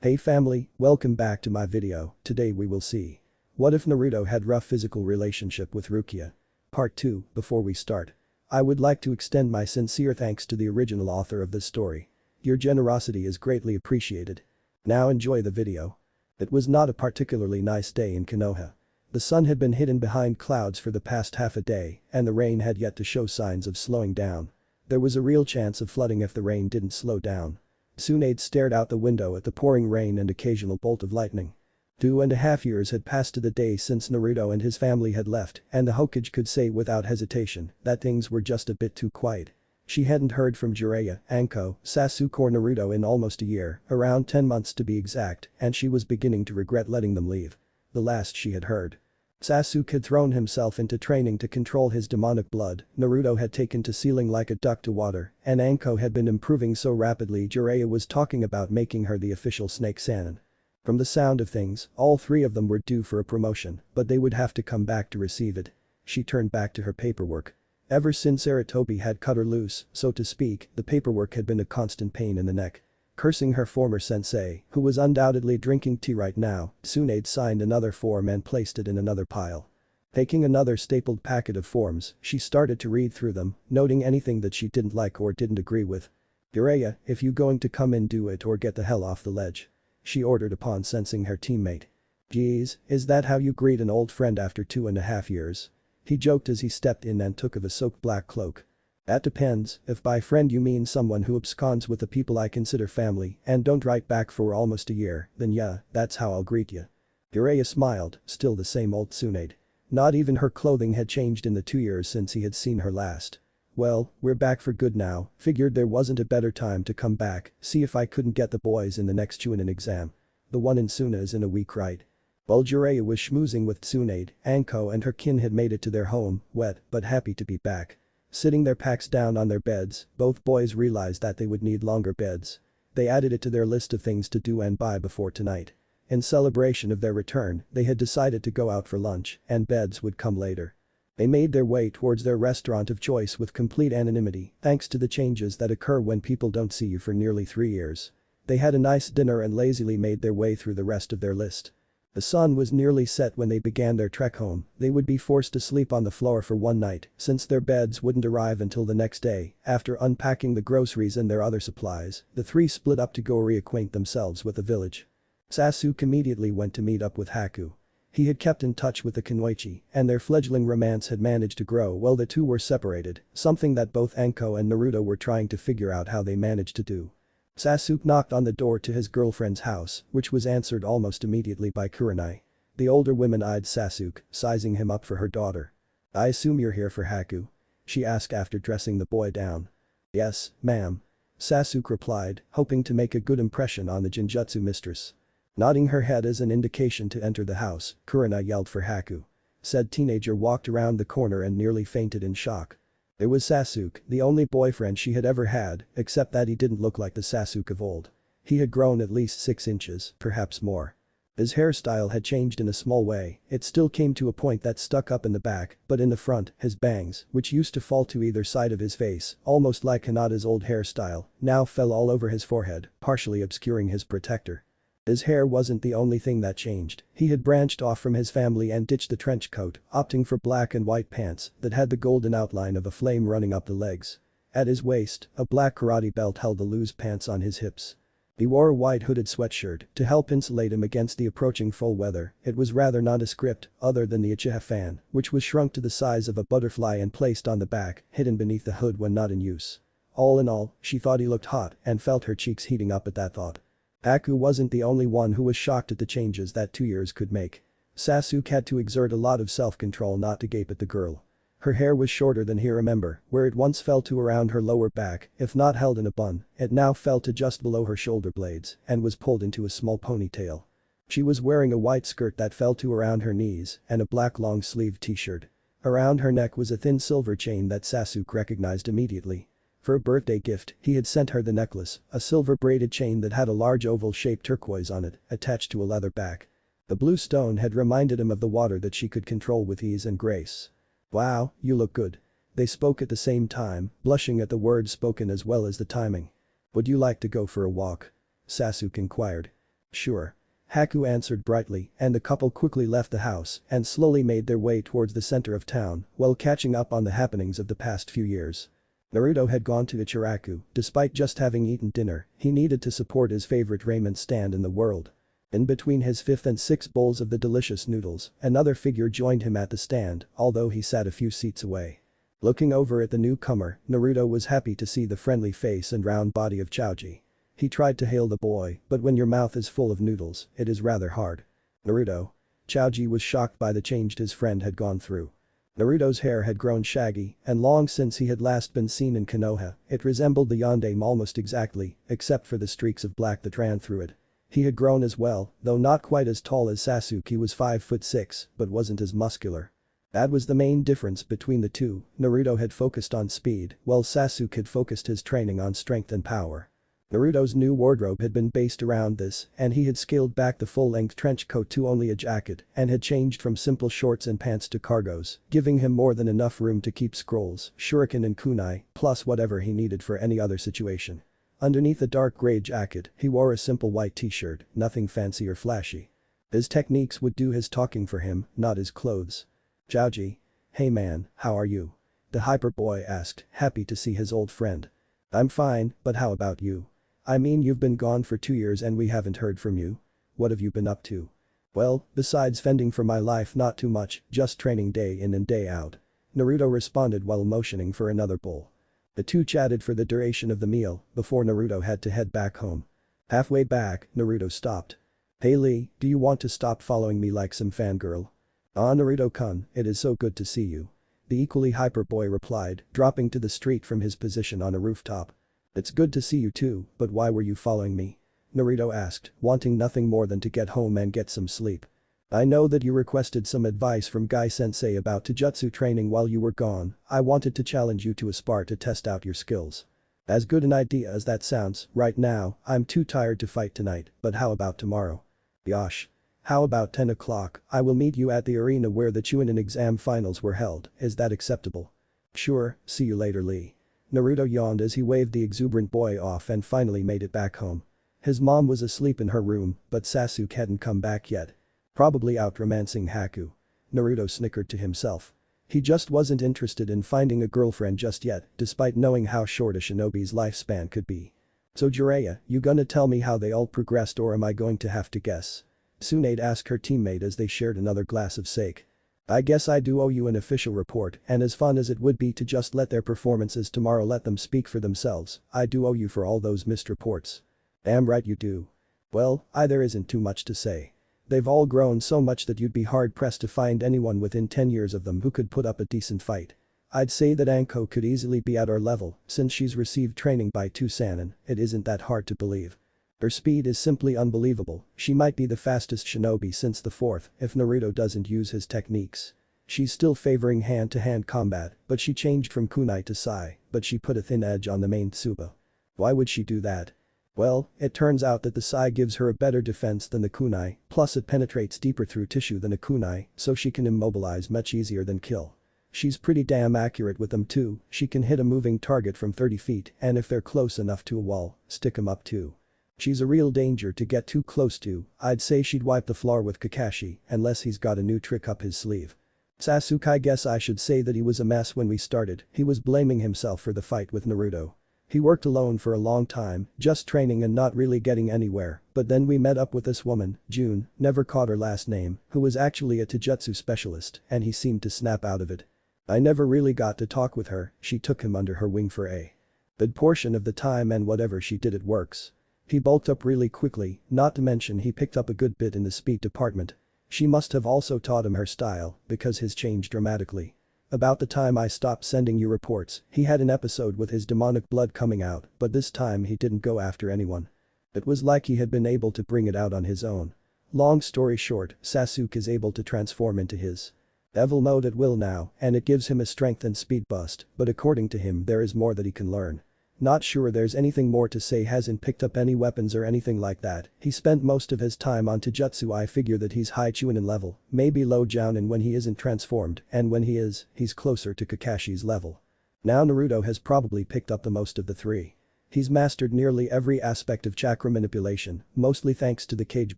Hey family, welcome back to my video. Today we will see. What if Naruto had rough physical relationship with Rukia? Part 2. Before we start, I would like to extend my sincere thanks to the original author of this story. Your generosity is greatly appreciated. Now enjoy the video. It was not a particularly nice day in Konoha. The sun had been hidden behind clouds for the past half a day and the rain had yet to show signs of slowing down. There was a real chance of flooding if the rain didn't slow down. Tsunade stared out the window at the pouring rain and occasional bolt of lightning. 2.5 years had passed to the day since Naruto and his family had left and the Hokage could say without hesitation that things were just a bit too quiet. She hadn't heard from Jiraiya, Anko, Sasuke or Naruto in almost a year, around 10 months to be exact, and she was beginning to regret letting them leave. The last she had heard. Sasuke had thrown himself into training to control his demonic blood, Naruto had taken to sealing like a duck to water, and Anko had been improving so rapidly Jiraiya was talking about making her the official snake Sannin. From the sound of things, all three of them were due for a promotion, but they would have to come back to receive it. She turned back to her paperwork. Ever since Sarutobi had cut her loose, so to speak, the paperwork had been a constant pain in the neck. Cursing her former sensei, who was undoubtedly drinking tea right now, Tsunade signed another form and placed it in another pile. Taking another stapled packet of forms, she started to read through them, noting anything that she didn't like or didn't agree with. "Jiraiya, if you going to come in do it or get the hell off the ledge," she ordered upon sensing her teammate. "Geez, is that how you greet an old friend after 2.5 years?" He joked as he stepped in and took of a soaked black cloak. "That depends, if by friend you mean someone who absconds with the people I consider family and don't write back for almost a year, then yeah, that's how I'll greet you." Jiraiya smiled, still the same old Tsunade. Not even her clothing had changed in the 2 years since he had seen her last. "Well, we're back for good now, figured there wasn't a better time to come back, see if I couldn't get the boys in the next Chunin exam. The one in Sunna is in a week right?" While Jiraiya was schmoozing with Tsunade, Anko and her kin had made it to their home, wet but happy to be back. Sitting their packs down on their beds, both boys realized that they would need longer beds. They added it to their list of things to do and buy before tonight. In celebration of their return, they had decided to go out for lunch, and beds would come later. They made their way towards their restaurant of choice with complete anonymity, thanks to the changes that occur when people don't see you for nearly 3 years. They had a nice dinner and lazily made their way through the rest of their list. The sun was nearly set when they began their trek home. They would be forced to sleep on the floor for one night since their beds wouldn't arrive until the next day. After unpacking the groceries and their other supplies, the three split up to go reacquaint themselves with the village. Sasuke immediately went to meet up with Haku. He had kept in touch with the Kunoichi and their fledgling romance had managed to grow while the two were separated, something that both Anko and Naruto were trying to figure out how they managed to do. Sasuke knocked on the door to his girlfriend's house, which was answered almost immediately by Kurenai. The older woman eyed Sasuke, sizing him up for her daughter. "I assume you're here for Haku?" she asked after dressing the boy down. "Yes, ma'am," Sasuke replied, hoping to make a good impression on the Genjutsu mistress. Nodding her head as an indication to enter the house, Kurenai yelled for Haku. Said teenager walked around the corner and nearly fainted in shock. It was Sasuke, the only boyfriend she had ever had, except that he didn't look like the Sasuke of old. He had grown at least 6 inches, perhaps more. His hairstyle had changed in a small way, it still came to a point that stuck up in the back, but in the front, his bangs, which used to fall to either side of his face, almost like Hinata's old hairstyle, now fell all over his forehead, partially obscuring his protector. His hair wasn't the only thing that changed, he had branched off from his family and ditched the trench coat, opting for black and white pants that had the golden outline of a flame running up the legs. At his waist, a black karate belt held the loose pants on his hips. He wore a white hooded sweatshirt to help insulate him against the approaching full weather. It was rather nondescript, other than the Uchiha fan, which was shrunk to the size of a butterfly and placed on the back, hidden beneath the hood when not in use. All in all, she thought he looked hot and felt her cheeks heating up at that thought. Haku wasn't the only one who was shocked at the changes that 2 years could make. Sasuke had to exert a lot of self-control not to gape at the girl. Her hair was shorter than he remembered, where it once fell to around her lower back, if not held in a bun, it now fell to just below her shoulder blades and was pulled into a small ponytail. She was wearing a white skirt that fell to around her knees and a black long-sleeved t-shirt. Around her neck was a thin silver chain that Sasuke recognized immediately. For a birthday gift, he had sent her the necklace, a silver braided chain that had a large oval-shaped turquoise on it, attached to a leather back. The blue stone had reminded him of the water that she could control with ease and grace. "Wow, you look good." They spoke at the same time, blushing at the words spoken as well as the timing. "Would you like to go for a walk?" Sasuke inquired. Sure. Haku answered brightly, and the couple quickly left the house and slowly made their way towards the center of town while catching up on the happenings of the past few years. Naruto had gone to Ichiraku, despite just having eaten dinner, he needed to support his favorite ramen stand in the world. In between his fifth and sixth bowls of the delicious noodles, another figure joined him at the stand, although he sat a few seats away. Looking over at the newcomer, Naruto was happy to see the friendly face and round body of Choji. He tried to hail the boy, but when your mouth is full of noodles, it is rather hard. Naruto. Choji was shocked by the change his friend had gone through. Naruto's hair had grown shaggy, and long since he had last been seen in Konoha, it resembled the yondaime almost exactly, except for the streaks of black that ran through it. He had grown as well, though not quite as tall as Sasuke was 5'6", but wasn't as muscular. That was the main difference between the two, Naruto had focused on speed, while Sasuke had focused his training on strength and power. Naruto's new wardrobe had been based around this, and he had scaled back the full-length trench coat to only a jacket and had changed from simple shorts and pants to cargos, giving him more than enough room to keep scrolls, shuriken and kunai, plus whatever he needed for any other situation. Underneath a dark gray jacket, he wore a simple white t-shirt, nothing fancy or flashy. His techniques would do his talking for him, not his clothes. Choji. Hey man, how are you? The hyper boy asked, happy to see his old friend. I'm fine, but how about you? I mean you've been gone for 2 years and we haven't heard from you. What have you been up to? Well, besides fending for my life not too much, just training day in and day out. Naruto responded while motioning for another bowl. The two chatted for the duration of the meal before Naruto had to head back home. Halfway back, Naruto stopped. Hey Lee, do you want to stop following me like some fangirl? Ah Naruto-kun, it is so good to see you. The equally hyper boy replied, dropping to the street from his position on a rooftop. It's good to see you too, but why were you following me? Naruto asked, wanting nothing more than to get home and get some sleep. I know that you requested some advice from Guy-sensei about Taijutsu training while you were gone, I wanted to challenge you to a spar to test out your skills. As good an idea as that sounds, right now, I'm too tired to fight tonight, but how about tomorrow? Yosh. How about 10 o'clock, I will meet you at the arena where the Chunin exam finals were held, is that acceptable? Sure, see you later Lee. Naruto yawned as he waved the exuberant boy off and finally made it back home. His mom was asleep in her room, but Sasuke hadn't come back yet. Probably out romancing Haku. Naruto snickered to himself. He just wasn't interested in finding a girlfriend just yet, despite knowing how short a shinobi's lifespan could be. So Jiraiya, you gonna tell me how they all progressed or am I going to have to guess? Tsunade asked her teammate as they shared another glass of sake. I guess I do owe you an official report and as fun as it would be to just let their performances tomorrow let them speak for themselves, I do owe you for all those missed reports. Damn right you do. Well, there isn't too much to say. They've all grown so much that you'd be hard-pressed to find anyone within 10 years of them who could put up a decent fight. I'd say that Anko could easily be at our level since she's received training by 2 Sannin, it isn't that hard to believe. Her speed is simply unbelievable, she might be the fastest shinobi since the 4th if Naruto doesn't use his techniques. She's still favoring hand-to-hand combat, but she changed from kunai to sai, but she put a thin edge on the main tsuba. Why would she do that? Well, it turns out that the sai gives her a better defense than the kunai, plus it penetrates deeper through tissue than a kunai, so she can immobilize much easier than kill. She's pretty damn accurate with them too, she can hit a moving target from 30 feet and if they're close enough to a wall, stick 'em up too. She's a real danger to get too close to, I'd say she'd wipe the floor with Kakashi unless he's got a new trick up his sleeve. Sasuke I guess I should say that he was a mess when we started, he was blaming himself for the fight with Naruto. He worked alone for a long time, just training and not really getting anywhere, but then we met up with this woman, June, never caught her last name, who was actually a taijutsu specialist and he seemed to snap out of it. I never really got to talk with her, she took him under her wing for a good portion of the time and whatever she did it works. He bulked up really quickly, not to mention he picked up a good bit in the speed department. She must have also taught him her style because his changed dramatically. About the time I stopped sending you reports, he had an episode with his demonic blood coming out, but this time he didn't go after anyone. It was like he had been able to bring it out on his own. Long story short, Sasuke is able to transform into his evil mode at will now and it gives him a strength and speed boost, but according to him there is more that he can learn. Not sure there's anything more to say, hasn't picked up any weapons or anything like that, he spent most of his time on taijutsu. I figure that he's high Chunin level, maybe low Jounin when he isn't transformed and when he is, he's closer to Kakashi's level. Now Naruto has probably picked up the most of the three. He's mastered nearly every aspect of chakra manipulation, mostly thanks to the cage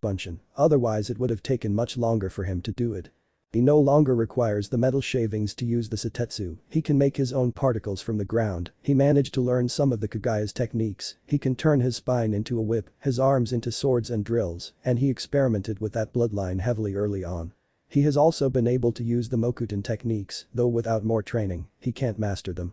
bunshin, otherwise it would have taken much longer for him to do it. He no longer requires the metal shavings to use the Setetsu, he can make his own particles from the ground, he managed to learn some of the Kagaya's techniques, he can turn his spine into a whip, his arms into swords and drills, and he experimented with that bloodline heavily early on. He has also been able to use the Mokuton techniques, though without more training, he can't master them.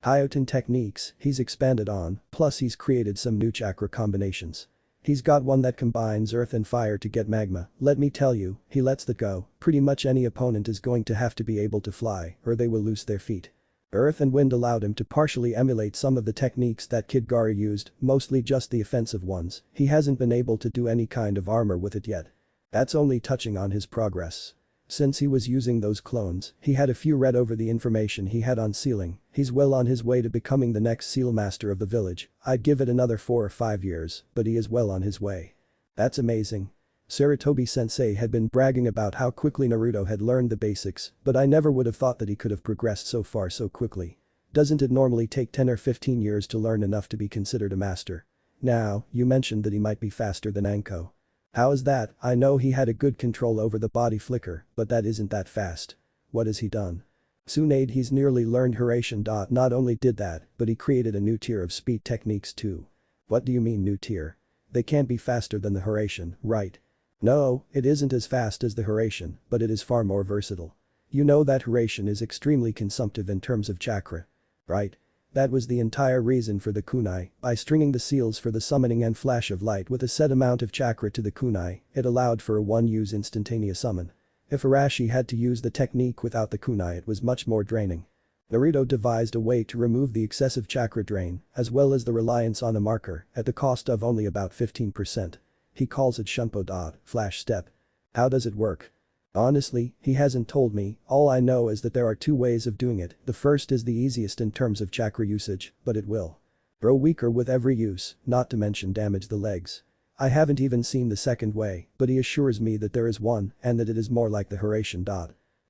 Hyoten techniques, he's expanded on, plus he's created some new chakra combinations. He's got one that combines earth and fire to get magma, let me tell you, he lets that go, pretty much any opponent is going to have to be able to fly, or they will lose their feet. Earth and wind allowed him to partially emulate some of the techniques that Kid Gaara used, mostly just the offensive ones, he hasn't been able to do any kind of armor with it yet. That's only touching on his progress. Since he was using those clones, he had a few read over the information he had on sealing, he's well on his way to becoming the next seal master of the village, I'd give it another 4 or 5 years, but he is well on his way. That's amazing. Sarutobi-sensei had been bragging about how quickly Naruto had learned the basics, but I never would have thought that he could have progressed so far so quickly. Doesn't it normally take 10 or 15 years to learn enough to be considered a master? Now, you mentioned that he might be faster than Anko. How is that? I know he had a good control over the body flicker, but that isn't that fast. What has he done? Tsunade he's nearly learned Hiraishin. Not only did that, but he created a new tier of speed techniques too. What do you mean new tier? They can't be faster than the Hiraishin, right? No, it isn't as fast as the Hiraishin, but it is far more versatile. You know that Hiraishin is extremely consumptive in terms of chakra. Right? That was the entire reason for the kunai, by stringing the seals for the summoning and flash of light with a set amount of chakra to the kunai, it allowed for a one-use instantaneous summon. If Arashi had to use the technique without the kunai it was much more draining. Naruto devised a way to remove the excessive chakra drain, as well as the reliance on a marker, at the cost of only about 15%. He calls it Shunpo. Flash step. How does it work? Honestly, he hasn't told me, all I know is that there are 2 ways of doing it, the first is the easiest in terms of chakra usage, but it will grow weaker with every use, not to mention damage the legs. I haven't even seen the second way, but he assures me that there is one, and that it is more like the Hiraishin.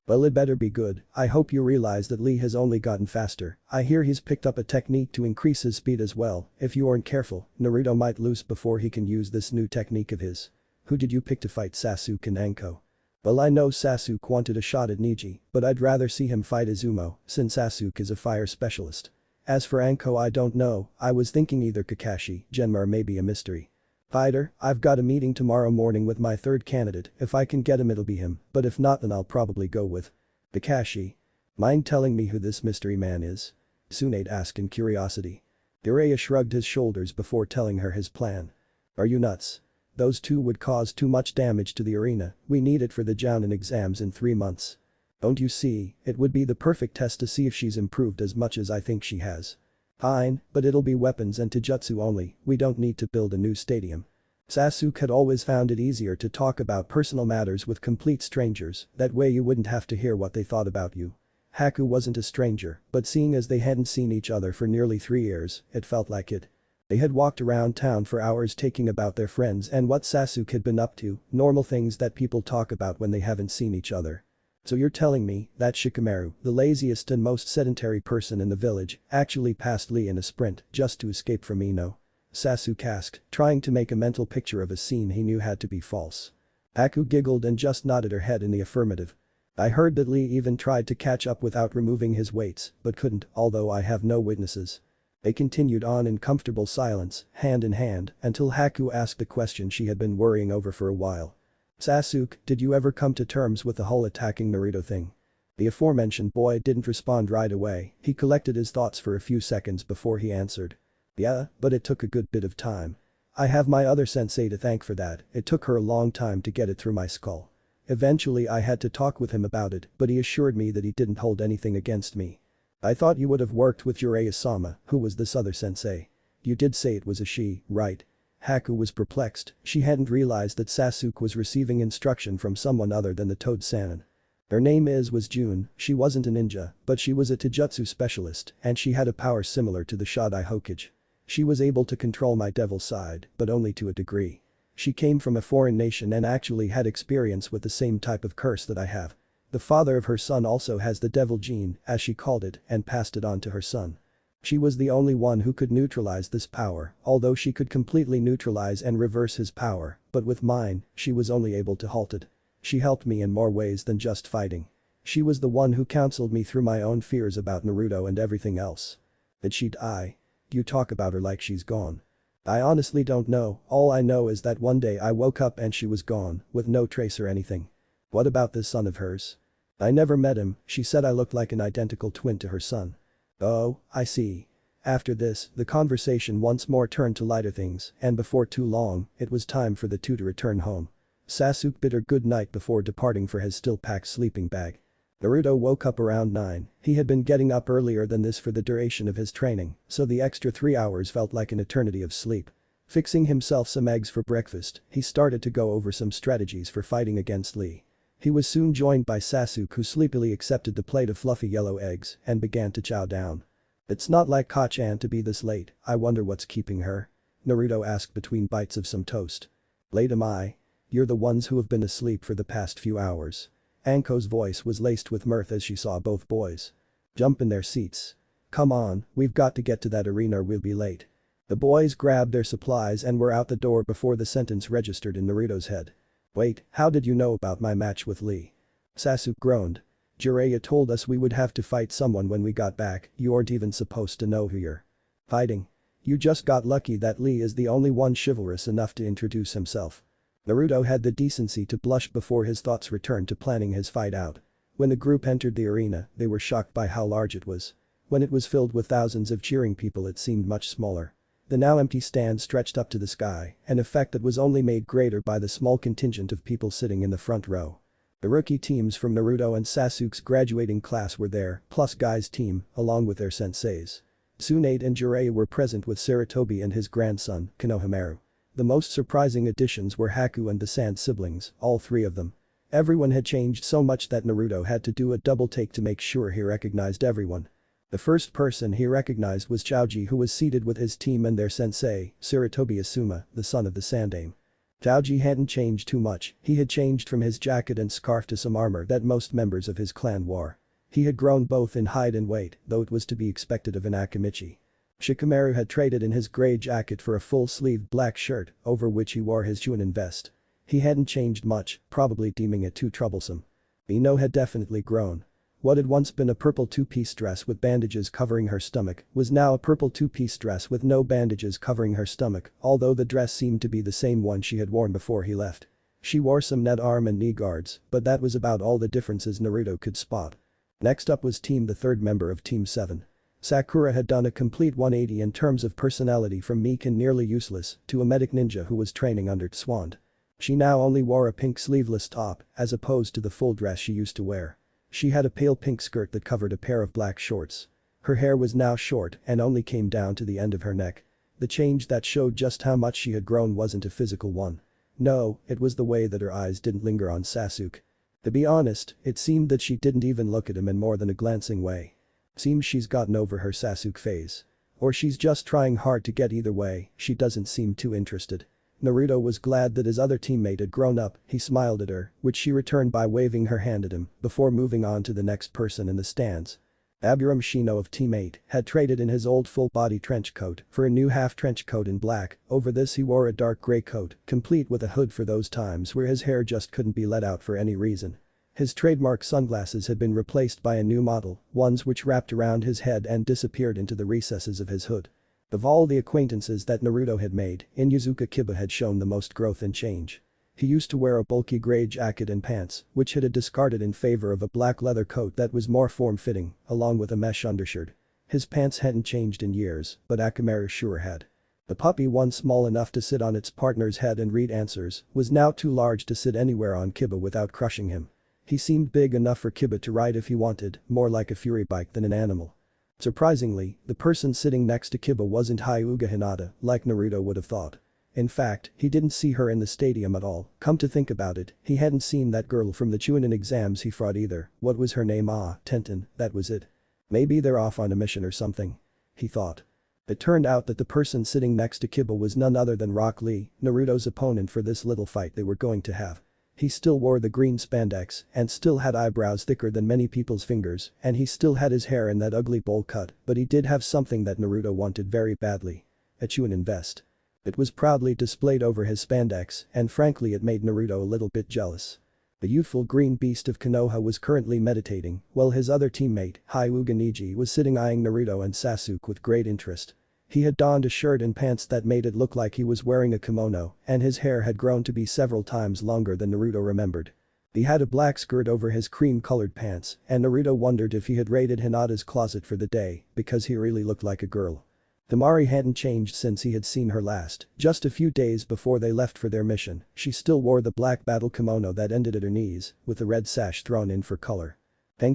Well it better be good, I hope you realize that Lee has only gotten faster, I hear he's picked up a technique to increase his speed as well, if you aren't careful, Naruto might lose before he can use this new technique of his. Who did you pick to fight Sasuke and Anko? Well I know Sasuke wanted a shot at Neji, but I'd rather see him fight Izumo, since Sasuke is a fire specialist. As for Anko I don't know, I was thinking either Kakashi, Genma or maybe a mystery fighter, I've got a meeting tomorrow morning with my 3rd candidate, if I can get him it'll be him, but if not then I'll probably go with Kakashi. Mind telling me who this mystery man is? Tsunade asked in curiosity. Jiraiya shrugged his shoulders before telling her his plan. Are you nuts? Those 2 would cause too much damage to the arena, we need it for the Jounin exams in 3 months. Don't you see, it would be the perfect test to see if she's improved as much as I think she has. Fine, but it'll be weapons and taijutsu only, we don't need to build a new stadium. Sasuke had always found it easier to talk about personal matters with complete strangers, that way you wouldn't have to hear what they thought about you. Haku wasn't a stranger, but seeing as they hadn't seen each other for nearly 3 years, it felt like it. They had walked around town for hours talking about their friends and what Sasuke had been up to, normal things that people talk about when they haven't seen each other. So you're telling me that Shikamaru, the laziest and most sedentary person in the village, actually passed Lee in a sprint just to escape from Ino? Sasuke asked, trying to make a mental picture of a scene he knew had to be false. Haku giggled and just nodded her head in the affirmative. I heard that Lee even tried to catch up without removing his weights, but couldn't, although I have no witnesses. They continued on in comfortable silence, hand in hand, until Haku asked the question she had been worrying over for a while. Sasuke, did you ever come to terms with the whole attacking Naruto thing? The aforementioned boy didn't respond right away, he collected his thoughts for a few seconds before he answered. Yeah, but it took a good bit of time. I have my other sensei to thank for that, it took her a long time to get it through my skull. Eventually I had to talk with him about it, but he assured me that he didn't hold anything against me. I thought you would have worked with Jiraiya-sama, who was this other sensei? You did say it was a she, right? Haku was perplexed, she hadn't realized that Sasuke was receiving instruction from someone other than the Toad Sannin. Her name was June, she wasn't a ninja, but she was a taijutsu specialist and she had a power similar to the Shodai Hokage. She was able to control my devil side, but only to a degree. She came from a foreign nation and actually had experience with the same type of curse that I have. The father of her son also has the devil gene, as she called it, and passed it on to her son. She was the only one who could neutralize this power, although she could completely neutralize and reverse his power, but with mine, she was only able to halt it. She helped me in more ways than just fighting. She was the one who counseled me through my own fears about Naruto and everything else. Did she die? You talk about her like she's gone. I honestly don't know, all I know is that one day I woke up and she was gone, with no trace or anything. What about this son of hers? I never met him, she said I looked like an identical twin to her son. Oh, I see. After this, the conversation once more turned to lighter things, and before too long, it was time for the two to return home. Sasuke bid her good night before departing for his still-packed sleeping bag. Naruto woke up around 9, he had been getting up earlier than this for the duration of his training, so the extra 3 hours felt like an eternity of sleep. Fixing himself some eggs for breakfast, he started to go over some strategies for fighting against Lee. He was soon joined by Sasuke who sleepily accepted the plate of fluffy yellow eggs and began to chow down. It's not like Koha to be this late, I wonder what's keeping her? Naruto asked between bites of some toast. Late am I? You're the ones who have been asleep for the past few hours. Anko's voice was laced with mirth as she saw both boys. Jump in their seats. Come on, we've got to get to that arena or we'll be late. The boys grabbed their supplies and were out the door before the sentence registered in Naruto's head. Wait, how did you know about my match with Lee? Sasuke groaned. Jiraiya told us we would have to fight someone when we got back, you aren't even supposed to know who you're fighting. You just got lucky that Lee is the only one chivalrous enough to introduce himself. Naruto had the decency to blush before his thoughts returned to planning his fight out. When the group entered the arena, they were shocked by how large it was. When it was filled with thousands of cheering people it seemed much smaller. The now empty stand stretched up to the sky, an effect that was only made greater by the small contingent of people sitting in the front row. The rookie teams from Naruto and Sasuke's graduating class were there, plus Guy's team, along with their senseis. Tsunade and Jiraiya were present with Sarutobi and his grandson, Konohamaru. The most surprising additions were Haku and the Sand siblings, all 3 of them. Everyone had changed so much that Naruto had to do a double take to make sure he recognized everyone. The first person he recognized was Chaoji who was seated with his team and their sensei, Sarutobi Asuma, the son of the Sandaime. Chaoji hadn't changed too much, he had changed from his jacket and scarf to some armor that most members of his clan wore. He had grown both in height and weight, though it was to be expected of an Akamichi. Shikamaru had traded in his grey jacket for a full-sleeved black shirt, over which he wore his Chunin vest. He hadn't changed much, probably deeming it too troublesome. Ino had definitely grown. What had once been a purple 2-piece dress with bandages covering her stomach was now a purple 2-piece dress with no bandages covering her stomach, although the dress seemed to be the same one she had worn before he left. She wore some net arm and knee guards, but that was about all the differences Naruto could spot. Next up was the third member of Team 7. Sakura had done a complete 180 in terms of personality from meek and nearly useless to a medic ninja who was training under Tswand. She now only wore a pink sleeveless top as opposed to the full dress she used to wear. She had a pale pink skirt that covered a pair of black shorts. Her hair was now short and only came down to the end of her neck. The change that showed just how much she had grown wasn't a physical one. No, it was the way that her eyes didn't linger on Sasuke. To be honest, it seemed that she didn't even look at him in more than a glancing way. Seems she's gotten over her Sasuke phase. Or she's just trying hard to get either way, she doesn't seem too interested. Naruto was glad that his other teammate had grown up, he smiled at her, which she returned by waving her hand at him, before moving on to the next person in the stands. Aburame Shino of Team 8 had traded in his old full-body trench coat for a new half trench coat in black, over this he wore a dark grey coat, complete with a hood for those times where his hair just couldn't be let out for any reason. His trademark sunglasses had been replaced by a new model, ones which wrapped around his head and disappeared into the recesses of his hood. Of all the acquaintances that Naruto had made, Inuzuka Kiba had shown the most growth and change. He used to wear a bulky grey jacket and pants, which he had discarded in favor of a black leather coat that was more form-fitting, along with a mesh undershirt. His pants hadn't changed in years, but Akamaru sure had. The puppy, once small enough to sit on its partner's head and read answers, was now too large to sit anywhere on Kiba without crushing him. He seemed big enough for Kiba to ride if he wanted, more like a fury bike than an animal. Surprisingly, the person sitting next to Kiba wasn't Hyuga Hinata, like Naruto would have thought. In fact, he didn't see her in the stadium at all, come to think about it, he hadn't seen that girl from the Chunin exams he fought either, what was her name? Tenten, that was it. Maybe they're off on a mission or something. He thought. It turned out that the person sitting next to Kiba was none other than Rock Lee, Naruto's opponent for this little fight they were going to have. He still wore the green spandex and still had eyebrows thicker than many people's fingers, and he still had his hair in that ugly bowl cut, but he did have something that Naruto wanted very badly. A Chunin vest. It was proudly displayed over his spandex, and frankly it made Naruto a little bit jealous. The youthful green beast of Konoha was currently meditating, while his other teammate, Hyuga Neji, was sitting eyeing Naruto and Sasuke with great interest. He had donned a shirt and pants that made it look like he was wearing a kimono, and his hair had grown to be several times longer than Naruto remembered. He had a black skirt over his cream-colored pants, and Naruto wondered if he had raided Hinata's closet for the day, because he really looked like a girl. Temari hadn't changed since he had seen her last, just a few days before they left for their mission. She still wore the black battle kimono that ended at her knees, with the red sash thrown in for color.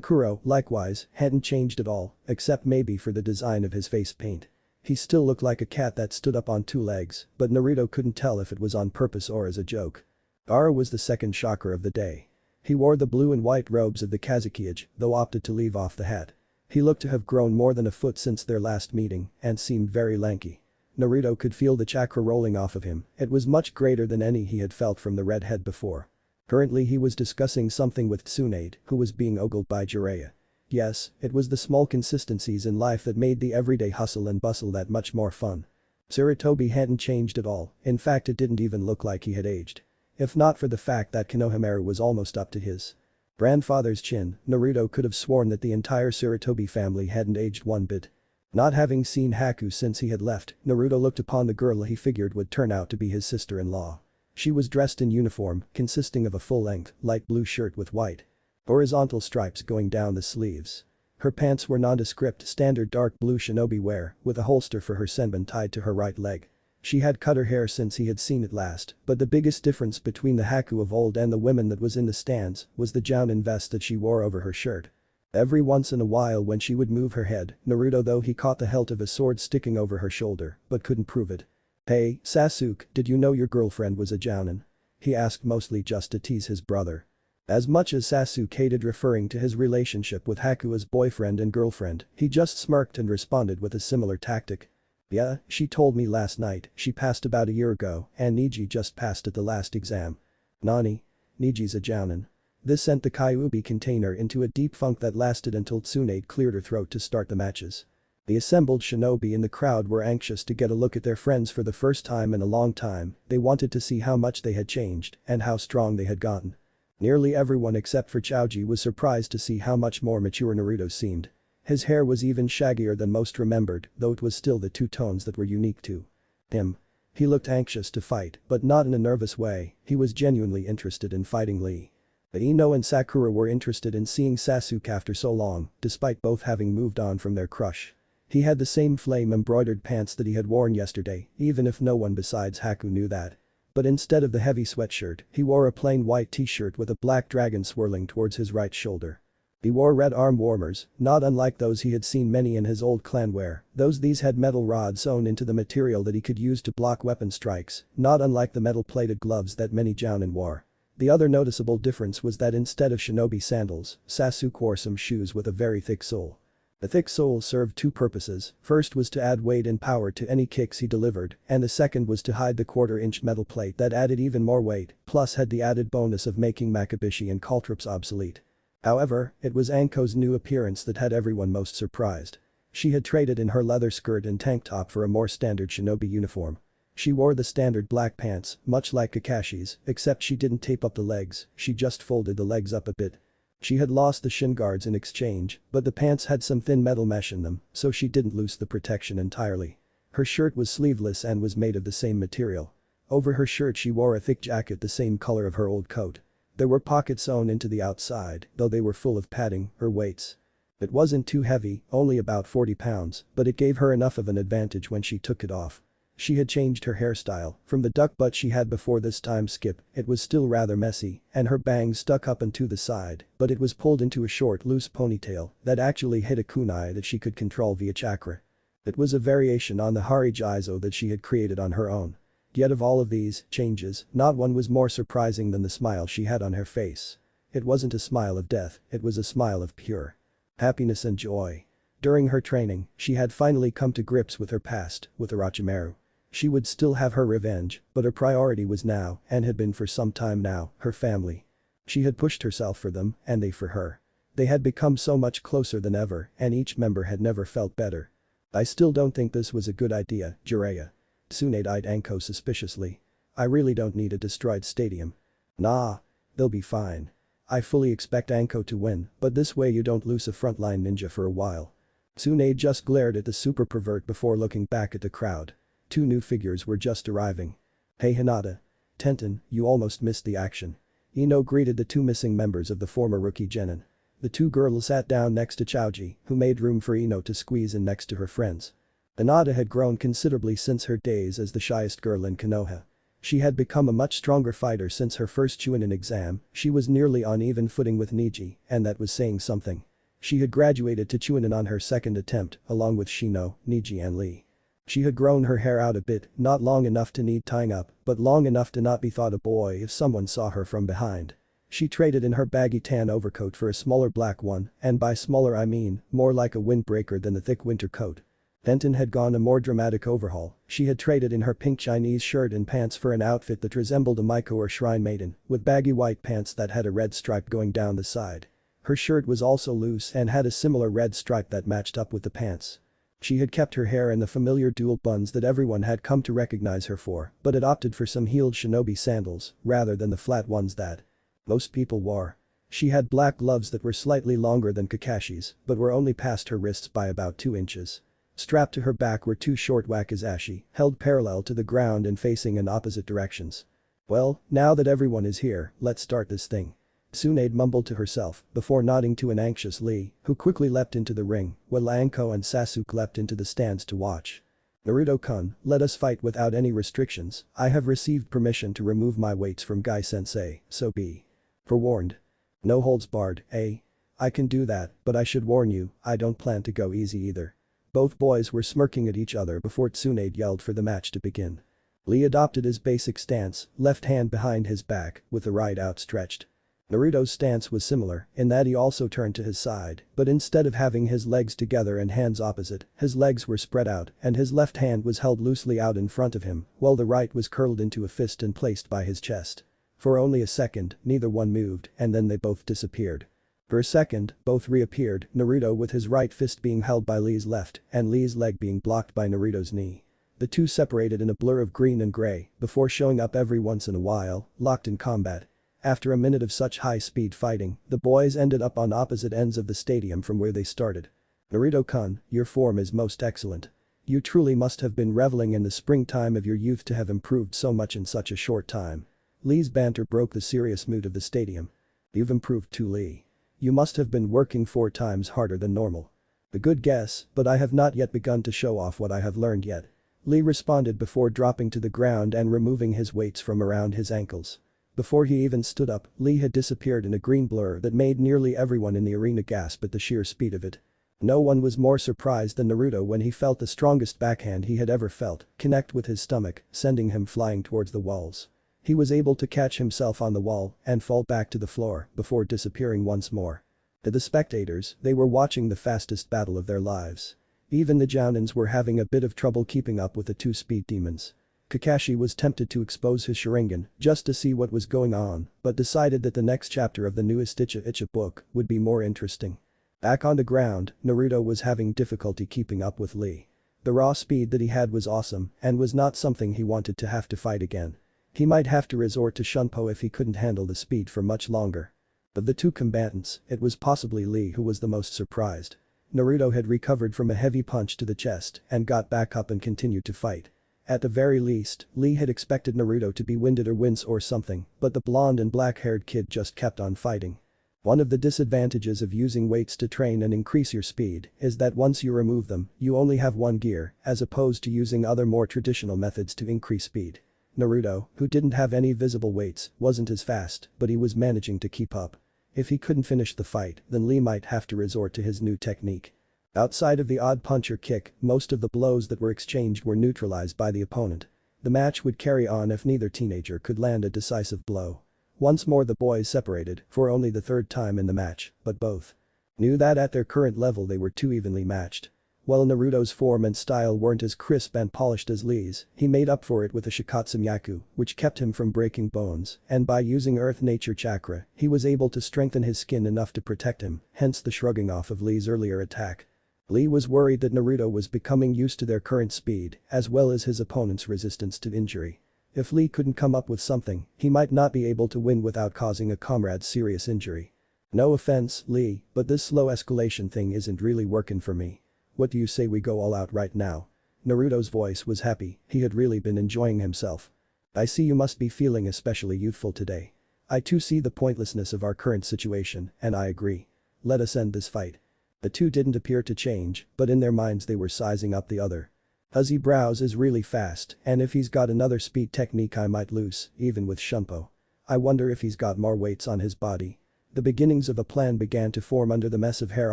Kuro, likewise, hadn't changed at all, except maybe for the design of his face paint. He still looked like a cat that stood up on two legs, but Naruto couldn't tell if it was on purpose or as a joke. Gaara was the second shocker of the day. He wore the blue and white robes of the Kazukiage, though opted to leave off the hat. He looked to have grown more than a foot since their last meeting and seemed very lanky. Naruto could feel the chakra rolling off of him, it was much greater than any he had felt from the redhead before. Currently he was discussing something with Tsunade, who was being ogled by Jiraiya. Yes, it was the small consistencies in life that made the everyday hustle and bustle that much more fun. Sarutobi hadn't changed at all, in fact it didn't even look like he had aged. If not for the fact that Konohamaru was almost up to his grandfather's chin, Naruto could have sworn that the entire Sarutobi family hadn't aged one bit. Not having seen Haku since he had left, Naruto looked upon the girl he figured would turn out to be his sister-in-law. She was dressed in uniform, consisting of a full-length, light blue shirt with white horizontal stripes going down the sleeves. Her pants were nondescript standard dark blue shinobi wear, with a holster for her senbon tied to her right leg. She had cut her hair since he had seen it last, but the biggest difference between the Haku of old and the women that was in the stands was the jounin vest that she wore over her shirt. Every once in a while when she would move her head, Naruto though he caught the hilt of a sword sticking over her shoulder, but couldn't prove it. "Hey, Sasuke, did you know your girlfriend was a jounin?" he asked mostly just to tease his brother. As much as Sasuke hated referring to his relationship with Haku as boyfriend and girlfriend, he just smirked and responded with a similar tactic. "Yeah, she told me last night, she passed about a year ago and Neji just passed at the last exam." "Nani? Neji's a jounin?" This sent the Kyuubi container into a deep funk that lasted until Tsunade cleared her throat to start the matches. The assembled shinobi in the crowd were anxious to get a look at their friends for the first time in a long time, they wanted to see how much they had changed and how strong they had gotten. Nearly everyone except for Chaoji was surprised to see how much more mature Naruto seemed. His hair was even shaggier than most remembered, though it was still the two tones that were unique to him. He looked anxious to fight, but not in a nervous way, he was genuinely interested in fighting Lee. Ino and Sakura were interested in seeing Sasuke after so long, despite both having moved on from their crush. He had the same flame-embroidered pants that he had worn yesterday, even if no one besides Haku knew that. But instead of the heavy sweatshirt, he wore a plain white t-shirt with a black dragon swirling towards his right shoulder. He wore red arm warmers, not unlike those he had seen many in his old clan wear, these had metal rods sewn into the material that he could use to block weapon strikes, not unlike the metal-plated gloves that many jounin wore. The other noticeable difference was that instead of shinobi sandals, Sasuke wore some shoes with a very thick sole. The thick sole served two purposes, first was to add weight and power to any kicks he delivered, and the second was to hide the quarter-inch metal plate that added even more weight, plus had the added bonus of making Makabishi and caltrops obsolete. However, it was Anko's new appearance that had everyone most surprised. She had traded in her leather skirt and tank top for a more standard shinobi uniform. She wore the standard black pants, much like Kakashi's, except she didn't tape up the legs, she just folded the legs up a bit. She had lost the shin guards in exchange, but the pants had some thin metal mesh in them, so she didn't lose the protection entirely. Her shirt was sleeveless and was made of the same material. Over her shirt she wore a thick jacket the same color of her old coat. There were pockets sewn into the outside, though they were full of padding, her weights. It wasn't too heavy, only about 40 pounds, but it gave her enough of an advantage when she took it off. She had changed her hairstyle, from the duck butt she had before this time skip, it was still rather messy, and her bangs stuck up and to the side, but it was pulled into a short loose ponytail that actually hid a kunai that she could control via chakra. It was a variation on the Hari Jizo that she had created on her own. Yet of all of these changes, not one was more surprising than the smile she had on her face. It wasn't a smile of death, it was a smile of pure happiness and joy. During her training, she had finally come to grips with her past, with Orochimaru. She would still have her revenge, but her priority was now, and had been for some time now, her family. She had pushed herself for them, and they for her. They had become so much closer than ever, and each member had never felt better. I still don't think this was a good idea, Jiraiya. Tsunade eyed Anko suspiciously. I really don't need a destroyed stadium. Nah. They'll be fine. I fully expect Anko to win, but this way you don't lose a frontline ninja for a while. Tsunade just glared at the super pervert before looking back at the crowd. Two new figures were just arriving. Hey Hinata. Tenten, you almost missed the action. Ino greeted the two missing members of the former rookie genin. The two girls sat down next to Chaoji, who made room for Ino to squeeze in next to her friends. Hinata had grown considerably since her days as the shyest girl in Konoha. She had become a much stronger fighter since her first Chunin exam, she was nearly on even footing with Niji, and that was saying something. She had graduated to Chunin on her second attempt, along with Shino, Niji and Lee. She had grown her hair out a bit, not long enough to need tying up, but long enough to not be thought a boy if someone saw her from behind. She traded in her baggy tan overcoat for a smaller black one, and by smaller I mean, more like a windbreaker than the thick winter coat. Tenten had gone a more dramatic overhaul, she had traded in her pink Chinese shirt and pants for an outfit that resembled a Maiko or shrine maiden, with baggy white pants that had a red stripe going down the side. Her shirt was also loose and had a similar red stripe that matched up with the pants. She had kept her hair in the familiar dual buns that everyone had come to recognize her for, but had opted for some heeled shinobi sandals, rather than the flat ones that most people wore. She had black gloves that were slightly longer than Kakashi's, but were only past her wrists by about 2 inches. Strapped to her back were two short wakizashi, held parallel to the ground and facing in opposite directions. Well, now that everyone is here, let's start this thing. Tsunade mumbled to herself, before nodding to an anxious Lee, who quickly leapt into the ring, while Anko and Sasuke leapt into the stands to watch. Naruto-kun, let us fight without any restrictions, I have received permission to remove my weights from Guy-sensei, so be forewarned. No holds barred, eh? I can do that, but I should warn you, I don't plan to go easy either. Both boys were smirking at each other before Tsunade yelled for the match to begin. Lee adopted his basic stance, left hand behind his back, with the right outstretched. Naruto's stance was similar, in that he also turned to his side, but instead of having his legs together and hands opposite, his legs were spread out and his left hand was held loosely out in front of him, while the right was curled into a fist and placed by his chest. For only a second, neither one moved, and then they both disappeared. For a second, both reappeared, Naruto with his right fist being held by Lee's left, and Lee's leg being blocked by Naruto's knee. The two separated in a blur of green and gray, before showing up every once in a while, locked in combat. After a minute of such high-speed fighting, the boys ended up on opposite ends of the stadium from where they started. Naruto-kun, your form is most excellent. You truly must have been reveling in the springtime of your youth to have improved so much in such a short time. Lee's banter broke the serious mood of the stadium. You've improved too, Lee. You must have been working 4 times harder than normal. A good guess, but I have not yet begun to show off what I have learned yet. Lee responded before dropping to the ground and removing his weights from around his ankles. Before he even stood up, Lee had disappeared in a green blur that made nearly everyone in the arena gasp at the sheer speed of it. No one was more surprised than Naruto when he felt the strongest backhand he had ever felt connect with his stomach, sending him flying towards the walls. He was able to catch himself on the wall and fall back to the floor before disappearing once more. To the spectators, they were watching the fastest battle of their lives. Even the Jounins were having a bit of trouble keeping up with the two speed demons. Kakashi was tempted to expose his Sharingan just to see what was going on, but decided that the next chapter of the newest Icha book would be more interesting. Back on the ground, Naruto was having difficulty keeping up with Lee. The raw speed that he had was awesome and was not something he wanted to have to fight again. He might have to resort to Shunpo if he couldn't handle the speed for much longer. Of the two combatants, it was possibly Lee who was the most surprised. Naruto had recovered from a heavy punch to the chest and got back up and continued to fight. At the very least, Lee had expected Naruto to be winded or wince or something, but the blonde and black-haired kid just kept on fighting. One of the disadvantages of using weights to train and increase your speed is that once you remove them, you only have one gear, as opposed to using other more traditional methods to increase speed. Naruto, who didn't have any visible weights, wasn't as fast, but he was managing to keep up. If he couldn't finish the fight, then Lee might have to resort to his new technique. Outside of the odd punch or kick, most of the blows that were exchanged were neutralized by the opponent. The match would carry on if neither teenager could land a decisive blow. Once more the boys separated, for only the 3rd time in the match, but both knew that at their current level they were too evenly matched. While Naruto's form and style weren't as crisp and polished as Lee's, he made up for it with a Shikatsu, which kept him from breaking bones, and by using Earth Nature Chakra, he was able to strengthen his skin enough to protect him, hence the shrugging off of Lee's earlier attack. Lee was worried that Naruto was becoming used to their current speed, as well as his opponent's resistance to injury. If Lee couldn't come up with something, he might not be able to win without causing a comrade serious injury. No offense, Lee, but this slow escalation thing isn't really working for me. What do you say we go all out right now? Naruto's voice was happy, he had really been enjoying himself. I see you must be feeling especially youthful today. I too see the pointlessness of our current situation, and I agree. Let us end this fight. The two didn't appear to change, but in their minds they were sizing up the other. Uzi Brows is really fast, and if he's got another speed technique I might lose, even with Shunpo. I wonder if he's got more weights on his body. The beginnings of a plan began to form under the mess of hair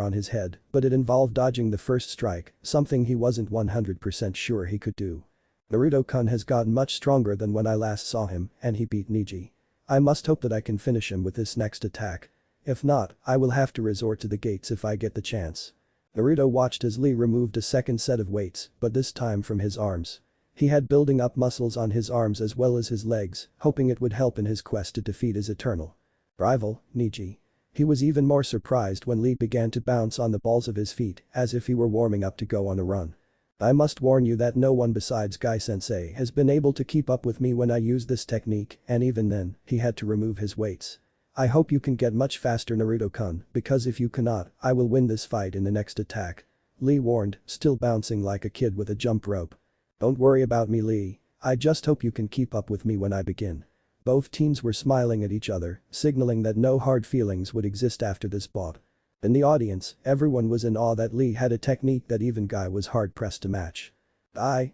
on his head, but it involved dodging the first strike, something he wasn't 100% sure he could do. Naruto-kun has gotten much stronger than when I last saw him, and he beat Neji. I must hope that I can finish him with this next attack. If not, I will have to resort to the gates if I get the chance. Naruto watched as Lee removed a second set of weights, but this time from his arms. He had building up muscles on his arms as well as his legs, hoping it would help in his quest to defeat his eternal rival, Neji. He was even more surprised when Lee began to bounce on the balls of his feet, as if he were warming up to go on a run. I must warn you that no one besides Guy-sensei has been able to keep up with me when I use this technique, and even then, he had to remove his weights. I hope you can get much faster, Naruto-kun, because if you cannot, I will win this fight in the next attack. Lee warned, still bouncing like a kid with a jump rope. Don't worry about me, Lee. I just hope you can keep up with me when I begin. Both teams were smiling at each other, signaling that no hard feelings would exist after this bout. In the audience, everyone was in awe that Lee had a technique that even Guy was hard-pressed to match.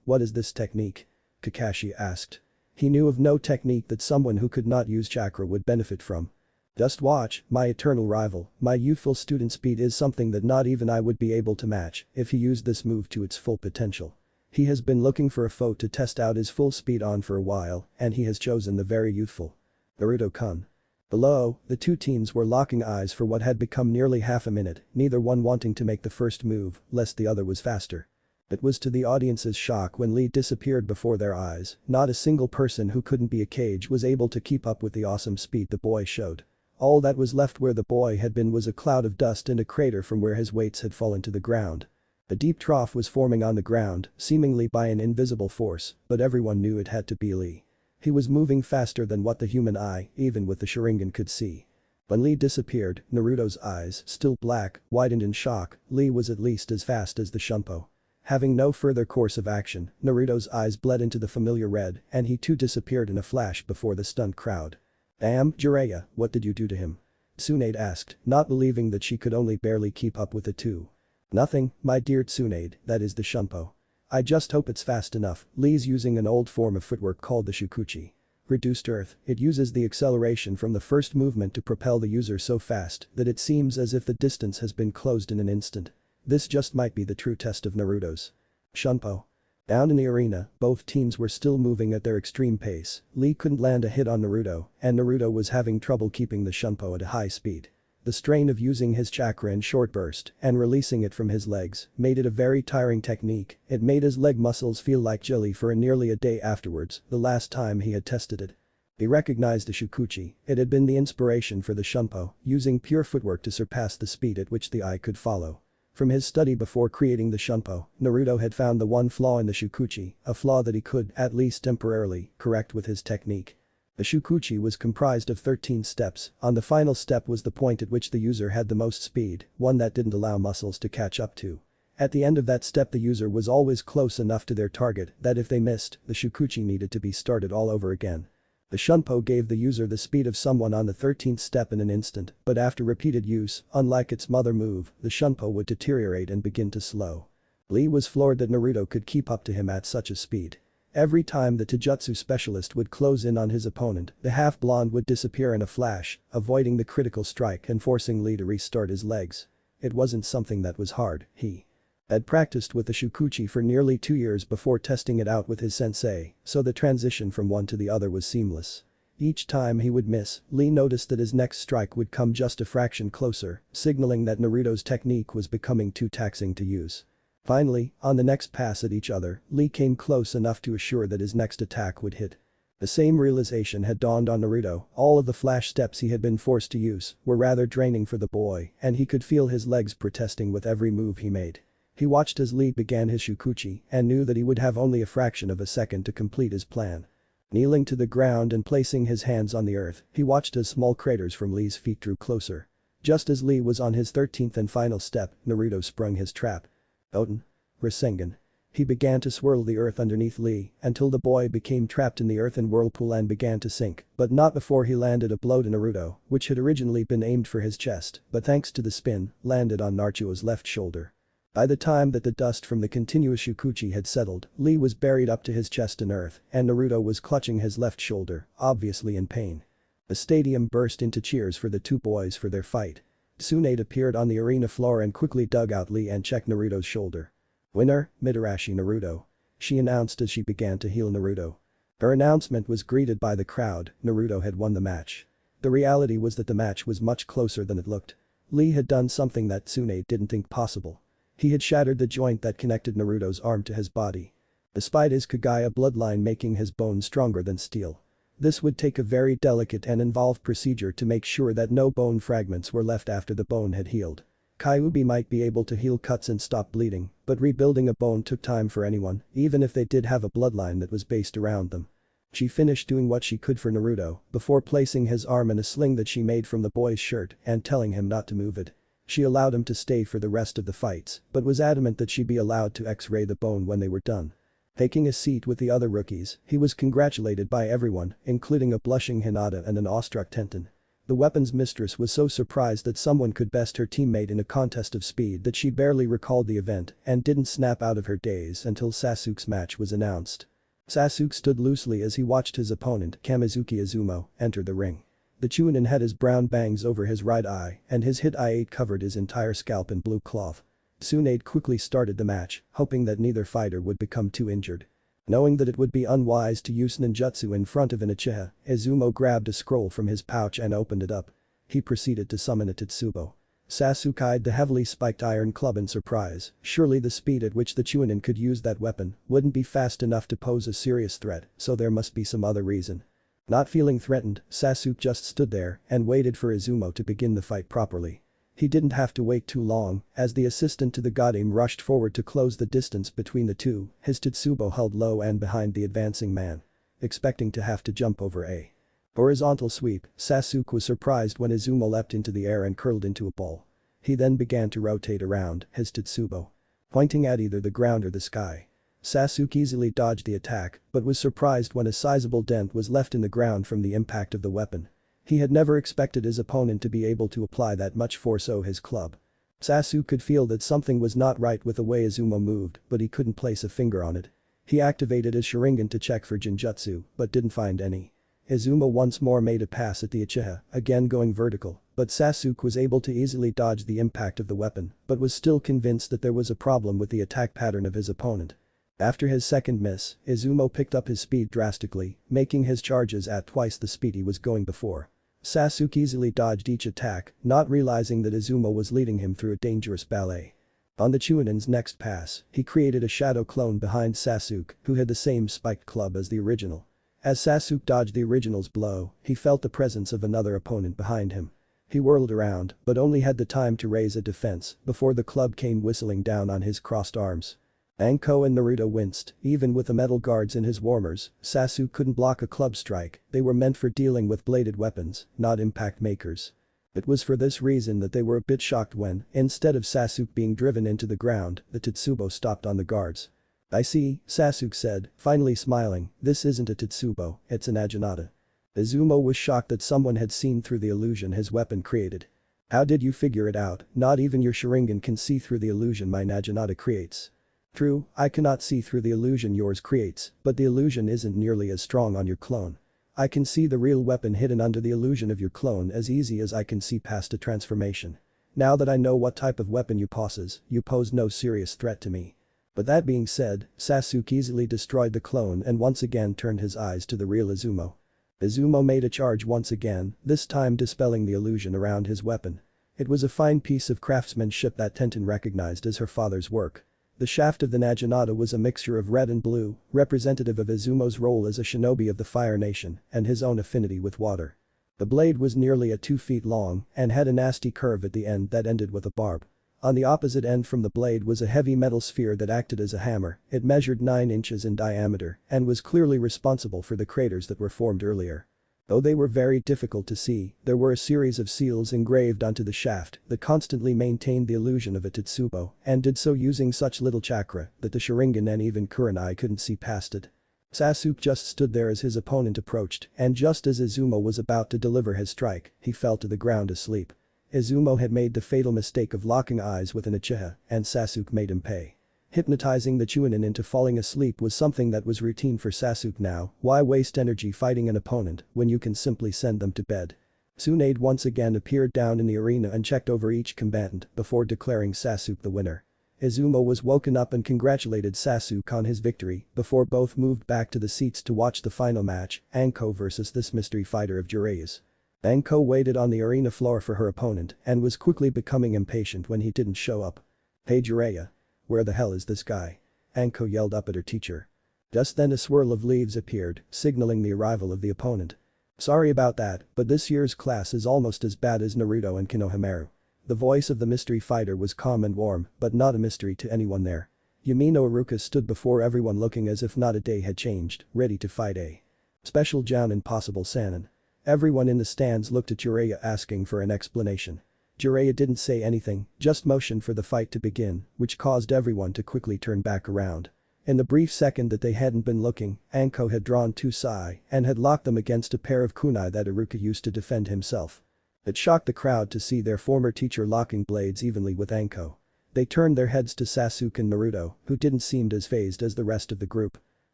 What is this technique? Kakashi asked. He knew of no technique that someone who could not use chakra would benefit from. Just watch, my eternal rival, my youthful student speed is something that not even I would be able to match if he used this move to its full potential. He has been looking for a foe to test out his full speed on for a while, and he has chosen the very youthful Naruto-kun. Below, the two teams were locking eyes for what had become nearly half a minute, neither one wanting to make the first move, lest the other was faster. It was to the audience's shock when Lee disappeared before their eyes, not a single person who couldn't be a cage was able to keep up with the awesome speed the boy showed. All that was left where the boy had been was a cloud of dust and a crater from where his weights had fallen to the ground. A deep trough was forming on the ground, seemingly by an invisible force, but everyone knew it had to be Lee. He was moving faster than what the human eye, even with the Sharingan, could see. When Lee disappeared, Naruto's eyes, still black, widened in shock. Lee was at least as fast as the Shunpo. Having no further course of action, Naruto's eyes bled into the familiar red, and he too disappeared in a flash before the stunned crowd. Damn, Jiraiya, what did you do to him? Tsunade asked, not believing that she could only barely keep up with the two. Nothing, my dear Tsunade, that is the Shunpo. I just hope it's fast enough. Lee's using an old form of footwork called the Shukuchi. Reduced Earth, it uses the acceleration from the first movement to propel the user so fast that it seems as if the distance has been closed in an instant. This just might be the true test of Naruto's Shunpo. Down in the arena, both teams were still moving at their extreme pace. Lee couldn't land a hit on Naruto, and Naruto was having trouble keeping the Shunpo at a high speed. The strain of using his chakra in short burst and releasing it from his legs made it a very tiring technique. It made his leg muscles feel like jelly for nearly a day afterwards, the last time he had tested it. He recognized the Shukuchi. It had been the inspiration for the Shunpo, using pure footwork to surpass the speed at which the eye could follow. From his study before creating the Shunpo, Naruto had found the one flaw in the Shukuchi, a flaw that he could, at least temporarily, correct with his technique. The Shukuchi was comprised of 13 steps. On the final step was the point at which the user had the most speed, one that didn't allow muscles to catch up to. At the end of that step the user was always close enough to their target that if they missed, the Shukuchi needed to be started all over again. The Shunpo gave the user the speed of someone on the 13th step in an instant, but after repeated use, unlike its mother move, the Shunpo would deteriorate and begin to slow. Lee was floored that Naruto could keep up to him at such a speed. Every time the Taijutsu specialist would close in on his opponent, the half-blonde would disappear in a flash, avoiding the critical strike and forcing Lee to restart his legs. It wasn't something that was hard, he had practiced with the Shukuchi for nearly 2 years before testing it out with his sensei, so the transition from one to the other was seamless. Each time he would miss, Lee noticed that his next strike would come just a fraction closer, signaling that Naruto's technique was becoming too taxing to use. Finally, on the next pass at each other, Lee came close enough to assure that his next attack would hit. The same realization had dawned on Naruto, all of the flash steps he had been forced to use were rather draining for the boy and he could feel his legs protesting with every move he made. He watched as Lee began his shukuchi and knew that he would have only a fraction of a second to complete his plan. Kneeling to the ground and placing his hands on the earth, he watched as small craters from Lee's feet drew closer. Just as Lee was on his 13th and final step, Naruto sprung his trap. Oten. Rasengan. He began to swirl the earth underneath Lee until the boy became trapped in the earthen whirlpool and began to sink, but not before he landed a blow to Naruto, which had originally been aimed for his chest, but thanks to the spin, landed on Naruto's left shoulder. By the time that the dust from the continuous shukuchi had settled, Lee was buried up to his chest in earth and Naruto was clutching his left shoulder, obviously in pain. The stadium burst into cheers for the two boys for their fight. Tsunade appeared on the arena floor and quickly dug out Lee and checked Naruto's shoulder. "Winner, Mitarashi Naruto," she announced as she began to heal Naruto. Her announcement was greeted by the crowd. Naruto had won the match. The reality was that the match was much closer than it looked. Lee had done something that Tsunade didn't think possible. He had shattered the joint that connected Naruto's arm to his body. Despite his Kagaya bloodline making his bones stronger than steel. This would take a very delicate and involved procedure to make sure that no bone fragments were left after the bone had healed. Kyuubi might be able to heal cuts and stop bleeding, but rebuilding a bone took time for anyone, even if they did have a bloodline that was based around them. She finished doing what she could for Naruto before placing his arm in a sling that she made from the boy's shirt and telling him not to move it. She allowed him to stay for the rest of the fights, but was adamant that she be allowed to X-ray the bone when they were done. Taking a seat with the other rookies, he was congratulated by everyone, including a blushing Hinata and an awestruck Tenten. The weapons mistress was so surprised that someone could best her teammate in a contest of speed that she barely recalled the event and didn't snap out of her daze until Sasuke's match was announced. Sasuke stood loosely as he watched his opponent, Kamizuki Izumo, enter the ring. The Chunin had his brown bangs over his right eye and his hit eye covered his entire scalp in blue cloth. Tsunade quickly started the match, hoping that neither fighter would become too injured. Knowing that it would be unwise to use ninjutsu in front of an Uchiha, Izumo grabbed a scroll from his pouch and opened it up. He proceeded to summon a Tetsubo. Sasuke eyed the heavily spiked iron club in surprise, surely the speed at which the Chunin could use that weapon wouldn't be fast enough to pose a serious threat, so there must be some other reason. Not feeling threatened, Sasuke just stood there and waited for Izumo to begin the fight properly. He didn't have to wait too long, as the assistant to the Godame rushed forward to close the distance between the two, his Tetsubo held low and behind the advancing man. Expecting to have to jump over a horizontal sweep, Sasuke was surprised when Izumo leapt into the air and curled into a ball. He then began to rotate around, his Tetsubo pointing at either the ground or the sky. Sasuke easily dodged the attack, but was surprised when a sizable dent was left in the ground from the impact of the weapon. He had never expected his opponent to be able to apply that much force on his club. Sasuke could feel that something was not right with the way Izumo moved, but he couldn't place a finger on it. He activated his Sharingan to check for Genjutsu, but didn't find any. Izumo once more made a pass at the Uchiha, again going vertical, but Sasuke was able to easily dodge the impact of the weapon, but was still convinced that there was a problem with the attack pattern of his opponent. After his second miss, Izumo picked up his speed drastically, making his charges at twice the speed he was going before. Sasuke easily dodged each attack, not realizing that Izumo was leading him through a dangerous ballet. On the Chunin's next pass, he created a shadow clone behind Sasuke, who had the same spiked club as the original. As Sasuke dodged the original's blow, he felt the presence of another opponent behind him. He whirled around, but only had the time to raise a defense before the club came whistling down on his crossed arms. Anko and Naruto winced, even with the metal guards in his warmers, Sasuke couldn't block a club strike, they were meant for dealing with bladed weapons, not impact makers. It was for this reason that they were a bit shocked when, instead of Sasuke being driven into the ground, the Tetsubo stopped on the guards. "I see," Sasuke said, finally smiling, "this isn't a Tetsubo, it's an Ajinata." Izumo was shocked that someone had seen through the illusion his weapon created. "How did you figure it out? Not even your Sharingan can see through the illusion my Naginata creates." "True, I cannot see through the illusion yours creates, but the illusion isn't nearly as strong on your clone. I can see the real weapon hidden under the illusion of your clone as easy as I can see past a transformation. Now that I know what type of weapon you possess, you pose no serious threat to me." But that being said, Sasuke easily destroyed the clone and once again turned his eyes to the real Izumo. Izumo made a charge once again, this time dispelling the illusion around his weapon. It was a fine piece of craftsmanship that Tenten recognized as her father's work. The shaft of the Naginata was a mixture of red and blue, representative of Izumo's role as a shinobi of the Fire Nation and his own affinity with water. The blade was nearly 2 feet long and had a nasty curve at the end that ended with a barb. On the opposite end from the blade was a heavy metal sphere that acted as a hammer. It measured 9 inches in diameter and was clearly responsible for the craters that were formed earlier. Though they were very difficult to see, there were a series of seals engraved onto the shaft that constantly maintained the illusion of a Tetsubo and did so using such little chakra that the Sharingan and even Kurenai couldn't see past it. Sasuke just stood there as his opponent approached, and just as Izumo was about to deliver his strike, he fell to the ground asleep. Izumo had made the fatal mistake of locking eyes with an Uchiha, and Sasuke made him pay. Hypnotizing the Chunin into falling asleep was something that was routine for Sasuke now. Why waste energy fighting an opponent when you can simply send them to bed? Tsunade once again appeared down in the arena and checked over each combatant before declaring Sasuke the winner. Izumo was woken up and congratulated Sasuke on his victory before both moved back to the seats to watch the final match, Anko versus this mystery fighter of Jiraiya's. Anko waited on the arena floor for her opponent and was quickly becoming impatient when he didn't show up. "Hey Jiraiya. Where the hell is this guy?" Anko yelled up at her teacher. Just then a swirl of leaves appeared, signaling the arrival of the opponent. "Sorry about that, but this year's class is almost as bad as Naruto and Konohamaru." The voice of the mystery fighter was calm and warm, but not a mystery to anyone there. Yumino Aruka stood before everyone looking as if not a day had changed, ready to fight a special Jounin possible Sannin. Everyone in the stands looked at Jiraiya asking for an explanation. Jiraiya didn't say anything, just motioned for the fight to begin, which caused everyone to quickly turn back around. In the brief second that they hadn't been looking, Anko had drawn 2 sai and had locked them against a pair of kunai that Aruka used to defend himself. It shocked the crowd to see their former teacher locking blades evenly with Anko. They turned their heads to Sasuke and Naruto, who didn't seem as fazed as the rest of the group.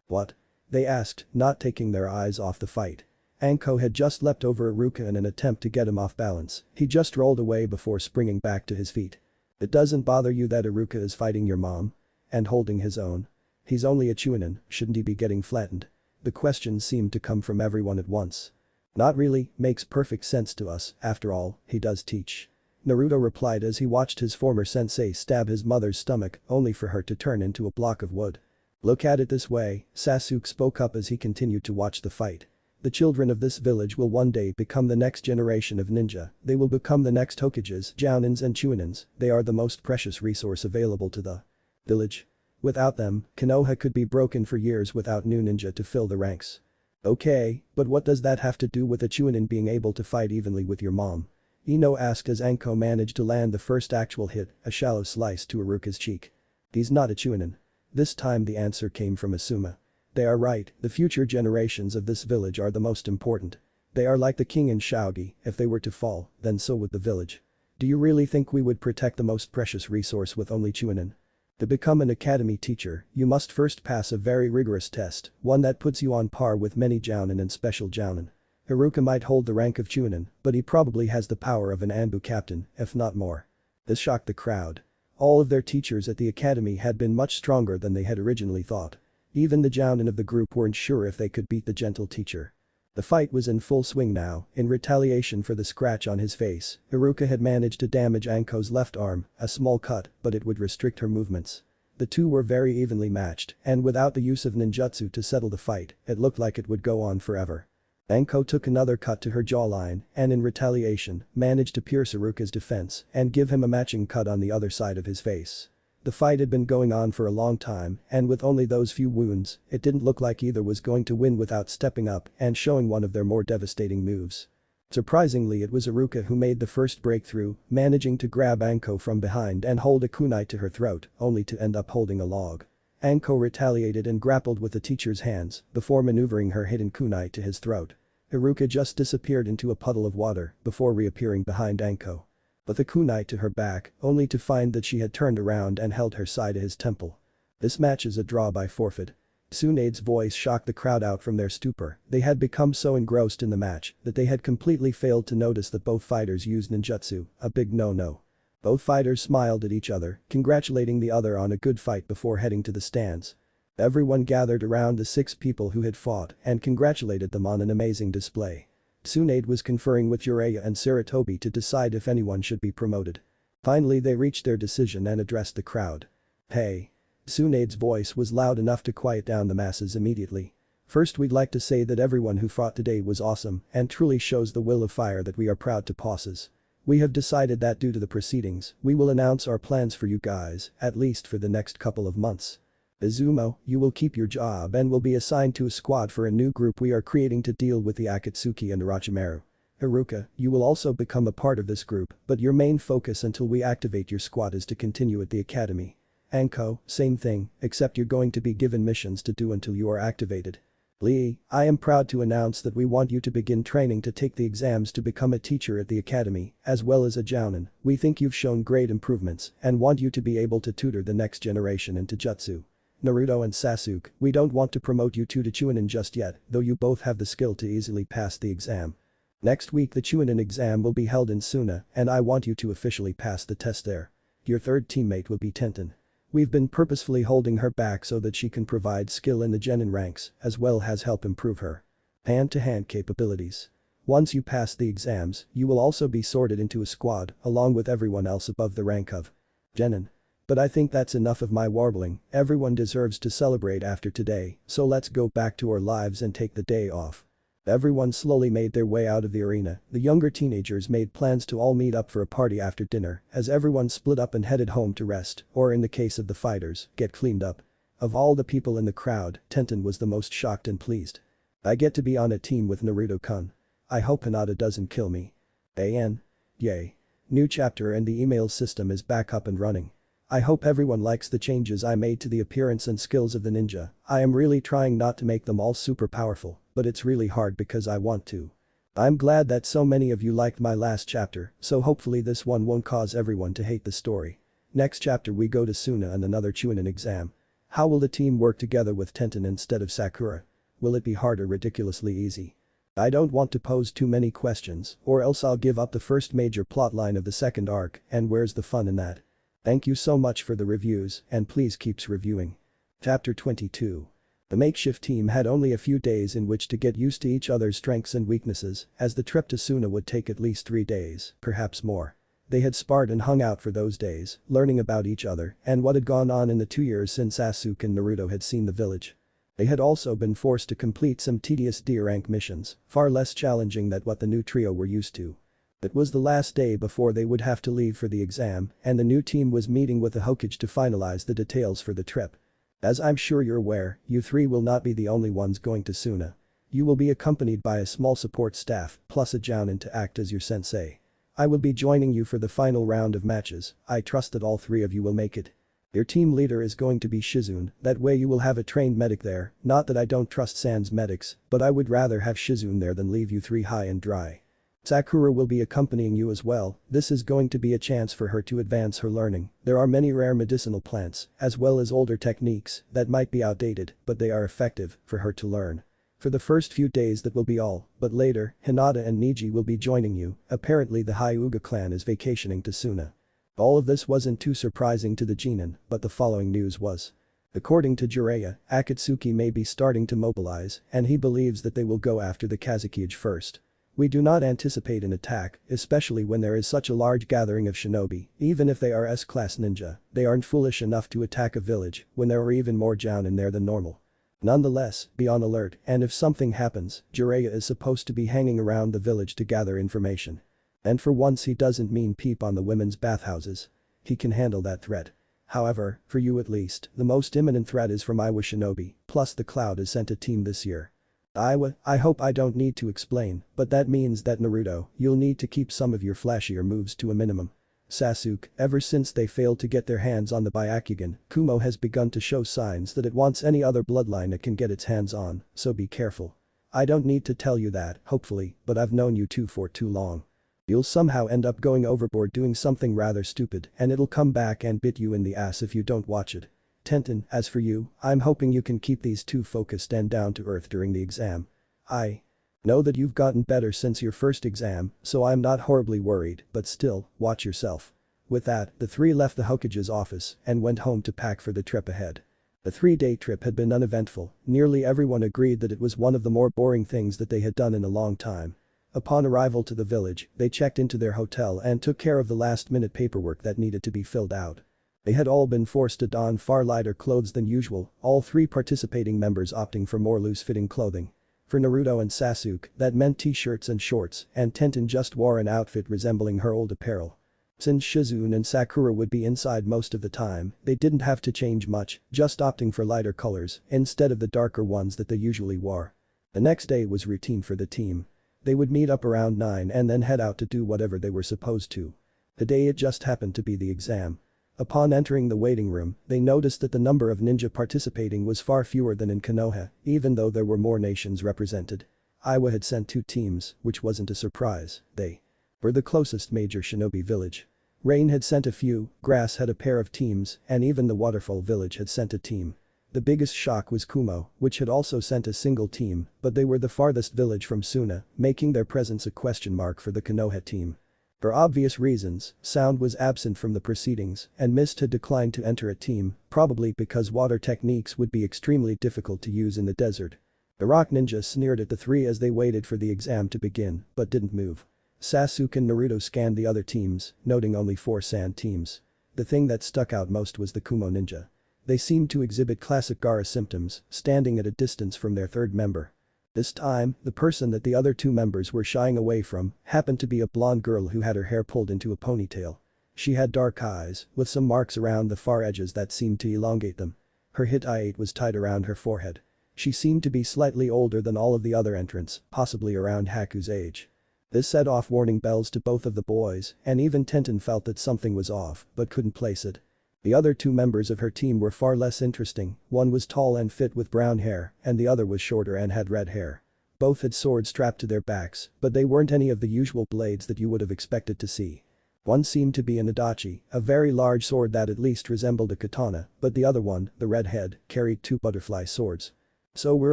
"What?" they asked, not taking their eyes off the fight. Anko had just leapt over Aruka in an attempt to get him off balance. He just rolled away before springing back to his feet. "It doesn't bother you that Aruka is fighting your mom?" And holding his own. "He's only a Chunin, shouldn't he be getting flattened?" The questions seemed to come from everyone at once. "Not really, makes perfect sense to us, after all, he does teach." Naruto replied as he watched his former sensei stab his mother's stomach only for her to turn into a block of wood. "Look at it this way," Sasuke spoke up as he continued to watch the fight. "The children of this village will one day become the next generation of ninja, they will become the next Hokages, Jounins and Chuninins, they are the most precious resource available to the village. Without them, Konoha could be broken for years without new ninja to fill the ranks." "Okay, but what does that have to do with a Chunin being able to fight evenly with your mom?" Ino asked as Anko managed to land the first actual hit, a shallow slice to Aruka's cheek. "He's not a Chunin." This time the answer came from Asuma. "They are right, the future generations of this village are the most important. They are like the king and Shogi, if they were to fall, then so would the village. Do you really think we would protect the most precious resource with only Chunin? To become an academy teacher, you must first pass a very rigorous test, one that puts you on par with many Jounin and special Jounin. Aruka might hold the rank of Chunin, but he probably has the power of an Anbu captain, if not more." This shocked the crowd. All of their teachers at the academy had been much stronger than they had originally thought. Even the Jounin of the group weren't sure if they could beat the gentle teacher. The fight was in full swing now. In retaliation for the scratch on his face, Aruka had managed to damage Anko's left arm, a small cut, but it would restrict her movements. The two were very evenly matched, and without the use of ninjutsu to settle the fight, it looked like it would go on forever. Anko took another cut to her jawline and in retaliation, managed to pierce Aruka's defense and give him a matching cut on the other side of his face. The fight had been going on for a long time, and with only those few wounds, it didn't look like either was going to win without stepping up and showing one of their more devastating moves. Surprisingly, it was Aruka who made the first breakthrough, managing to grab Anko from behind and hold a kunai to her throat, only to end up holding a log. Anko retaliated and grappled with the teacher's hands before maneuvering her hidden kunai to his throat. Aruka just disappeared into a puddle of water before reappearing behind Anko. But the kunai to her back, only to find that she had turned around and held her side to his temple. "This match is a draw by forfeit." Tsunade's voice shocked the crowd out from their stupor. They had become so engrossed in the match that they had completely failed to notice that both fighters used ninjutsu, a big no-no. Both fighters smiled at each other, congratulating the other on a good fight before heading to the stands. Everyone gathered around the 6 people who had fought and congratulated them on an amazing display. Tsunade was conferring with Jiraiya and Sarutobi to decide if anyone should be promoted. Finally they reached their decision and addressed the crowd. "Hey. Tsunade's voice was loud enough to quiet down the masses immediately. First, we'd like to say that everyone who fought today was awesome and truly shows the will of fire that we are proud to possess. We have decided that due to the proceedings, we will announce our plans for you guys, at least for the next couple of months. Izumo, you will keep your job and will be assigned to a squad for a new group we are creating to deal with the Akatsuki and Orochimaru. Aruka, you will also become a part of this group, but your main focus until we activate your squad is to continue at the academy. Anko, same thing, except you're going to be given missions to do until you are activated. Lee, I am proud to announce that we want you to begin training to take the exams to become a teacher at the academy, as well as a jounin. We think you've shown great improvements and want you to be able to tutor the next generation into jutsu. Naruto and Sasuke, we don't want to promote you two to Chunin just yet, though you both have the skill to easily pass the exam. Next week the Chunin exam will be held in Sunna and I want you to officially pass the test there. Your third teammate will be Tenten. We've been purposefully holding her back so that she can provide skill in the genin ranks as well as help improve her hand-to-hand capabilities. Once you pass the exams, you will also be sorted into a squad along with everyone else above the rank of genin. But I think that's enough of my warbling, everyone deserves to celebrate after today, so let's go back to our lives and take the day off. Everyone slowly made their way out of the arena, the younger teenagers made plans to all meet up for a party after dinner as everyone split up and headed home to rest, or in the case of the fighters, get cleaned up. Of all the people in the crowd, Tenten was the most shocked and pleased. I get to be on a team with Naruto-kun. I hope Hinata doesn't kill me. Yay. New chapter and the email system is back up and running. I hope everyone likes the changes I made to the appearance and skills of the ninja. I am really trying not to make them all super powerful, but it's really hard because I want to. I'm glad that so many of you liked my last chapter, so hopefully this one won't cause everyone to hate the story. Next chapter we go to Sunna and another Chunin exam. How will the team work together with Tenten instead of Sakura? Will it be hard or ridiculously easy? I don't want to pose too many questions, or else I'll give up the first major plotline of the second arc, and where's the fun in that? Thank you so much for the reviews and please keeps reviewing. Chapter 22. The makeshift team had only a few days in which to get used to each other's strengths and weaknesses, as the trip to Sunna would take at least 3 days, perhaps more. They had sparred and hung out for those days, learning about each other and what had gone on in the 2 years since Sasuke and Naruto had seen the village. They had also been forced to complete some tedious D-rank missions, far less challenging than what the new trio were used to. It was the last day before they would have to leave for the exam, and the new team was meeting with the Hokage to finalize the details for the trip. As I'm sure you're aware, you three will not be the only ones going to Sunna. You will be accompanied by a small support staff, plus a jounin to act as your sensei. I will be joining you for the final round of matches. I trust that all 3 of you will make it. Your team leader is going to be Shizune, that way you will have a trained medic there, not that I don't trust Sans medics, but I would rather have Shizune there than leave you 3 high and dry. Sakura will be accompanying you as well. This is going to be a chance for her to advance her learning. There are many rare medicinal plants, as well as older techniques, that might be outdated, but they are effective, for her to learn. For the first few days that will be all, but later, Hinata and Niji will be joining you. Apparently the Hyuga clan is vacationing to Sunna. All of this wasn't too surprising to the Genin, but the following news was. According to Jiraiya, Akatsuki may be starting to mobilize, and he believes that they will go after the Kazekage first. We do not anticipate an attack, especially when there is such a large gathering of shinobi. Even if they are S-class ninja, they aren't foolish enough to attack a village when there are even more jounin there than normal. Nonetheless, be on alert, and if something happens, Jiraiya is supposed to be hanging around the village to gather information. And for once he doesn't mean peep on the women's bathhouses. He can handle that threat. However, for you at least, the most imminent threat is from Iwa Shinobi, plus the Cloud has sent a team this year. I hope I don't need to explain, but that means that Naruto, you'll need to keep some of your flashier moves to a minimum. Sasuke, ever since they failed to get their hands on the Byakugan, Kumo has begun to show signs that it wants any other bloodline it can get its hands on, so be careful. I don't need to tell you that, hopefully, but I've known you two for too long. You'll somehow end up going overboard doing something rather stupid and it'll come back and bit you in the ass if you don't watch it. Tenten, as for you, I'm hoping you can keep these two focused and down to earth during the exam. I know that you've gotten better since your first exam, so I'm not horribly worried, but still, watch yourself. With that, the 3 left the Hokage's office and went home to pack for the trip ahead. The 3-day trip had been uneventful, nearly everyone agreed that it was one of the more boring things that they had done in a long time. Upon arrival to the village, they checked into their hotel and took care of the last-minute paperwork that needed to be filled out. They had all been forced to don far lighter clothes than usual, all three participating members opting for more loose-fitting clothing. For Naruto and Sasuke, that meant t-shirts and shorts, and Tenten just wore an outfit resembling her old apparel. Since Shizune and Sakura would be inside most of the time, they didn't have to change much, just opting for lighter colors instead of the darker ones that they usually wore. The next day was routine for the team. They would meet up around 9 and then head out to do whatever they were supposed to. The day it just happened to be the exam. Upon entering the waiting room, they noticed that the number of ninja participating was far fewer than in Konoha, even though there were more nations represented. Iowa had sent 2 teams, which wasn't a surprise, they were the closest major shinobi village. Rain had sent a few, Grass had a pair of teams, and even the Waterfall village had sent a team. The biggest shock was Kumo, which had also sent a single team, but they were the farthest village from Sunna, making their presence a question mark for the Konoha team. For obvious reasons, Sound was absent from the proceedings, and Mist had declined to enter a team, probably because water techniques would be extremely difficult to use in the desert. The rock ninja sneered at the three as they waited for the exam to begin, but didn't move. Sasuke and Naruto scanned the other teams, noting only 4 sand teams. The thing that stuck out most was the Kumo ninja. They seemed to exhibit classic Gaara symptoms, standing at a distance from their third member. This time, the person that the other 2 members were shying away from happened to be a blonde girl who had her hair pulled into a ponytail. She had dark eyes, with some marks around the far edges that seemed to elongate them. Her hitai was tied around her forehead. She seemed to be slightly older than all of the other entrants, possibly around Haku's age. This set off warning bells to both of the boys, and even Tenten felt that something was off, but couldn't place it. The other 2 members of her team were far less interesting, one was tall and fit with brown hair, and the other was shorter and had red hair. Both had swords strapped to their backs, but they weren't any of the usual blades that you would have expected to see. One seemed to be an Itachi, a very large sword that at least resembled a katana, but the other one, the redhead, carried 2 butterfly swords. "So we're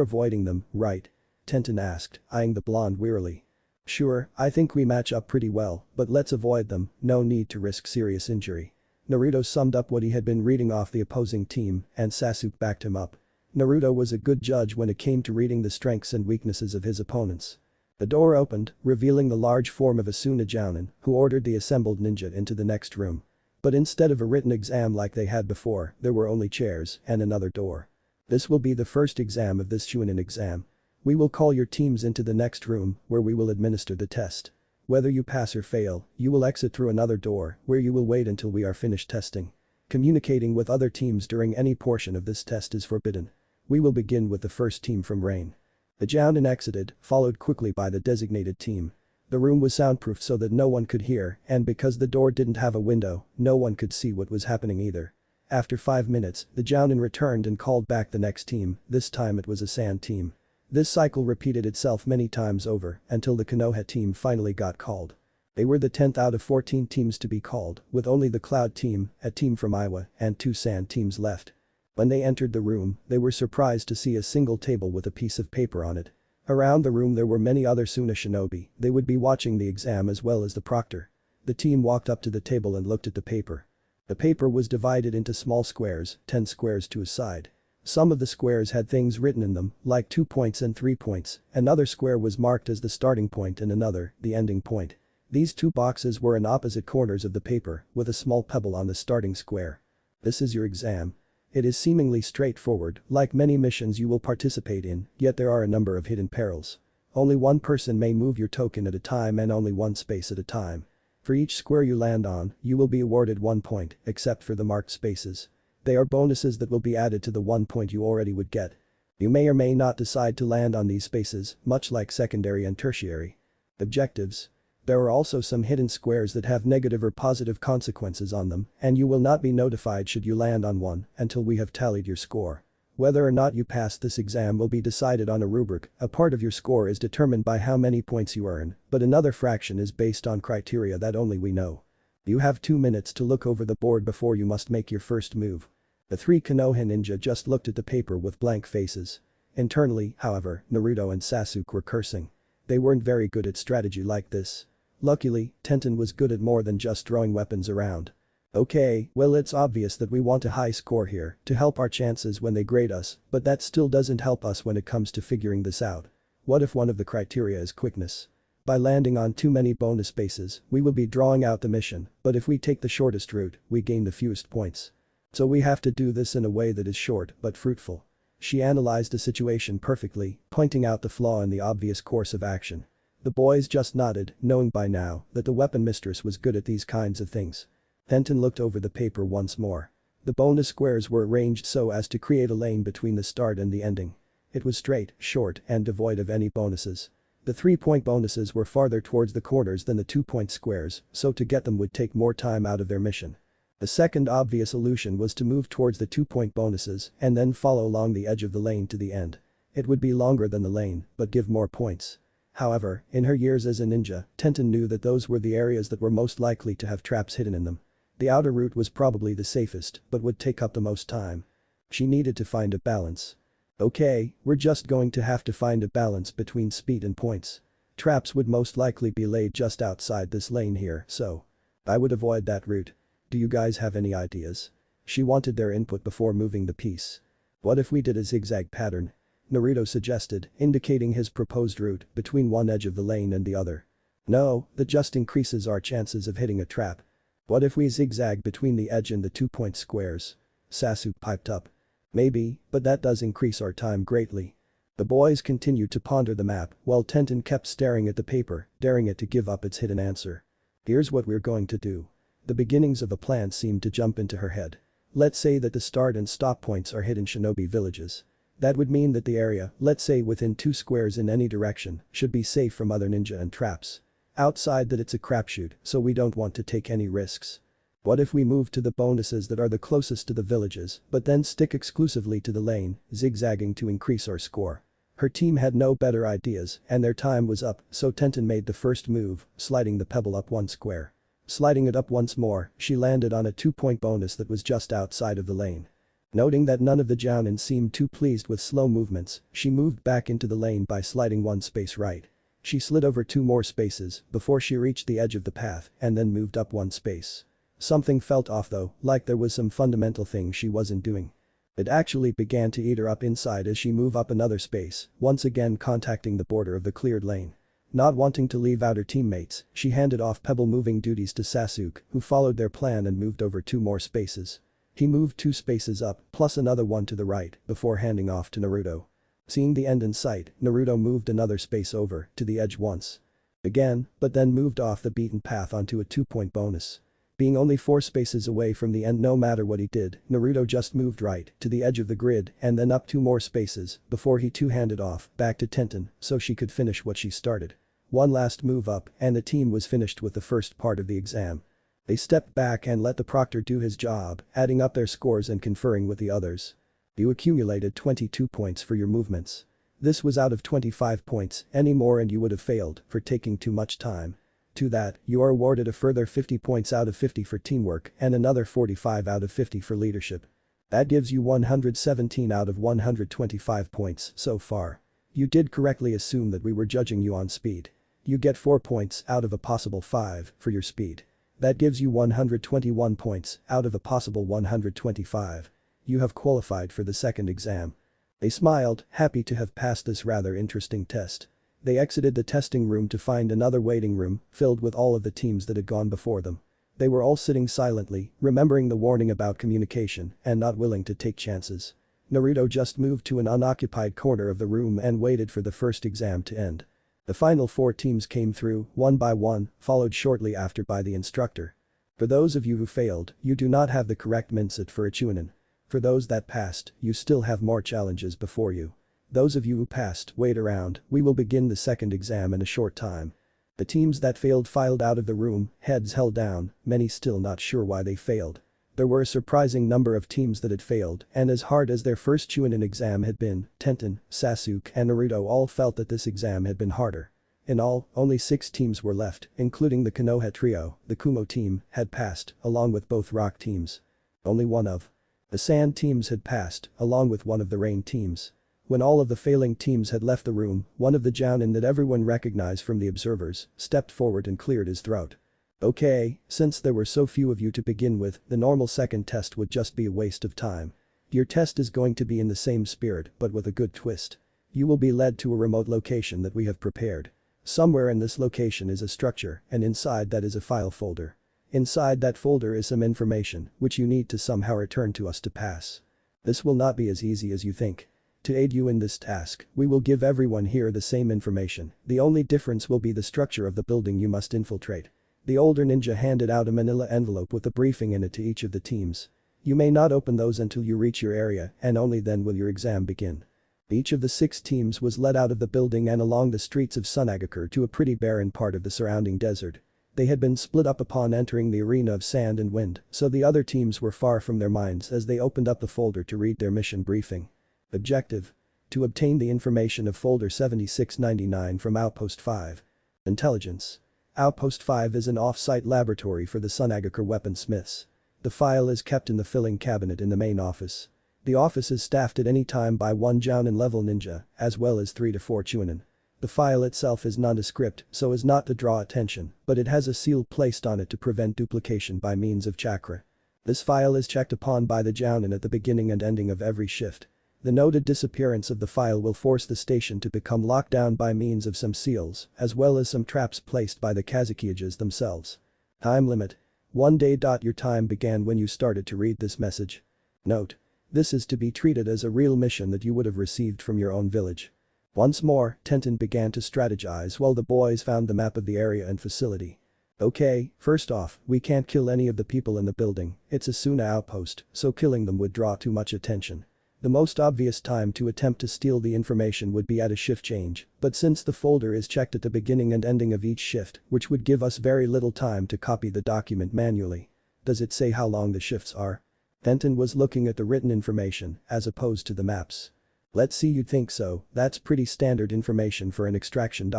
avoiding them, right?" Tenten asked, eyeing the blonde wearily. "Sure, I think we match up pretty well, but let's avoid them, no need to risk serious injury." Naruto summed up what he had been reading off the opposing team, and Sasuke backed him up. Naruto was a good judge when it came to reading the strengths and weaknesses of his opponents. The door opened, revealing the large form of Asuna Jounin, who ordered the assembled ninja into the next room. But instead of a written exam like they had before, there were only chairs and another door. "This will be the first exam of this Chunin exam. We will call your teams into the next room, where we will administer the test. Whether you pass or fail, you will exit through another door, where you will wait until we are finished testing. Communicating with other teams during any portion of this test is forbidden. We will begin with the first team from Rain." The Jounin exited, followed quickly by the designated team. The room was soundproofed so that no one could hear, and because the door didn't have a window, no one could see what was happening either. After 5 minutes, the Jounin returned and called back the next team, this time it was a sand team. This cycle repeated itself many times over until the Konoha team finally got called. They were the 10th out of 14 teams to be called, with only the Cloud team, a team from Iowa, and 2 sand teams left. When they entered the room, they were surprised to see a single table with a piece of paper on it. Around the room there were many other Sunna shinobi, they would be watching the exam as well as the proctor. The team walked up to the table and looked at the paper. The paper was divided into small squares, 10 squares to a side. Some of the squares had things written in them, like 2 points and 3 points, another square was marked as the starting point and another, the ending point. These 2 boxes were in opposite corners of the paper, with a small pebble on the starting square. "This is your exam. It is seemingly straightforward, like many missions you will participate in, yet there are a number of hidden perils. Only one person may move your token at a time and only one space at a time. For each square you land on, you will be awarded 1 point, except for the marked spaces. They are bonuses that will be added to the 1 point you already would get. You may or may not decide to land on these spaces, much like secondary and tertiary." Objectives. There are also some hidden squares that have negative or positive consequences on them, and you will not be notified should you land on one until we have tallied your score. Whether or not you pass this exam will be decided on a rubric, a part of your score is determined by how many points you earn, but another fraction is based on criteria that only we know. You have 2 minutes to look over the board before you must make your first move. The 3 Konoha ninja just looked at the paper with blank faces. Internally, however, Naruto and Sasuke were cursing. They weren't very good at strategy like this. Luckily, Tenten was good at more than just throwing weapons around. "Okay, well it's obvious that we want a high score here to help our chances when they grade us, but that still doesn't help us when it comes to figuring this out. What if one of the criteria is quickness? By landing on too many bonus spaces, we will be drawing out the mission, but if we take the shortest route, we gain the fewest points. So we have to do this in a way that is short but fruitful. She analyzed the situation perfectly, pointing out the flaw in the obvious course of action. The boys just nodded, knowing by now that the weapon mistress was good at these kinds of things. Denton looked over the paper once more. The bonus squares were arranged so as to create a lane between the start and the ending. It was straight, short, and devoid of any bonuses. The 3-point bonuses were farther towards the corners than the 2-point squares, so to get them would take more time out of their mission. The second obvious solution was to move towards the 2-point bonuses and then follow along the edge of the lane to the end. It would be longer than the lane, but give more points. However, in her years as a ninja, Tenten knew that those were the areas that were most likely to have traps hidden in them. The outer route was probably the safest, but would take up the most time. She needed to find a balance. Okay, we're just going to have to find a balance between speed and points. Traps would most likely be laid just outside this lane here, so I would avoid that route. Do you guys have any ideas? She wanted their input before moving the piece. What if we did a zigzag pattern? Naruto suggested, indicating his proposed route between one edge of the lane and the other. No, that just increases our chances of hitting a trap. What if we zigzag between the edge and the 2-point squares? Sasuke piped up. Maybe, but that does increase our time greatly. The boys continued to ponder the map while Tenten kept staring at the paper, daring it to give up its hidden answer. Here's what we're going to do. The beginnings of a plan seemed to jump into her head. Let's say that the start and stop points are hidden shinobi villages. That would mean that the area, let's say within 2 squares in any direction, should be safe from other ninja and traps. Outside that it's a crapshoot, so we don't want to take any risks. What if we move to the bonuses that are the closest to the villages, but then stick exclusively to the lane, zigzagging to increase our score? Her team had no better ideas, and their time was up, so Tenten made the first move, sliding the pebble up 1 square. Sliding it up once more, she landed on a 2-point bonus that was just outside of the lane. Noting that none of the jounin seemed too pleased with slow movements, she moved back into the lane by sliding 1 space right. She slid over 2 more spaces before she reached the edge of the path and then moved up 1 space. Something felt off though, like there was some fundamental thing she wasn't doing. It actually began to eat her up inside as she moved up another space, once again contacting the border of the cleared lane. Not wanting to leave out her teammates, she handed off pebble moving duties to Sasuke, who followed their plan and moved over 2 more spaces. He moved 2 spaces up, plus another one to the right, before handing off to Naruto. Seeing the end in sight, Naruto moved another space over, to the edge once. Again, but then moved off the beaten path onto a 2-point bonus. Being only 4 spaces away from the end no matter what he did, Naruto just moved right to the edge of the grid and then up 2 more spaces before he two-handed off back to Tenten so she could finish what she started. One last move up and the team was finished with the first part of the exam. They stepped back and let the proctor do his job, adding up their scores and conferring with the others. You accumulated 22 points for your movements. This was out of 25 points, any more and you would have failed for taking too much time. To that, you are awarded a further 50 points out of 50 for teamwork and another 45 out of 50 for leadership. That gives you 117 out of 125 points so far. You did correctly assume that we were judging you on speed. You get 4 points out of a possible 5 for your speed. That gives you 121 points out of a possible 125. You have qualified for the second exam. They smiled, happy to have passed this rather interesting test. They exited the testing room to find another waiting room filled with all of the teams that had gone before them. They were all sitting silently, remembering the warning about communication and not willing to take chances. Naruto just moved to an unoccupied corner of the room and waited for the first exam to end. The final 4 teams came through, one by one, followed shortly after by the instructor. For those of you who failed, you do not have the correct mindset for a chunin. For those that passed, you still have more challenges before you. Those of you who passed, wait around, we will begin the second exam in a short time. The teams that failed filed out of the room, heads held down, many still not sure why they failed. There were a surprising number of teams that had failed, and as hard as their first chunin exam had been, Tenten, Sasuke and Naruto all felt that this exam had been harder. In all, only 6 teams were left, including the Konoha trio. The Kumo team had passed, along with both rock teams. Only one of the sand teams had passed, along with one of the rain teams. When all of the failing teams had left the room, one of the jounin that everyone recognized from the observers stepped forward and cleared his throat. Okay, since there were so few of you to begin with, the normal second test would just be a waste of time. Your test is going to be in the same spirit but with a good twist. You will be led to a remote location that we have prepared. Somewhere in this location is a structure and inside that is a file folder. Inside that folder is some information, which you need to somehow return to us to pass. This will not be as easy as you think. To aid you in this task, we will give everyone here the same information, the only difference will be the structure of the building you must infiltrate. The older ninja handed out a manila envelope with a briefing in it to each of the teams. You may not open those until you reach your area, and only then will your exam begin. Each of the 6 teams was led out of the building and along the streets of Sunagakur to a pretty barren part of the surrounding desert. They had been split up upon entering the arena of sand and wind, so the other teams were far from their minds as they opened up the folder to read their mission briefing. Objective: to obtain the information of folder 7699 from Outpost 5. Intelligence: Outpost 5 is an off-site laboratory for the Sunagakur weaponsmiths. The file is kept in the filling cabinet in the main office. The office is staffed at any time by 1 Jounin level ninja, as well as 3 to 4 Chunin. The file itself is nondescript so as not to draw attention, but it has a seal placed on it to prevent duplication by means of chakra. This file is checked upon by the Jounin at the beginning and ending of every shift. The noted disappearance of the file will force the station to become locked down by means of some seals, as well as some traps placed by the Kazukiyages themselves. Time limit: 1 day. Your time began when you started to read this message. Note: this is to be treated as a real mission that you would have received from your own village. Once more, Tenten began to strategize while the boys found the map of the area and facility. Okay, first off, we can't kill any of the people in the building, it's a Sunna outpost, so killing them would draw too much attention. The most obvious time to attempt to steal the information would be at a shift change, but since the folder is checked at the beginning and ending of each shift, which would give us very little time to copy the document manually. Does it say how long the shifts are? Tenten was looking at the written information, as opposed to the maps. Let's see, you'd think so, that's pretty standard information for an extraction.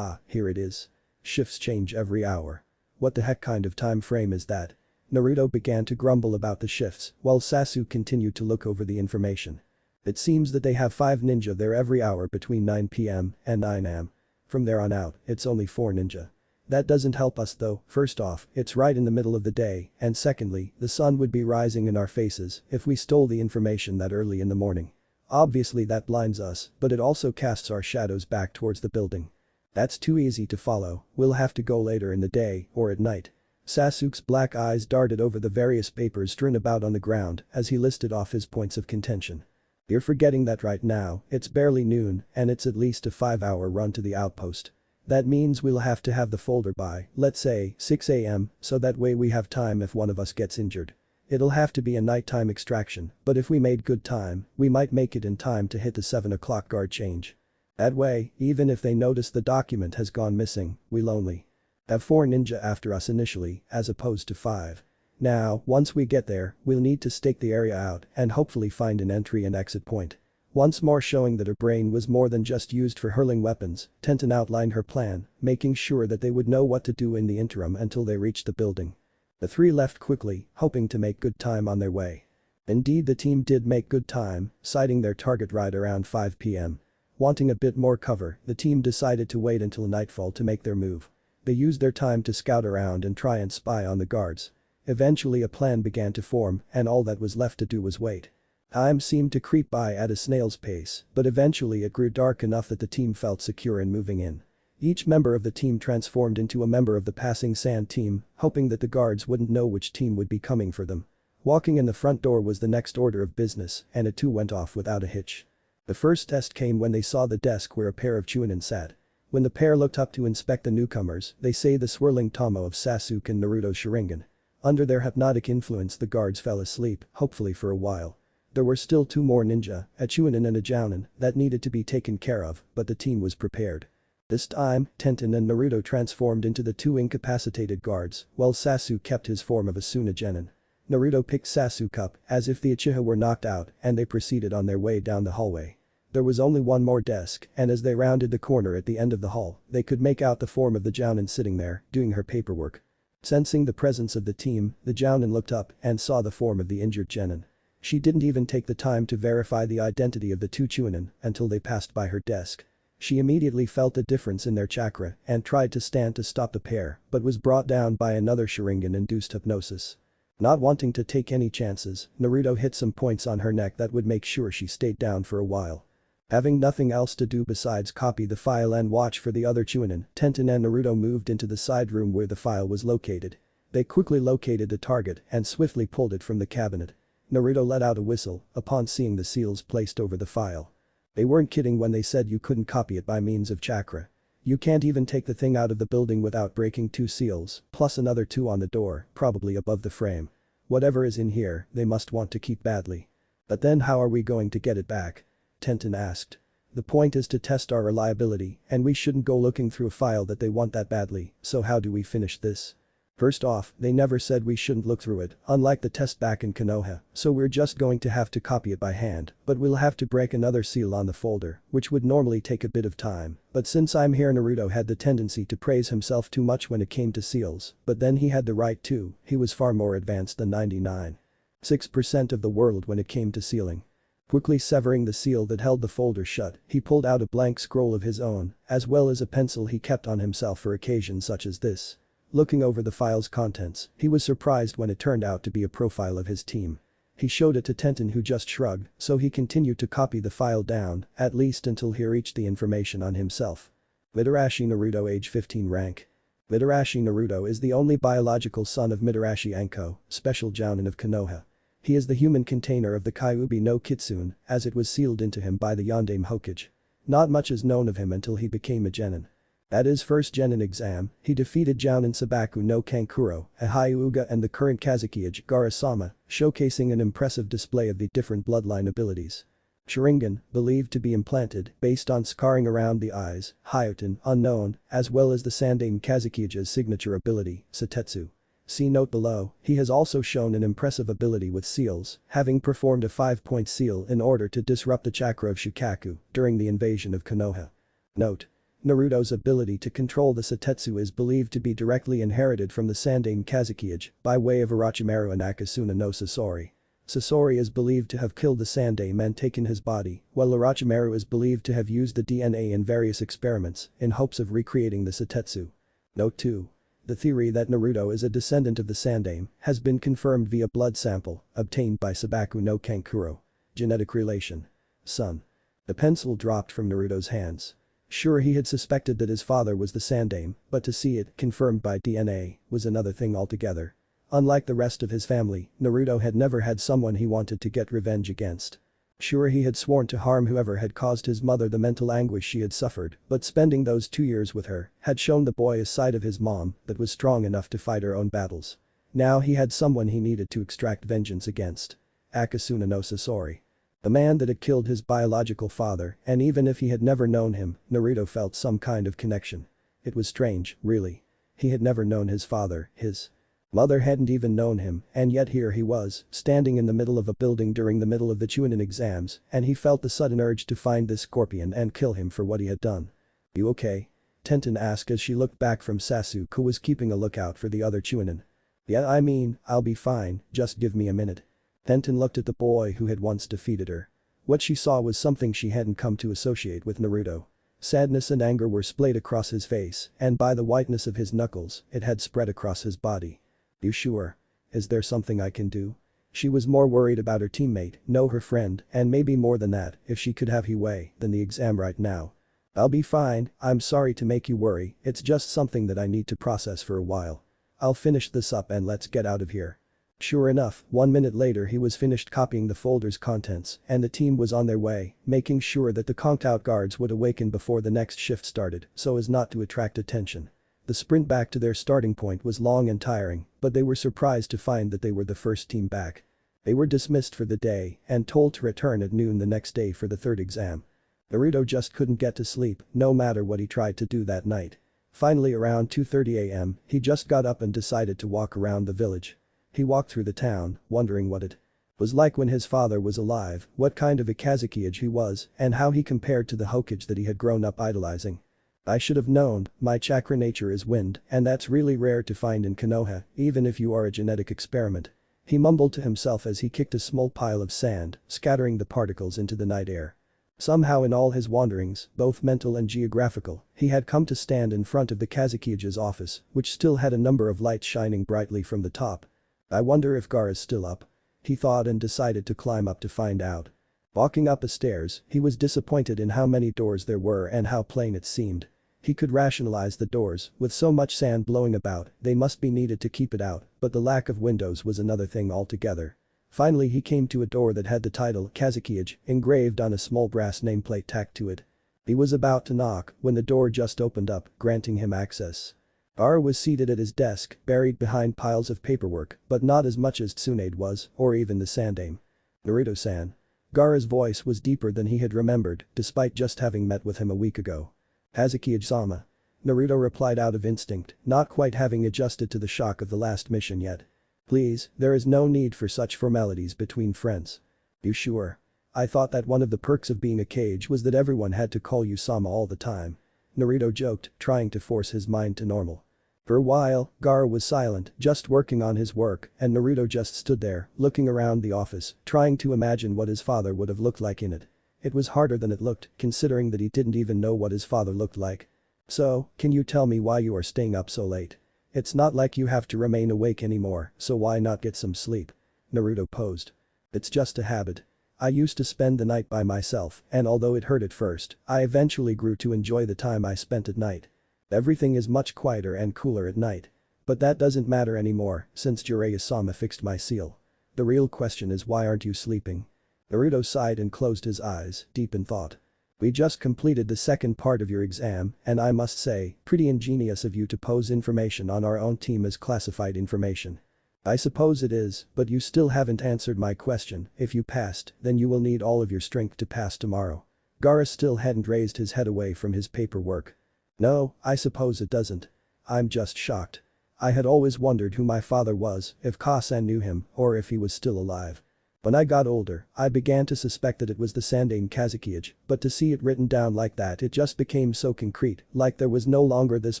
Here it is. Shifts change every hour. What the heck kind of time frame is that? Naruto began to grumble about the shifts, while Sasuke continued to look over the information. It seems that they have 5 ninja there every hour between 9 PM and 9 AM. From there on out, it's only 4 ninja. That doesn't help us though. First off, it's right in the middle of the day, and secondly, the sun would be rising in our faces if we stole the information that early in the morning. Obviously that blinds us, but it also casts our shadows back towards the building. That's too easy to follow, we'll have to go later in the day or at night. Sasuke's black eyes darted over the various papers strewn about on the ground as he listed off his points of contention. You're forgetting that right now, it's barely noon and it's at least a 5-hour run to the outpost. That means we'll have to have the folder by, let's say, 6 AM, so that way we have time if one of us gets injured. It'll have to be a nighttime extraction, but if we made good time, we might make it in time to hit the 7 o'clock guard change. That way, even if they notice the document has gone missing, we'll only have 4 ninja after us initially, as opposed to 5. Now, once we get there, we'll need to stake the area out and hopefully find an entry and exit point. Once more showing that her brain was more than just used for hurling weapons, Tenten outlined her plan, making sure that they would know what to do in the interim until they reached the building. The 3 left quickly, hoping to make good time on their way. Indeed, the team did make good time, sighting their target right around 5 PM. Wanting a bit more cover, the team decided to wait until nightfall to make their move. They used their time to scout around and try and spy on the guards. Eventually a plan began to form and all that was left to do was wait. Time seemed to creep by at a snail's pace, but eventually it grew dark enough that the team felt secure in moving in. Each member of the team transformed into a member of the passing sand team, hoping that the guards wouldn't know which team would be coming for them. Walking in the front door was the next order of business, and it too went off without a hitch. The first test came when they saw the desk where a pair of Chunin sat. When the pair looked up to inspect the newcomers, they say the swirling tomo of Sasuke and Naruto's Sharingan. Under their hypnotic influence the guards fell asleep, hopefully for a while. There were still 2 more ninja, a Chunin and a Jounin, that needed to be taken care of, but the team was prepared. This time, Tenten and Naruto transformed into the 2 incapacitated guards, while Sasuke kept his form of a Sunna genin. Naruto picked Sasuke up as if the Uchiha were knocked out and they proceeded on their way down the hallway. There was only one more desk and as they rounded the corner at the end of the hall, they could make out the form of the Jounin sitting there, doing her paperwork. Sensing the presence of the team, the Jounin looked up and saw the form of the injured genin. She didn't even take the time to verify the identity of the 2 Chunin until they passed by her desk. She immediately felt a difference in their chakra and tried to stand to stop the pair but was brought down by another Sharingan-induced hypnosis. Not wanting to take any chances, Naruto hit some points on her neck that would make sure she stayed down for a while. Having nothing else to do besides copy the file and watch for the other Chunin, Tenten and Naruto moved into the side room where the file was located. They quickly located the target and swiftly pulled it from the cabinet. Naruto let out a whistle upon seeing the seals placed over the file. They weren't kidding when they said you couldn't copy it by means of chakra. You can't even take the thing out of the building without breaking 2 seals, plus another 2 on the door, probably above the frame. Whatever is in here, they must want to keep badly. But then how are we going to get it back? Tenten asked. The point is to test our reliability, and we shouldn't go looking through a file that they want that badly, so how do we finish this? First off, they never said we shouldn't look through it, unlike the test back in Konoha, so we're just going to have to copy it by hand, but we'll have to break another seal on the folder, which would normally take a bit of time, but since I'm here Naruto had the tendency to praise himself too much when it came to seals, but then he had the right too, he was far more advanced than 99.6% of the world when it came to sealing. Quickly severing the seal that held the folder shut, he pulled out a blank scroll of his own, as well as a pencil he kept on himself for occasions such as this. Looking over the file's contents, he was surprised when it turned out to be a profile of his team. He showed it to Tenten who just shrugged, so he continued to copy the file down, at least until he reached the information on himself. Mitarashi Naruto age 15 rank. Mitarashi Naruto is the only biological son of Mitarashi Anko, special jounin of Konoha. He is the human container of the Kyuubi no Kitsune, as it was sealed into him by the Yondaime Hokage. Not much is known of him until he became a genin. At his first genin exam, he defeated Jounin Sabaku no Kankuro, a Hyuga and the current Kazuki Gaara-sama, showcasing an impressive display of the different bloodline abilities. Sharingan, believed to be implanted, based on scarring around the eyes, Hyoten, unknown, as well as the Sandaime Kazuki's signature ability, Satetsu. See note below, he has also shown an impressive ability with seals, having performed a 5-point seal in order to disrupt the chakra of Shukaku during the invasion of Konoha. Note. Naruto's ability to control the Satetsu is believed to be directly inherited from the Sandaime Kazuki by way of Orochimaru and Akasuna no Sasori. Sasori is believed to have killed the Sandaime and taken his body, while Orochimaru is believed to have used the DNA in various experiments in hopes of recreating the Satetsu. Note 2. The theory that Naruto is a descendant of the Sandaime has been confirmed via blood sample obtained by Sabaku no Kankuro. Genetic relation. Son. The pencil dropped from Naruto's hands. Sure, he had suspected that his father was the Sandaime, but to see it confirmed by DNA was another thing altogether. Unlike the rest of his family, Naruto had never had someone he wanted to get revenge against. Sure, he had sworn to harm whoever had caused his mother the mental anguish she had suffered, but spending those 2 years with her had shown the boy a side of his mom that was strong enough to fight her own battles. Now he had someone he needed to extract vengeance against. Akasuna no Sasori. The man that had killed his biological father, and even if he had never known him, Naruto felt some kind of connection. It was strange, really. He had never known his father, his mother hadn't even known him, and yet here he was, standing in the middle of a building during the middle of the Chunin exams, and he felt the sudden urge to find this scorpion and kill him for what he had done. You okay? Tenten asked as she looked back from Sasuke who was keeping a lookout for the other Chunin. Yeah, I mean, I'll be fine, just give me a minute. Tenten looked at the boy who had once defeated her. What she saw was something she hadn't come to associate with Naruto. Sadness and anger were splayed across his face, and by the whiteness of his knuckles, it had spread across his body. You sure? Is there something I can do? She was more worried about her teammate, no her friend, and maybe more than that, if she could have Hiwei, than the exam right now. I'll be fine, I'm sorry to make you worry, it's just something that I need to process for a while. I'll finish this up and let's get out of here. Sure enough, 1 minute later he was finished copying the folder's contents and the team was on their way, making sure that the conked-out guards would awaken before the next shift started so as not to attract attention. The sprint back to their starting point was long and tiring, but they were surprised to find that they were the first team back. They were dismissed for the day and told to return at noon the next day for the third exam. Naruto just couldn't get to sleep, no matter what he tried to do that night. Finally around 2:30 a.m., he just got up and decided to walk around the village. He walked through the town, wondering what it was like when his father was alive, what kind of a Kazuki he was, and how he compared to the Hokage that he had grown up idolizing. I should have known, my chakra nature is wind, and that's really rare to find in Konoha, even if you are a genetic experiment. He mumbled to himself as he kicked a small pile of sand, scattering the particles into the night air. Somehow in all his wanderings, both mental and geographical, he had come to stand in front of the Kazuki's office, which still had a number of lights shining brightly from the top. I wonder if Gaara's still up. He thought and decided to climb up to find out. Walking up the stairs, he was disappointed in how many doors there were and how plain it seemed. He could rationalize the doors, with so much sand blowing about, they must be needed to keep it out, but the lack of windows was another thing altogether. Finally he came to a door that had the title Kazukiage engraved on a small brass nameplate tacked to it. He was about to knock when the door just opened up, granting him access. Gaara was seated at his desk, buried behind piles of paperwork, but not as much as Tsunade was, or even the Sandaime. "Naruto-san." Gaara's voice was deeper than he had remembered, despite just having met with him a week ago. "Kazukiage-sama." Naruto replied out of instinct, not quite having adjusted to the shock of the last mission yet. "Please, there is no need for such formalities between friends." "You sure? I thought that one of the perks of being a Kage was that everyone had to call you Sama all the time." Naruto joked, trying to force his mind to normal. For a while, Gaara was silent, just working on his work, and Naruto just stood there, looking around the office, trying to imagine what his father would have looked like in it. It was harder than it looked, considering that he didn't even know what his father looked like. "So, can you tell me why you are staying up so late? It's not like you have to remain awake anymore, so why not get some sleep?" Naruto posed. "It's just a habit. I used to spend the night by myself, and although it hurt at first, I eventually grew to enjoy the time I spent at night. Everything is much quieter and cooler at night. But that doesn't matter anymore since Jiraiya-sama fixed my seal. The real question is why aren't you sleeping?" Naruto sighed and closed his eyes, deep in thought. "We just completed the second part of your exam, and I must say, pretty ingenious of you to pose information on our own team as classified information." "I suppose it is, but you still haven't answered my question. If you passed, then you will need all of your strength to pass tomorrow." Gaara still hadn't raised his head away from his paperwork. "No, I suppose it doesn't. I'm just shocked. I had always wondered who my father was, if Koha-san knew him, or if he was still alive. When I got older, I began to suspect that it was the Sandaime Kazukiage, but to see it written down like that it just became so concrete, like there was no longer this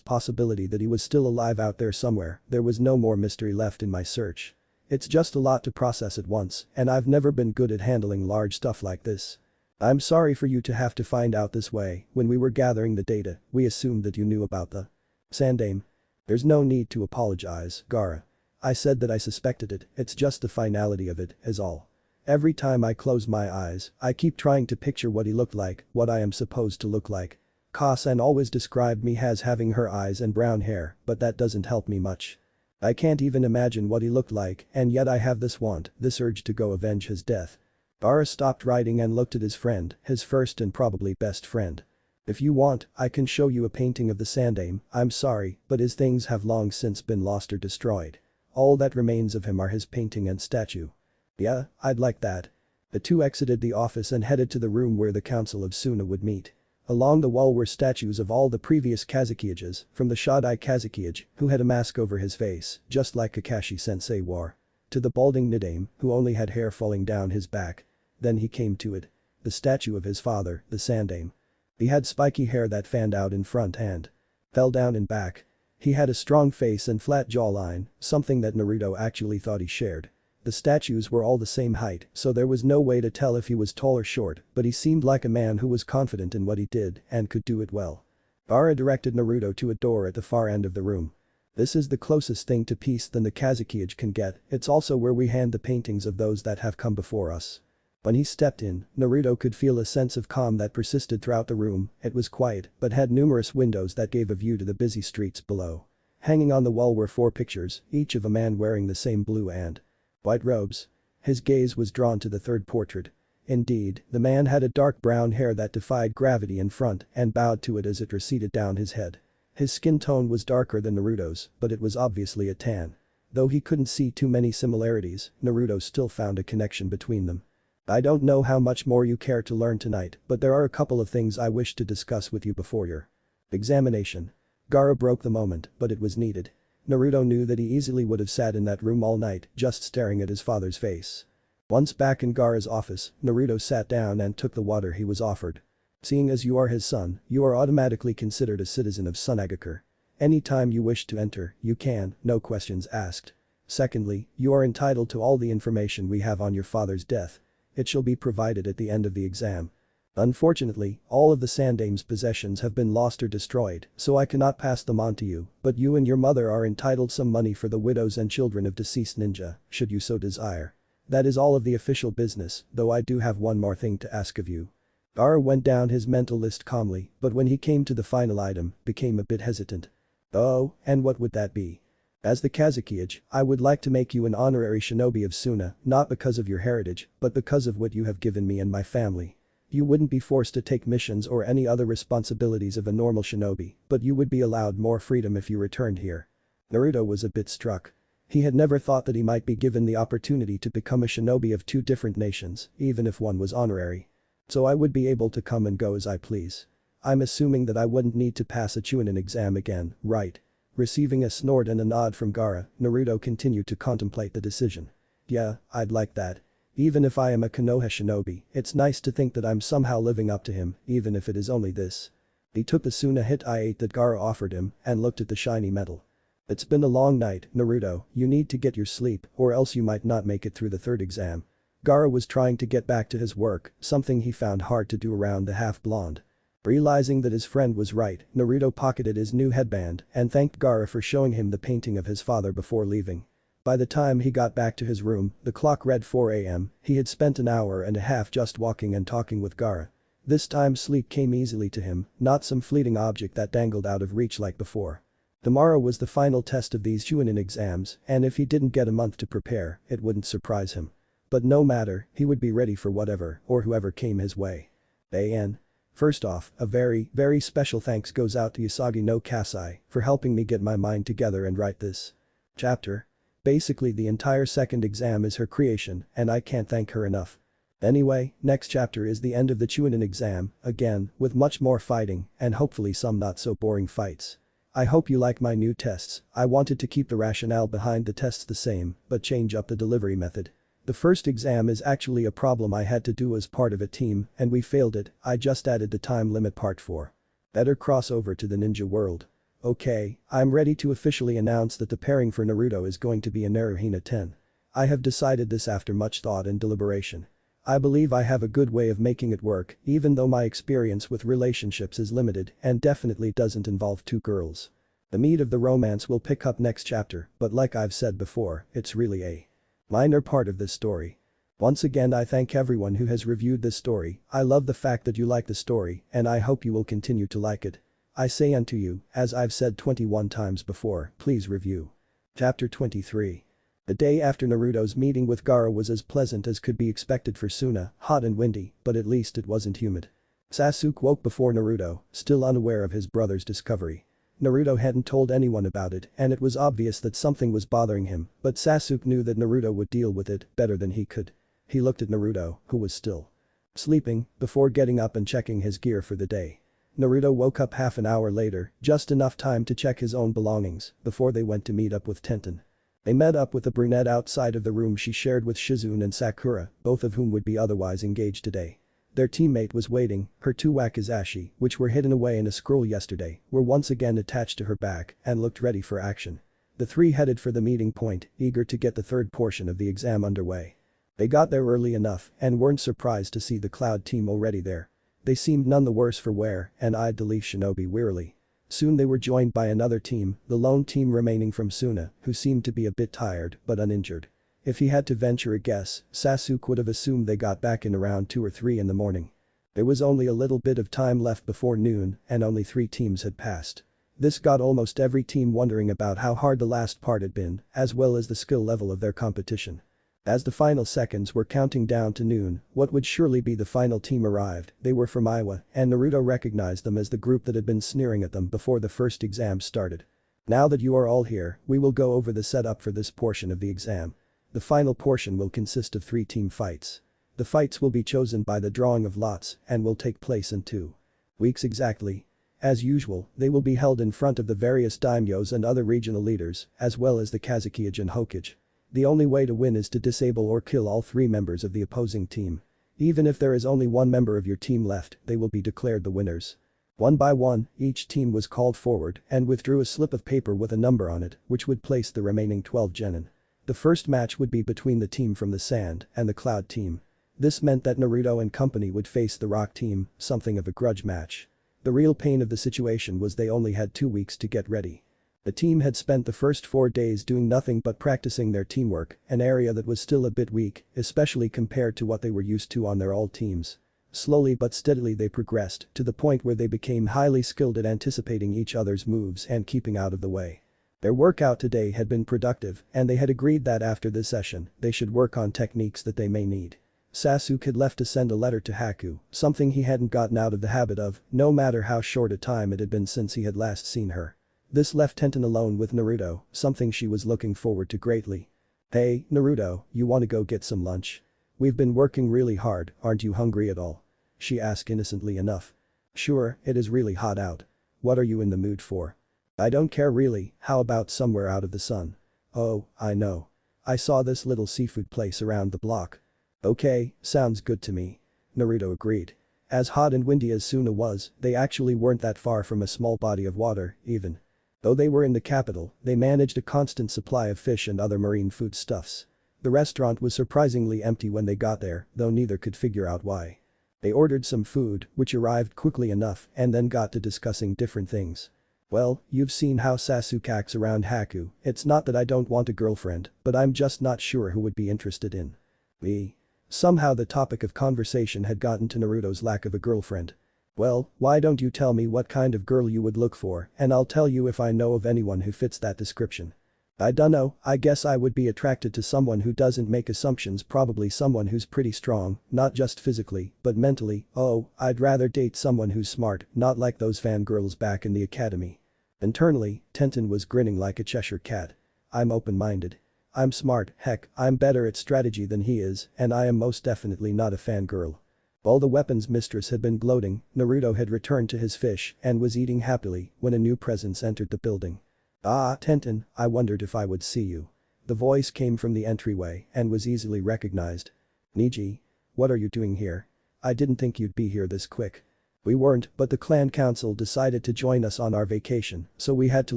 possibility that he was still alive out there somewhere, there was no more mystery left in my search. It's just a lot to process at once, and I've never been good at handling large stuff like this. I'm sorry for you to have to find out this way. When we were gathering the data, we assumed that you knew about the Sandaime." "There's no need to apologize, Gaara. I said that I suspected it, it's just the finality of it, is all. Every time I close my eyes, I keep trying to picture what he looked like, what I am supposed to look like. Koha-san always described me as having her eyes and brown hair, but that doesn't help me much. I can't even imagine what he looked like, and yet I have this want, this urge to go avenge his death." Gaara stopped writing and looked at his friend, his first and probably best friend. "If you want, I can show you a painting of the Sandaime. I'm sorry, but his things have long since been lost or destroyed. All that remains of him are his painting and statue." "Yeah, I'd like that." The two exited the office and headed to the room where the council of Sunna would meet. Along the wall were statues of all the previous Kazukiages, from the Shodai Kazukiage, who had a mask over his face, just like Kakashi-sensei wore, to the balding Nidaime, who only had hair falling down his back. Then he came to it. The statue of his father, the Sandaime. He had spiky hair that fanned out in front and fell down in back. He had a strong face and flat jawline, something that Naruto actually thought he shared. The statues were all the same height, so there was no way to tell if he was tall or short, but he seemed like a man who was confident in what he did and could do it well. Gaara directed Naruto to a door at the far end of the room. "This is the closest thing to peace than the Kazukiage can get, it's also where we hand the paintings of those that have come before us." When he stepped in, Naruto could feel a sense of calm that persisted throughout the room. It was quiet, but had numerous windows that gave a view to the busy streets below. Hanging on the wall were 4 pictures, each of a man wearing the same blue and white robes. His gaze was drawn to the third portrait. Indeed, the man had a dark brown hair that defied gravity in front and bowed to it as it receded down his head. His skin tone was darker than Naruto's, but it was obviously a tan. Though he couldn't see too many similarities, Naruto still found a connection between them. "I don't know how much more you care to learn tonight, but there are a couple of things I wish to discuss with you before your examination." Gaara broke the moment, but it was needed. Naruto knew that he easily would have sat in that room all night, just staring at his father's face. Once back in Gaara's office, Naruto sat down and took the water he was offered. "Seeing as you are his son, you are automatically considered a citizen of Sunagakure. Any time you wish to enter, you can, no questions asked. Secondly, you are entitled to all the information we have on your father's death. It shall be provided at the end of the exam. Unfortunately, all of the Sandaime's possessions have been lost or destroyed, so I cannot pass them on to you, but you and your mother are entitled some money for the widows and children of deceased ninja, should you so desire. That is all of the official business, though I do have one more thing to ask of you." Gaara went down his mental list calmly, but when he came to the final item, became a bit hesitant. Oh, and what would that be? As the Kazuki-age, I would like to make you an honorary shinobi of Sunna, not because of your heritage, but because of what you have given me and my family. You wouldn't be forced to take missions or any other responsibilities of a normal shinobi, but you would be allowed more freedom if you returned here. Naruto was a bit struck. He had never thought that he might be given the opportunity to become a shinobi of two different nations, even if one was honorary. So I would be able to come and go as I please. I'm assuming that I wouldn't need to pass a Chunin exam again, right? Receiving a snort and a nod from Gaara, Naruto continued to contemplate the decision. Yeah, I'd like that. Even if I am a Konoha shinobi, it's nice to think that I'm somehow living up to him, even if it is only this. He took the Sunna hit I-8 that Gaara offered him and looked at the shiny metal. It's been a long night, Naruto, you need to get your sleep or else you might not make it through the third exam. Gaara was trying to get back to his work, something he found hard to do around the half-blonde. Realizing that his friend was right, Naruto pocketed his new headband and thanked Gaara for showing him the painting of his father before leaving. By the time he got back to his room, the clock read 4 a.m. He had spent an hour and a half just walking and talking with Gaara. This time sleep came easily to him, not some fleeting object that dangled out of reach like before. Tomorrow was the final test of these Chunin exams, and if he didn't get a month to prepare, it wouldn't surprise him. But no matter, he would be ready for whatever or whoever came his way. A.N. First off, a very, very special thanks goes out to Usagi no Kasai for helping me get my mind together and write this chapter. Basically the entire second exam is her creation and I can't thank her enough. Anyway, next chapter is the end of the Chunin exam, again, with much more fighting and hopefully some not so boring fights. I hope you like my new tests. I wanted to keep the rationale behind the tests the same, but change up the delivery method. The first exam is actually a problem I had to do as part of a team and we failed it, I just added the time limit part 4. Better cross over to the ninja world. Okay, I'm ready to officially announce that the pairing for Naruto is going to be a Naruhina 10. I have decided this after much thought and deliberation. I believe I have a good way of making it work, even though my experience with relationships is limited and definitely doesn't involve two girls. The meat of the romance will pick up next chapter, but like I've said before, it's really a minor part of this story. Once again I thank everyone who has reviewed this story, I love the fact that you like the story and I hope you will continue to like it. I say unto you, as I've said 21 times before, please review. Chapter 23. The day after Naruto's meeting with Gaara was as pleasant as could be expected for Sunna, hot and windy, but at least it wasn't humid. Sasuke woke before Naruto, still unaware of his brother's discovery. Naruto hadn't told anyone about it and it was obvious that something was bothering him, but Sasuke knew that Naruto would deal with it better than he could. He looked at Naruto, who was still sleeping, before getting up and checking his gear for the day. Naruto woke up half an hour later, just enough time to check his own belongings, before they went to meet up with Tenten. They met up with a brunette outside of the room she shared with Shizune and Sakura, both of whom would be otherwise engaged today. Their teammate was waiting, her two wakizashi, which were hidden away in a scroll yesterday, were once again attached to her back and looked ready for action. The three headed for the meeting point, eager to get the third portion of the exam underway. They got there early enough and weren't surprised to see the Cloud team already there. They seemed none the worse for wear and eyed the Leaf Shinobi wearily. Soon they were joined by another team, the lone team remaining from Sunna, who seemed to be a bit tired but uninjured. If he had to venture a guess, Sasuke would have assumed they got back in around 2 or 3 in the morning. There was only a little bit of time left before noon and only 3 teams had passed. This got almost every team wondering about how hard the last part had been, as well as the skill level of their competition. As the final seconds were counting down to noon, what would surely be the final team arrived. They were from Iowa and Naruto recognized them as the group that had been sneering at them before the first exam started. Now that you are all here, we will go over the setup for this portion of the exam. The final portion will consist of 3 team fights. The fights will be chosen by the drawing of lots and will take place in 2 weeks exactly. As usual, they will be held in front of the various daimyos and other regional leaders, as well as the Kazuki-age and Hokage. The only way to win is to disable or kill all 3 members of the opposing team. Even if there is only 1 member of your team left, they will be declared the winners. One by one, each team was called forward and withdrew a slip of paper with a number on it, which would place the remaining 12 genin. The first match would be between the team from the Sand and the Cloud team. This meant that Naruto and company would face the Rock team, something of a grudge match. The real pain of the situation was they only had 2 weeks to get ready. The team had spent the first 4 days doing nothing but practicing their teamwork, an area that was still a bit weak, especially compared to what they were used to on their old teams. Slowly but steadily they progressed to the point where they became highly skilled at anticipating each other's moves and keeping out of the way. Their workout today had been productive and they had agreed that after this session, they should work on techniques that they may need. Sasuke had left to send a letter to Haku, something he hadn't gotten out of the habit of, no matter how short a time it had been since he had last seen her. This left Tenten alone with Naruto, something she was looking forward to greatly. "Hey, Naruto, you wanna go get some lunch? We've been working really hard, aren't you hungry at all?" she asked innocently enough. "Sure, it is really hot out. What are you in the mood for?" "I don't care really, how about somewhere out of the sun?" "Oh, I know. I saw this little seafood place around the block." "Okay, sounds good to me." Naruto agreed. As hot and windy as Sunna was, they actually weren't that far from a small body of water, even. Though they were in the capital, they managed a constant supply of fish and other marine foodstuffs. The restaurant was surprisingly empty when they got there, though neither could figure out why. They ordered some food, which arrived quickly enough, and then got to discussing different things. "Well, you've seen how Sasuke acts around Haku, it's not that I don't want a girlfriend, but I'm just not sure who would be interested in me." Somehow the topic of conversation had gotten to Naruto's lack of a girlfriend. "Well, why don't you tell me what kind of girl you would look for and I'll tell you if I know of anyone who fits that description." "I dunno, I guess I would be attracted to someone who doesn't make assumptions, probably someone who's pretty strong, not just physically, but mentally. Oh, I'd rather date someone who's smart, not like those fangirls back in the academy." Internally, Tenten was grinning like a Cheshire cat. "I'm open-minded. I'm smart, heck, I'm better at strategy than he is, and I am most definitely not a fangirl." While the weapons mistress had been gloating, Naruto had returned to his fish and was eating happily when a new presence entered the building. "Ah, Tenten, I wondered if I would see you." The voice came from the entryway and was easily recognized. "Niji? What are you doing here? I didn't think you'd be here this quick." "We weren't, but the clan council decided to join us on our vacation, so we had to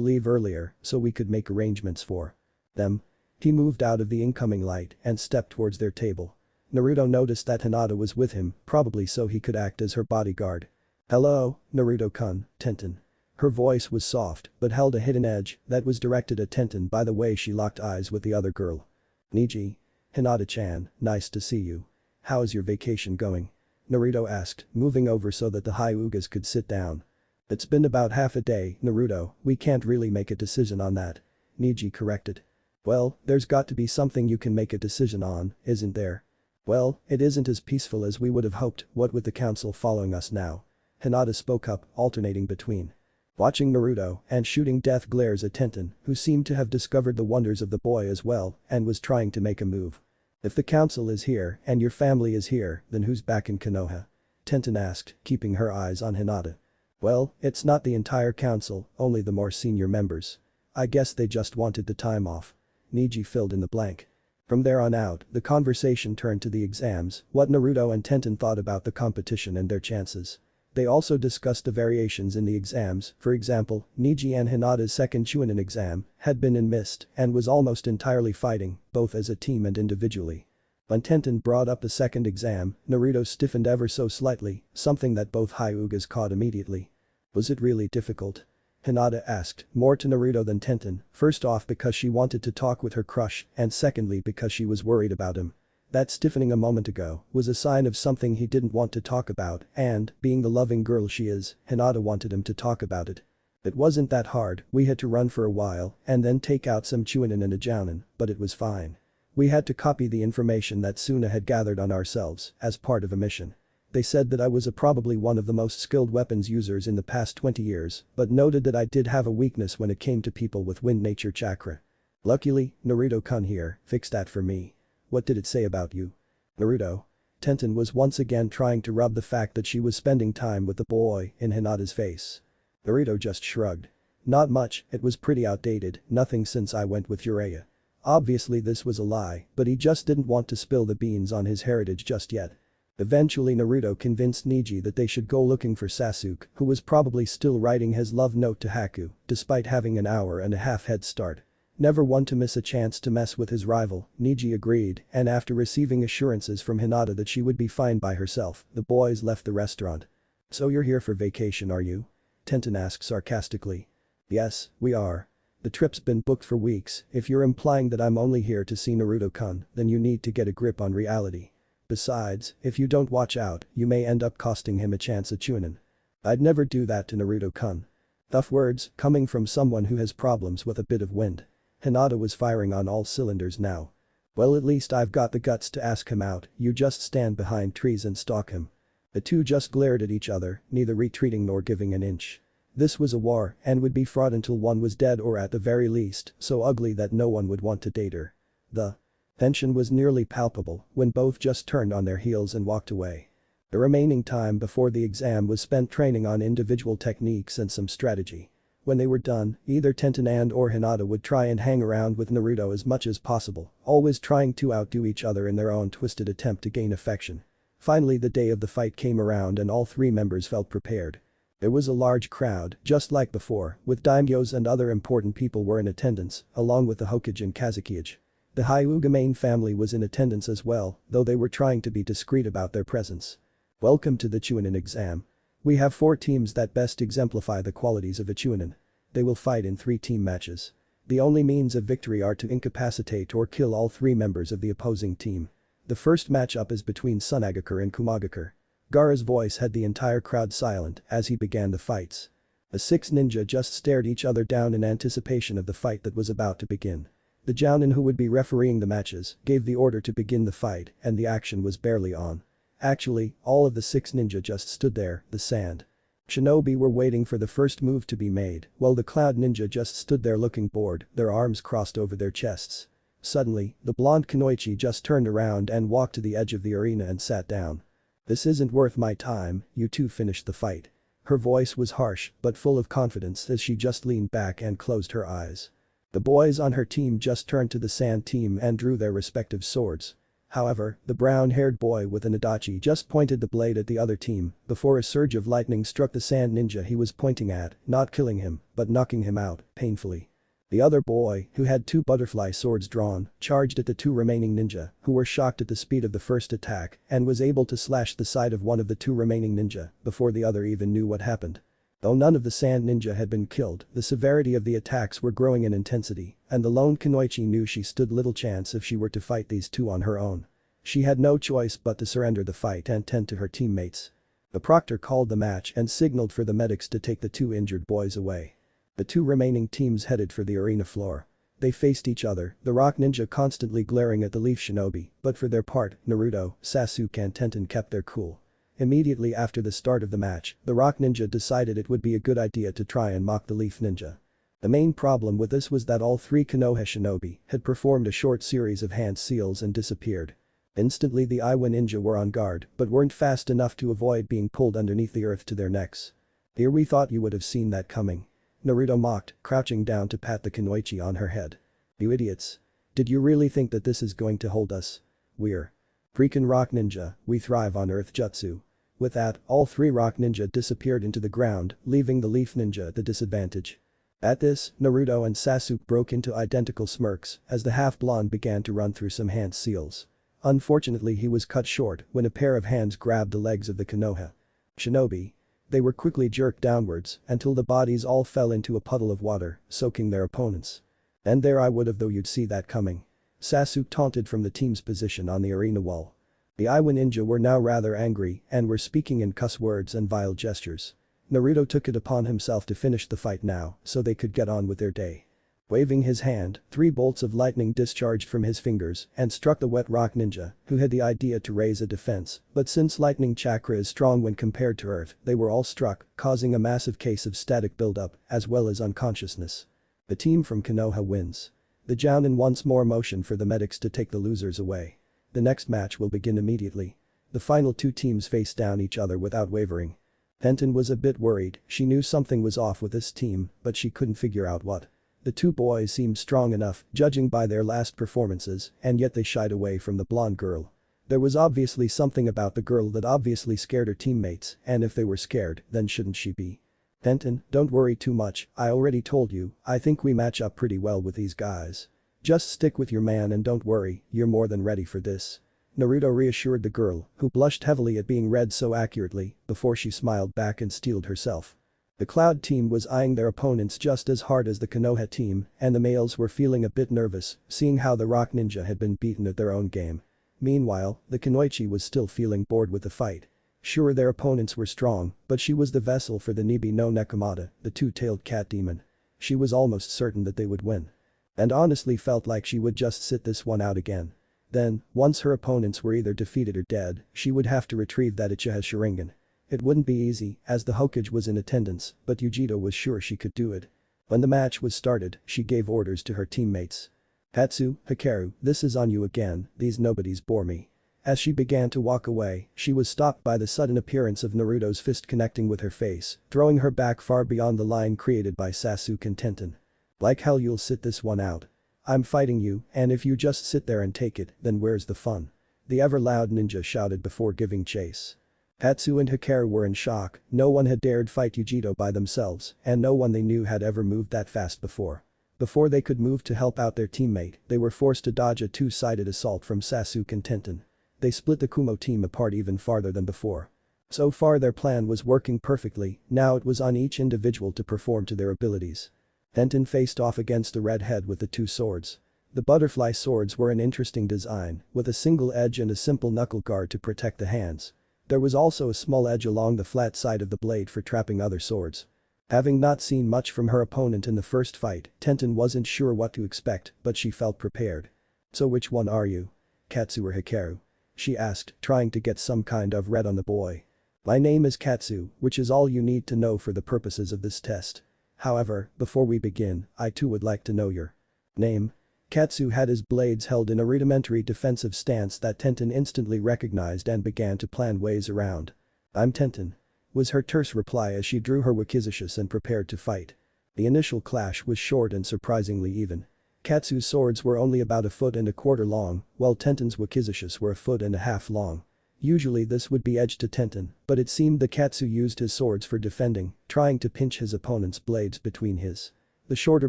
leave earlier so we could make arrangements for them." He moved out of the incoming light and stepped towards their table. Naruto noticed that Hinata was with him, probably so he could act as her bodyguard. "Hello, Naruto-kun, Tenten." Her voice was soft but held a hidden edge that was directed at Tenten by the way she locked eyes with the other girl. "Niji. Hinata-chan, nice to see you. How's your vacation going?" Naruto asked, moving over so that the Hyugas could sit down. "It's been about half a day, Naruto, we can't really make a decision on that," Niji corrected. "Well, there's got to be something you can make a decision on, isn't there?" "Well, it isn't as peaceful as we would have hoped, what with the council following us now." Hinata spoke up, alternating between watching Naruto and shooting death glares at Tenten, who seemed to have discovered the wonders of the boy as well and was trying to make a move. "If the council is here and your family is here, then who's back in Konoha?" Tenten asked, keeping her eyes on Hinata. "Well, it's not the entire council, only the more senior members. I guess they just wanted the time off." Niji filled in the blank. From there on out, the conversation turned to the exams, what Naruto and Tenten thought about the competition and their chances. They also discussed the variations in the exams, for example, Niji and Hinata's second Chunin exam had been in mist and was almost entirely fighting, both as a team and individually. When Tenten brought up the second exam, Naruto stiffened ever so slightly, something that both Hyugas caught immediately. "Was it really difficult?" Hinata asked, more to Naruto than Tenten, first off because she wanted to talk with her crush and secondly because she was worried about him. That stiffening a moment ago was a sign of something he didn't want to talk about and, being the loving girl she is, Hinata wanted him to talk about it. "It wasn't that hard, we had to run for a while and then take out some Chunin and a Jounin, but it was fine. We had to copy the information that Sunna had gathered on ourselves as part of a mission. They said that I was probably one of the most skilled weapons users in the past 20 years, but noted that I did have a weakness when it came to people with wind nature chakra. Luckily, Naruto-kun here fixed that for me." "What did it say about you?" "Naruto?" Tenten was once again trying to rub the fact that she was spending time with the boy in Hinata's face. Naruto just shrugged. "Not much, it was pretty outdated, nothing since I went with Jiraiya." Obviously this was a lie, but he just didn't want to spill the beans on his heritage just yet. Eventually Naruto convinced Niji that they should go looking for Sasuke, who was probably still writing his love note to Haku, despite having an hour and a half head start. Never one to miss a chance to mess with his rival, Niji agreed, and after receiving assurances from Hinata that she would be fine by herself, the boys left the restaurant. "So you're here for vacation, are you?" Tenten asked sarcastically. "Yes, we are. The trip's been booked for weeks, if you're implying that I'm only here to see Naruto-kun, then you need to get a grip on reality." Besides, if you don't watch out, you may end up costing him a chance at Chunin. I'd never do that to Naruto-kun. Tough words, coming from someone who has problems with a bit of wind. Hinata was firing on all cylinders now. Well, at least I've got the guts to ask him out, you just stand behind trees and stalk him. The two just glared at each other, neither retreating nor giving an inch. This was a war and would be fraught until one was dead or at the very least, so ugly that no one would want to date her. The tension was nearly palpable when both just turned on their heels and walked away. The remaining time before the exam was spent training on individual techniques and some strategy. When they were done, either Tenten and/or Hinata would try and hang around with Naruto as much as possible, always trying to outdo each other in their own twisted attempt to gain affection. Finally, the day of the fight came around and all three members felt prepared. There was a large crowd, just like before, with daimyos and other important people were in attendance, along with the Hokage and Kazekage. The Hyuga main family was in attendance as well, though they were trying to be discreet about their presence. Welcome to the Chunin exam. We have 4 teams that best exemplify the qualities of a Chunin. They will fight in 3 team matches. The only means of victory are to incapacitate or kill all 3 members of the opposing team. The first matchup is between Sunagakur and Kumagakur. Gaara's voice had the entire crowd silent as he began the fights. The 6 ninja just stared each other down in anticipation of the fight that was about to begin. The jounin who would be refereeing the matches gave the order to begin the fight and the action was barely on. Actually, all of the 6 ninja just stood there, the sand. Shinobi were waiting for the first move to be made, while the Cloud Ninja just stood there looking bored, their arms crossed over their chests. Suddenly, the blonde Kunoichi just turned around and walked to the edge of the arena and sat down. "This isn't worth my time, you two finished the fight." Her voice was harsh but full of confidence as she just leaned back and closed her eyes. The boys on her team just turned to the sand team and drew their respective swords. However, the brown-haired boy with an Itachi just pointed the blade at the other team before a surge of lightning struck the sand ninja he was pointing at, not killing him, but knocking him out, painfully. The other boy, who had 2 butterfly swords drawn, charged at the 2 remaining ninja, who were shocked at the speed of the first attack and was able to slash the side of one of the 2 remaining ninja before the other even knew what happened. Though none of the sand ninja had been killed, the severity of the attacks were growing in intensity, and the lone Kunoichi knew she stood little chance if she were to fight these 2 on her own. She had no choice but to surrender the fight and tend to her teammates. The proctor called the match and signaled for the medics to take the 2 injured boys away. The 2 remaining teams headed for the arena floor. They faced each other, the rock ninja constantly glaring at the leaf shinobi, but for their part, Naruto, Sasuke and Tenten kept their cool. Immediately after the start of the match, the rock ninja decided it would be a good idea to try and mock the leaf ninja. The main problem with this was that all 3 Konoha shinobi had performed a short series of hand seals and disappeared. Instantly the Iwa ninja were on guard but weren't fast enough to avoid being pulled underneath the earth to their necks. "Here, we thought you would have seen that coming," Naruto mocked, crouching down to pat the Kunoichi on her head. "You idiots. Did you really think that this is going to hold us? We're freaking rock ninja, we thrive on earth jutsu." With that, all 3 rock ninja disappeared into the ground, leaving the leaf ninja at the disadvantage. At this, Naruto and Sasuke broke into identical smirks as the half-blonde began to run through some hand seals. Unfortunately, he was cut short when a pair of hands grabbed the legs of the Konoha shinobi. They were quickly jerked downwards until the bodies all fell into a puddle of water, soaking their opponents. "And there I would have, though you'd see that coming," Sasuke taunted from the team's position on the arena wall. The Iwa ninja were now rather angry and were speaking in cuss words and vile gestures. Naruto took it upon himself to finish the fight now so they could get on with their day. Waving his hand, 3 bolts of lightning discharged from his fingers and struck the wet rock ninja, who had the idea to raise a defense, but since lightning chakra is strong when compared to earth, they were all struck, causing a massive case of static buildup as well as unconsciousness. The team from Konoha wins. The jounin once more motioned for the medics to take the losers away. The next match will begin immediately. The final 2 teams faced down each other without wavering. Tenten was a bit worried, she knew something was off with this team, but she couldn't figure out what. The 2 boys seemed strong enough, judging by their last performances, and yet they shied away from the blonde girl. There was obviously something about the girl that obviously scared her teammates, and if they were scared, then shouldn't she be? "Tenten, don't worry too much, I already told you, I think we match up pretty well with these guys. Just stick with your man and don't worry, you're more than ready for this." Naruto reassured the girl, who blushed heavily at being read so accurately, before she smiled back and steeled herself. The Cloud team was eyeing their opponents just as hard as the Konoha team, and the males were feeling a bit nervous, seeing how the rock ninja had been beaten at their own game. Meanwhile, the Kunoichi was still feeling bored with the fight. Sure, their opponents were strong, but she was the vessel for the Nibi no Nekomata, the two-tailed cat demon. She was almost certain that they would win. And honestly felt like she would just sit this one out again. Then, once her opponents were either defeated or dead, she would have to retrieve that Uchiha Sharingan. It wouldn't be easy, as the Hokage was in attendance, but Yugito was sure she could do it. When the match was started, she gave orders to her teammates. "Katsu, Hikaru, this is on you again, these nobodies bore me." As she began to walk away, she was stopped by the sudden appearance of Naruto's fist connecting with her face, throwing her back far beyond the line created by Sasuke and Tenten. "Like hell you'll sit this one out. I'm fighting you, and if you just sit there and take it, then where's the fun?" The ever-loud ninja shouted before giving chase. Katsu and Hikaru were in shock, no one had dared fight Yugito by themselves, and no one they knew had ever moved that fast before. Before they could move to help out their teammate, they were forced to dodge a two-sided assault from Sasuke and Tenten. They split the Kumo team apart even farther than before. So far their plan was working perfectly, now it was on each individual to perform to their abilities. Tenten faced off against the redhead with the two swords. The butterfly swords were an interesting design, with a single edge and a simple knuckle guard to protect the hands. There was also a small edge along the flat side of the blade for trapping other swords. Having not seen much from her opponent in the first fight, Tenten wasn't sure what to expect, but she felt prepared. "So which one are you? Katsu or Hikaru?" she asked, trying to get some kind of read on the boy. "My name is Katsu, which is all you need to know for the purposes of this test. However, before we begin, I too would like to know your name." Katsu had his blades held in a rudimentary defensive stance that Tenten instantly recognized and began to plan ways around. "I'm Tenten," was her terse reply as she drew her wakizashis and prepared to fight. The initial clash was short and surprisingly even. Katsu's swords were only about 1.25 feet long, while Tenten's wakizashis were 1.5 feet long. Usually this would be edged to Tenten, but it seemed that Katsu used his swords for defending, trying to pinch his opponent's blades between his. The shorter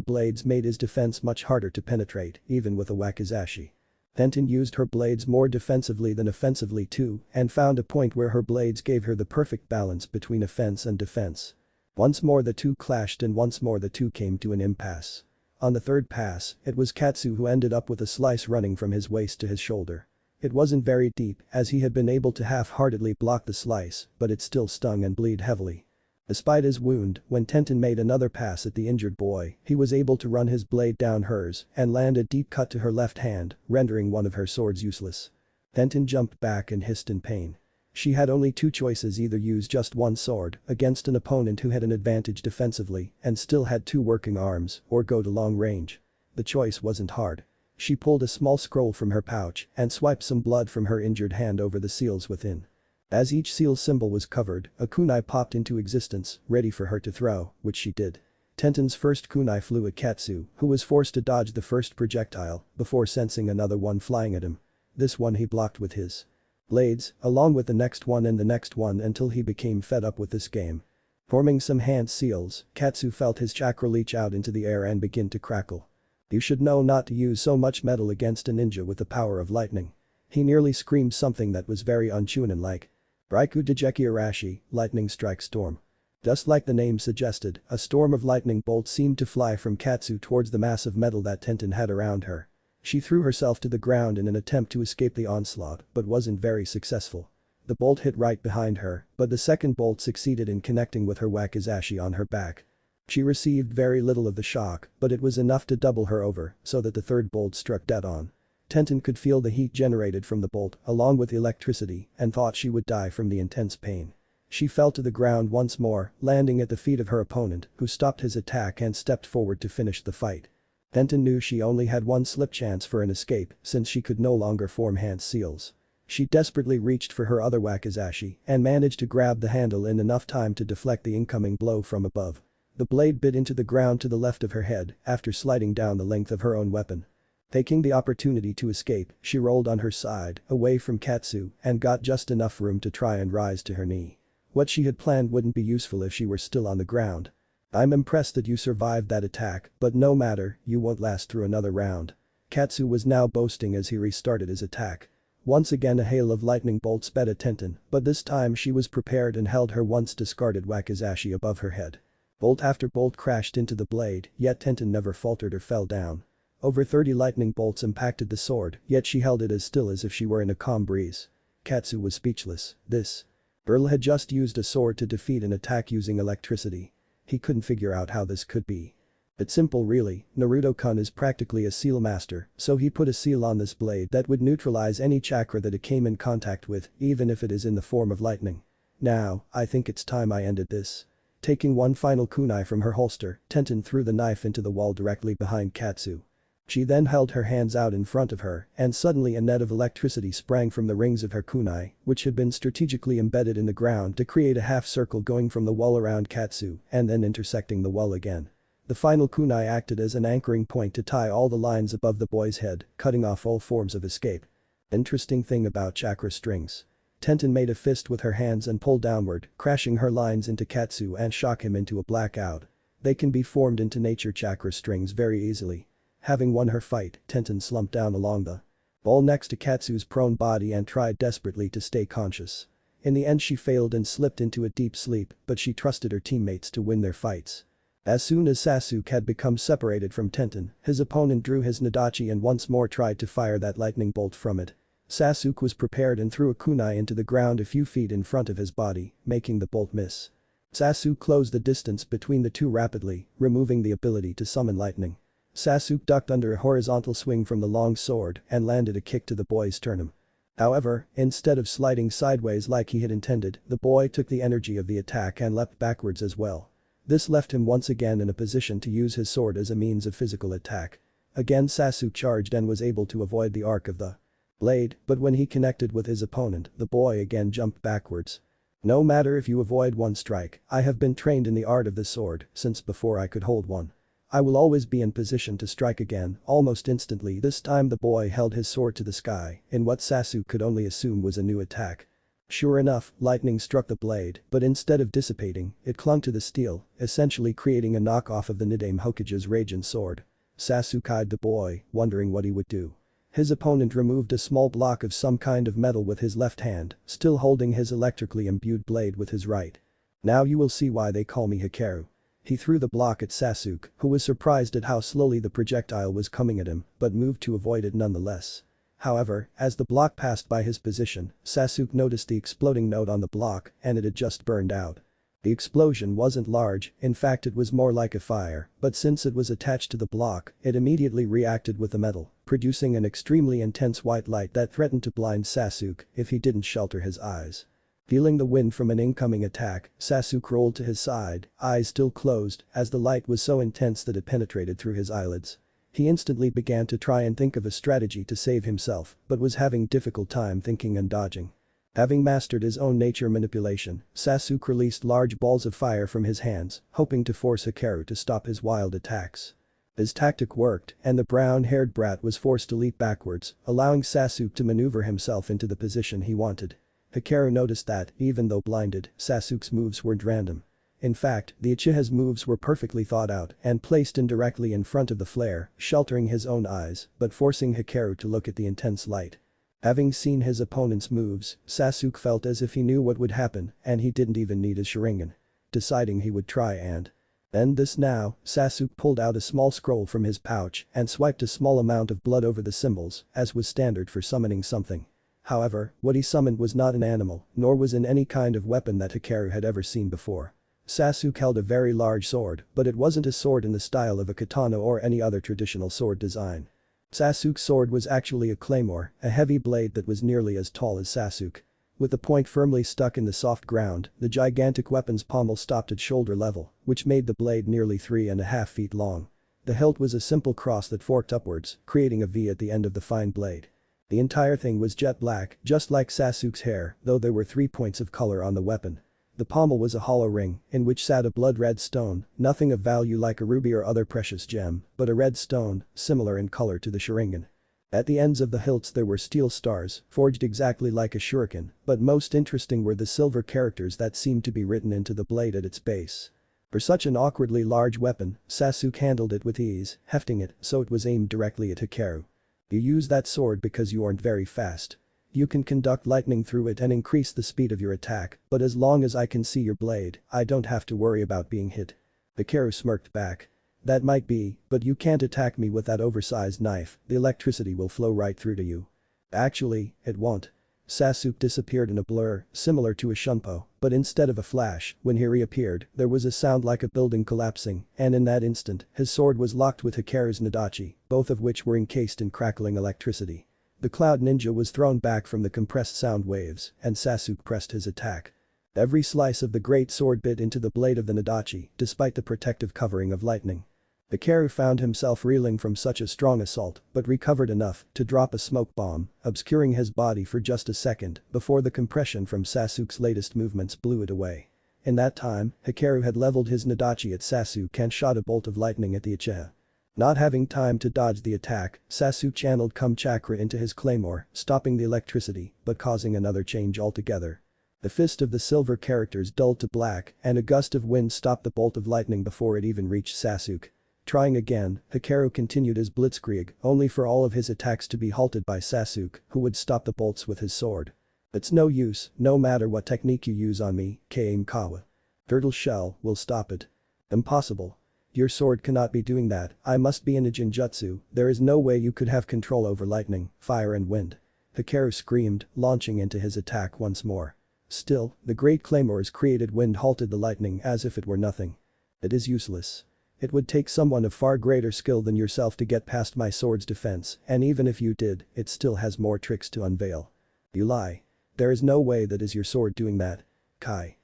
blades made his defense much harder to penetrate, even with a wakizashi. Tenten used her blades more defensively than offensively too, and found a point where her blades gave her the perfect balance between offense and defense. Once more the two clashed and once more the two came to an impasse. On the third pass, it was Katsu who ended up with a slice running from his waist to his shoulder. It wasn't very deep, as he had been able to half-heartedly block the slice, but it still stung and bled heavily. Despite his wound, when Tenten made another pass at the injured boy, he was able to run his blade down hers and land a deep cut to her left hand, rendering one of her swords useless. Tenten jumped back and hissed in pain. She had only two choices: either use just one sword against an opponent who had an advantage defensively and still had two working arms, or go to long range. The choice wasn't hard. She pulled a small scroll from her pouch and swiped some blood from her injured hand over the seals within. As each seal symbol was covered, a kunai popped into existence, ready for her to throw, which she did. Tenten's first kunai flew at Katsu, who was forced to dodge the first projectile before sensing another one flying at him. This one he blocked with his blades, along with the next one and the next one until he became fed up with this game. Forming some hand seals, Katsu felt his chakra leach out into the air and begin to crackle. "You should know not to use so much metal against a ninja with the power of lightning." He nearly screamed something that was very un-Chunin-like. "Raikou Dejeki Arashi, lightning strike storm." Just like the name suggested, a storm of lightning bolts seemed to fly from Katsu towards the mass of metal that Tenten had around her. She threw herself to the ground in an attempt to escape the onslaught, but wasn't very successful. The bolt hit right behind her, but the second bolt succeeded in connecting with her wakizashi on her back. She received very little of the shock, but it was enough to double her over, so that the third bolt struck dead on. Tenten could feel the heat generated from the bolt, along with the electricity, and thought she would die from the intense pain. She fell to the ground once more, landing at the feet of her opponent, who stopped his attack and stepped forward to finish the fight. Tenten knew she only had one slip chance for an escape, since she could no longer form hand seals. She desperately reached for her other wakizashi and managed to grab the handle in enough time to deflect the incoming blow from above. The blade bit into the ground to the left of her head after sliding down the length of her own weapon. Taking the opportunity to escape, she rolled on her side, away from Katsu, and got just enough room to try and rise to her knee. What she had planned wouldn't be useful if she were still on the ground. "I'm impressed that you survived that attack, but no matter, you won't last through another round." Katsu was now boasting as he restarted his attack. Once again a hail of lightning bolts sped at Tenten, but this time she was prepared and held her once discarded wakizashi above her head. Bolt after bolt crashed into the blade, yet Tenten never faltered or fell down. Over 30 lightning bolts impacted the sword, yet she held it as still as if she were in a calm breeze. Katsu was speechless. This girl had just used a sword to defeat an attack using electricity. He couldn't figure out how this could be. It's simple really, Naruto-kun is practically a seal master, so he put a seal on this blade that would neutralize any chakra that it came in contact with, even if it is in the form of lightning. Now, I think it's time I ended this. Taking one final kunai from her holster, Tenten threw the knife into the wall directly behind Katsu. She then held her hands out in front of her, and suddenly a net of electricity sprang from the rings of her kunai, which had been strategically embedded in the ground to create a half circle going from the wall around Katsu and then intersecting the wall again. The final kunai acted as an anchoring point to tie all the lines above the boy's head, cutting off all forms of escape. Interesting thing about chakra strings. Tenten made a fist with her hands and pulled downward, crashing her lines into Katsu and shock him into a blackout. They can be formed into nature chakra strings very easily. Having won her fight, Tenten slumped down along the wall next to Katsu's prone body and tried desperately to stay conscious. In the end she failed and slipped into a deep sleep, but she trusted her teammates to win their fights. As soon as Sasuke had become separated from Tenten, his opponent drew his Nadachi and once more tried to fire that lightning bolt from it. Sasuke was prepared and threw a kunai into the ground a few feet in front of his body, making the bolt miss. Sasuke closed the distance between the two rapidly, removing the ability to summon lightning. Sasuke ducked under a horizontal swing from the long sword and landed a kick to the boy's sternum. However, instead of sliding sideways like he had intended, the boy took the energy of the attack and leapt backwards as well. This left him once again in a position to use his sword as a means of physical attack. Again Sasuke charged and was able to avoid the arc of the blade, but when he connected with his opponent, the boy again jumped backwards. No matter if you avoid one strike, I have been trained in the art of the sword since before I could hold one. I will always be in position to strike again. Almost instantly this time the boy held his sword to the sky in what Sasuke could only assume was a new attack. Sure enough, lightning struck the blade, but instead of dissipating, it clung to the steel, essentially creating a knockoff of the Nidaime Hokage's Raijin sword. Sasuke eyed the boy, wondering what he would do. His opponent removed a small block of some kind of metal with his left hand, still holding his electrically imbued blade with his right. Now you will see why they call me Hikaru. He threw the block at Sasuke, who was surprised at how slowly the projectile was coming at him, but moved to avoid it nonetheless. However, as the block passed by his position, Sasuke noticed the exploding note on the block and it had just burned out. The explosion wasn't large, in fact it was more like a fire, but since it was attached to the block, it immediately reacted with the metal, producing an extremely intense white light that threatened to blind Sasuke if he didn't shelter his eyes. Feeling the wind from an incoming attack, Sasuke rolled to his side, eyes still closed, as the light was so intense that it penetrated through his eyelids. He instantly began to try and think of a strategy to save himself, but was having difficult time thinking and dodging. Having mastered his own nature manipulation, Sasuke released large balls of fire from his hands, hoping to force Hikaru to stop his wild attacks. His tactic worked, and the brown-haired brat was forced to leap backwards, allowing Sasuke to maneuver himself into the position he wanted. Hikaru noticed that, even though blinded, Sasuke's moves weren't random. In fact, the Uchiha's moves were perfectly thought out and placed indirectly in front of the flare, sheltering his own eyes, but forcing Hikaru to look at the intense light. Having seen his opponent's moves, Sasuke felt as if he knew what would happen and he didn't even need his Sharingan. Deciding he would try and end this now, Sasuke pulled out a small scroll from his pouch and swiped a small amount of blood over the symbols, as was standard for summoning something. However, what he summoned was not an animal, nor was in any kind of weapon that Hikaru had ever seen before. Sasuke held a very large sword, but it wasn't a sword in the style of a katana or any other traditional sword design. Sasuke's sword was actually a claymore, a heavy blade that was nearly as tall as Sasuke. With the point firmly stuck in the soft ground, the gigantic weapon's pommel stopped at shoulder level, which made the blade nearly 3.5 feet long. The hilt was a simple cross that forked upwards, creating a V at the end of the fine blade. The entire thing was jet black, just like Sasuke's hair, though there were 3 points of color on the weapon. The pommel was a hollow ring, in which sat a blood-red stone, nothing of value like a ruby or other precious gem, but a red stone, similar in color to the Sharingan. At the ends of the hilts there were steel stars, forged exactly like a shuriken, but most interesting were the silver characters that seemed to be written into the blade at its base. For such an awkwardly large weapon, Sasuke handled it with ease, hefting it so it was aimed directly at Hikaru. You use that sword because you aren't very fast. You can conduct lightning through it and increase the speed of your attack, but as long as I can see your blade, I don't have to worry about being hit. Hikaru smirked back. That might be, but you can't attack me with that oversized knife, the electricity will flow right through to you. Actually, it won't. Sasuke disappeared in a blur, similar to a shunpo, but instead of a flash, when he reappeared, there was a sound like a building collapsing, and in that instant, his sword was locked with Hikaru's Nadachi, both of which were encased in crackling electricity. The Cloud Ninja was thrown back from the compressed sound waves, and Sasuke pressed his attack. Every slice of the great sword bit into the blade of the Nadachi, despite the protective covering of lightning. Hikaru found himself reeling from such a strong assault, but recovered enough to drop a smoke bomb, obscuring his body for just a second before the compression from Sasuke's latest movements blew it away. In that time, Hikaru had leveled his Nadachi at Sasuke and shot a bolt of lightning at the Uchiha. Not having time to dodge the attack, Sasuke channeled Kum Chakra into his claymore, stopping the electricity but causing another change altogether. The fist of the silver characters dulled to black and a gust of wind stopped the bolt of lightning before it even reached Sasuke. Trying again, Hikaru continued his blitzkrieg, only for all of his attacks to be halted by Sasuke, who would stop the bolts with his sword. It's no use, no matter what technique you use on me, Kawa. Turtle Shell will stop it. Impossible. Your sword cannot be doing that, I must be in a Jinjutsu, there is no way you could have control over lightning, fire and wind. Hikaru screamed, launching into his attack once more. Still, the great claymore's created wind halted the lightning as if it were nothing. It is useless. It would take someone of far greater skill than yourself to get past my sword's defense, and even if you did, it still has more tricks to unveil. You lie. There is no way that is your sword doing that. Kai.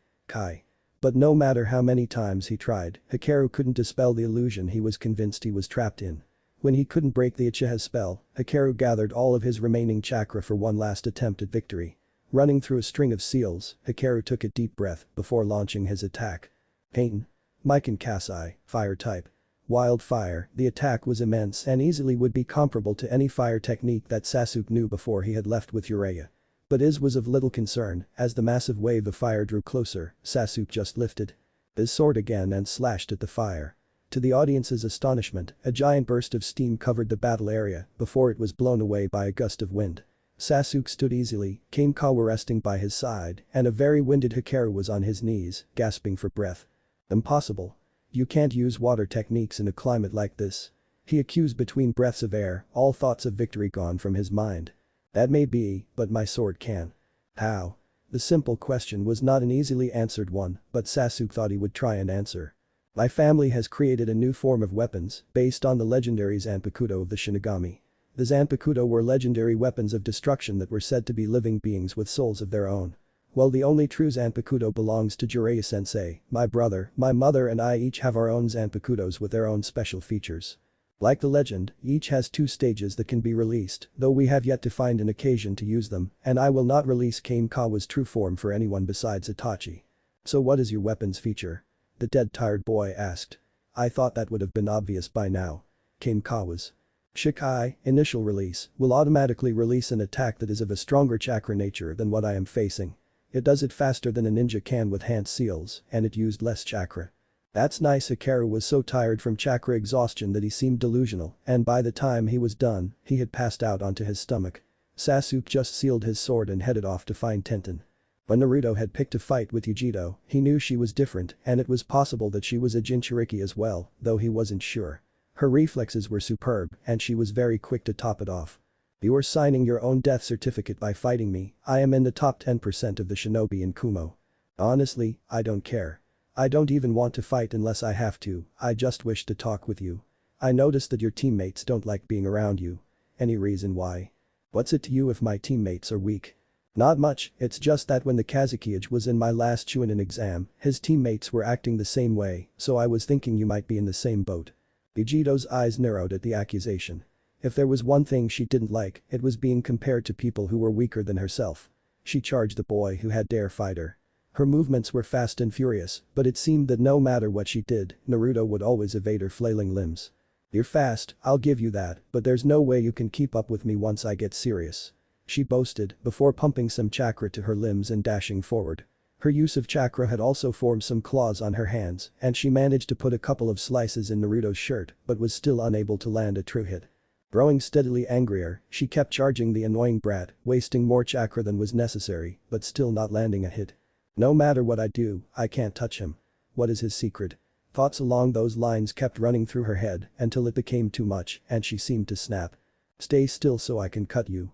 But no matter how many times he tried, Hikaru couldn't dispel the illusion he was convinced he was trapped in. When he couldn't break the Uchiha's spell, Hikaru gathered all of his remaining chakra for one last attempt at victory. Running through a string of seals, Hikaru took a deep breath before launching his attack. Pain. Maiken Kasai, fire type. Wildfire, the attack was immense and easily would be comparable to any fire technique that Sasuke knew before he had left with Jiraiya. But his was of little concern, as the massive wave of fire drew closer, Sasuke just lifted his sword again and slashed at the fire. To the audience's astonishment, a giant burst of steam covered the battle area before it was blown away by a gust of wind. Sasuke stood easily, Kawa resting by his side, and a very winded Hikaru was on his knees, gasping for breath. Impossible. You can't use water techniques in a climate like this. He accused between breaths of air, all thoughts of victory gone from his mind. That may be, but my sword can. How? The simple question was not an easily answered one, but Sasuke thought he would try and answer. My family has created a new form of weapons, based on the legendary Zanpakuto of the Shinigami. The Zanpakuto were legendary weapons of destruction that were said to be living beings with souls of their own. Well, the only true Zanpakuto belongs to Jiraiya-sensei, my brother, my mother and I each have our own Zanpakutos with their own special features. Like the legend, each has 2 stages that can be released, though we have yet to find an occasion to use them, and I will not release Kawa's true form for anyone besides Itachi. So what is your weapon's feature? The dead tired boy asked. I thought that would have been obvious by now. Kawa's Shikai, initial release, will automatically release an attack that is of a stronger chakra nature than what I am facing. It does it faster than a ninja can with hand seals, and it used less chakra. That's nice. Hikaru was so tired from chakra exhaustion that he seemed delusional, and by the time he was done, he had passed out onto his stomach. Sasuke just sealed his sword and headed off to find Tenten. When Naruto had picked a fight with Yugito, he knew she was different and it was possible that she was a Jinchuriki as well, though he wasn't sure. Her reflexes were superb and she was very quick to top it off. You are signing your own death certificate by fighting me, I am in the top 10% of the shinobi in Kumo. Honestly, I don't care. I don't even want to fight unless I have to, I just wish to talk with you. I noticed that your teammates don't like being around you. Any reason why? What's it to you if my teammates are weak? Not much, it's just that when the Kazukiage was in my last Chunin exam, his teammates were acting the same way, so I was thinking you might be in the same boat. Yugito's eyes narrowed at the accusation. If there was one thing she didn't like, it was being compared to people who were weaker than herself. She charged the boy who had dare fight her. Her movements were fast and furious, but it seemed that no matter what she did, Naruto would always evade her flailing limbs. You're fast, I'll give you that, but there's no way you can keep up with me once I get serious. She boasted, before pumping some chakra to her limbs and dashing forward. Her use of chakra had also formed some claws on her hands, and she managed to put a couple of slices in Naruto's shirt, but was still unable to land a true hit. Growing steadily angrier, she kept charging the annoying brat, wasting more chakra than was necessary, but still not landing a hit. No matter what I do, I can't touch him. What is his secret? Thoughts along those lines kept running through her head until it became too much and she seemed to snap. Stay still so I can cut you.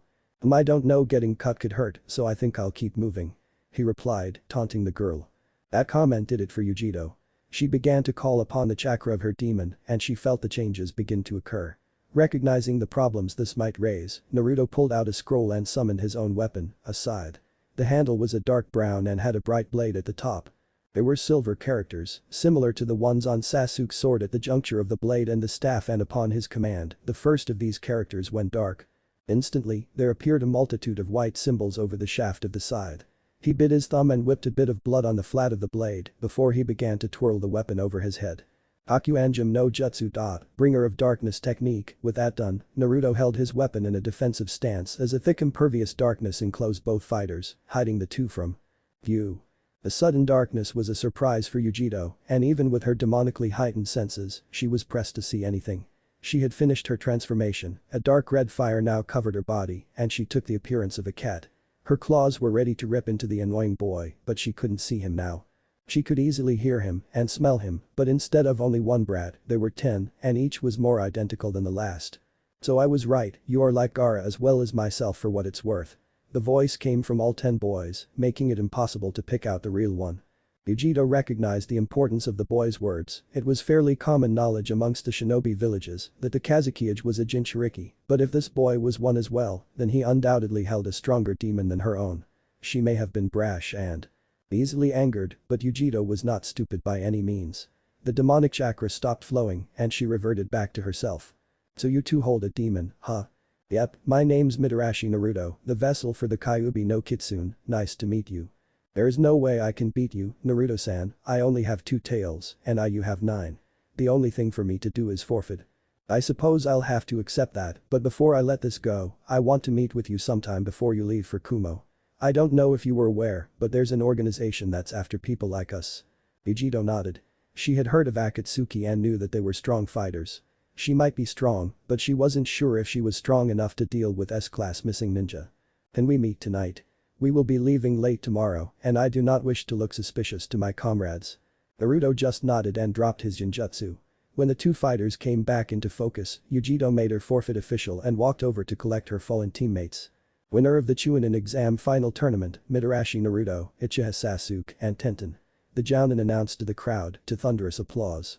I don't know, getting cut could hurt, so I think I'll keep moving. He replied, taunting the girl. That comment did it for Yugito. She began to call upon the chakra of her demon and she felt the changes begin to occur. Recognizing the problems this might raise, Naruto pulled out a scroll and summoned his own weapon, a scythe. The handle was a dark brown and had a bright blade at the top. There were silver characters, similar to the ones on Sasuke's sword at the juncture of the blade and the staff, and upon his command, the first of these characters went dark. Instantly, there appeared a multitude of white symbols over the shaft of the scythe. He bit his thumb and whipped a bit of blood on the flat of the blade before he began to twirl the weapon over his head. Haku Anjum no Jutsu. Bringer of darkness technique. With that done, Naruto held his weapon in a defensive stance as a thick impervious darkness enclosed both fighters, hiding the two from view. The sudden darkness was a surprise for Yugito, and even with her demonically heightened senses, she was pressed to see anything. She had finished her transformation, a dark red fire now covered her body, and she took the appearance of a cat. Her claws were ready to rip into the annoying boy, but she couldn't see him now. She could easily hear him and smell him, but instead of only one brat, there were 10, and each was more identical than the last. So I was right, you are like Gaara as well as myself for what it's worth. The voice came from all 10 boys, making it impossible to pick out the real one. Yugito recognized the importance of the boy's words. It was fairly common knowledge amongst the shinobi villages that the Kazukiage was a Jinchuriki, but if this boy was one as well, then he undoubtedly held a stronger demon than her own. She may have been brash and easily angered, but Yugito was not stupid by any means. The demonic chakra stopped flowing and she reverted back to herself. So you two hold a demon, huh? Yep, my name's Mitarashi Naruto, the vessel for the Kyuubi no Kitsune, nice to meet you. There is no way I can beat you, Naruto-san, I only have 2 tails, and you have 9. The only thing for me to do is forfeit. I suppose I'll have to accept that, but before I let this go, I want to meet with you sometime before you leave for Kumo. I don't know if you were aware, but there's an organization that's after people like us. Yugito nodded. She had heard of Akatsuki and knew that they were strong fighters. She might be strong, but she wasn't sure if she was strong enough to deal with S-class missing ninja. Can we meet tonight? We will be leaving late tomorrow, and I do not wish to look suspicious to my comrades. Naruto just nodded and dropped his genjutsu. When the two fighters came back into focus, Yugito made her forfeit official and walked over to collect her fallen teammates. Winner of the Chunin exam final tournament, Mitarashi Naruto, Uchiha Sasuke, and Tenten. The Jounin announced to the crowd to thunderous applause.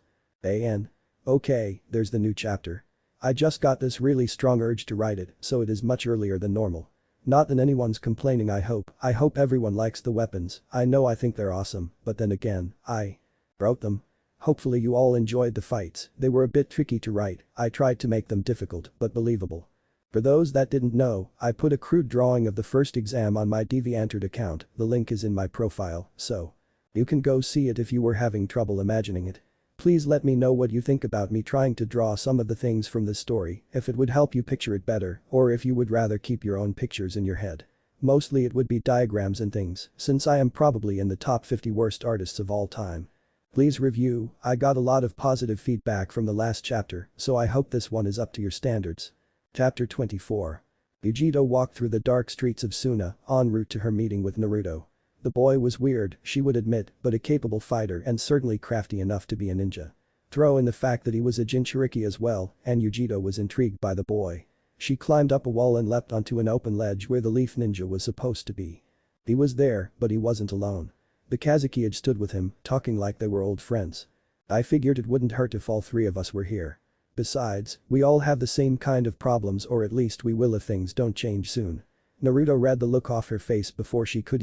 Okay, there's the new chapter. I just got this really strong urge to write it, so it is much earlier than normal. Not that anyone's complaining. I hope everyone likes the weapons. I think they're awesome, but then again, I wrote them. Hopefully you all enjoyed the fights. They were a bit tricky to write. I tried to make them difficult but believable. For those that didn't know, I put a crude drawing of the first exam on my DeviantArt account. The link is in my profile, so you can go see it if you were having trouble imagining it. Please let me know what you think about me trying to draw some of the things from this story, if it would help you picture it better, or if you would rather keep your own pictures in your head. Mostly it would be diagrams and things, since I am probably in the top 50 worst artists of all time. Please review. I got a lot of positive feedback from the last chapter, so I hope this one is up to your standards. Chapter 24. Yugito walked through the dark streets of Sunna, en route to her meeting with Naruto. The boy was weird, she would admit, but a capable fighter and certainly crafty enough to be a ninja. Throw in the fact that he was a Jinchuriki as well, and Yugito was intrigued by the boy. She climbed up a wall and leapt onto an open ledge where the leaf ninja was supposed to be. He was there, but he wasn't alone. The Kazuki had stood with him, talking like they were old friends. I figured it wouldn't hurt if all 3 of us were here. Besides, we all have the same kind of problems, or at least we will if things don't change soon. Naruto read the look off her face before she could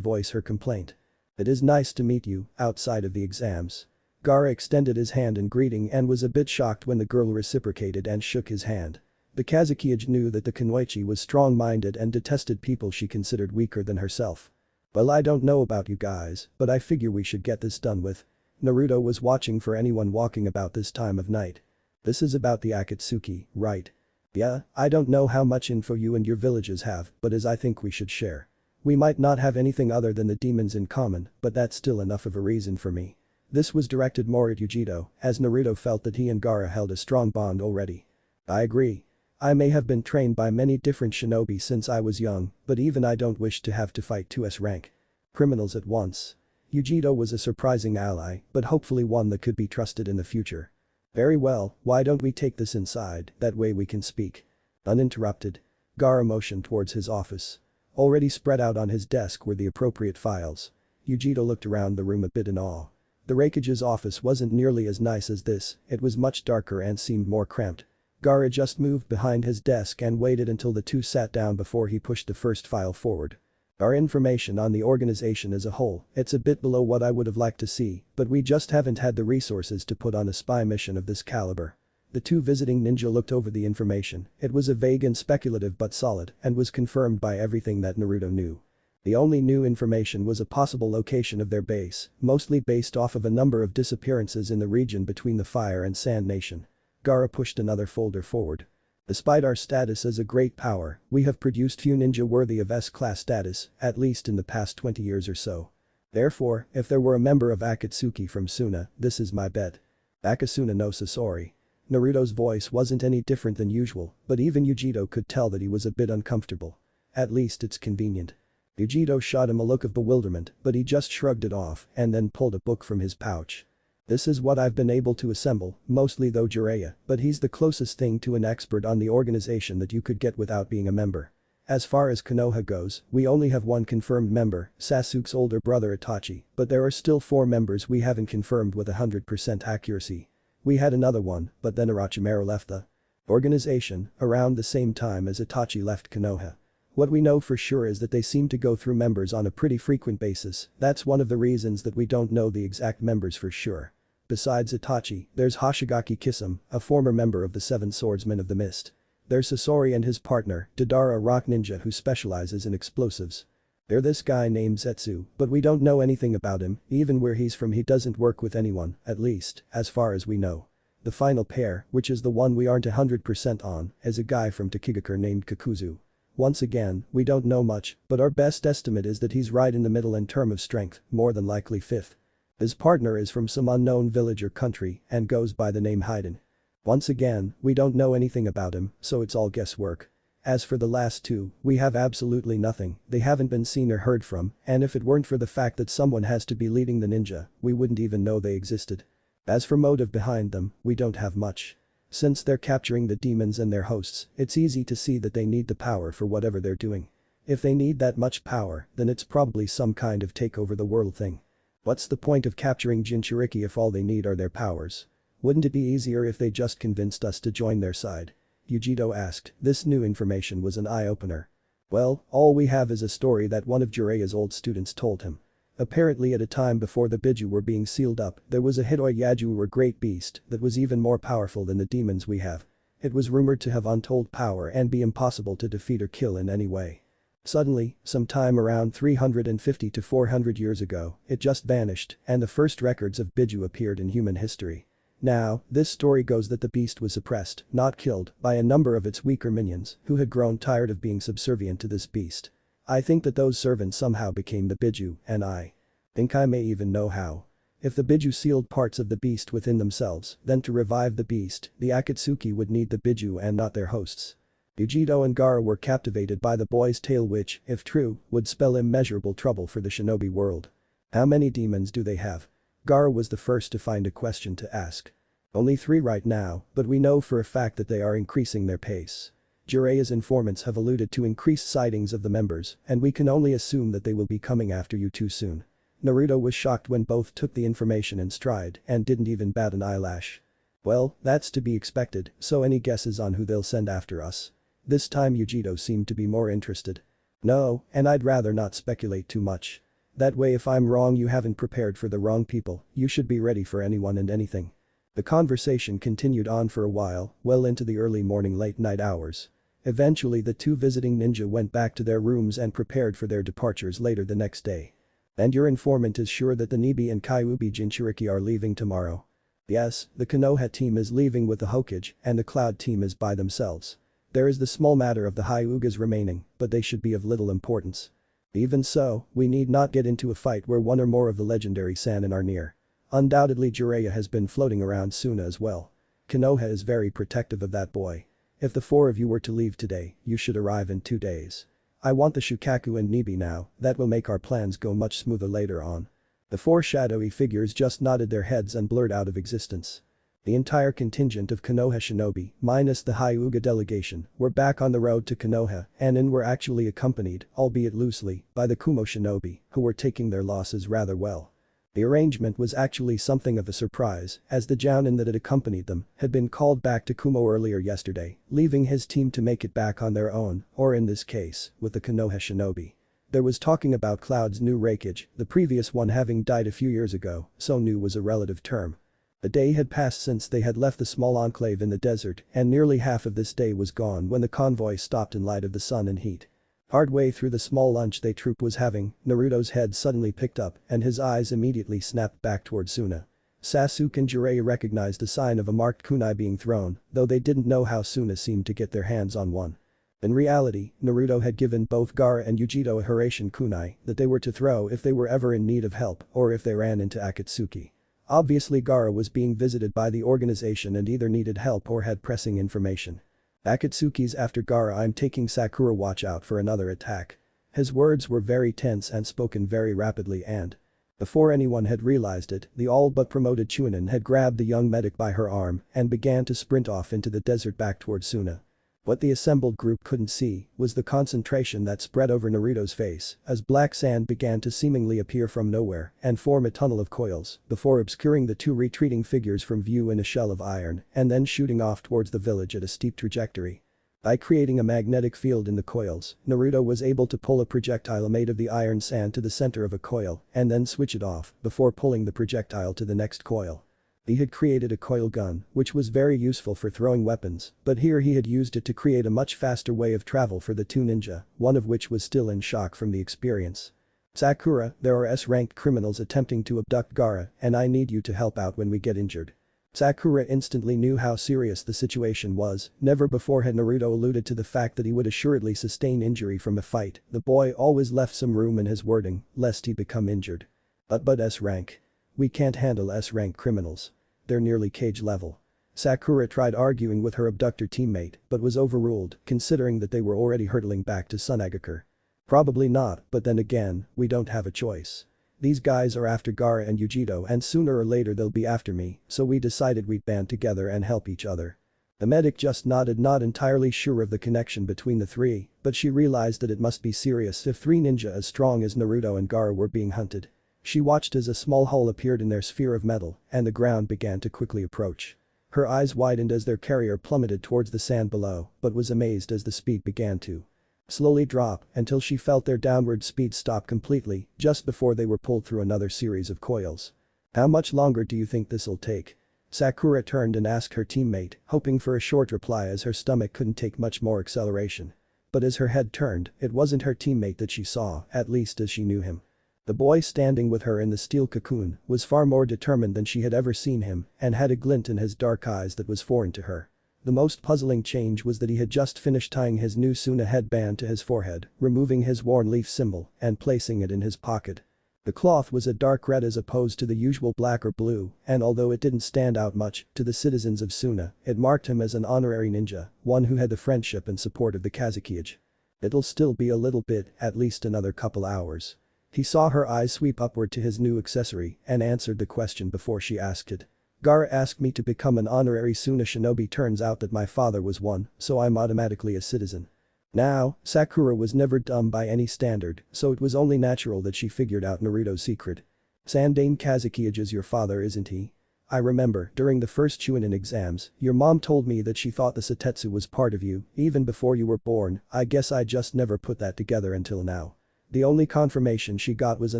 voice her complaint. It is nice to meet you, outside of the exams. Gaara extended his hand in greeting and was a bit shocked when the girl reciprocated and shook his hand. The Kazuki knew that the Kunoichi was strong-minded and detested people she considered weaker than herself. Well, I don't know about you guys, but I figure we should get this done with. Naruto was watching for anyone walking about this time of night. This is about the Akatsuki, right? Yeah, I don't know how much info you and your villages have, but as I think we should share. We might not have anything other than the demons in common, but that's still enough of a reason for me. This was directed more at Yugito, as Naruto felt that he and Gaara held a strong bond already. I agree. I may have been trained by many different shinobi since I was young, but even I don't wish to have to fight 2S rank criminals at once. Yugito was a surprising ally, but hopefully one that could be trusted in the future. Very well, why don't we take this inside, that way we can speak. Uninterrupted. Gaara motioned towards his office. Already spread out on his desk were the appropriate files. Yugito looked around the room a bit in awe. The Raikage's office wasn't nearly as nice as this, it was much darker and seemed more cramped. Gaara just moved behind his desk and waited until the two sat down before he pushed the first file forward. Our information on the organization as a whole, it's a bit below what I would have liked to see, but we just haven't had the resources to put on a spy mission of this caliber. The two visiting ninja looked over the information, it was a vague and speculative but solid and was confirmed by everything that Naruto knew. The only new information was a possible location of their base, mostly based off of a number of disappearances in the region between the Fire and Sand Nation. Gaara pushed another folder forward. Despite our status as a great power, we have produced few ninja worthy of S-class status, at least in the past 20 years or so. Therefore, if there were a member of Akatsuki from Sunna, this is my bet. Akasuna no Sasori. Naruto's voice wasn't any different than usual, but even Yugito could tell that he was a bit uncomfortable. At least it's convenient. Yugito shot him a look of bewilderment, but he just shrugged it off and then pulled a book from his pouch. This is what I've been able to assemble, mostly though Jiraiya, but he's the closest thing to an expert on the organization that you could get without being a member. As far as Konoha goes, we only have one confirmed member, Sasuke's older brother Itachi, but there are still 4 members we haven't confirmed with 100% accuracy. We had another one, but then Orochimaru left the organization around the same time as Itachi left Konoha. What we know for sure is that they seem to go through members on a pretty frequent basis, that's one of the reasons that we don't know the exact members for sure. Besides Itachi, there's Hoshigaki Kisame, a former member of the Seven Swordsmen of the Mist. There's Sasori and his partner, Deidara, a rock ninja who specializes in explosives. There's this guy named Zetsu, but we don't know anything about him, even where he's from he doesn't work with anyone, at least, as far as we know. The final pair, which is the one we aren't 100% on, is a guy from Takigakure named Kakuzu. Once again, we don't know much, but our best estimate is that he's right in the middle in term of strength, more than likely 5th. His partner is from some unknown village or country and goes by the name Haiden. Once again, we don't know anything about him, so it's all guesswork. As for the last two, we have absolutely nothing, they haven't been seen or heard from, and if it weren't for the fact that someone has to be leading the ninja, we wouldn't even know they existed. As for motive behind them, we don't have much. Since they're capturing the demons and their hosts, it's easy to see that they need the power for whatever they're doing. If they need that much power, then it's probably some kind of take over the world thing. What's the point of capturing Jinchuriki if all they need are their powers? Wouldn't it be easier if they just convinced us to join their side? Yugito asked, this new information was an eye-opener. Well, all we have is a story that one of Jiraiya's old students told him. Apparently at a time before the Biju were being sealed up, there was a Hitoi Yaju or great beast that was even more powerful than the demons we have. It was rumored to have untold power and be impossible to defeat or kill in any way. Suddenly, sometime around 350 to 400 years ago, it just vanished and the first records of Biju appeared in human history. Now, this story goes that the beast was suppressed, not killed, by a number of its weaker minions who had grown tired of being subservient to this beast. I think that those servants somehow became the Biju, and I think I may even know how. If the Biju sealed parts of the beast within themselves, then to revive the beast, the Akatsuki would need the Biju and not their hosts. Yugito and Gaara were captivated by the boy's tale which, if true, would spell immeasurable trouble for the shinobi world. How many demons do they have? Gaara was the first to find a question to ask. Only 3 right now, but we know for a fact that they are increasing their pace. Jiraiya's informants have alluded to increased sightings of the members, and we can only assume that they will be coming after you too soon. Naruto was shocked when both took the information in stride and didn't even bat an eyelash. Well, that's to be expected, so any guesses on who they'll send after us? This time Yugito seemed to be more interested. No, and I'd rather not speculate too much. That way if I'm wrong you haven't prepared for the wrong people, you should be ready for anyone and anything. The conversation continued on for a while, well into the early morning late night hours. Eventually the two visiting ninja went back to their rooms and prepared for their departures later the next day. And your informant is sure that the Nibi and Kyuubi Jinchuriki are leaving tomorrow? Yes, the Konoha team is leaving with the Hokage and the Cloud team is by themselves. There is the small matter of the Hyugas remaining, but they should be of little importance. Even so, we need not get into a fight where one or more of the legendary Sannin are near. Undoubtedly Jiraiya has been floating around Sunna as well. Konoha is very protective of that boy. If the 4 of you were to leave today, you should arrive in 2 days. I want the Shukaku and Nibi now, that will make our plans go much smoother later on. The four shadowy figures just nodded their heads and blurred out of existence. The entire contingent of Konoha shinobi, minus the Hyuga delegation, were back on the road to Konoha and were actually accompanied, albeit loosely, by the Kumo shinobi, who were taking their losses rather well. The arrangement was actually something of a surprise, as the Jounin that had accompanied them had been called back to Kumo earlier yesterday, leaving his team to make it back on their own, or in this case, with the Konoha shinobi. There was talking about Cloud's new Reikage, the previous one having died a few years ago, so new was a relative term. A day had passed since they had left the small enclave in the desert, and nearly half of this day was gone when the convoy stopped in light of the sun and heat. Hardway through the small lunch the troop was having, Naruto's head suddenly picked up and his eyes immediately snapped back toward Sunna. Sasuke and Jiraiya recognized a sign of a marked kunai being thrown, though they didn't know how Sunna seemed to get their hands on one. In reality, Naruto had given both Gaara and Yugito a Hiraishin kunai that they were to throw if they were ever in need of help or if they ran into Akatsuki. Obviously Gaara was being visited by the organization and either needed help or had pressing information. Akatsuki's after Gaara, I'm taking Sakura, watch out for another attack. His words were very tense and spoken very rapidly and before anyone had realized it, the all but promoted Chunin had grabbed the young medic by her arm and began to sprint off into the desert back towards Sunna. What the assembled group couldn't see was the concentration that spread over Naruto's face as black sand began to seemingly appear from nowhere and form a tunnel of coils before obscuring the two retreating figures from view in a shell of iron and then shooting off towards the village at a steep trajectory. By creating a magnetic field in the coils, Naruto was able to pull a projectile made of the iron sand to the center of a coil and then switch it off before pulling the projectile to the next coil. He had created a coil gun, which was very useful for throwing weapons, but here he had used it to create a much faster way of travel for the two ninja, one of which was still in shock from the experience. Sakura, there are S-ranked criminals attempting to abduct Gaara and I need you to help out when we get injured. Sakura instantly knew how serious the situation was, never before had Naruto alluded to the fact that he would assuredly sustain injury from a fight, the boy always left some room in his wording, lest he become injured. But S-rank. We can't handle S-rank criminals. They're nearly cage level. Sakura tried arguing with her abductor teammate but was overruled considering that they were already hurtling back to Sunagakur. Probably not, but then again, we don't have a choice. These guys are after Gaara and Yugito and sooner or later they'll be after me, so we decided we'd band together and help each other. The medic just nodded, not entirely sure of the connection between the three, but she realized that it must be serious if three ninja as strong as Naruto and Gaara were being hunted. She watched as a small hole appeared in their sphere of metal and the ground began to quickly approach. Her eyes widened as their carrier plummeted towards the sand below but was amazed as the speed began to slowly drop until she felt their downward speed stop completely just before they were pulled through another series of coils. How much longer do you think this'll take? Sakura turned and asked her teammate, hoping for a short reply as her stomach couldn't take much more acceleration. But as her head turned, it wasn't her teammate that she saw, at least as she knew him. The boy standing with her in the steel cocoon was far more determined than she had ever seen him and had a glint in his dark eyes that was foreign to her. The most puzzling change was that he had just finished tying his new Sunna headband to his forehead, removing his worn leaf symbol and placing it in his pocket. The cloth was a dark red as opposed to the usual black or blue, and although it didn't stand out much to the citizens of Sunna, it marked him as an honorary ninja, one who had the friendship and support of the Kazekage. It'll still be a little bit, at least another couple hours. He saw her eyes sweep upward to his new accessory and answered the question before she asked it. Gaara asked me to become an honorary Sunna shinobi. Turns out that my father was one, so I'm automatically a citizen. Now, Sakura was never dumb by any standard, so it was only natural that she figured out Naruto's secret. Sandaime Kazekage is your father, isn't he? I remember, during the first Chunin exams, your mom told me that she thought the Setetsu was part of you, even before you were born. I guess I just never put that together until now. The only confirmation she got was a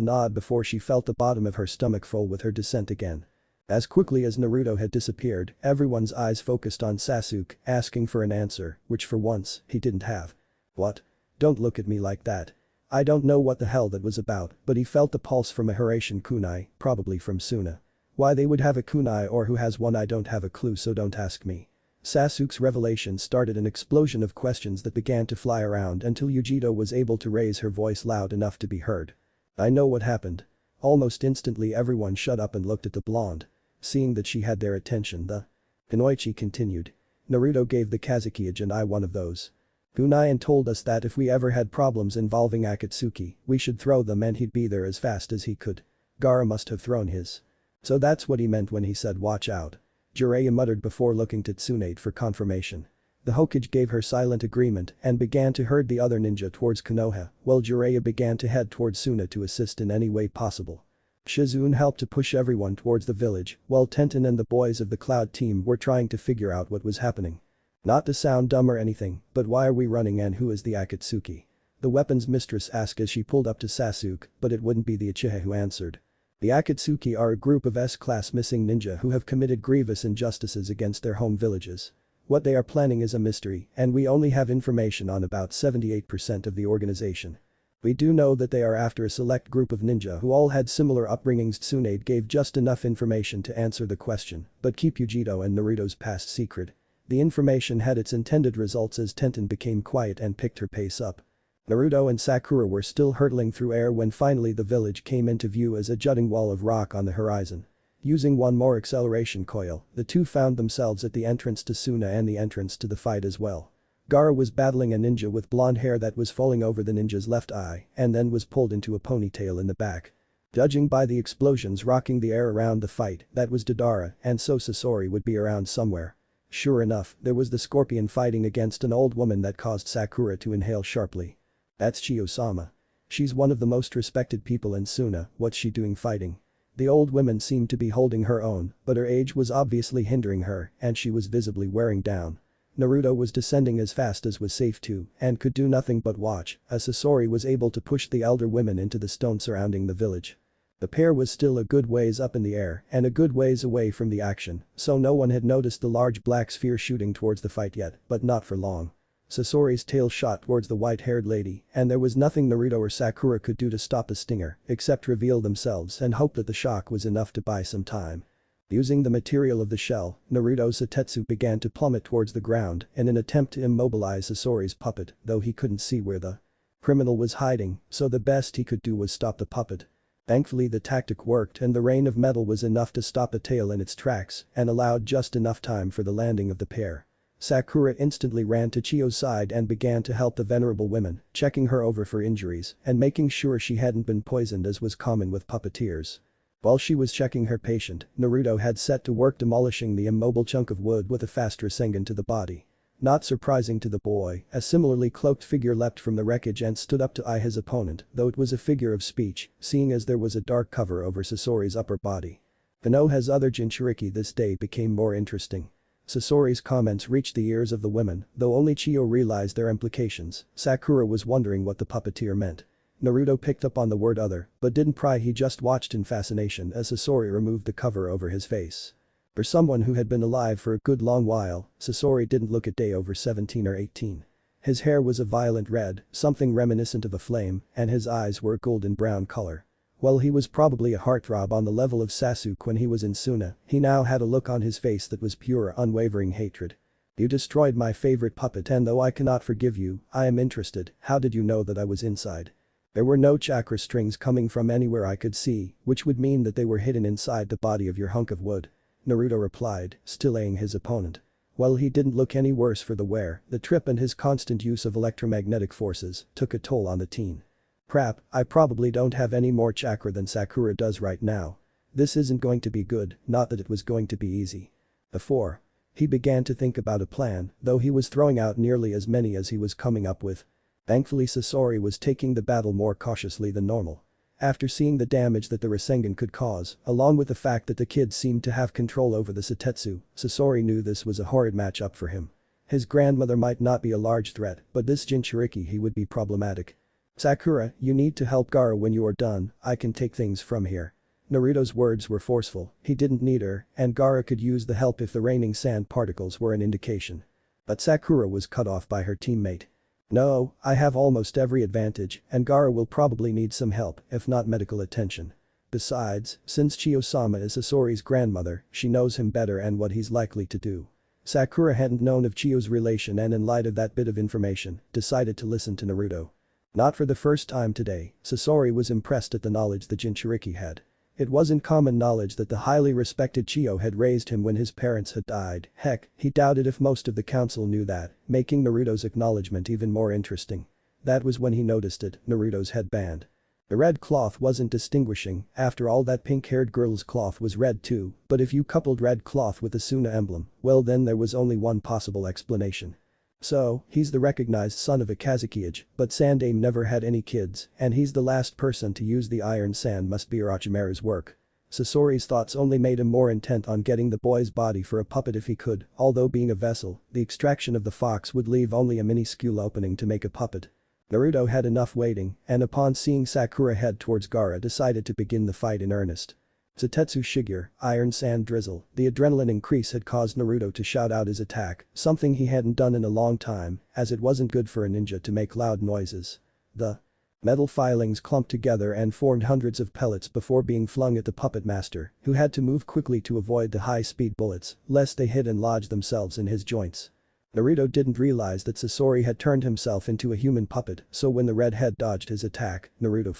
nod before she felt the bottom of her stomach full with her descent again. As quickly as Naruto had disappeared, everyone's eyes focused on Sasuke, asking for an answer, which for once, he didn't have. What? Don't look at me like that. I don't know what the hell that was about, but he felt the pulse from a Hiraishin kunai, probably from Sunna. Why they would have a kunai or who has one I don't have a clue, so don't ask me. Sasuke's revelation started an explosion of questions that began to fly around until Yugito was able to raise her voice loud enough to be heard. I know what happened. Almost instantly everyone shut up and looked at the blonde. Seeing that she had their attention, the Kunoichi continued. Naruto gave the Kazekage and I one of those kunai and told us that if we ever had problems involving Akatsuki, we should throw them and he'd be there as fast as he could. Gaara must have thrown his. So that's what he meant when he said watch out. Jiraiya muttered before looking to Tsunade for confirmation. The Hokage gave her silent agreement and began to herd the other ninja towards Konoha, while Jiraiya began to head towards Sunna to assist in any way possible. Shizune helped to push everyone towards the village, while Tenten and the boys of the Cloud team were trying to figure out what was happening. Not to sound dumb or anything, but why are we running and who is the Akatsuki? The weapons mistress asked as she pulled up to Sasuke, but it wouldn't be the Uchiha who answered. The Akatsuki are a group of S-class missing ninja who have committed grievous injustices against their home villages. What they are planning is a mystery, and we only have information on about 78% of the organization. We do know that they are after a select group of ninja who all had similar upbringings. Tsunade gave just enough information to answer the question, but keep Yugito and Naruto's past secret. The information had its intended results as Tenten became quiet and picked her pace up. Naruto and Sakura were still hurtling through air when finally the village came into view as a jutting wall of rock on the horizon. Using one more acceleration coil, the two found themselves at the entrance to Sunna and the entrance to the fight as well. Gaara was battling a ninja with blonde hair that was falling over the ninja's left eye and then was pulled into a ponytail in the back. Judging by the explosions rocking the air around the fight, that was Deidara, and so Sasori would be around somewhere. Sure enough, there was the scorpion fighting against an old woman that caused Sakura to inhale sharply. That's Chiyo-sama. She's one of the most respected people in Sunna, what's she doing fighting? The old woman seemed to be holding her own, but her age was obviously hindering her and she was visibly wearing down. Naruto was descending as fast as was safe to and could do nothing but watch as Sasori was able to push the elder women into the stone surrounding the village. The pair was still a good ways up in the air and a good ways away from the action, so no one had noticed the large black sphere shooting towards the fight yet, but not for long. Sasori's tail shot towards the white-haired lady and there was nothing Naruto or Sakura could do to stop the stinger except reveal themselves and hope that the shock was enough to buy some time. Using the material of the shell, Naruto's Satetsu began to plummet towards the ground in an attempt to immobilize Sasori's puppet, though he couldn't see where the criminal was hiding, so the best he could do was stop the puppet. Thankfully the tactic worked and the rain of metal was enough to stop the tail in its tracks and allowed just enough time for the landing of the pair. Sakura instantly ran to Chiyo's side and began to help the venerable woman, checking her over for injuries and making sure she hadn't been poisoned as was common with puppeteers. While she was checking her patient, Naruto had set to work demolishing the immobile chunk of wood with a fast Rasengan to the body. Not surprising to the boy, a similarly cloaked figure leapt from the wreckage and stood up to eye his opponent, though it was a figure of speech, seeing as there was a dark cover over Sasori's upper body. Konoha's other Jinchuriki this day became more interesting. Sasori's comments reached the ears of the women, though only Chiyo realized their implications. Sakura was wondering what the puppeteer meant. Naruto picked up on the word other, but didn't pry, he just watched in fascination as Sasori removed the cover over his face. For someone who had been alive for a good long while, Sasori didn't look a day over 17 or 18. His hair was a violent red, something reminiscent of a flame, and his eyes were a golden brown color. While he was probably a heartthrob on the level of Sasuke when he was in Sunna, he now had a look on his face that was pure, unwavering hatred. You destroyed my favorite puppet and though I cannot forgive you, I am interested, how did you know that I was inside? There were no chakra strings coming from anywhere I could see, which would mean that they were hidden inside the body of your hunk of wood. Naruto replied, still eyeing his opponent. While he didn't look any worse for the wear, the trip and his constant use of electromagnetic forces took a toll on the teen. Crap, I probably don't have any more chakra than Sakura does right now. This isn't going to be good, not that it was going to be easy. Before. He began to think about a plan, though he was throwing out nearly as many as he was coming up with. Thankfully Sasori was taking the battle more cautiously than normal. After seeing the damage that the Rasengan could cause, along with the fact that the kid seemed to have control over the Satetsu, Sasori knew this was a horrid matchup for him. His grandmother might not be a large threat, but this Jinchuriki he would be problematic. Sakura, you need to help Gaara when you are done, I can take things from here. Naruto's words were forceful, he didn't need her, and Gaara could use the help if the raining sand particles were an indication. But Sakura was cut off by her teammate. No, I have almost every advantage, and Gaara will probably need some help, if not medical attention. Besides, since Chiyo-sama is Sasori's grandmother, she knows him better and what he's likely to do. Sakura hadn't known of Chiyo's relation and in light of that bit of information, decided to listen to Naruto. Not for the first time today, Sasori was impressed at the knowledge the Jinchuriki had. It wasn't common knowledge that the highly respected Chiyo had raised him when his parents had died, heck, he doubted if most of the council knew that, making Naruto's acknowledgement even more interesting. That was when he noticed it, Naruto's headband. The red cloth wasn't distinguishing, after all that pink-haired girl's cloth was red too, but if you coupled red cloth with the Sunna emblem, well then there was only one possible explanation. So, he's the recognized son of Akatsuki, but Sandaime never had any kids, and he's the last person to use the iron sand must be Orochimaru's work. Sasori's thoughts only made him more intent on getting the boy's body for a puppet if he could, although being a vessel, the extraction of the fox would leave only a minuscule opening to make a puppet. Naruto had enough waiting, and upon seeing Sakura head towards Gaara decided to begin the fight in earnest. Zatetsu Shigure, Iron Sand Drizzle, the adrenaline increase had caused Naruto to shout out his attack, something he hadn't done in a long time, as it wasn't good for a ninja to make loud noises. The metal filings clumped together and formed hundreds of pellets before being flung at the puppet master, who had to move quickly to avoid the high-speed bullets, lest they hit and lodge themselves in his joints. Naruto didn't realize that Sasori had turned himself into a human puppet, so when the redhead dodged his attack, Naruto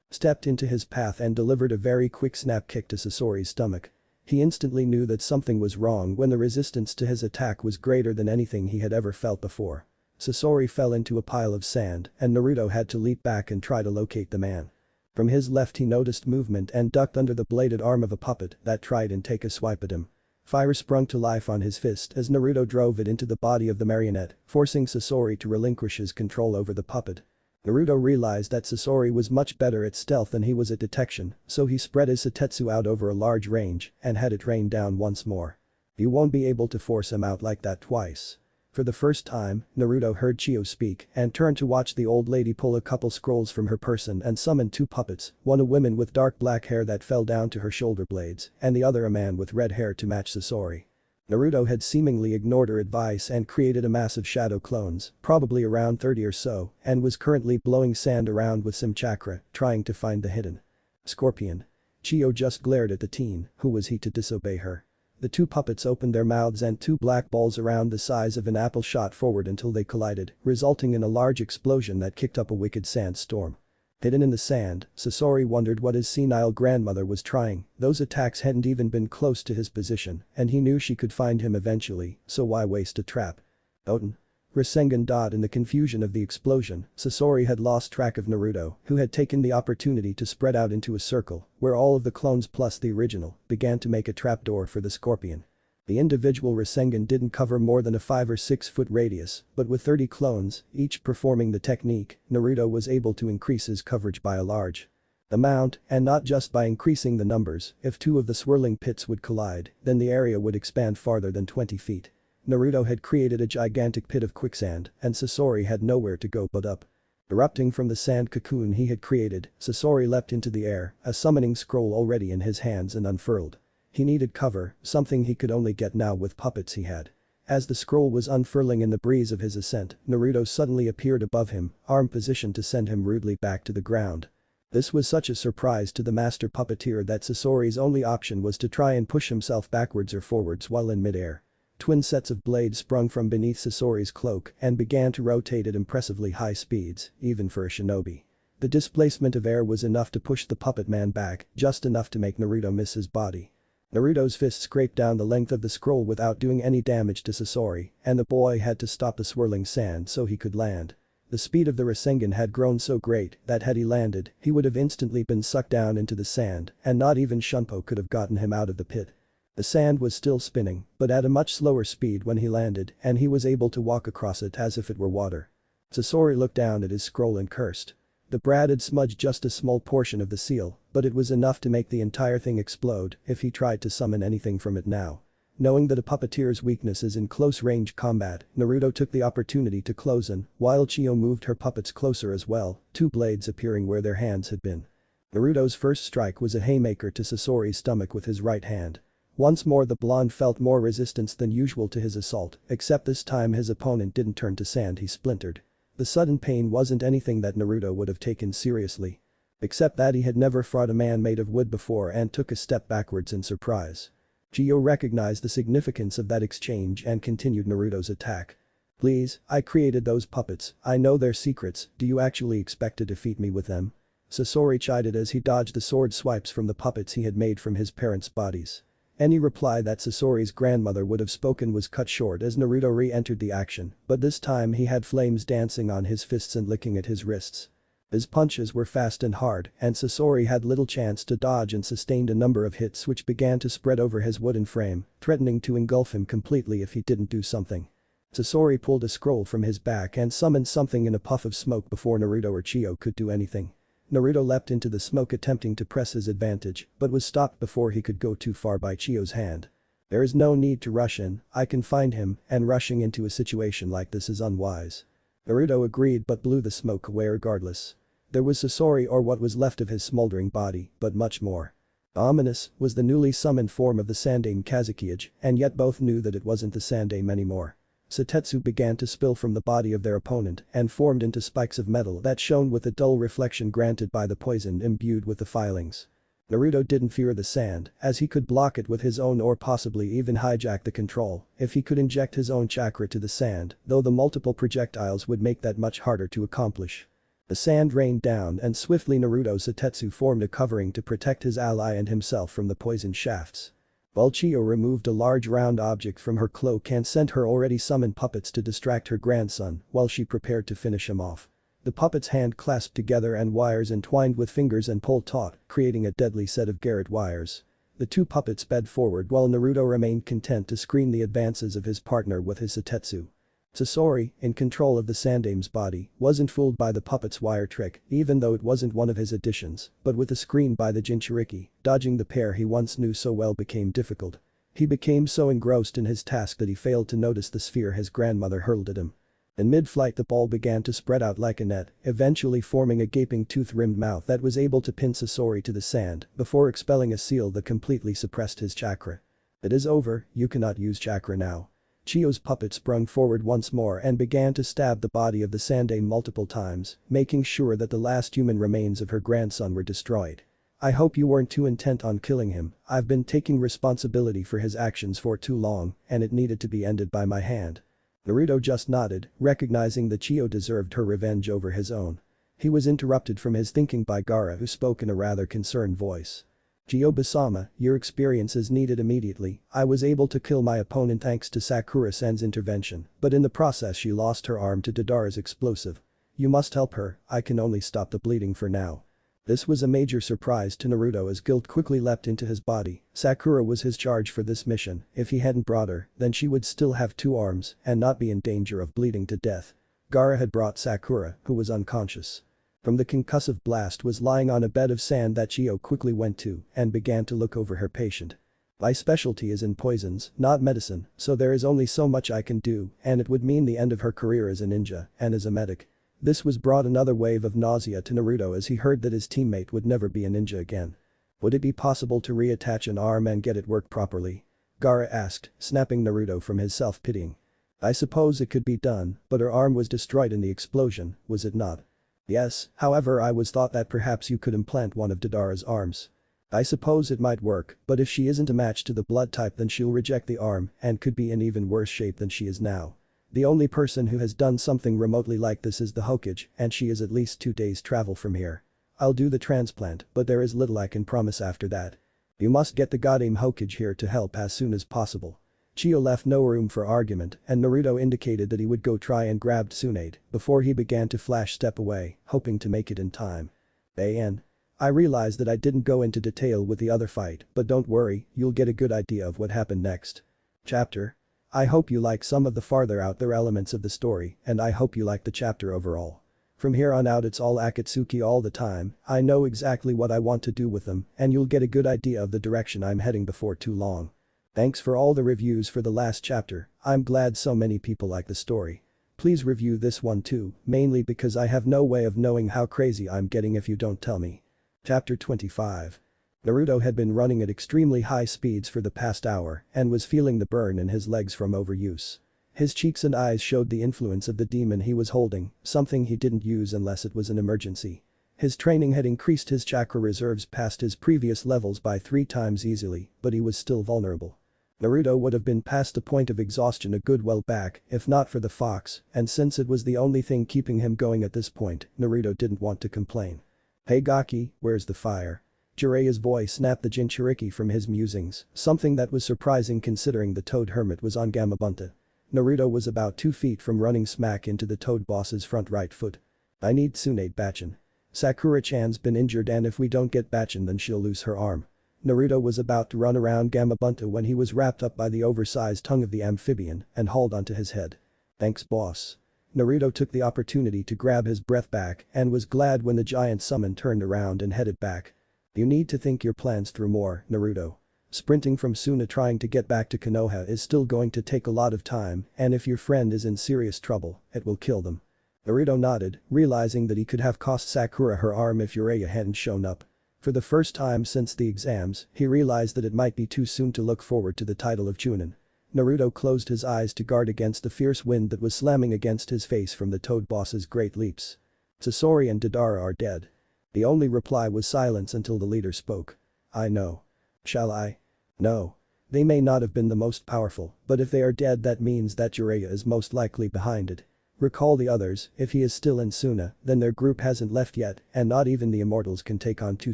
stepped into his path and delivered a very quick snap kick to Sasori's stomach. He instantly knew that something was wrong when the resistance to his attack was greater than anything he had ever felt before. Sasori fell into a pile of sand, and Naruto had to leap back and try to locate the man. From his left he noticed movement and ducked under the bladed arm of a puppet that tried and take a swipe at him. Fire sprung to life on his fist as Naruto drove it into the body of the marionette, forcing Sasori to relinquish his control over the puppet. Naruto realized that Sasori was much better at stealth than he was at detection, so he spread his Satetsu out over a large range and had it rain down once more. You won't be able to force him out like that twice. For the first time, Naruto heard Chiyo speak and turned to watch the old lady pull a couple scrolls from her person and summon two puppets, one a woman with dark black hair that fell down to her shoulder blades, and the other a man with red hair to match Sasori. Naruto had seemingly ignored her advice and created a mass of shadow clones, probably around 30 or so, and was currently blowing sand around with some chakra, trying to find the hidden scorpion. Chiyo just glared at the teen, who was he to disobey her? The two puppets opened their mouths and two black balls around the size of an apple shot forward until they collided, resulting in a large explosion that kicked up a wicked sandstorm. Hidden in the sand, Sasori wondered what his senile grandmother was trying, those attacks hadn't even been close to his position, and he knew she could find him eventually, so why waste a trap? Oten. Rasengan. In the confusion of the explosion, Sasori had lost track of Naruto, who had taken the opportunity to spread out into a circle, where all of the clones plus the original began to make a trapdoor for the scorpion. The individual Rasengan didn't cover more than a 5 or 6 foot radius, but with 30 clones, each performing the technique, Naruto was able to increase his coverage by a large amount, and not just by increasing the numbers, if two of the swirling pits would collide, then the area would expand farther than 20 feet. Naruto had created a gigantic pit of quicksand, and Sasori had nowhere to go but up. Erupting from the sand cocoon he had created, Sasori leapt into the air, a summoning scroll already in his hands and unfurled. He needed cover, something he could only get now with puppets he had. As the scroll was unfurling in the breeze of his ascent, Naruto suddenly appeared above him, arm positioned to send him rudely back to the ground. This was such a surprise to the master puppeteer that Sasori's only option was to try and push himself backwards or forwards while in midair. Twin sets of blades sprung from beneath Sasori's cloak and began to rotate at impressively high speeds, even for a shinobi. The displacement of air was enough to push the puppet man back, just enough to make Naruto miss his body. Naruto's fist scraped down the length of the scroll without doing any damage to Sasori, and the boy had to stop the swirling sand so he could land. The speed of the Rasengan had grown so great that had he landed, he would have instantly been sucked down into the sand, and not even Shunpo could have gotten him out of the pit. The sand was still spinning, but at a much slower speed when he landed, and he was able to walk across it as if it were water. Sasori looked down at his scroll and cursed. The brat had smudged just a small portion of the seal, but it was enough to make the entire thing explode if he tried to summon anything from it now. Knowing that a puppeteer's weakness is in close-range combat, Naruto took the opportunity to close in, while Chiyo moved her puppets closer as well, two blades appearing where their hands had been. Naruto's first strike was a haymaker to Sasori's stomach with his right hand. Once more the blonde felt more resistance than usual to his assault, except this time his opponent didn't turn to sand, he splintered. The sudden pain wasn't anything that Naruto would have taken seriously. Except that he had never fought a man made of wood before and took a step backwards in surprise. Chiyo recognized the significance of that exchange and continued Naruto's attack. Please, I created those puppets, I know their secrets, do you actually expect to defeat me with them? Sasori chided as he dodged the sword swipes from the puppets he had made from his parents' bodies. Any reply that Sasori's grandmother would have spoken was cut short as Naruto re-entered the action, but this time he had flames dancing on his fists and licking at his wrists. His punches were fast and hard, and Sasori had little chance to dodge and sustained a number of hits which began to spread over his wooden frame, threatening to engulf him completely if he didn't do something. Sasori pulled a scroll from his back and summoned something in a puff of smoke before Naruto or Chiyo could do anything. Naruto leapt into the smoke attempting to press his advantage, but was stopped before he could go too far by Chiyo's hand. There is no need to rush in, I can find him, and rushing into a situation like this is unwise. Naruto agreed but blew the smoke away regardless. There was Sasori or what was left of his smoldering body, but much more. Ominous was the newly summoned form of the Sandaime Kazukiage, and yet both knew that it wasn't the Sandaime anymore. Satetsu began to spill from the body of their opponent and formed into spikes of metal that shone with the dull reflection granted by the poison imbued with the filings. Naruto didn't fear the sand, as he could block it with his own or possibly even hijack the control if he could inject his own chakra to the sand, though the multiple projectiles would make that much harder to accomplish. The sand rained down and swiftly Naruto Satetsu formed a covering to protect his ally and himself from the poison shafts. While Chiyo removed a large round object from her cloak and sent her already summoned puppets to distract her grandson while she prepared to finish him off. The puppets' hand clasped together and wires entwined with fingers and pulled taut, creating a deadly set of garrote wires. The two puppets sped forward while Naruto remained content to screen the advances of his partner with his Satetsu. Sasori, in control of the Sandaime's body, wasn't fooled by the puppet's wire trick, even though it wasn't one of his additions, but with the screen by the Jinchuriki, dodging the pair he once knew so well became difficult. He became so engrossed in his task that he failed to notice the sphere his grandmother hurled at him. In mid-flight the ball began to spread out like a net, eventually forming a gaping tooth-rimmed mouth that was able to pin Sasori to the sand before expelling a seal that completely suppressed his chakra. It is over, you cannot use chakra now. Chiyo's puppet sprung forward once more and began to stab the body of the Sandaime multiple times, making sure that the last human remains of her grandson were destroyed. I hope you weren't too intent on killing him, I've been taking responsibility for his actions for too long, and it needed to be ended by my hand. Naruto just nodded, recognizing that Chiyo deserved her revenge over his own. He was interrupted from his thinking by Gaara who spoke in a rather concerned voice. Chiyobi-sama, your experience is needed immediately, I was able to kill my opponent thanks to Sakura-san's intervention, but in the process she lost her arm to Deidara's explosive. You must help her, I can only stop the bleeding for now. This was a major surprise to Naruto as guilt quickly leapt into his body. Sakura was his charge for this mission, if he hadn't brought her, then she would still have two arms and not be in danger of bleeding to death. Gaara had brought Sakura, who was unconscious. From the concussive blast was lying on a bed of sand that Chiyo quickly went to and began to look over her patient. My specialty is in poisons, not medicine, so there is only so much I can do and it would mean the end of her career as a ninja and as a medic. This was brought another wave of nausea to Naruto as he heard that his teammate would never be a ninja again. Would it be possible to reattach an arm and get it work properly? Gaara asked, snapping Naruto from his self-pitying. I suppose it could be done, but her arm was destroyed in the explosion, was it not? Yes, however I was thought that perhaps you could implant one of Deidara's arms. I suppose it might work, but if she isn't a match to the blood type then she'll reject the arm and could be in even worse shape than she is now. The only person who has done something remotely like this is the Hokage, and she is at least 2 days travel from here. I'll do the transplant, but there is little I can promise after that. You must get the goddamn Hokage here to help as soon as possible. Chiyo left no room for argument and Naruto indicated that he would go try and grab Tsunade before he began to flash step away, hoping to make it in time. I realize that I didn't go into detail with the other fight, but don't worry, you'll get a good idea of what happened next. Chapter. I hope you like some of the farther out there elements of the story and I hope you like the chapter overall. From here on out it's all Akatsuki all the time, I know exactly what I want to do with them and you'll get a good idea of the direction I'm heading before too long. Thanks for all the reviews for the last chapter, I'm glad so many people like the story. Please review this one too, mainly because I have no way of knowing how crazy I'm getting if you don't tell me. Chapter 25. Naruto had been running at extremely high speeds for the past hour and was feeling the burn in his legs from overuse. His cheeks and eyes showed the influence of the demon he was holding, something he didn't use unless it was an emergency. His training had increased his chakra reserves past his previous levels by 3 times easily, but he was still vulnerable. Naruto would have been past the point of exhaustion a good while back if not for the fox, and since it was the only thing keeping him going at this point, Naruto didn't want to complain. Hey Gaki, where's the fire? Jiraiya's voice snapped the Jinchuriki from his musings, something that was surprising considering the Toad Hermit was on Gamabunta. Naruto was about 2 feet from running smack into the Toad boss's front right foot. I need Tsunade Bachin. Sakura-chan's been injured and if we don't get Bachin then she'll lose her arm. Naruto was about to run around Gamabunta when he was wrapped up by the oversized tongue of the amphibian and hauled onto his head. Thanks boss. Naruto took the opportunity to grab his breath back and was glad when the giant summon turned around and headed back. You need to think your plans through more, Naruto. Sprinting from Sunna trying to get back to Konoha is still going to take a lot of time and if your friend is in serious trouble, it will kill them. Naruto nodded, realizing that he could have cost Sakura her arm if Jiraiya hadn't shown up. For the first time since the exams, he realized that it might be too soon to look forward to the title of Chunin. Naruto closed his eyes to guard against the fierce wind that was slamming against his face from the Toad Boss's great leaps. Sasori and Deidara are dead. The only reply was silence until the leader spoke. I know. Shall I? No. They may not have been the most powerful, but if they are dead that means that Jiraiya is most likely behind it. Recall the others, if he is still in Sunna, then their group hasn't left yet and not even the immortals can take on two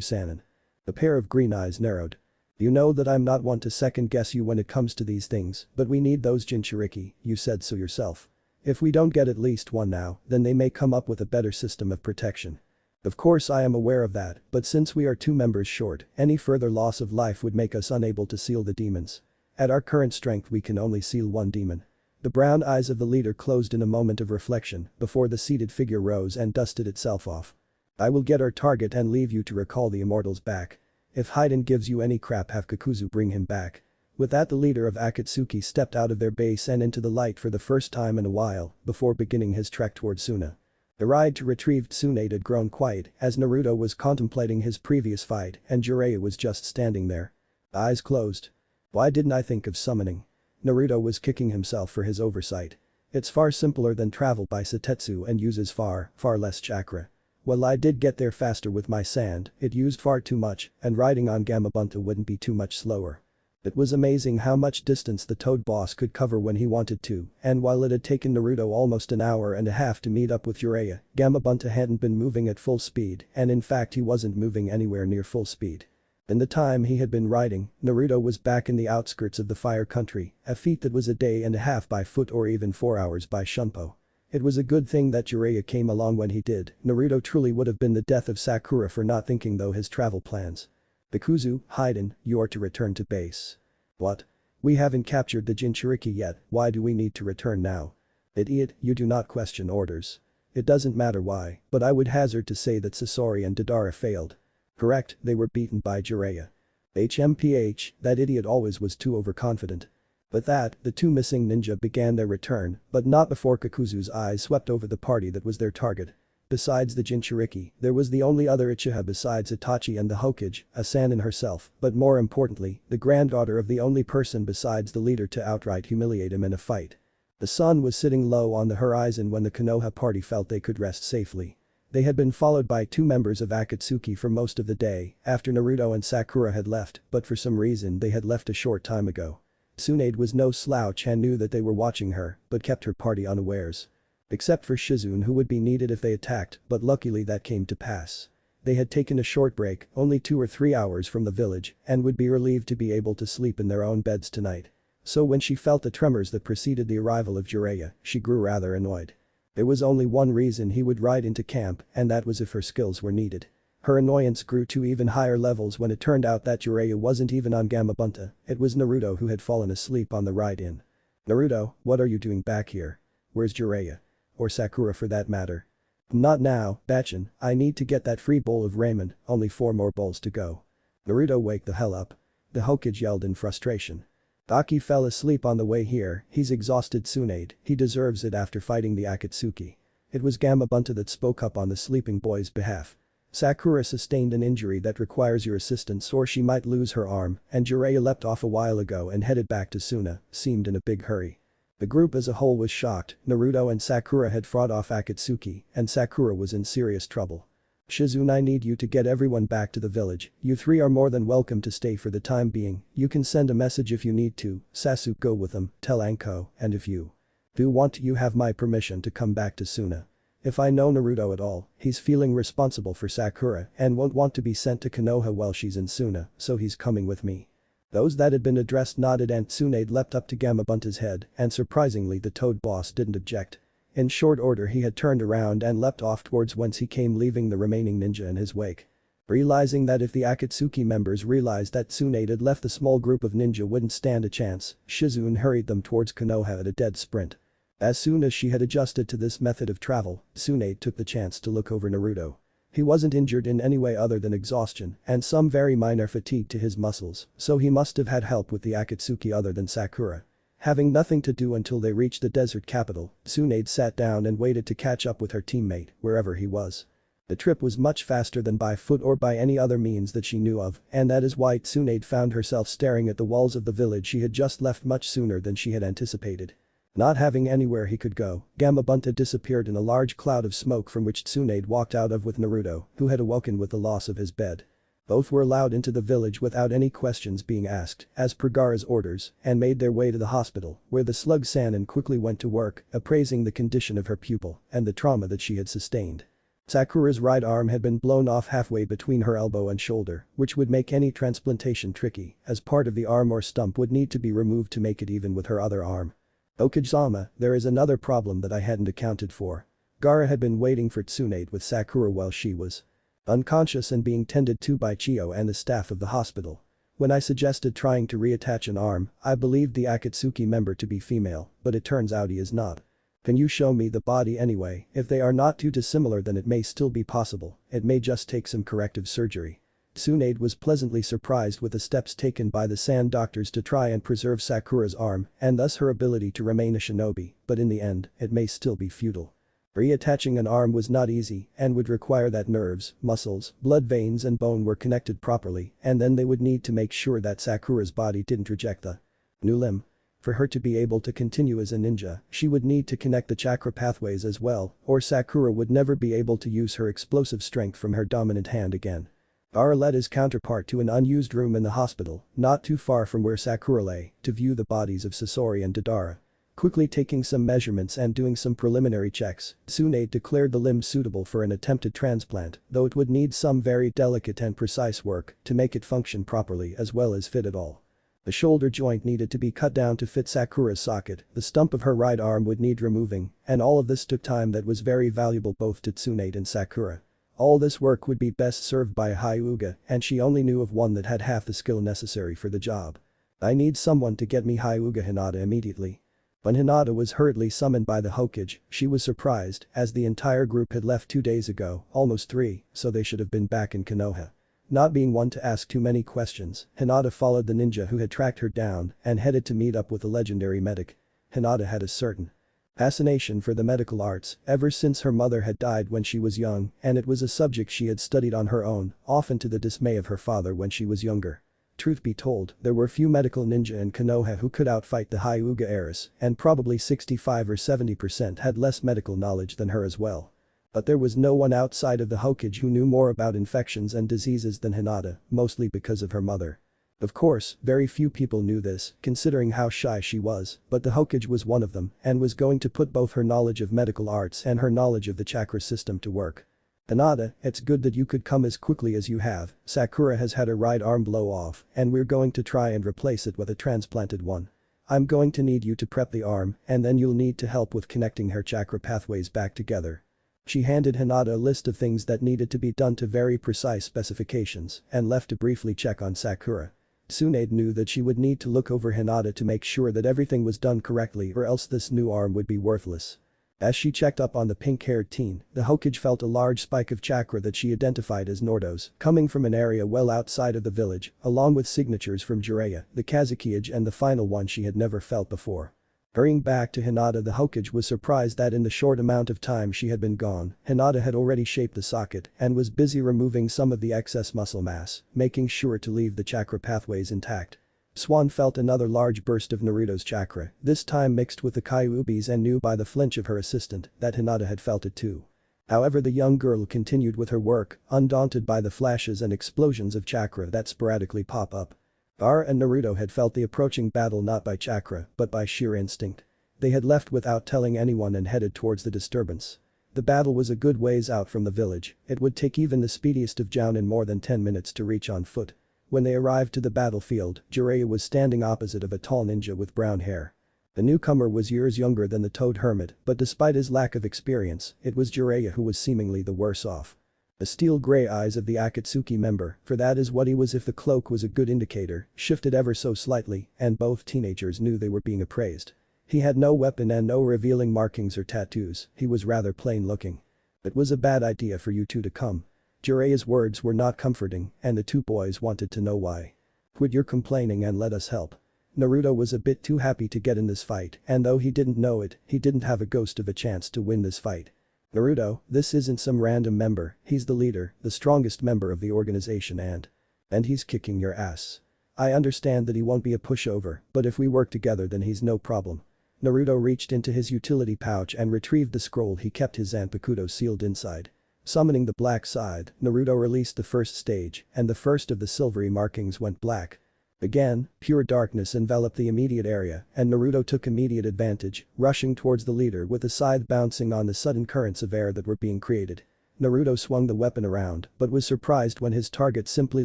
Sannin. The pair of green eyes narrowed. You know that I'm not one to second guess you when it comes to these things, but we need those Jinchuriki, you said so yourself. If we don't get at least one now, then they may come up with a better system of protection. Of course I am aware of that, but since we are 2 members short, any further loss of life would make us unable to seal the demons. At our current strength we can only seal 1 demon. The brown eyes of the leader closed in a moment of reflection before the seated figure rose and dusted itself off. I will get our target and leave you to recall the immortals back. If Haiden gives you any crap have Kakuzu bring him back. With that the leader of Akatsuki stepped out of their base and into the light for the first time in a while before beginning his trek toward Sunna. The ride to retrieved Tsunade had grown quiet as Naruto was contemplating his previous fight and Jiraiya was just standing there. Eyes closed. Why didn't I think of summoning? Naruto was kicking himself for his oversight. It's far simpler than travel by Setetsu and uses far less chakra. Well I did get there faster with my sand, it used far too much and riding on Gamabunta wouldn't be too much slower. It was amazing how much distance the Toad Boss could cover when he wanted to, and while it had taken Naruto almost an hour and a half to meet up with Jiraiya, Gamabunta hadn't been moving at full speed and in fact he wasn't moving anywhere near full speed. In the time he had been riding, Naruto was back in the outskirts of the Fire Country, a feat that was a day and a half by foot or even 4 hours by Shunpo. It was a good thing that Jiraiya came along when he did, Naruto truly would have been the death of Sakura for not thinking though his travel plans. Bikuzu, Haiden, you are to return to base. What? We haven't captured the Jinchuriki yet, why do we need to return now? Idiot, you do not question orders. It doesn't matter why, but I would hazard to say that Sasori and Deidara failed. Correct, they were beaten by Jiraiya. HMPH, that idiot always was too overconfident. With that, the 2 missing ninja began their return, but not before Kakuzu's eyes swept over the party that was their target. Besides the Jinchuriki, there was the only other Uchiha besides Itachi and the Hokage, a Sannin herself, but more importantly, the granddaughter of the only person besides the leader to outright humiliate him in a fight. The sun was sitting low on the horizon when the Konoha party felt they could rest safely. They had been followed by 2 members of Akatsuki for most of the day after Naruto and Sakura had left, but for some reason they had left a short time ago. Tsunade was no slouch and knew that they were watching her, but kept her party unawares. Except for Shizune who would be needed if they attacked, but luckily that came to pass. They had taken a short break, only 2 or 3 hours from the village, and would be relieved to be able to sleep in their own beds tonight. So when she felt the tremors that preceded the arrival of Jiraiya, she grew rather annoyed. There was only one reason he would ride into camp and that was if her skills were needed. Her annoyance grew to even higher levels when it turned out that Jiraiya wasn't even on Gamabunta, it was Naruto who had fallen asleep on the ride in. Naruto, what are you doing back here? Where's Jiraiya? Or Sakura for that matter. Not now, Bachin, I need to get that free bowl of ramen, only 4 more bowls to go. Naruto wake the hell up. The Hokage yelled in frustration. Aki fell asleep on the way here, he's exhausted Tsunade, he deserves it after fighting the Akatsuki. It was Gamabunta that spoke up on the sleeping boy's behalf. Sakura sustained an injury that requires your assistance or she might lose her arm and Jiraiya leapt off a while ago and headed back to Sunna, seemed in a big hurry. The group as a whole was shocked, Naruto and Sakura had fought off Akatsuki and Sakura was in serious trouble. Shizune, I need you to get everyone back to the village, you 3 are more than welcome to stay for the time being, you can send a message if you need to, Sasuke go with them, tell Anko, and if you do want to you have my permission to come back to Sunna. If I know Naruto at all, he's feeling responsible for Sakura and won't want to be sent to Konoha while she's in Sunna, so he's coming with me. Those that had been addressed nodded and Tsunade leapt up to Gamabunta's head and surprisingly the Toad Boss didn't object. In short order he had turned around and leapt off towards whence he came, leaving the remaining ninja in his wake. Realizing that if the Akatsuki members realized that Tsunade had left, the small group of ninja wouldn't stand a chance, Shizune hurried them towards Konoha at a dead sprint. As soon as she had adjusted to this method of travel, Tsunade took the chance to look over Naruto. He wasn't injured in any way other than exhaustion and some very minor fatigue to his muscles, so he must have had help with the Akatsuki other than Sakura. Having nothing to do until they reached the desert capital, Tsunade sat down and waited to catch up with her teammate, wherever he was. The trip was much faster than by foot or by any other means that she knew of, and that is why Tsunade found herself staring at the walls of the village she had just left much sooner than she had anticipated. Not having anywhere he could go, Gamabunta disappeared in a large cloud of smoke from which Tsunade walked out of with Naruto, who had awoken with the loss of his bed. Both were allowed into the village without any questions being asked, as per Gaara's orders, and made their way to the hospital, where the slug Sannin quickly went to work, appraising the condition of her pupil and the trauma that she had sustained. Sakura's right arm had been blown off halfway between her elbow and shoulder, which would make any transplantation tricky, as part of the arm or stump would need to be removed to make it even with her other arm. Okajama, there is another problem that I hadn't accounted for. Gaara had been waiting for Tsunade with Sakura while she was unconscious and being tended to by Chiyo and the staff of the hospital. When I suggested trying to reattach an arm, I believed the Akatsuki member to be female, but it turns out he is not. Can you show me the body anyway? If they are not too dissimilar, then it may still be possible, it may just take some corrective surgery. Tsunade was pleasantly surprised with the steps taken by the sand doctors to try and preserve Sakura's arm and thus her ability to remain a shinobi, but in the end, it may still be futile. Reattaching an arm was not easy and would require that nerves, muscles, blood veins and bone were connected properly, and then they would need to make sure that Sakura's body didn't reject the new limb. For her to be able to continue as a ninja, she would need to connect the chakra pathways as well, or Sakura would never be able to use her explosive strength from her dominant hand again. Gaara led his counterpart to an unused room in the hospital, not too far from where Sakura lay, to view the bodies of Sasori and Deidara. Quickly taking some measurements and doing some preliminary checks, Tsunade declared the limb suitable for an attempted transplant, though it would need some very delicate and precise work to make it function properly as well as fit at all. The shoulder joint needed to be cut down to fit Sakura's socket, the stump of her right arm would need removing, and all of this took time that was very valuable both to Tsunade and Sakura. All this work would be best served by a Hyuga, and she only knew of one that had half the skill necessary for the job. I need someone to get me Hyuga Hinata immediately. When Hinata was hurriedly summoned by the Hokage, she was surprised, as the entire group had left 2 days ago, almost 3, so they should have been back in Konoha. Not being one to ask too many questions, Hinata followed the ninja who had tracked her down and headed to meet up with the legendary medic. Hinata had a certain fascination for the medical arts ever since her mother had died when she was young, and it was a subject she had studied on her own, often to the dismay of her father when she was younger. Truth be told, there were few medical ninja in Konoha who could outfight the Hyuga heiress, and probably 65 or 70% had less medical knowledge than her as well. But there was no one outside of the Hokage who knew more about infections and diseases than Hinata, mostly because of her mother. Of course, very few people knew this, considering how shy she was, but the Hokage was one of them and was going to put both her knowledge of medical arts and her knowledge of the chakra system to work. Hinata, it's good that you could come as quickly as you have. Sakura has had her right arm blow off and we're going to try and replace it with a transplanted one. I'm going to need you to prep the arm and then you'll need to help with connecting her chakra pathways back together. She handed Hinata a list of things that needed to be done to very precise specifications and left to briefly check on Sakura. Tsunade knew that she would need to look over Hinata to make sure that everything was done correctly or else this new arm would be worthless. As she checked up on the pink-haired teen, the Hokage felt a large spike of chakra that she identified as Nordo's, coming from an area well outside of the village, along with signatures from Jiraiya, the Kazukiage and the final one she had never felt before. Hurrying back to Hinata, the Hokage was surprised that in the short amount of time she had been gone, Hinata had already shaped the socket and was busy removing some of the excess muscle mass, making sure to leave the chakra pathways intact. Swan felt another large burst of Naruto's chakra, this time mixed with the Kyuubi's, and knew by the flinch of her assistant that Hinata had felt it too. However, the young girl continued with her work, undaunted by the flashes and explosions of chakra that sporadically pop up. Gaara and Naruto had felt the approaching battle not by chakra but by sheer instinct. They had left without telling anyone and headed towards the disturbance. The battle was a good ways out from the village, it would take even the speediest of Jounin more than 10 minutes to reach on foot. When they arrived to the battlefield, Jiraiya was standing opposite of a tall ninja with brown hair. The newcomer was years younger than the Toad Hermit, but despite his lack of experience, it was Jiraiya who was seemingly the worse off. The steel-gray eyes of the Akatsuki member, for that is what he was if the cloak was a good indicator, shifted ever so slightly, and both teenagers knew they were being appraised. He had no weapon and no revealing markings or tattoos, he was rather plain looking. It was a bad idea for you two to come. Jiraiya's words were not comforting, and the two boys wanted to know why. Quit your complaining and let us help. Naruto was a bit too happy to get in this fight, and though he didn't know it, he didn't have a ghost of a chance to win this fight. Naruto, this isn't some random member, he's the leader, the strongest member of the organization and he's kicking your ass. I understand that he won't be a pushover, but if we work together then he's no problem. Naruto reached into his utility pouch and retrieved the scroll he kept his Zanpakuto sealed inside. Summoning the black side, Naruto released the first stage, and the first of the silvery markings went black. Again, pure darkness enveloped the immediate area, and Naruto took immediate advantage, rushing towards the leader with the scythe bouncing on the sudden currents of air that were being created. Naruto swung the weapon around, but was surprised when his target simply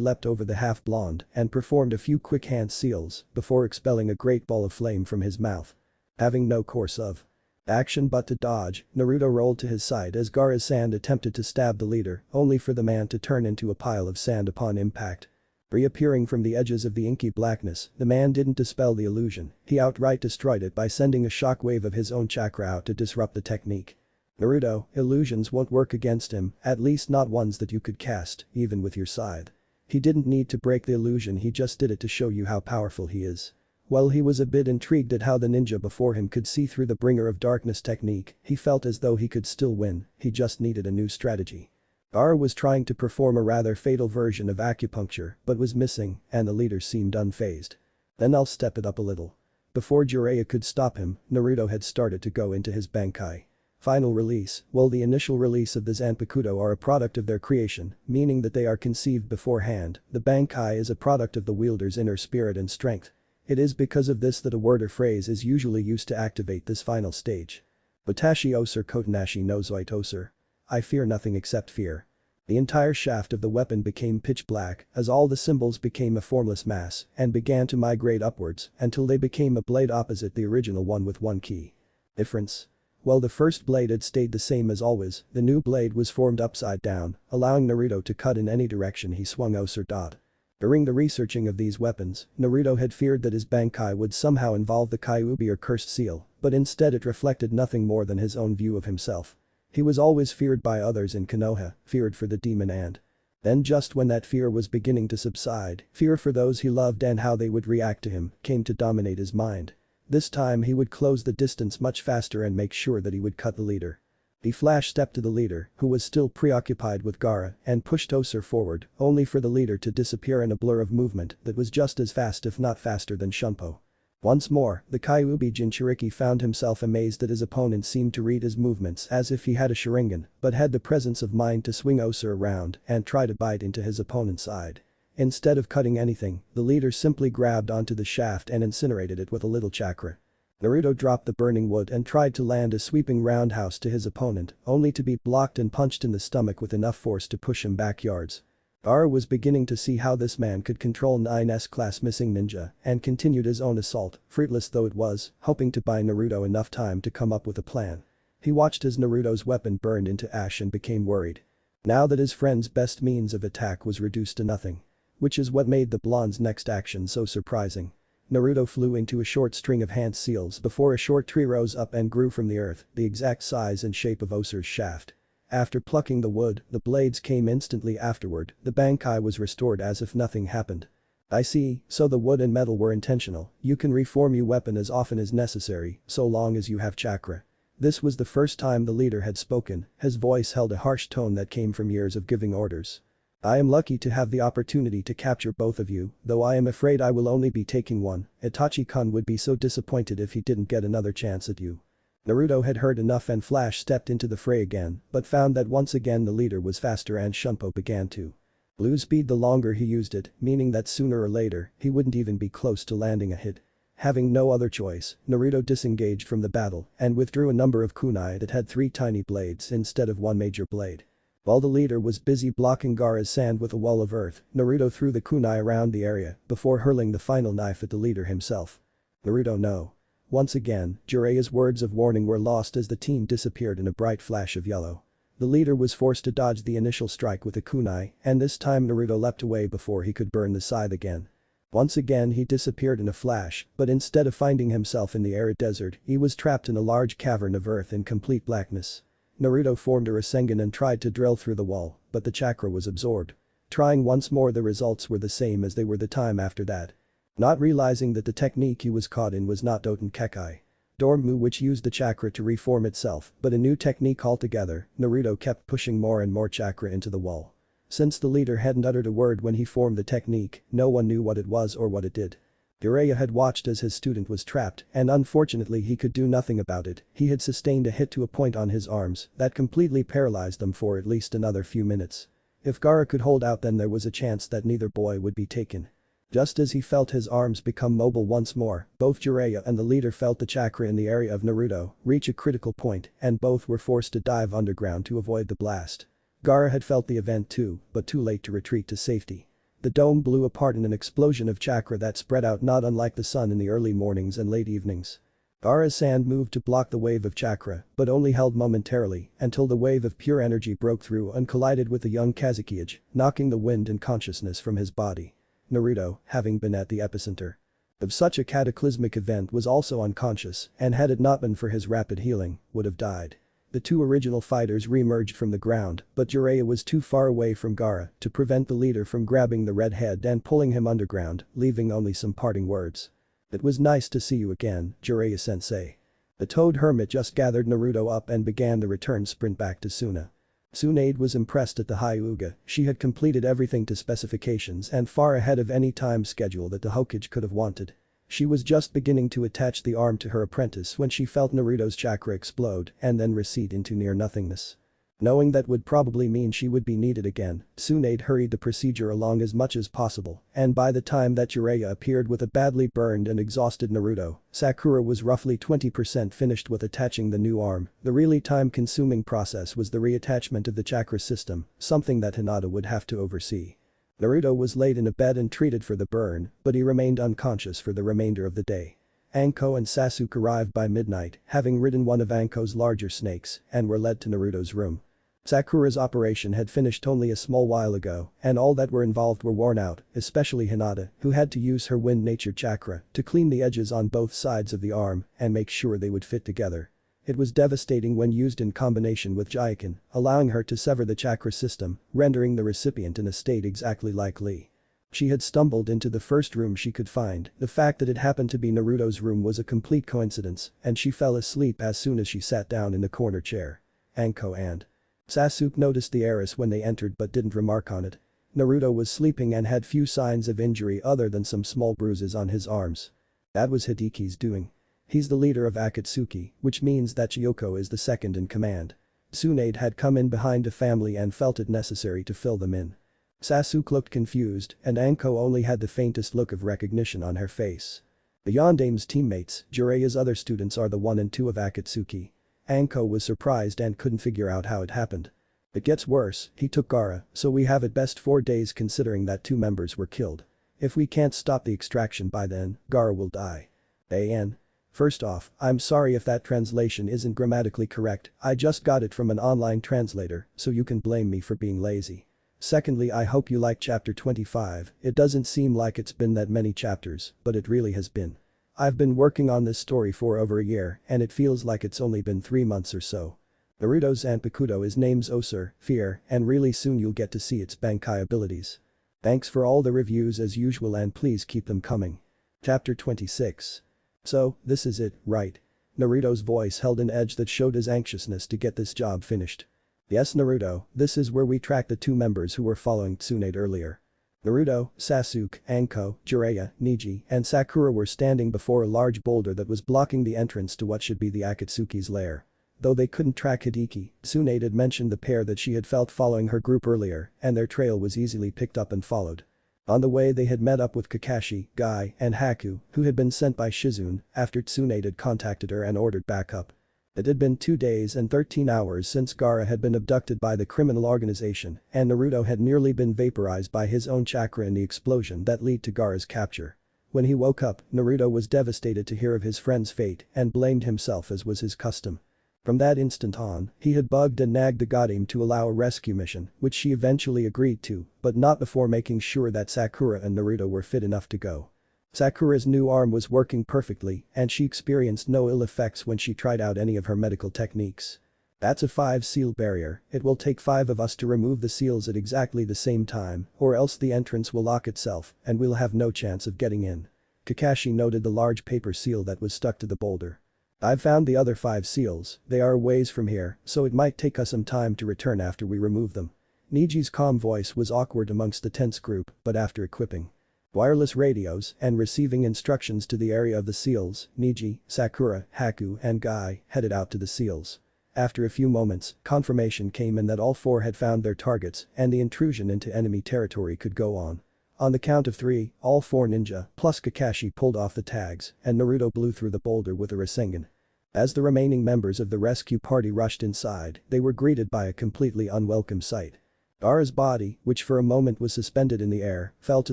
leapt over the half-blonde and performed a few quick hand seals before expelling a great ball of flame from his mouth. Having no course of action but to dodge, Naruto rolled to his side as Gaara's sand attempted to stab the leader, only for the man to turn into a pile of sand upon impact. Reappearing from the edges of the inky blackness, the man didn't dispel the illusion, he outright destroyed it by sending a shockwave of his own chakra out to disrupt the technique. Naruto, illusions won't work against him, at least not ones that you could cast, even with your scythe. He didn't need to break the illusion, he just did it to show you how powerful he is. While he was a bit intrigued at how the ninja before him could see through the bringer of darkness technique, he felt as though he could still win, he just needed a new strategy. Gaara was trying to perform a rather fatal version of acupuncture, but was missing, and the leader seemed unfazed. Then I'll step it up a little. Before Jiraiya could stop him, Naruto had started to go into his Bankai. Final release, while the initial release of the Zanpakuto are a product of their creation, meaning that they are conceived beforehand, the Bankai is a product of the wielder's inner spirit and strength. It is because of this that a word or phrase is usually used to activate this final stage. Watashi Osur Kotenashi no Zoite Osur. I fear nothing except fear. The entire shaft of the weapon became pitch black as all the symbols became a formless mass and began to migrate upwards until they became a blade opposite the original one with one key difference. While the first blade had stayed the same as always, the new blade was formed upside down, allowing Naruto to cut in any direction he swung Osur. During the researching of these weapons, Naruto had feared that his Bankai would somehow involve the Kyuubi or cursed seal, but instead it reflected nothing more than his own view of himself. He was always feared by others in Konoha, feared for the demon and then just when that fear was beginning to subside, fear for those he loved and how they would react to him came to dominate his mind. This time he would close the distance much faster and make sure that he would cut the leader. He flash-stepped to the leader, who was still preoccupied with Gaara, and pushed Osur forward, only for the leader to disappear in a blur of movement that was just as fast if not faster than Shunpo. Once more, the Kyuubi Jinchuriki found himself amazed that his opponent seemed to read his movements as if he had a Sharingan, but had the presence of mind to swing Osur around and try to bite into his opponent's side. Instead of cutting anything, the leader simply grabbed onto the shaft and incinerated it with a little chakra. Naruto dropped the burning wood and tried to land a sweeping roundhouse to his opponent, only to be blocked and punched in the stomach with enough force to push him back yards. Gaara was beginning to see how this man could control 9's class missing ninja and continued his own assault, fruitless though it was, hoping to buy Naruto enough time to come up with a plan. He watched as Naruto's weapon burned into ash and became worried. Now that his friend's best means of attack was reduced to nothing. Which is what made the blonde's next action so surprising. Naruto flew into a short string of hand seals before a short tree rose up and grew from the earth, the exact size and shape of Osur's shaft. After plucking the wood, the blades came instantly afterward, the Bankai was restored as if nothing happened. I see, so the wood and metal were intentional, you can reform your weapon as often as necessary, so long as you have chakra. This was the first time the leader had spoken, his voice held a harsh tone that came from years of giving orders. I am lucky to have the opportunity to capture both of you, though I am afraid I will only be taking one, Itachi-kun would be so disappointed if he didn't get another chance at you. Naruto had heard enough and Flash stepped into the fray again, but found that once again the leader was faster and Shunpo began to lose speed the longer he used it, meaning that sooner or later, he wouldn't even be close to landing a hit. Having no other choice, Naruto disengaged from the battle and withdrew a number of kunai that had 3 tiny blades instead of one major blade. While the leader was busy blocking Gaara's sand with a wall of earth, Naruto threw the kunai around the area before hurling the final knife at the leader himself. Naruto no. Once again, Jiraiya's words of warning were lost as the team disappeared in a bright flash of yellow. The leader was forced to dodge the initial strike with a kunai, and this time Naruto leapt away before he could burn the scythe again. Once again he disappeared in a flash, but instead of finding himself in the arid desert, he was trapped in a large cavern of earth in complete blackness. Naruto formed a Rasengan and tried to drill through the wall, but the chakra was absorbed. Trying once more, the results were the same as they were the time after that. Not realizing that the technique he was caught in was not Doten Kekai Dormu, which used the chakra to reform itself, but a new technique altogether. Naruto kept pushing more and more chakra into the wall. Since the leader hadn't uttered a word when he formed the technique, no one knew what it was or what it did. Jiraiya had watched as his student was trapped, and unfortunately he could do nothing about it. He had sustained a hit to a point on his arms that completely paralyzed them for at least another few minutes. If Gaara could hold out, then there was a chance that neither boy would be taken. Just as he felt his arms become mobile once more, both Jiraiya and the leader felt the chakra in the area of Naruto reach a critical point, and both were forced to dive underground to avoid the blast. Gaara had felt the event too, but too late to retreat to safety. The dome blew apart in an explosion of chakra that spread out not unlike the sun in the early mornings and late evenings. Gaara's sand moved to block the wave of chakra, but only held momentarily until the wave of pure energy broke through and collided with the young Kazukiage, knocking the wind and consciousness from his body. Naruto, having been at the epicenter of such a cataclysmic event, was also unconscious, and had it not been for his rapid healing, would have died. The two original fighters re-emerged from the ground, but Jiraiya was too far away from Gaara to prevent the leader from grabbing the red head and pulling him underground, leaving only some parting words. "It was nice to see you again, Jiraiya-sensei." The Toad Hermit just gathered Naruto up and began the return sprint back to Sunna. Tsunade was impressed at the Hyuga. She had completed everything to specifications and far ahead of any time schedule that the Hokage could have wanted. She was just beginning to attach the arm to her apprentice when she felt Naruto's chakra explode and then recede into near nothingness. Knowing that would probably mean she would be needed again, Tsunade hurried the procedure along as much as possible, and by the time that Jiraiya appeared with a badly burned and exhausted Naruto, Sakura was roughly 20% finished with attaching the new arm. The really time-consuming process was the reattachment of the chakra system, something that Hinata would have to oversee. Naruto was laid in a bed and treated for the burn, but he remained unconscious for the remainder of the day. Anko and Sasuke arrived by midnight, having ridden one of Anko's larger snakes, and were led to Naruto's room. Sakura's operation had finished only a small while ago, and all that were involved were worn out, especially Hinata, who had to use her wind nature chakra to clean the edges on both sides of the arm and make sure they would fit together. It was devastating when used in combination with Jaiken, allowing her to sever the chakra system, rendering the recipient in a state exactly like Lee. She had stumbled into the first room she could find. The fact that it happened to be Naruto's room was a complete coincidence, and she fell asleep as soon as she sat down in the corner chair. Anko and Sasuke noticed the heiress when they entered but didn't remark on it. Naruto was sleeping and had few signs of injury other than some small bruises on his arms. That was Hideki's doing. He's the leader of Akatsuki, which means that Chiyoko is the second in command. Tsunade had come in behind the family and felt it necessary to fill them in. Sasuke looked confused, and Anko only had the faintest look of recognition on her face. Beyond Aime's teammates, Jiraiya's other students are the 1 and 2 of Akatsuki. Anko was surprised and couldn't figure out how it happened. It gets worse, he took Gaara, so we have at best 4 days considering that 2 members were killed. If we can't stop the extraction by then, Gaara will die. An. First off, I'm sorry if that translation isn't grammatically correct, I just got it from an online translator, so you can blame me for being lazy. Secondly, I hope you like chapter 25, it doesn't seem like it's been that many chapters, but it really has been. I've been working on this story for over a year and it feels like it's only been 3 months or so. Naruto's Zanpakuto is named Osur, Fear, and really soon you'll get to see its Bankai abilities. Thanks for all the reviews as usual and please keep them coming. Chapter 26. So, this is it, right? Naruto's voice held an edge that showed his anxiousness to get this job finished. Yes, Naruto, this is where we track the 2 members who were following Tsunade earlier. Naruto, Sasuke, Anko, Jiraiya, Neji, and Sakura were standing before a large boulder that was blocking the entrance to what should be the Akatsuki's lair. Though they couldn't track Hideki, Tsunade had mentioned the pair that she had felt following her group earlier, and their trail was easily picked up and followed. On the way they had met up with Kakashi, Guy, and Haku, who had been sent by Shizune after Tsunade had contacted her and ordered backup. It had been 2 days and 13 hours since Gaara had been abducted by the criminal organization, and Naruto had nearly been vaporized by his own chakra in the explosion that led to Gaara's capture. When he woke up, Naruto was devastated to hear of his friend's fate and blamed himself as was his custom. From that instant on, he had bugged and nagged the Goddam to allow a rescue mission, which she eventually agreed to, but not before making sure that Sakura and Naruto were fit enough to go. Sakura's new arm was working perfectly and she experienced no ill effects when she tried out any of her medical techniques. That's a 5-seal barrier, it will take 5 of us to remove the seals at exactly the same time, or else the entrance will lock itself and we'll have no chance of getting in. Kakashi noted the large paper seal that was stuck to the boulder. I've found the other 5 seals, they are a ways from here, so it might take us some time to return after we remove them. Niji's calm voice was awkward amongst the tense group, but after equipping wireless radios and receiving instructions to the area of the seals, Niji, Sakura, Haku and Guy headed out to the seals. After a few moments, confirmation came in that all 4 had found their targets and the intrusion into enemy territory could go on. On the count of 3, all 4 ninja plus Kakashi pulled off the tags and Naruto blew through the boulder with a Rasengan. As the remaining members of the rescue party rushed inside, they were greeted by a completely unwelcome sight. Gaara's body, which for a moment was suspended in the air, fell to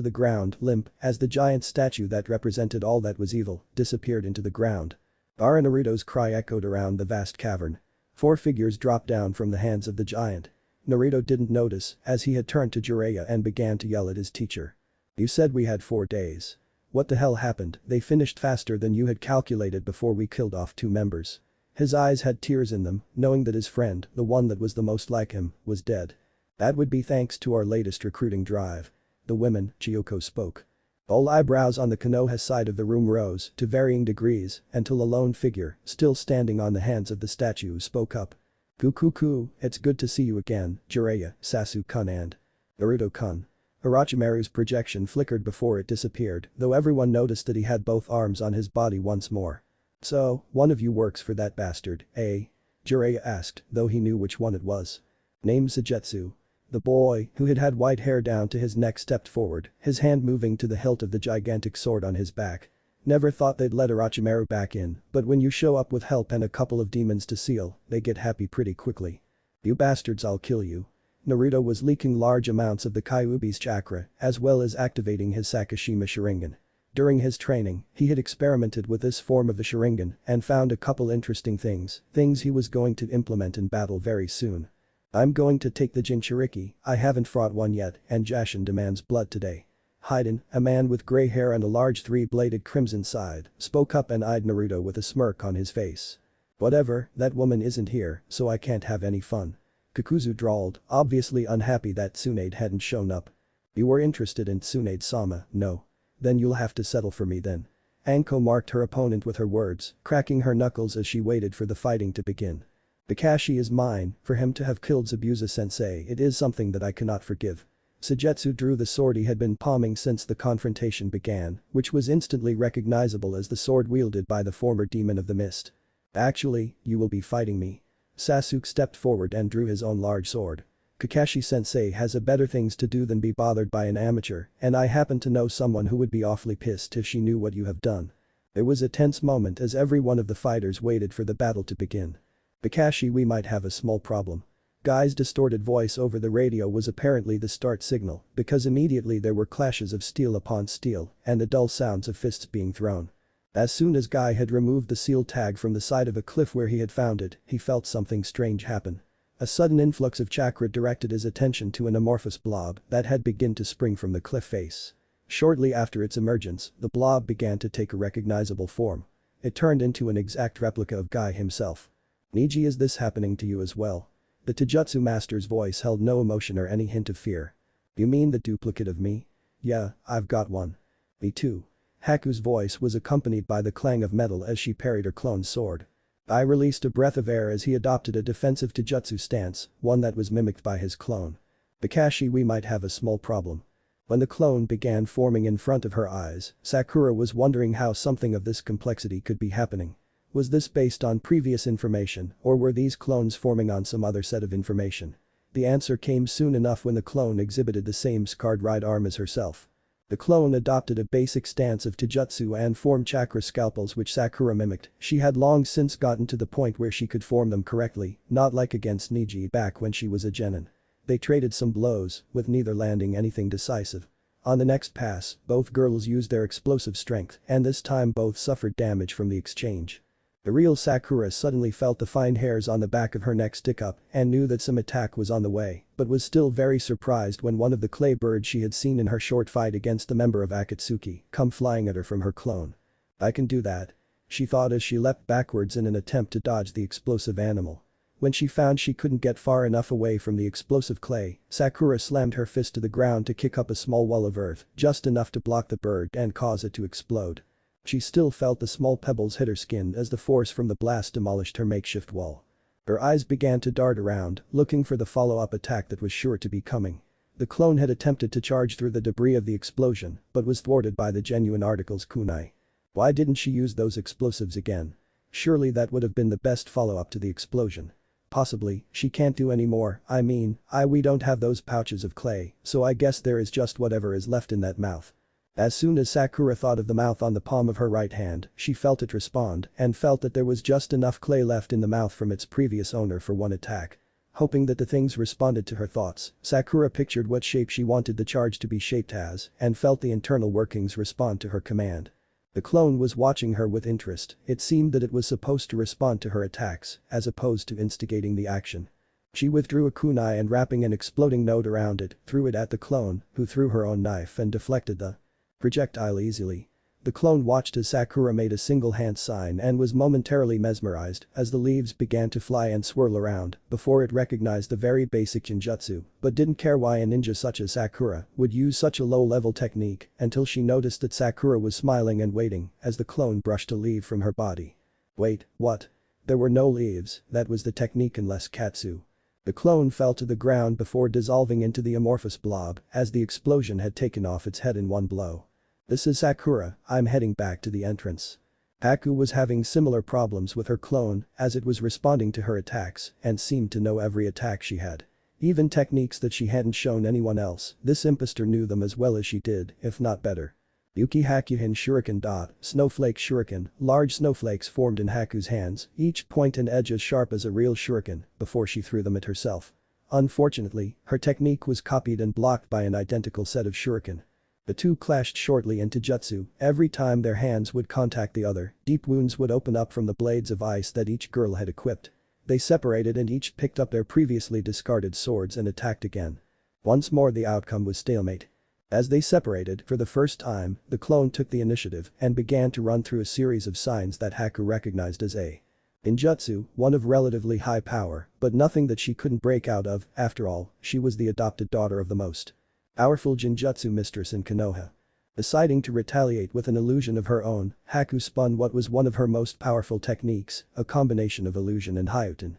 the ground limp as the giant statue that represented all that was evil disappeared into the ground. Gaara and Naruto's cry echoed around the vast cavern. 4 figures dropped down from the hands of the giant. Naruto didn't notice as he had turned to Jiraiya and began to yell at his teacher. You said we had 4 days. What the hell happened? They finished faster than you had calculated before we killed off 2 members. His eyes had tears in them, knowing that his friend, the one that was the most like him, was dead. That would be thanks to our latest recruiting drive. The women, Chiyoko spoke. All eyebrows on the Konoha side of the room rose to varying degrees until a lone figure, still standing on the hands of the statue, spoke up. Kuku, it's good to see you again, Jiraiya, Sasuke-kun and Naruto-kun. Orochimaru's projection flickered before it disappeared, though everyone noticed that he had both arms on his body once more. So, one of you works for that bastard, eh? Jiraiya asked, though he knew which one it was. Named Sujetsu. The boy, who had had white hair down to his neck, stepped forward, his hand moving to the hilt of the gigantic sword on his back. Never thought they'd let Orochimaru back in, but when you show up with help and a couple of demons to seal, they get happy pretty quickly. You bastards, I'll kill you. Naruto was leaking large amounts of the Kyuubi's chakra, as well as activating his Sakashima Sharingan. During his training, he had experimented with this form of the Sharingan and found a couple interesting things he was going to implement in battle very soon. I'm going to take the Jinchuriki, I haven't fought one yet, and Jashin demands blood today. Haiden, a man with grey hair and a large 3-bladed crimson side, spoke up and eyed Naruto with a smirk on his face. Whatever, that woman isn't here, so I can't have any fun. Kakuzu drawled, obviously unhappy that Tsunade hadn't shown up. You were interested in Tsunade-sama, no? Then you'll have to settle for me then. Anko marked her opponent with her words, cracking her knuckles as she waited for the fighting to begin. Kakashi is mine, for him to have killed Zabuza-sensei it is something that I cannot forgive. Sujetsu drew the sword he had been palming since the confrontation began, which was instantly recognizable as the sword wielded by the former demon of the mist. Actually, you will be fighting me. Sasuke stepped forward and drew his own large sword. Kakashi-sensei has a better things to do than be bothered by an amateur, and I happen to know someone who would be awfully pissed if she knew what you have done. There was a tense moment as every one of the fighters waited for the battle to begin. Kakashi, we might have a small problem. Guy's distorted voice over the radio was apparently the start signal because immediately there were clashes of steel upon steel and the dull sounds of fists being thrown. As soon as Guy had removed the seal tag from the side of a cliff where he had found it, he felt something strange happen. A sudden influx of chakra directed his attention to an amorphous blob that had begun to spring from the cliff face. Shortly after its emergence, the blob began to take a recognizable form. It turned into an exact replica of Guy himself. Niji, is this happening to you as well? The Taijutsu master's voice held no emotion or any hint of fear. You mean the duplicate of me? Yeah, I've got one. Me too. Haku's voice was accompanied by the clang of metal as she parried her clone's sword. I released a breath of air as he adopted a defensive Taijutsu stance, one that was mimicked by his clone. Kakashi, we might have a small problem. When the clone began forming in front of her eyes, Sakura was wondering how something of this complexity could be happening. Was this based on previous information, or were these clones forming on some other set of information? The answer came soon enough when the clone exhibited the same scarred right arm as herself. The clone adopted a basic stance of Taijutsu and formed chakra scalpels which Sakura mimicked. She had long since gotten to the point where she could form them correctly, not like against Niji back when she was a genin. They traded some blows, with neither landing anything decisive. On the next pass, both girls used their explosive strength and this time both suffered damage from the exchange. The real Sakura suddenly felt the fine hairs on the back of her neck stick up and knew that some attack was on the way, but was still very surprised when one of the clay birds she had seen in her short fight against the member of Akatsuki come flying at her from her clone. I can do that. She thought as she leapt backwards in an attempt to dodge the explosive animal. When she found she couldn't get far enough away from the explosive clay, Sakura slammed her fist to the ground to kick up a small wall of earth, just enough to block the bird and cause it to explode. She still felt the small pebbles hit her skin as the force from the blast demolished her makeshift wall. Her eyes began to dart around, looking for the follow-up attack that was sure to be coming. The clone had attempted to charge through the debris of the explosion, but was thwarted by the genuine article's kunai. Why didn't she use those explosives again? Surely that would have been the best follow-up to the explosion. Possibly, she can't do any more, we don't have those pouches of clay, so I guess there is just whatever is left in that mouth. As soon as Sakura thought of the mouth on the palm of her right hand, she felt it respond and felt that there was just enough clay left in the mouth from its previous owner for one attack. Hoping that the things responded to her thoughts, Sakura pictured what shape she wanted the charge to be shaped as and felt the internal workings respond to her command. The clone was watching her with interest. It seemed that it was supposed to respond to her attacks as opposed to instigating the action. She withdrew a kunai and wrapping an exploding note around it, threw it at the clone, who threw her own knife and deflected the projectile easily. The clone watched as Sakura made a single hand sign and was momentarily mesmerized as the leaves began to fly and swirl around before it recognized the very basic ninjutsu, but didn't care why a ninja such as Sakura would use such a low-level technique until she noticed that Sakura was smiling and waiting as the clone brushed a leaf from her body. Wait, what? There were no leaves, that was the technique unless Katsu. The clone fell to the ground before dissolving into the amorphous blob as the explosion had taken off its head in one blow. This is Sakura, I'm heading back to the entrance. Haku was having similar problems with her clone as it was responding to her attacks and seemed to know every attack she had. Even techniques that she hadn't shown anyone else, this impostor knew them as well as she did, if not better. Yuki Hakuhin Shuriken. Snowflake Shuriken, large snowflakes formed in Haku's hands, each point and edge as sharp as a real shuriken, before she threw them at herself. Unfortunately, her technique was copied and blocked by an identical set of shuriken. The two clashed shortly into jutsu, every time their hands would contact the other, deep wounds would open up from the blades of ice that each girl had equipped. They separated and each picked up their previously discarded swords and attacked again. Once more the outcome was stalemate. As they separated, for the first time, the clone took the initiative and began to run through a series of signs that Haku recognized as a ninjutsu, one of relatively high power, but nothing that she couldn't break out of, after all, she was the adopted daughter of the most powerful Jinjutsu mistress in Konoha. Deciding to retaliate with an illusion of her own, Haku spun what was one of her most powerful techniques, a combination of illusion and Hyutin.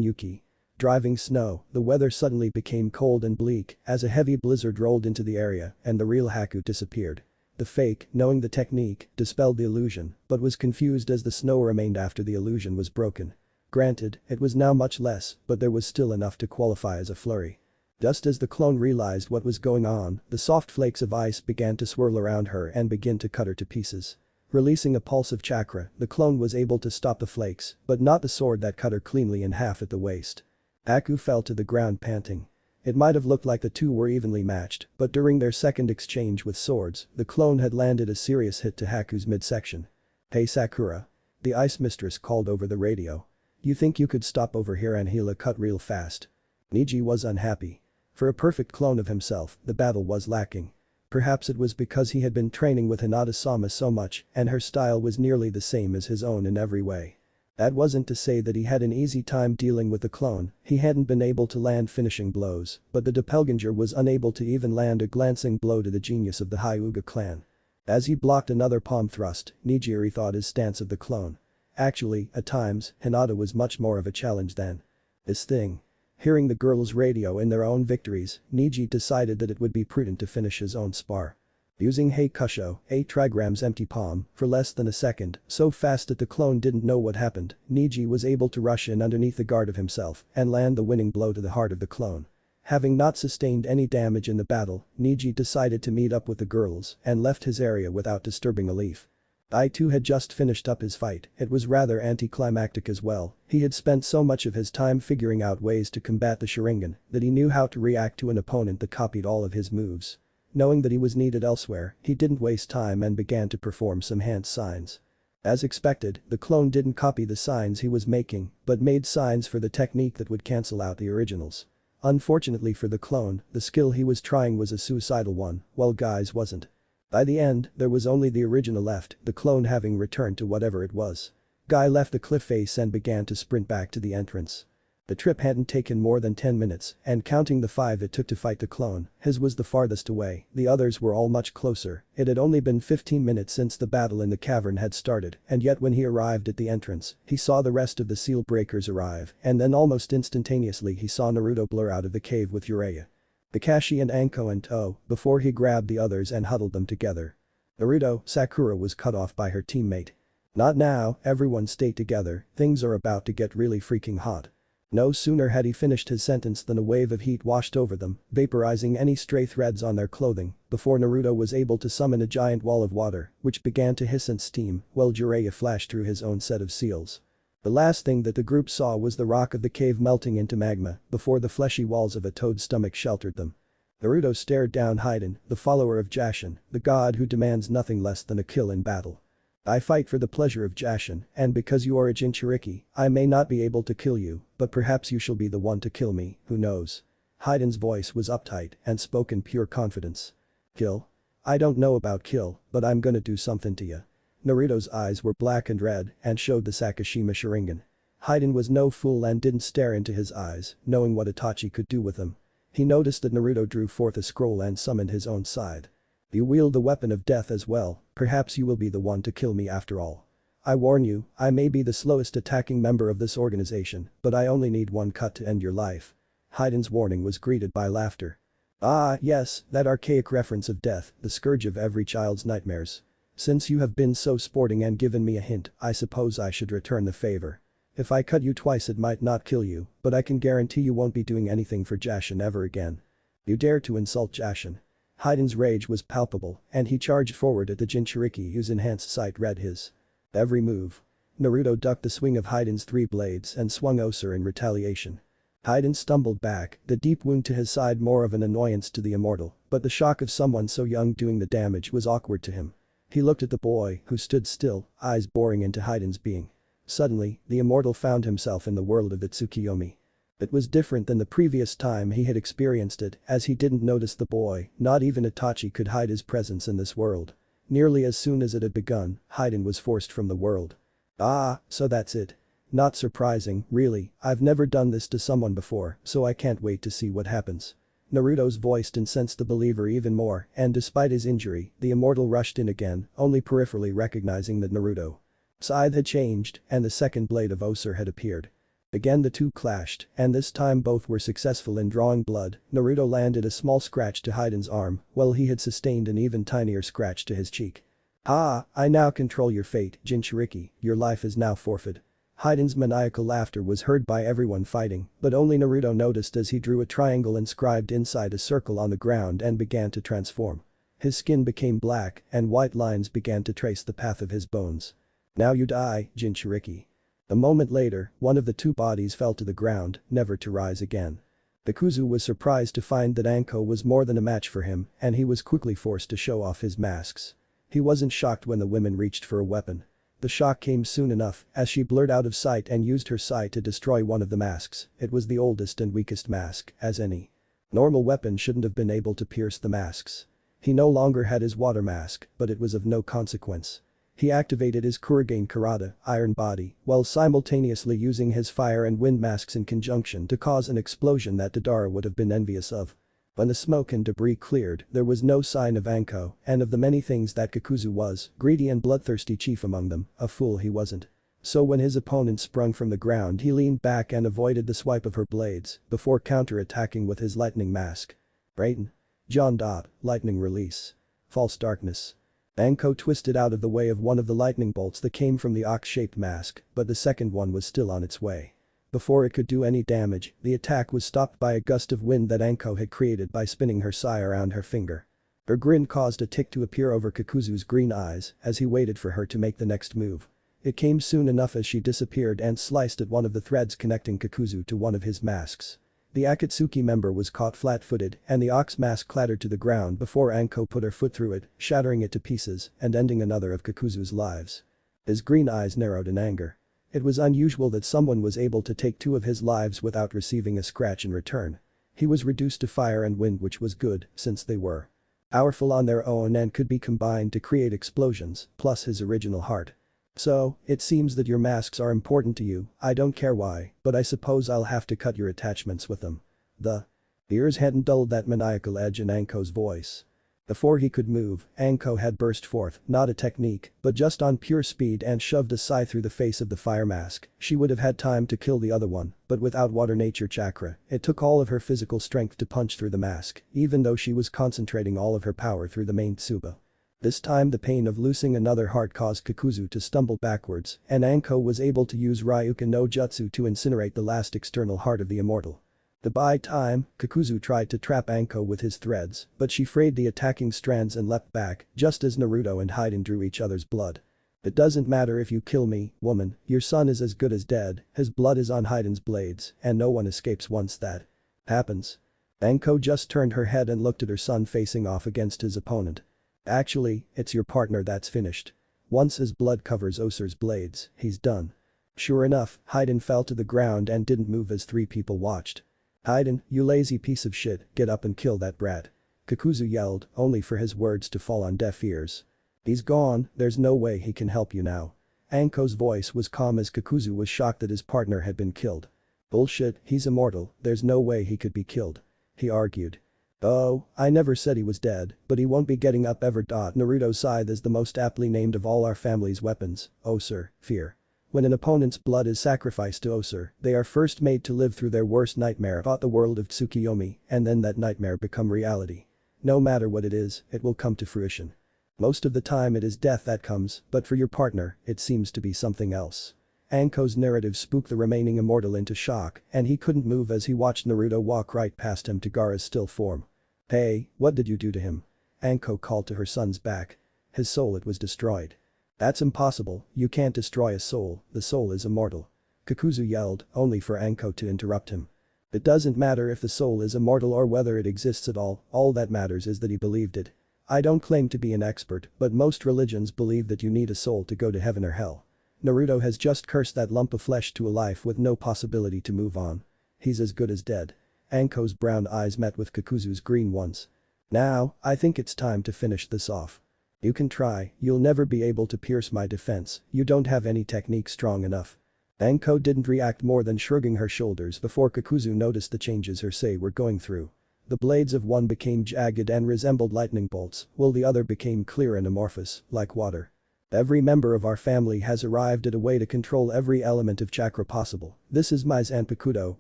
Yuki. Driving snow, the weather suddenly became cold and bleak as a heavy blizzard rolled into the area and the real Haku disappeared. The fake, knowing the technique, dispelled the illusion, but was confused as the snow remained after the illusion was broken. Granted, it was now much less, but there was still enough to qualify as a flurry. Just as the clone realized what was going on, the soft flakes of ice began to swirl around her and begin to cut her to pieces. Releasing a pulse of chakra, the clone was able to stop the flakes, but not the sword that cut her cleanly in half at the waist. Haku fell to the ground panting. It might have looked like the two were evenly matched, but during their second exchange with swords, the clone had landed a serious hit to Haku's midsection. Hey Sakura. The ice mistress called over the radio. You think you could stop over here and heal a cut real fast? Niji was unhappy. For a perfect clone of himself, the battle was lacking. Perhaps it was because he had been training with Hinata-sama so much and her style was nearly the same as his own in every way. That wasn't to say that he had an easy time dealing with the clone, he hadn't been able to land finishing blows, but the doppelganger was unable to even land a glancing blow to the genius of the Hyuga clan. As he blocked another palm thrust, Niji thought his stance of the clone. Actually, at times, Hinata was much more of a challenge than this thing. Hearing the girls' radio in their own victories, Niji decided that it would be prudent to finish his own spar. Using Heikusho, a trigram's empty palm, for less than a second, so fast that the clone didn't know what happened, Niji was able to rush in underneath the guard of himself and land the winning blow to the heart of the clone. Having not sustained any damage in the battle, Niji decided to meet up with the girls and left his area without disturbing a leaf. I too had just finished up his fight, it was rather anticlimactic as well, he had spent so much of his time figuring out ways to combat the Sharingan that he knew how to react to an opponent that copied all of his moves. Knowing that he was needed elsewhere, he didn't waste time and began to perform some hand signs. As expected, the clone didn't copy the signs he was making, but made signs for the technique that would cancel out the originals. Unfortunately for the clone, the skill he was trying was a suicidal one, while Guy's wasn't. By the end, there was only the original left, the clone having returned to whatever it was. Guy left the cliff face and began to sprint back to the entrance. The trip hadn't taken more than 10 minutes, and counting the 5 it took to fight the clone, his was the farthest away, the others were all much closer. It had only been 15 minutes since the battle in the cavern had started, and yet when he arrived at the entrance, he saw the rest of the seal breakers arrive, and then almost instantaneously he saw Naruto blur out of the cave with Jiraiya. Kakashi and Anko and To, before he grabbed the others and huddled them together. Naruto, Sakura was cut off by her teammate. Not now, everyone stay together, things are about to get really freaking hot. No sooner had he finished his sentence than a wave of heat washed over them, vaporizing any stray threads on their clothing, before Naruto was able to summon a giant wall of water, which began to hiss and steam, while Jiraiya flashed through his own set of seals. The last thing that the group saw was the rock of the cave melting into magma, before the fleshy walls of a toad's stomach sheltered them. Naruto stared down Haiden, the follower of Jashin, the god who demands nothing less than a kill in battle. I fight for the pleasure of Jashin, and because you are a Jinchuriki, I may not be able to kill you, but perhaps you shall be the one to kill me, who knows. Haiden's voice was uptight and spoke in pure confidence. Kill? I don't know about kill, but I'm gonna do something to ya. Naruto's eyes were black and red and showed the Sakashima Sharingan. Haiden was no fool and didn't stare into his eyes, knowing what Itachi could do with them. He noticed that Naruto drew forth a scroll and summoned his own side. You wield the weapon of death as well, perhaps you will be the one to kill me after all. I warn you, I may be the slowest attacking member of this organization, but I only need one cut to end your life. Haiden's warning was greeted by laughter. Ah, yes, that archaic reference of death, the scourge of every child's nightmares. Since you have been so sporting and given me a hint, I suppose I should return the favor. If I cut you twice it might not kill you, but I can guarantee you won't be doing anything for Jashin ever again. You dare to insult Jashin. Haiden's rage was palpable, and he charged forward at the Jinchuriki whose enhanced sight read his every move. Naruto ducked the swing of Haiden's 3 blades and swung Osur in retaliation. Haiden stumbled back, the deep wound to his side more of an annoyance to the immortal, but the shock of someone so young doing the damage was awkward to him. He looked at the boy, who stood still, eyes boring into Haiden's being. Suddenly, the immortal found himself in the world of the Tsukiyomi. It was different than the previous time he had experienced it, as he didn't notice the boy, not even Itachi could hide his presence in this world. Nearly as soon as it had begun, Haiden was forced from the world. Ah, so that's it. Not surprising, really, I've never done this to someone before, so I can't wait to see what happens. Naruto's voice incensed the believer even more, and despite his injury, the immortal rushed in again, only peripherally recognizing that Naruto's scythe had changed, and the second blade of Osur had appeared. Again the two clashed, and this time both were successful in drawing blood. Naruto landed a small scratch to Haiden's arm, while he had sustained an even tinier scratch to his cheek. Ah, I now control your fate, Jinchuriki, your life is now forfeit. Haiden's maniacal laughter was heard by everyone fighting, but only Naruto noticed as he drew a triangle inscribed inside a circle on the ground and began to transform. His skin became black, and white lines began to trace the path of his bones. Now you die, Jinchuriki. A moment later, one of the two bodies fell to the ground, never to rise again. Kakuzu was surprised to find that Anko was more than a match for him, and he was quickly forced to show off his masks. He wasn't shocked when the women reached for a weapon. The shock came soon enough, as she blurred out of sight and used her sai to destroy one of the masks. It was the oldest and weakest mask, as any normal weapon shouldn't have been able to pierce the masks. He no longer had his water mask, but it was of no consequence. He activated his Kurigane Karada, Iron Body, while simultaneously using his fire and wind masks in conjunction to cause an explosion that Deidara would have been envious of. When the smoke and debris cleared, there was no sign of Anko, and of the many things that Kakuzu was, greedy and bloodthirsty chief among them, a fool he wasn't. So when his opponent sprung from the ground he leaned back and avoided the swipe of her blades, before counter-attacking with his lightning mask. Brayton. John. Lightning release. False darkness. Anko twisted out of the way of one of the lightning bolts that came from the ox-shaped mask, but the second one was still on its way. Before it could do any damage, the attack was stopped by a gust of wind that Anko had created by spinning her sai around her finger. Her grin caused a tick to appear over Kakuzu's green eyes as he waited for her to make the next move. It came soon enough as she disappeared and sliced at one of the threads connecting Kakuzu to one of his masks. The Akatsuki member was caught flat-footed and the ox mask clattered to the ground before Anko put her foot through it, shattering it to pieces and ending another of Kakuzu's lives. His green eyes narrowed in anger. It was unusual that someone was able to take 2 of his lives without receiving a scratch in return. He was reduced to fire and wind, which was good since they were powerful on their own and could be combined to create explosions, plus his original heart. So, it seems that your masks are important to you. I don't care why, but I suppose I'll have to cut your attachments with them. The ears hadn't dulled that maniacal edge in Anko's voice. Before he could move, Anko had burst forth, not a technique, but just on pure speed and shoved a sigh through the face of the fire mask. She would have had time to kill the other one, but without water nature chakra, it took all of her physical strength to punch through the mask, even though she was concentrating all of her power through the main tsuba. This time the pain of losing another heart caused Kakuzu to stumble backwards, and Anko was able to use Ryuka no Jutsu to incinerate the last external heart of the immortal. To buy time, Kakuzu tried to trap Anko with his threads, but she frayed the attacking strands and leapt back, just as Naruto and Haiden drew each other's blood. It doesn't matter if you kill me, woman, your son is as good as dead, his blood is on Haiden's blades, and no one escapes once that happens. Anko just turned her head and looked at her son facing off against his opponent. Actually, it's your partner that's finished. Once his blood covers Osur's blades, he's done. Sure enough, Haiden fell to the ground and didn't move as 3 people watched. Haiden, you lazy piece of shit, get up and kill that brat. Kakuzu yelled, only for his words to fall on deaf ears. He's gone, there's no way he can help you now. Anko's voice was calm as Kakuzu was shocked that his partner had been killed. Bullshit, he's immortal, there's no way he could be killed. He argued. Oh, I never said he was dead, but he won't be getting up ever. Naruto's scythe is the most aptly named of all our family's weapons, Osur, fear. When an opponent's blood is sacrificed to Osur, they are first made to live through their worst nightmare about the world of Tsukiyomi, and then that nightmare become reality. No matter what it is, it will come to fruition. Most of the time it is death that comes, but for your partner, it seems to be something else. Anko's narrative spooked the remaining immortal into shock, and he couldn't move as he watched Naruto walk right past him to Gaara's still form. Hey, what did you do to him? Anko called to her son's back. His soul, it was destroyed. That's impossible, you can't destroy a soul, the soul is immortal. Kakuzu yelled, only for Anko to interrupt him. It doesn't matter if the soul is immortal or whether it exists at all that matters is that he believed it. I don't claim to be an expert, but most religions believe that you need a soul to go to heaven or hell. Naruto has just cursed that lump of flesh to a life with no possibility to move on. He's as good as dead. Anko's brown eyes met with Kakuzu's green ones. Now, I think it's time to finish this off. You can try, you'll never be able to pierce my defense, you don't have any technique strong enough. Anko didn't react more than shrugging her shoulders before Kakuzu noticed the changes her sei were going through. The blades of one became jagged and resembled lightning bolts, while the other became clear and amorphous, like water. Every member of our family has arrived at a way to control every element of chakra possible. This is my Zanpakuto,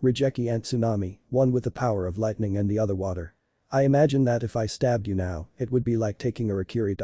Rijeki and Tsunami, one with the power of lightning and the other water. I imagine that if I stabbed you now, it would be like taking a Rikiri.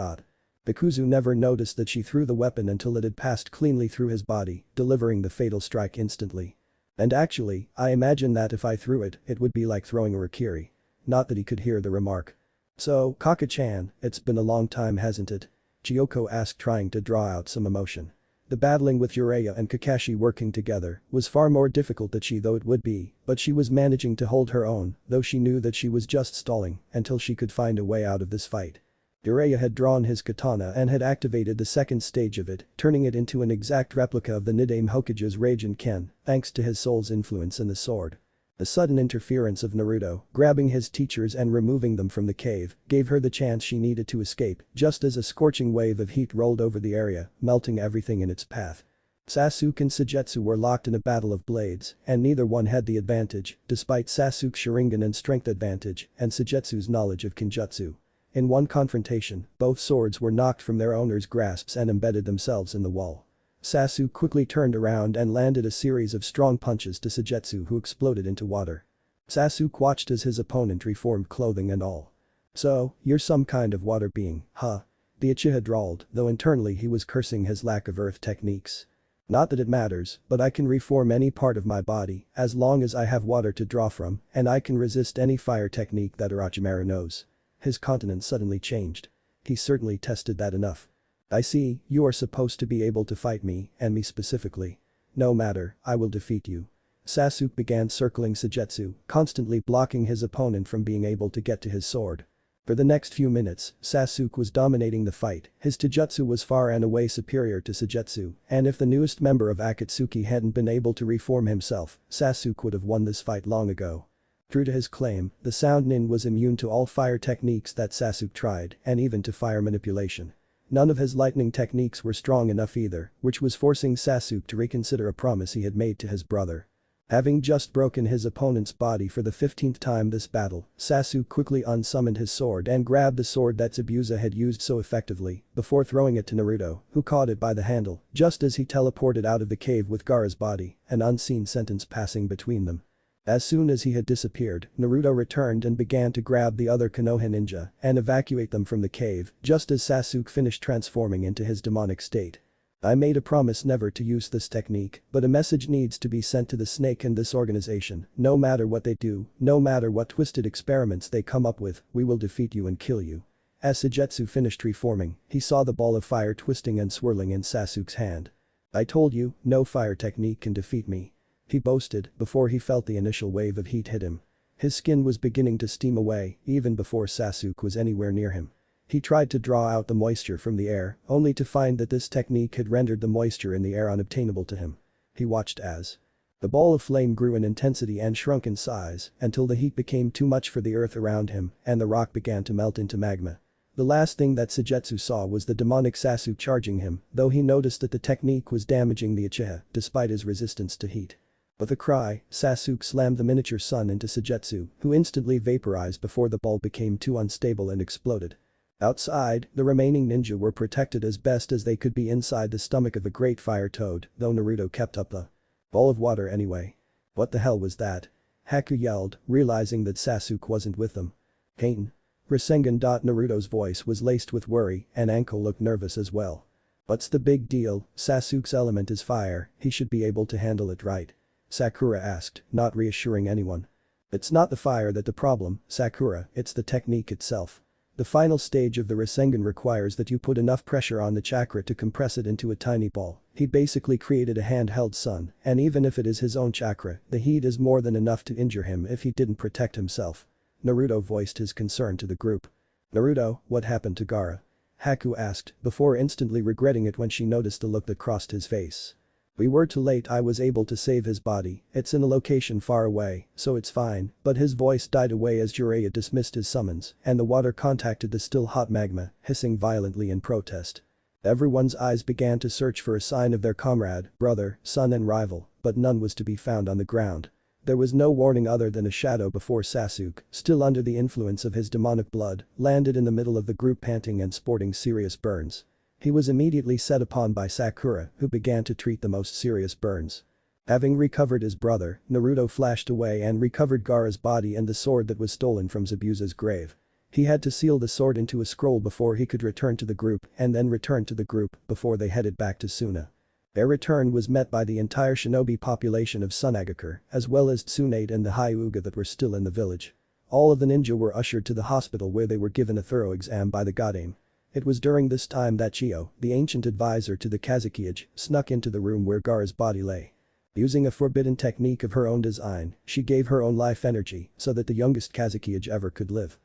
Kakuzu never noticed that she threw the weapon until it had passed cleanly through his body, delivering the fatal strike instantly. And actually, I imagine that if I threw it, it would be like throwing a Rikiri. Not that he could hear the remark. So, Kaka-chan, it's been a long time, hasn't it? Chiyoko asked, trying to draw out some emotion. The battling with Jiraiya and Kakashi working together was far more difficult than she thought it would be, but she was managing to hold her own, though she knew that she was just stalling until she could find a way out of this fight. Jiraiya had drawn his katana and had activated the second stage of it, turning it into an exact replica of the Nidaime Hokage's Rage and Ken, thanks to his soul's influence in the sword. The sudden interference of Naruto, grabbing his teachers and removing them from the cave, gave her the chance she needed to escape, just as a scorching wave of heat rolled over the area, melting everything in its path. Sasuke and Suigetsu were locked in a battle of blades, and neither one had the advantage, despite Sasuke's Sharingan and strength advantage, and Suigetsu's knowledge of Kinjutsu. In one confrontation, both swords were knocked from their owners' grasps and embedded themselves in the wall. Sasuke quickly turned around and landed a series of strong punches to Suigetsu, who exploded into water. Sasuke watched as his opponent reformed, clothing and all. So, you're some kind of water being, huh? The Uchiha drawled, though internally he was cursing his lack of earth techniques. Not that it matters, but I can reform any part of my body as long as I have water to draw from, and I can resist any fire technique that Orochimaru knows. His countenance suddenly changed. He certainly tested that enough. I see, you are supposed to be able to fight me, and me specifically. No matter, I will defeat you. Sasuke began circling Sujetsu, constantly blocking his opponent from being able to get to his sword. For the next few minutes, Sasuke was dominating the fight, his taijutsu was far and away superior to Sujetsu, and if the newest member of Akatsuki hadn't been able to reform himself, Sasuke would have won this fight long ago. True to his claim, the Sound Nin was immune to all fire techniques that Sasuke tried, and even to fire manipulation. None of his lightning techniques were strong enough either, which was forcing Sasuke to reconsider a promise he had made to his brother. Having just broken his opponent's body for the 15th time this battle, Sasuke quickly unsummoned his sword and grabbed the sword that Zabuza had used so effectively, before throwing it to Naruto, who caught it by the handle, just as he teleported out of the cave with Gaara's body, an unseen sentence passing between them. As soon as he had disappeared, Naruto returned and began to grab the other Konoha ninja and evacuate them from the cave, just as Sasuke finished transforming into his demonic state. I made a promise never to use this technique, but a message needs to be sent to the snake and this organization, no matter what they do, no matter what twisted experiments they come up with, we will defeat you and kill you. As Sujetsu finished reforming, he saw the ball of fire twisting and swirling in Sasuke's hand. I told you, no fire technique can defeat me. He boasted before he felt the initial wave of heat hit him. His skin was beginning to steam away even before Sasuke was anywhere near him. He tried to draw out the moisture from the air, only to find that this technique had rendered the moisture in the air unobtainable to him. He watched as the ball of flame grew in intensity and shrunk in size until the heat became too much for the earth around him and the rock began to melt into magma. The last thing that Sujetsu saw was the demonic Sasuke charging him, though he noticed that the technique was damaging the Uchiha despite his resistance to heat. With a cry, Sasuke slammed the miniature sun into Sujetsu, who instantly vaporized before the ball became too unstable and exploded. Outside, the remaining ninja were protected as best as they could be inside the stomach of a great fire toad, though Naruto kept up the ball of water anyway. What the hell was that? Haku yelled, realizing that Sasuke wasn't with them. Kaiten. Rasengan. Naruto's voice was laced with worry and Anko looked nervous as well. What's the big deal? Sasuke's element is fire, he should be able to handle it, right? Sakura asked, not reassuring anyone. It's not the fire that's the problem, Sakura, it's the technique itself. The final stage of the Rasengan requires that you put enough pressure on the chakra to compress it into a tiny ball. He basically created a handheld sun, and even if it is his own chakra, the heat is more than enough to injure him if he didn't protect himself. Naruto voiced his concern to the group. Naruto, what happened to Gaara? Haku asked, before instantly regretting it when she noticed the look that crossed his face. We were too late, I was able to save his body, it's in a location far away, so it's fine, but his voice died away as Jiraiya dismissed his summons, and the water contacted the still hot magma, hissing violently in protest. Everyone's eyes began to search for a sign of their comrade, brother, son and rival, but none was to be found on the ground. There was no warning other than a shadow before Sasuke, still under the influence of his demonic blood, landed in the middle of the group panting and sporting serious burns. He was immediately set upon by Sakura, who began to treat the most serious burns. Having recovered his brother, Naruto flashed away and recovered Gaara's body and the sword that was stolen from Zabuza's grave. He had to seal the sword into a scroll before he could return to the group and then return to the group before they headed back to Sunna. Their return was met by the entire shinobi population of Sunagakure, as well as Tsunade and the Hyuga that were still in the village. All of the ninja were ushered to the hospital where they were given a thorough exam by the Godame. It was during this time that Chiyo, the ancient advisor to the Kazekage, snuck into the room where Gaara's body lay. Using a forbidden technique of her own design, she gave her own life energy so that the youngest Kazekage ever could live.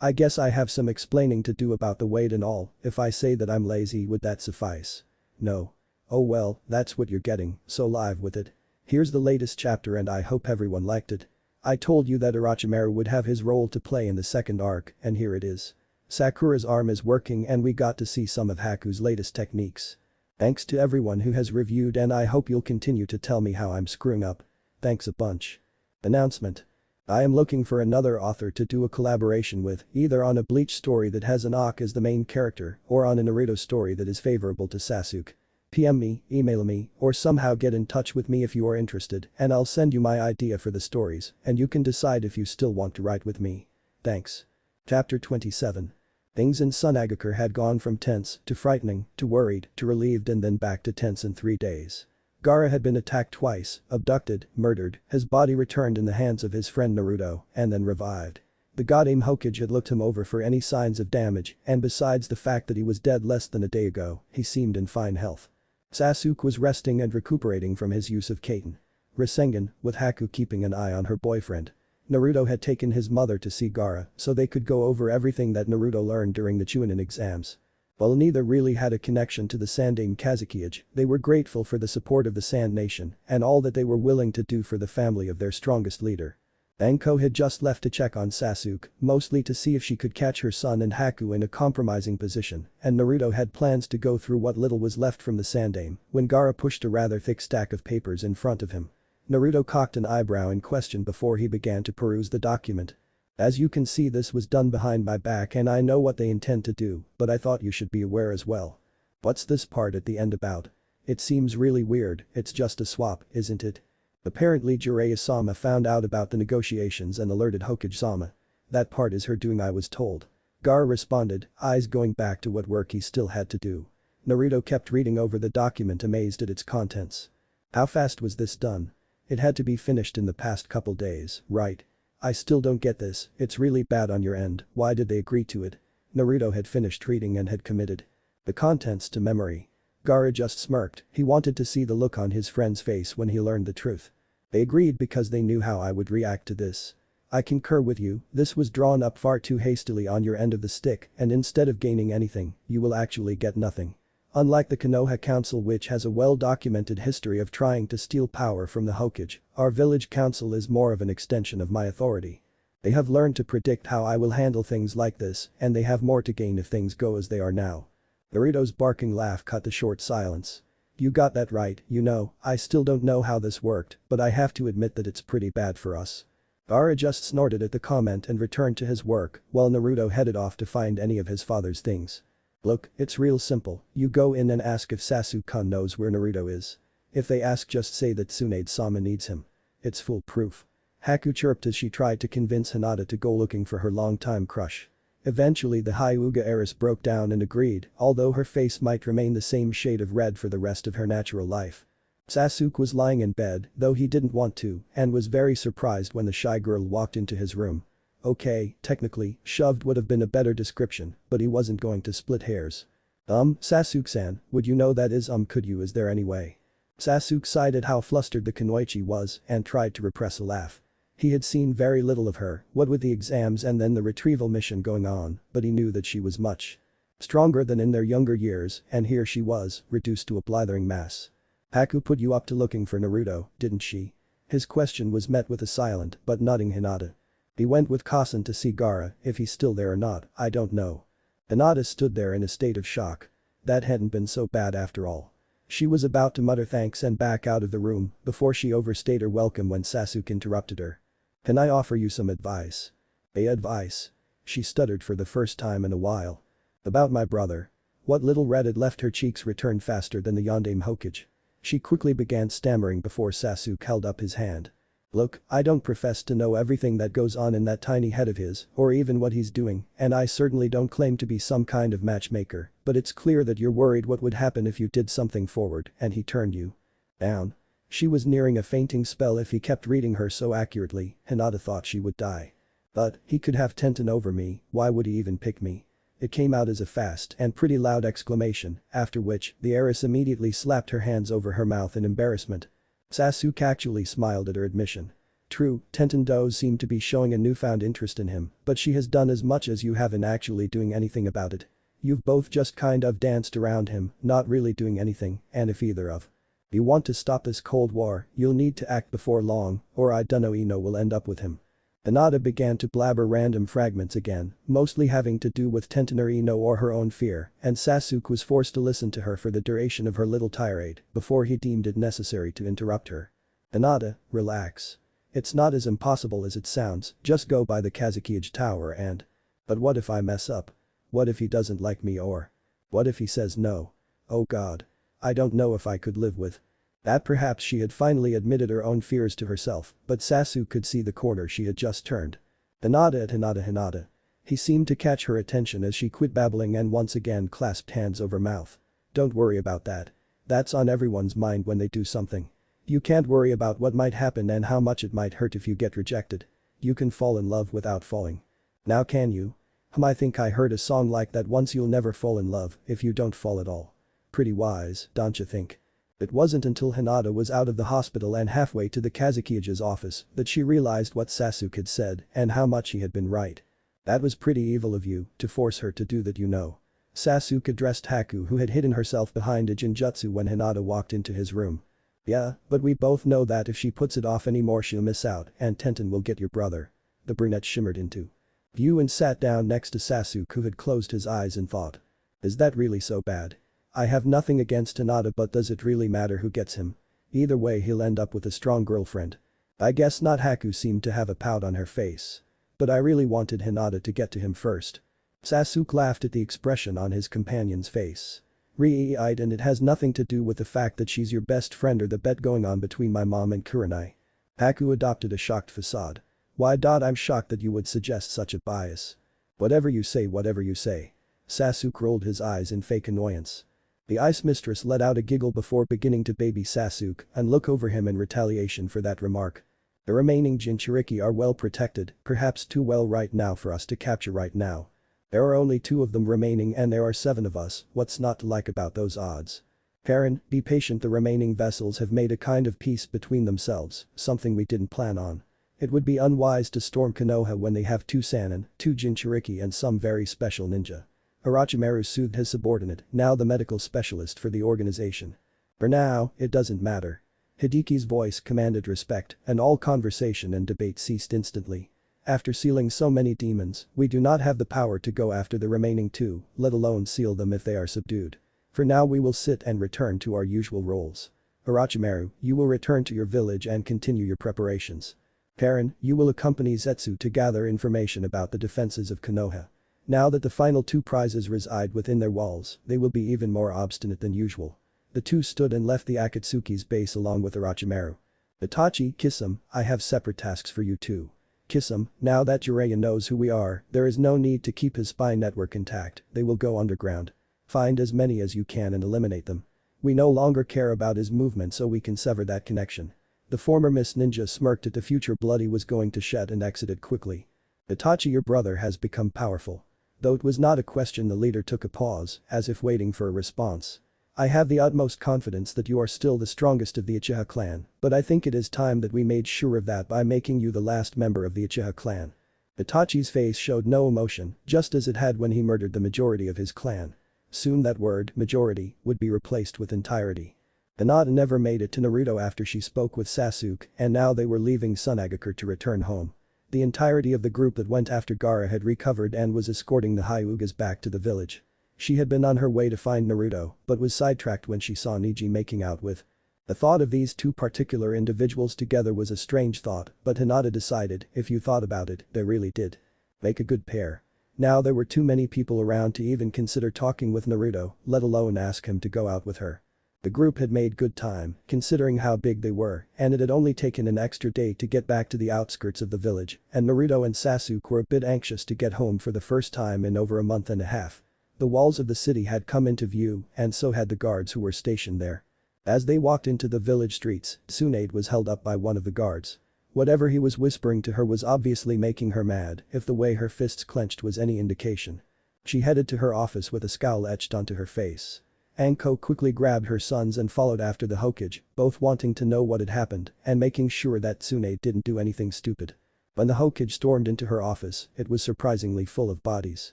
I guess I have some explaining to do about the weight and all, if I say that I'm lazy would that suffice? No. Oh well, that's what you're getting, so live with it. Here's the latest chapter and I hope everyone liked it. I told you that Orochimaru would have his role to play in the second arc, and here it is. Sakura's arm is working and we got to see some of Haku's latest techniques. Thanks to everyone who has reviewed and I hope you'll continue to tell me how I'm screwing up. Thanks a bunch. Announcement. I am looking for another author to do a collaboration with, either on a Bleach story that has an Anko as the main character or on a Naruto story that is favorable to Sasuke. PM me, email me, or somehow get in touch with me if you are interested and I'll send you my idea for the stories and you can decide if you still want to write with me. Thanks. Chapter 27. Things in Sunagakure had gone from tense to frightening to worried to relieved and then back to tense in 3 days. Gaara had been attacked twice, abducted, murdered, his body returned in the hands of his friend Naruto, and then revived. The Godame Hokage had looked him over for any signs of damage and besides the fact that he was dead less than a day ago, he seemed in fine health. Sasuke was resting and recuperating from his use of Kaiten. Rasengan, with Haku keeping an eye on her boyfriend. Naruto had taken his mother to see Gaara so they could go over everything that Naruto learned during the Chunin exams. While neither really had a connection to the Sandaime Kazukiage, they were grateful for the support of the Sand Nation and all that they were willing to do for the family of their strongest leader. Anko had just left to check on Sasuke, mostly to see if she could catch her son and Haku in a compromising position, and Naruto had plans to go through what little was left from the Sandaime when Gaara pushed a rather thick stack of papers in front of him. Naruto cocked an eyebrow in question before he began to peruse the document. As you can see, this was done behind my back and I know what they intend to do, but I thought you should be aware as well. What's this part at the end about? It seems really weird, it's just a swap, isn't it? Apparently Jiraiya-sama found out about the negotiations and alerted Hokage-sama. That part is her doing, I was told. Gaara responded, eyes going back to what work he still had to do. Naruto kept reading over the document, amazed at its contents. How fast was this done? It had to be finished in the past couple days, right? I still don't get this, it's really bad on your end, why did they agree to it? Naruto had finished reading and had committed the contents to memory. Gaara just smirked, he wanted to see the look on his friend's face when he learned the truth. They agreed because they knew how I would react to this. I concur with you, this was drawn up far too hastily on your end of the stick and instead of gaining anything, you will actually get nothing. Unlike the Konoha Council, which has a well-documented history of trying to steal power from the Hokage, our village council is more of an extension of my authority. They have learned to predict how I will handle things like this and they have more to gain if things go as they are now. Naruto's barking laugh cut the short silence. You got that right, you know, I still don't know how this worked, but I have to admit that it's pretty bad for us. Gaara just snorted at the comment and returned to his work while Naruto headed off to find any of his father's things. Look, it's real simple, you go in and ask if Sasuke-kun knows where Naruto is. If they ask, just say that Tsunade-sama needs him. It's foolproof. Haku chirped as she tried to convince Hinata to go looking for her longtime crush. Eventually the Hyuga heiress broke down and agreed, although her face might remain the same shade of red for the rest of her natural life. Sasuke was lying in bed, though he didn't want to, and was very surprised when the shy girl walked into his room. Okay, technically, shoved would have been a better description, but he wasn't going to split hairs. Sasuke-san, would you know that is could you, is there any way? Sasuke sighed at how flustered the kunoichi was and tried to repress a laugh. He had seen very little of her, what with the exams and then the retrieval mission going on, but he knew that she was much stronger than in their younger years and here she was, reduced to a blithering mass. Haku put you up to looking for Naruto, didn't she? His question was met with a silent but nodding Hinata. He went with Kasen to see Gaara, if he's still there or not, I don't know. Hinata stood there in a state of shock. That hadn't been so bad after all. She was about to mutter thanks and back out of the room before she overstayed her welcome when Sasuke interrupted her. Can I offer you some advice? Advice? She stuttered for the first time in a while. About my brother. What little red had left her cheeks returned faster than the Yondaime Hokage. She quickly began stammering before Sasuke held up his hand. Look, I don't profess to know everything that goes on in that tiny head of his, or even what he's doing, and I certainly don't claim to be some kind of matchmaker, but it's clear that you're worried what would happen if you did something forward and he turned you down. She was nearing a fainting spell if he kept reading her so accurately, Hinata thought she would die. But, he could have Tenten over me, why would he even pick me? It came out as a fast and pretty loud exclamation, after which, the heiress immediately slapped her hands over her mouth in embarrassment. Sasuke actually smiled at her admission. True, Tenten-do seemed to be showing a newfound interest in him, but she has done as much as you have in actually doing anything about it. You've both just kind of danced around him, not really doing anything, and if either of you want to stop this cold war, you'll need to act before long, or I dunno Ino will end up with him. Hinata began to blabber random fragments again, mostly having to do with Tenten or Ino or her own fear, and Sasuke was forced to listen to her for the duration of her little tirade before he deemed it necessary to interrupt her. Hinata, relax. It's not as impossible as it sounds, just go by the Kazukiage tower and… But what if I mess up? What if he doesn't like me or… What if he says no? Oh god. I don't know if I could live with that. Perhaps she had finally admitted her own fears to herself, but Sasuke could see the corner she had just turned. Hinata. He seemed to catch her attention as she quit babbling and once again clasped hands over mouth. Don't worry about that. That's on everyone's mind when they do something. You can't worry about what might happen and how much it might hurt if you get rejected. You can fall in love without falling. Now can you? I think I heard a song like that once. You'll never fall in love if you don't fall at all. Pretty wise, don't you think? It wasn't until Hinata was out of the hospital and halfway to the Kazukiya's office that she realized what Sasuke had said and how much he had been right. That was pretty evil of you to force her to do that, you know. Sasuke addressed Haku, who had hidden herself behind a Jinjutsu when Hinata walked into his room. Yeah, but we both know that if she puts it off anymore she'll miss out and Tenten will get your brother. The brunette shimmered into view and sat down next to Sasuke, who had closed his eyes in thought. Is that really so bad? I have nothing against Hinata, but does it really matter who gets him? Either way he'll end up with a strong girlfriend. I guess not. Haku seemed to have a pout on her face. But I really wanted Hinata to get to him first. Sasuke laughed at the expression on his companion's face. Right, and it has nothing to do with the fact that she's your best friend or the bet going on between my mom and Kurenai. Haku adopted a shocked facade. Why? I'm shocked that you would suggest such a bias. Whatever you say, whatever you say. Sasuke rolled his eyes in fake annoyance. The ice mistress let out a giggle before beginning to baby Sasuke and look over him in retaliation for that remark. The remaining Jinchuriki are well protected, perhaps too well right now for us to capture right now. There are only 2 of them remaining and there are 7 of us, what's not to like about those odds? Karen, be patient, the remaining vessels have made a kind of peace between themselves, something we didn't plan on. It would be unwise to storm Konoha when they have 2 Sannin, 2 Jinchuriki and some very special ninja. Orochimaru soothed his subordinate, now the medical specialist for the organization. For now, it doesn't matter. Hideki's voice commanded respect and all conversation and debate ceased instantly. After sealing so many demons, we do not have the power to go after the remaining 2, let alone seal them if they are subdued. For now we will sit and return to our usual roles. Orochimaru, you will return to your village and continue your preparations. Karen, you will accompany Zetsu to gather information about the defenses of Konoha. Now that the final 2 prizes reside within their walls, they will be even more obstinate than usual. The 2 stood and left the Akatsuki's base along with Orochimaru. Itachi, Kisame, I have separate tasks for you too. Kisame, now that Jiraiya knows who we are, there is no need to keep his spy network intact, they will go underground. Find as many as you can and eliminate them. We no longer care about his movement, so we can sever that connection. The former Miss Ninja smirked at the future blood he was going to shed and exited quickly. Itachi, your brother has become powerful. Though it was not a question, the leader took a pause, as if waiting for a response. I have the utmost confidence that you are still the strongest of the Uchiha clan, but I think it is time that we made sure of that by making you the last member of the Uchiha clan. Itachi's face showed no emotion, just as it had when he murdered the majority of his clan. Soon that word, majority, would be replaced with entirety. Hinata never made it to Naruto after she spoke with Sasuke, and now they were leaving Sunagakur to return home. The entirety of the group that went after Gaara had recovered and was escorting the Hyugas back to the village. She had been on her way to find Naruto, but was sidetracked when she saw Neji making out with. The thought of these 2 particular individuals together was a strange thought, but Hinata decided, if you thought about it, they really did make a good pair. Now there were too many people around to even consider talking with Naruto, let alone ask him to go out with her. The group had made good time, considering how big they were, and it had only taken an extra day to get back to the outskirts of the village, and Naruto and Sasuke were a bit anxious to get home for the first time in over a month and a half. The walls of the city had come into view, and so had the guards who were stationed there. As they walked into the village streets, Tsunade was held up by one of the guards. Whatever he was whispering to her was obviously making her mad, if the way her fists clenched was any indication. She headed to her office with a scowl etched onto her face. Anko quickly grabbed her sons and followed after the Hokage, both wanting to know what had happened and making sure that Tsunade didn't do anything stupid. When the Hokage stormed into her office, it was surprisingly full of bodies.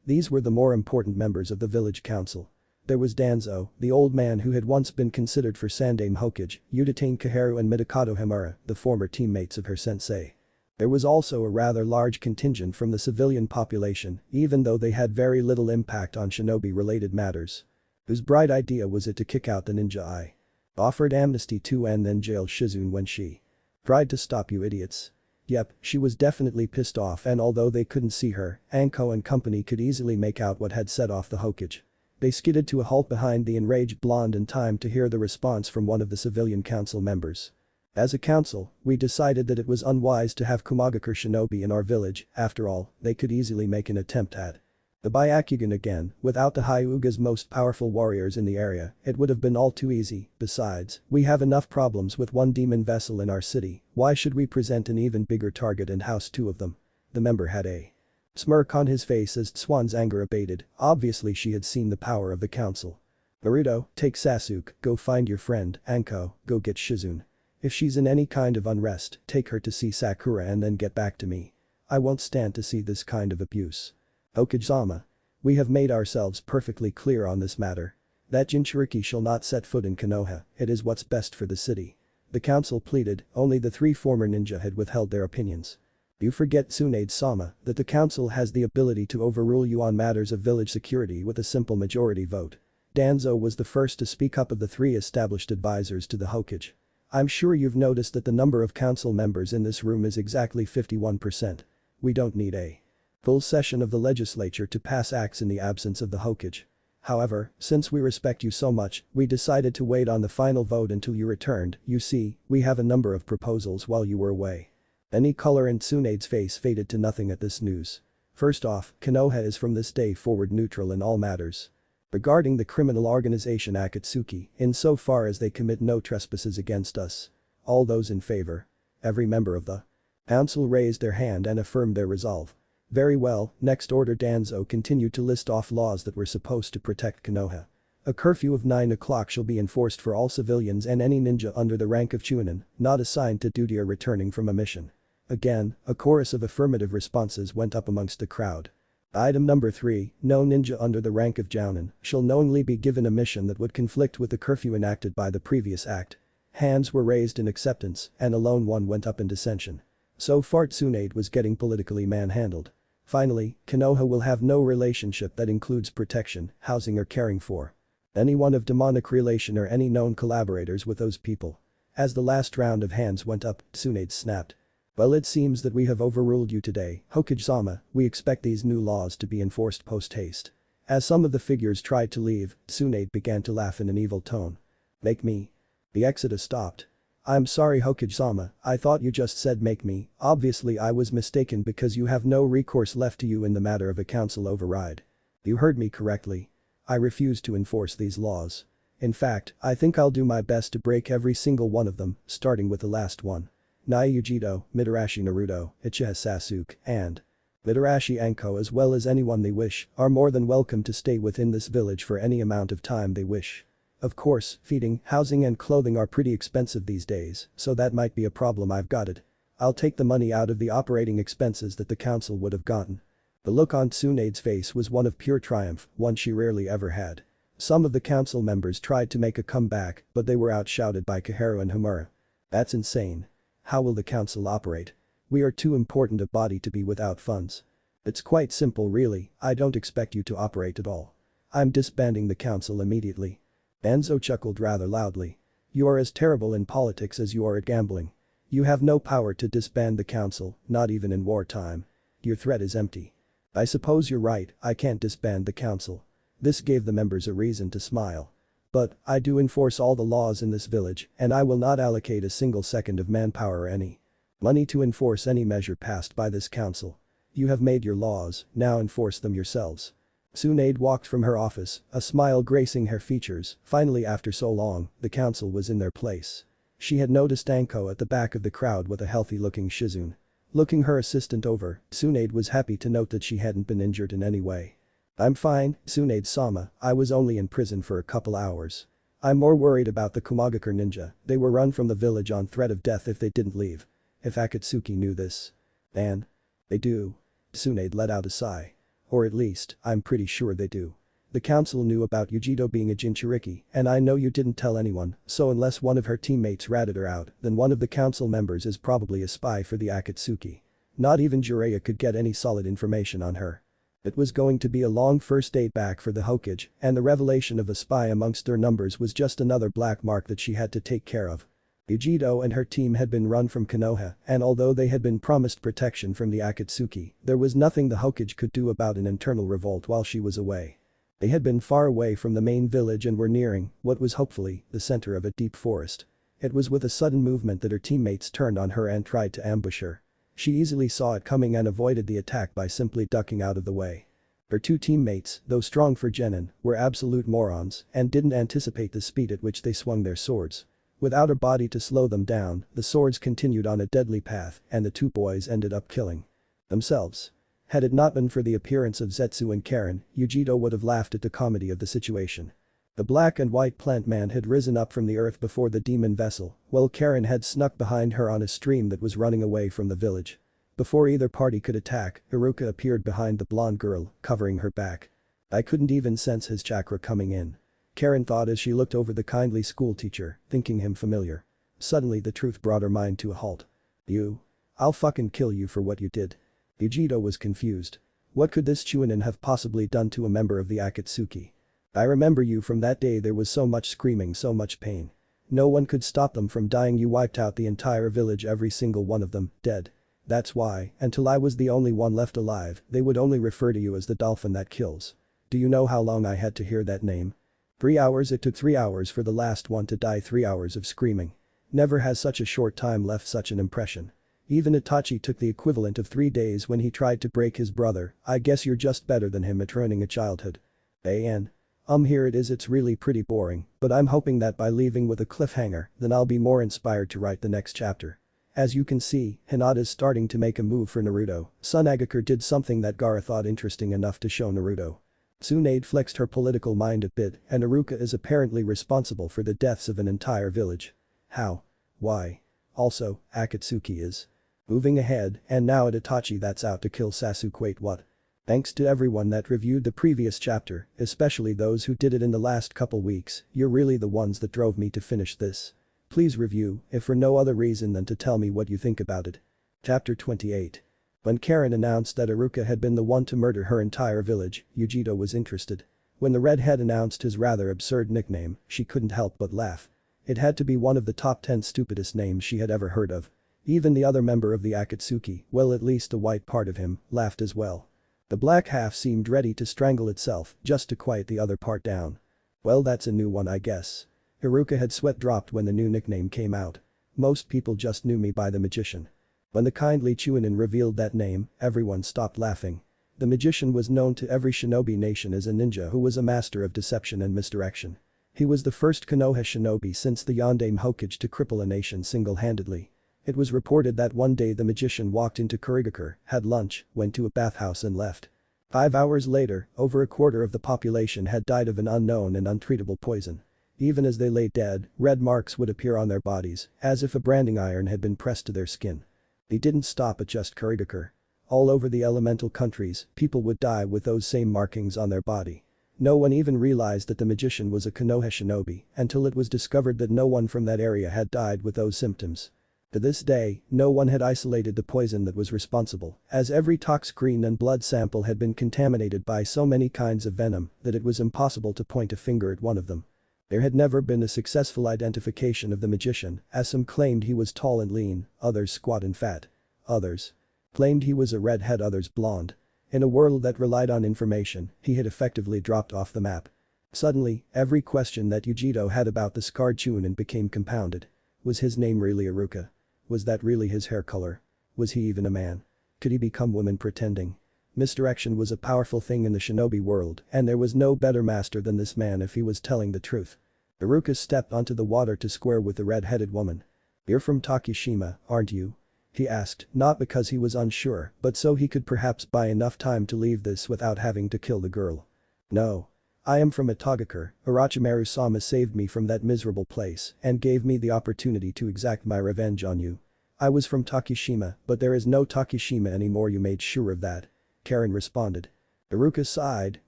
These were the more important members of the village council. There was Danzo, the old man who had once been considered for Sandaime Hokage, Udatain Kaharu and Midokado Himura, the former teammates of her sensei. There was also a rather large contingent from the civilian population, even though they had very little impact on shinobi-related matters. Whose bright idea was it to kick out the ninja eye? Offered amnesty to and then jailed Shizune when she tried to stop you idiots. Yep, she was definitely pissed off, and although they couldn't see her, Anko and company could easily make out what had set off the Hokage. They skidded to a halt behind the enraged blonde in time to hear the response from one of the civilian council members. As a council, we decided that it was unwise to have Kumagakure shinobi in our village, after all, they could easily make an attempt at the Byakugan again. Without the Hyuga's most powerful warriors in the area, it would have been all too easy. Besides, we have enough problems with one demon vessel in our city, why should we present an even bigger target and house 2 of them? The member had a smirk on his face as Swan's anger abated, obviously she had seen the power of the council. Naruto, take Sasuke, go find your friend, Anko, go get Shizune. If she's in any kind of unrest, take her to see Sakura and then get back to me. I won't stand to see this kind of abuse. Okage-sama. We have made ourselves perfectly clear on this matter. That Jinchuriki shall not set foot in Konoha, it is what's best for the city. The council pleaded, only the three former ninja had withheld their opinions. You forget Tsunade-sama, that the council has the ability to overrule you on matters of village security with a simple majority vote. Danzo was the first to speak up of the three established advisors to the Hokage. I'm sure you've noticed that the number of council members in this room is exactly 51%. We don't need a full session of the legislature to pass acts in the absence of the Hokage. However, since we respect you so much, we decided to wait on the final vote until you returned. You see, we have a number of proposals while you were away. Any color in Tsunade's face faded to nothing at this news. First off, Konoha is from this day forward neutral in all matters. Regarding the criminal organization Akatsuki, insofar as they commit no trespasses against us. All those in favor. Every member of the council raised their hand and affirmed their resolve. Very well, next order. Danzo continued to list off laws that were supposed to protect Konoha. A curfew of 9 o'clock shall be enforced for all civilians and any ninja under the rank of chunin, not assigned to duty or returning from a mission. Again, a chorus of affirmative responses went up amongst the crowd. Item number 3, no ninja under the rank of jounin shall knowingly be given a mission that would conflict with the curfew enacted by the previous act. Hands were raised in acceptance and a lone one went up in dissension. So far Tsunade was getting politically manhandled. Finally, Konoha will have no relationship that includes protection, housing or caring for anyone of demonic relation or any known collaborators with those people. As the last round of hands went up, Tsunade snapped. Well, it seems that we have overruled you today, Hokage-sama. We expect these new laws to be enforced post-haste. As some of the figures tried to leave, Tsunade began to laugh in an evil tone. Make me. The exodus stopped. I'm sorry Hokage-sama, I thought you just said make me. Obviously I was mistaken because you have no recourse left to you in the matter of a council override. You heard me correctly. I refuse to enforce these laws. In fact, I think I'll do my best to break every single one of them, starting with the last one. Nai Yugito, Mitarashi Naruto, Uchiha Sasuke, and Mitarashi Anko as well as anyone they wish are more than welcome to stay within this village for any amount of time they wish. Of course, feeding, housing and clothing are pretty expensive these days, so that might be a problem. I've got it. I'll take the money out of the operating expenses that the council would have gotten. The look on Tsunade's face was one of pure triumph, one she rarely ever had. Some of the council members tried to make a comeback, but they were outshouted by Koharu and Homura. That's insane. How will the council operate? We are too important a body to be without funds. It's quite simple really, I don't expect you to operate at all. I'm disbanding the council immediately. Danzo chuckled rather loudly. You are as terrible in politics as you are at gambling. You have no power to disband the council, not even in wartime. Your threat is empty. I suppose you're right, I can't disband the council. This gave the members a reason to smile. But, I do enforce all the laws in this village and I will not allocate a single second of manpower or any money to enforce any measure passed by this council. You have made your laws, now enforce them yourselves. Tsunade walked from her office, a smile gracing her features. Finally after so long, the council was in their place. She had noticed Anko at the back of the crowd with a healthy-looking Shizune. Looking her assistant over, Tsunade was happy to note that she hadn't been injured in any way. I'm fine, Tsunade-sama, I was only in prison for a couple hours. I'm more worried about the Kumagakure ninja, they were run from the village on threat of death if they didn't leave. If Akatsuki knew this. And they do. Tsunade let out a sigh. Or at least, I'm pretty sure they do. The council knew about Yugito being a Jinchuriki, and I know you didn't tell anyone, so unless one of her teammates ratted her out, then one of the council members is probably a spy for the Akatsuki. Not even Jiraiya could get any solid information on her. It was going to be a long first day back for the Hokage, and the revelation of a spy amongst their numbers was just another black mark that she had to take care of. Yugito and her team had been run from Konoha, and although they had been promised protection from the Akatsuki, there was nothing the Hokage could do about an internal revolt while she was away. They had been far away from the main village and were nearing, what was hopefully, the center of a deep forest. It was with a sudden movement that her teammates turned on her and tried to ambush her. She easily saw it coming and avoided the attack by simply ducking out of the way. Her two teammates, though strong for genin, were absolute morons and didn't anticipate the speed at which they swung their swords. Without a body to slow them down, the swords continued on a deadly path and the two boys ended up killing themselves. Had it not been for the appearance of Zetsu and Karen, Yugito would have laughed at the comedy of the situation. The black and white plant man had risen up from the earth before the demon vessel, while Karen had snuck behind her on a stream that was running away from the village. Before either party could attack, Aruka appeared behind the blonde girl, covering her back. I couldn't even sense his chakra coming in. Karen thought as she looked over the kindly schoolteacher, thinking him familiar. Suddenly the truth brought her mind to a halt. You? I'll fucking kill you for what you did. Yugito was confused. What could this Chunin have possibly done to a member of the Akatsuki? I remember you from that day. There was so much screaming, so much pain. No one could stop them from dying. You wiped out the entire village, every single one of them, dead. That's why, until I was the only one left alive, they would only refer to you as the dolphin that kills. Do you know how long I had to hear that name? 3 hours. It took 3 hours for the last one to die. 3 hours of screaming. Never has such a short time left such an impression. Even Itachi took the equivalent of 3 days when he tried to break his brother. I guess you're just better than him at ruining a childhood. Here it is. It's really pretty boring, but I'm hoping that by leaving with a cliffhanger, then I'll be more inspired to write the next chapter. As you can see, Hinata's starting to make a move for Naruto. Sunagaker did something that Gaara thought interesting enough to show Naruto. Tsunade flexed her political mind a bit, and Aruka is apparently responsible for the deaths of an entire village. How? Why? Also, Akatsuki is moving ahead, and now at Itachi that's out to kill Sasuke. Wait, what? Thanks to everyone that reviewed the previous chapter, especially those who did it in the last couple weeks. You're really the ones that drove me to finish this. Please review, if for no other reason than to tell me what you think about it. Chapter 28. When Karen announced that Aruka had been the one to murder her entire village, Yugito was interested. When the redhead announced his rather absurd nickname, she couldn't help but laugh. It had to be one of the top 10 stupidest names she had ever heard of. Even the other member of the Akatsuki, well, at least a white part of him, laughed as well. The black half seemed ready to strangle itself just to quiet the other part down. Well, that's a new one, I guess. Aruka had sweat dropped when the new nickname came out. Most people just knew me by the magician. When the kindly Chunin revealed that name, everyone stopped laughing. The magician was known to every shinobi nation as a ninja who was a master of deception and misdirection. He was the first Konoha shinobi since the Yondaime Hokage to cripple a nation single-handedly. It was reported that one day the magician walked into Kurigakure, had lunch, went to a bathhouse and left. 5 hours later, over a quarter of the population had died of an unknown and untreatable poison. Even as they lay dead, red marks would appear on their bodies, as if a branding iron had been pressed to their skin. They didn't stop at just Kurigakure. All over the elemental countries, people would die with those same markings on their body. No one even realized that the magician was a Konoha shinobi until it was discovered that no one from that area had died with those symptoms. To this day, no one had isolated the poison that was responsible, as every toxicrene and blood sample had been contaminated by so many kinds of venom that it was impossible to point a finger at one of them. There had never been a successful identification of the magician, as some claimed he was tall and lean, others squat and fat. Others claimed he was a redhead, others blonde. In a world that relied on information, he had effectively dropped off the map. Suddenly, every question that Yugito had about the scarred Chunin became compounded. Was his name really Aruka? Was that really his hair color? Was he even a man? Could he become woman pretending? Misdirection was a powerful thing in the shinobi world, and there was no better master than this man if he was telling the truth. Aruka stepped onto the water to square with the red-headed woman. "You're from Takishima, aren't you?" he asked, not because he was unsure, but so he could perhaps buy enough time to leave this without having to kill the girl. "No. I am from Itagakure. Orochimaru-sama saved me from that miserable place and gave me the opportunity to exact my revenge on you. I was from Takishima, but there is no Takishima anymore. You made sure of that," Karen responded. Aruka sighed,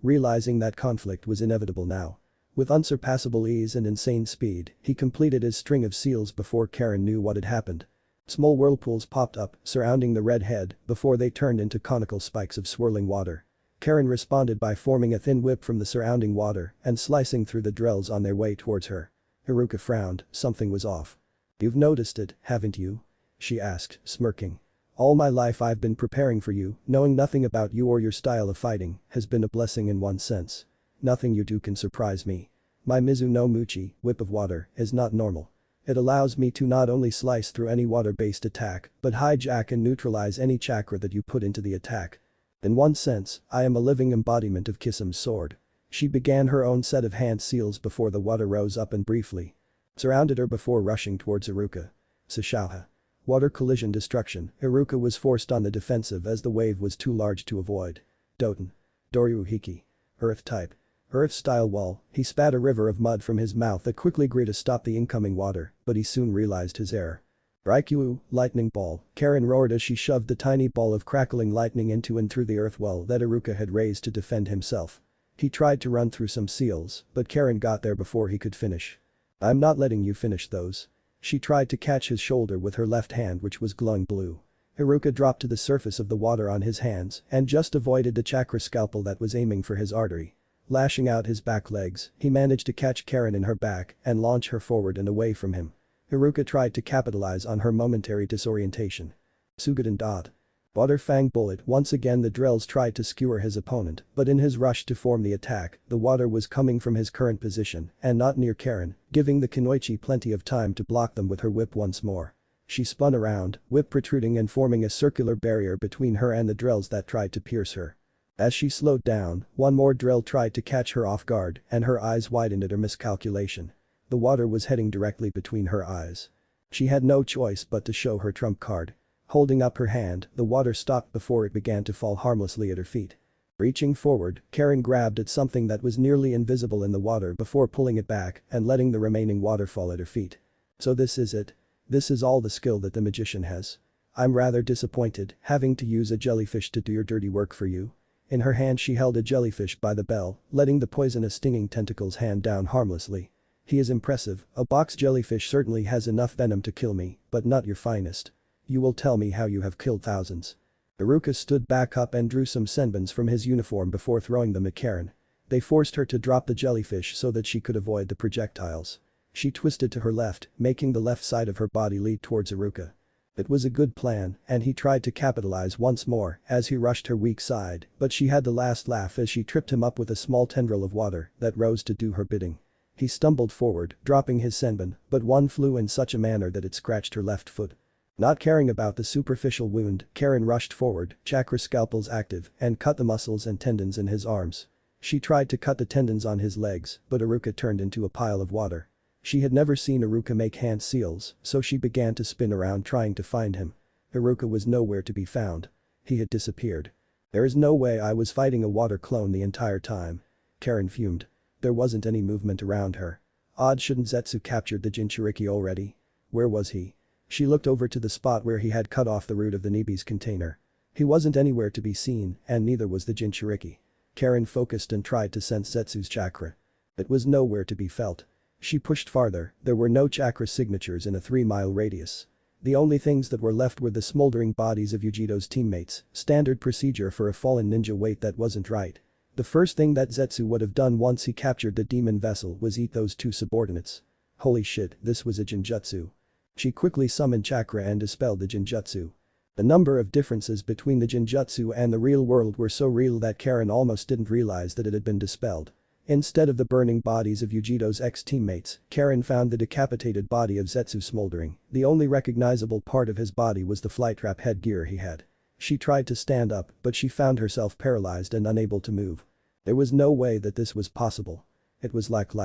realizing that conflict was inevitable now. With unsurpassable ease and insane speed, he completed his string of seals before Karen knew what had happened. Small whirlpools popped up, surrounding the redhead, before they turned into conical spikes of swirling water. Karen responded by forming a thin whip from the surrounding water and slicing through the drills on their way towards her. Aruka frowned, something was off. "You've noticed it, haven't you?" she asked, smirking. "All my life I've been preparing for you, knowing nothing about you or your style of fighting has been a blessing in one sense. Nothing you do can surprise me. My Mizu no Muchi, whip of water, is not normal. It allows me to not only slice through any water-based attack, but hijack and neutralize any chakra that you put into the attack. In one sense, I am a living embodiment of Kisam's sword." She began her own set of hand seals before the water rose up and briefly surrounded her before rushing towards Aruka. Sashaha. Water collision destruction. Aruka was forced on the defensive as the wave was too large to avoid. Doten. Doryu Hiki. Earth type. Earth-style wall, he spat a river of mud from his mouth that quickly grew to stop the incoming water, but he soon realized his error. Raikyu, lightning ball, Karen roared as she shoved the tiny ball of crackling lightning into and through the earth wall that Aruka had raised to defend himself. He tried to run through some seals, but Karen got there before he could finish. "I'm not letting you finish those." She tried to catch his shoulder with her left hand which was glowing blue. Aruka dropped to the surface of the water on his hands and just avoided the chakra scalpel that was aiming for his artery. Lashing out his back legs, he managed to catch Karen in her back and launch her forward and away from him. Aruka tried to capitalize on her momentary disorientation. Sugaden dot. Water Fang bullet. Once again the drills tried to skewer his opponent, but in his rush to form the attack, the water was coming from his current position and not near Karen, giving the Kunoichi plenty of time to block them with her whip once more. She spun around, whip protruding and forming a circular barrier between her and the drills that tried to pierce her. As she slowed down, one more drill tried to catch her off guard and her eyes widened at her miscalculation. The water was heading directly between her eyes. She had no choice but to show her trump card. Holding up her hand, the water stopped before it began to fall harmlessly at her feet. Reaching forward, Karen grabbed at something that was nearly invisible in the water before pulling it back and letting the remaining water fall at her feet. "So this is it. This is all the skill that the magician has. I'm rather disappointed, having to use a jellyfish to do your dirty work for you." In her hand she held a jellyfish by the bell, letting the poisonous stinging tentacles hand down harmlessly. "He is impressive, a box jellyfish certainly has enough venom to kill me, but not your finest. You will tell me how you have killed thousands." Aruka stood back up and drew some senbons from his uniform before throwing them at Karen. They forced her to drop the jellyfish so that she could avoid the projectiles. She twisted to her left, making the left side of her body lead towards Aruka. It was a good plan, and he tried to capitalize once more as he rushed her weak side, but she had the last laugh as she tripped him up with a small tendril of water that rose to do her bidding. He stumbled forward, dropping his senbon, but one flew in such a manner that it scratched her left foot. Not caring about the superficial wound, Karen rushed forward, chakra scalpels active, and cut the muscles and tendons in his arms. She tried to cut the tendons on his legs, but Aruka turned into a pile of water. She had never seen Aruka make hand seals, so she began to spin around trying to find him. Aruka was nowhere to be found. He had disappeared. "There is no way I was fighting a water clone the entire time." Karen fumed. There wasn't any movement around her. Odd, shouldn't Zetsu captured the Jinchuriki already? Where was he? She looked over to the spot where he had cut off the root of the Nibi's container. He wasn't anywhere to be seen, and neither was the Jinchuriki. Karen focused and tried to sense Zetsu's chakra. It was nowhere to be felt. She pushed farther, there were no chakra signatures in a 3-mile radius. The only things that were left were the smoldering bodies of Yugito's teammates, standard procedure for a fallen ninja. Wait, that wasn't right. The first thing that Zetsu would have done once he captured the demon vessel was eat those two subordinates. Holy shit, this was a Jinjutsu. She quickly summoned chakra and dispelled the Jinjutsu. The number of differences between the Jinjutsu and the real world were so real that Karen almost didn't realize that it had been dispelled. Instead of the burning bodies of Yugito's ex-teammates, Karen found the decapitated body of Zetsu smoldering. The only recognizable part of his body was the flytrap headgear he had. She tried to stand up, but she found herself paralyzed and unable to move. There was no way that this was possible. It was like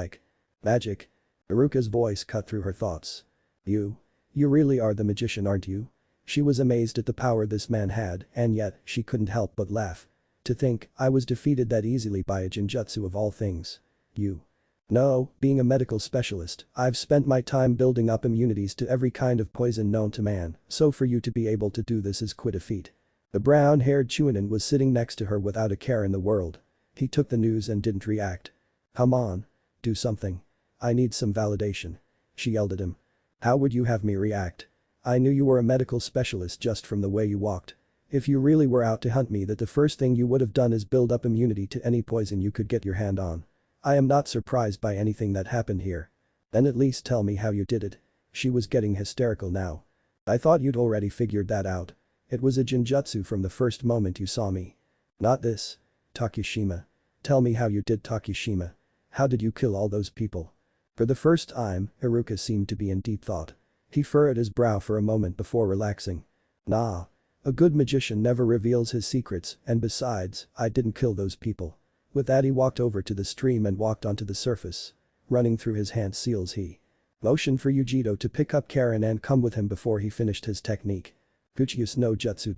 magic. Aruka's voice cut through her thoughts. You really are the magician, aren't you?" She was amazed at the power this man had, and yet, she couldn't help but laugh. To think, I was defeated that easily by a Jinjutsu of all things. You. No, being a medical specialist, I've spent my time building up immunities to every kind of poison known to man, so for you to be able to do this is quite a feat. The brown-haired Chunin was sitting next to her without a care in the world. He took the news and didn't react. "Come on. Do something. I need some validation." She yelled at him. "How would you have me react? I knew you were a medical specialist just from the way you walked. If you really were out to hunt me, that the first thing you would have done is build up immunity to any poison you could get your hand on. I am not surprised by anything that happened here. Then at least tell me how you did it." She was getting hysterical now. "I thought you'd already figured that out. It was a Jinjutsu from the first moment you saw me." "Not this. Takeshima. Tell me how you did, Takeshima. How did you kill all those people?" For the first time, Aruka seemed to be in deep thought. He furrowed his brow for a moment before relaxing. "Nah. A good magician never reveals his secrets, and besides, I didn't kill those people." With that he walked over to the stream and walked onto the surface. Running through his hand seals he motioned for Yugito to pick up Karen and come with him before he finished his technique. Fuchius no jutsu.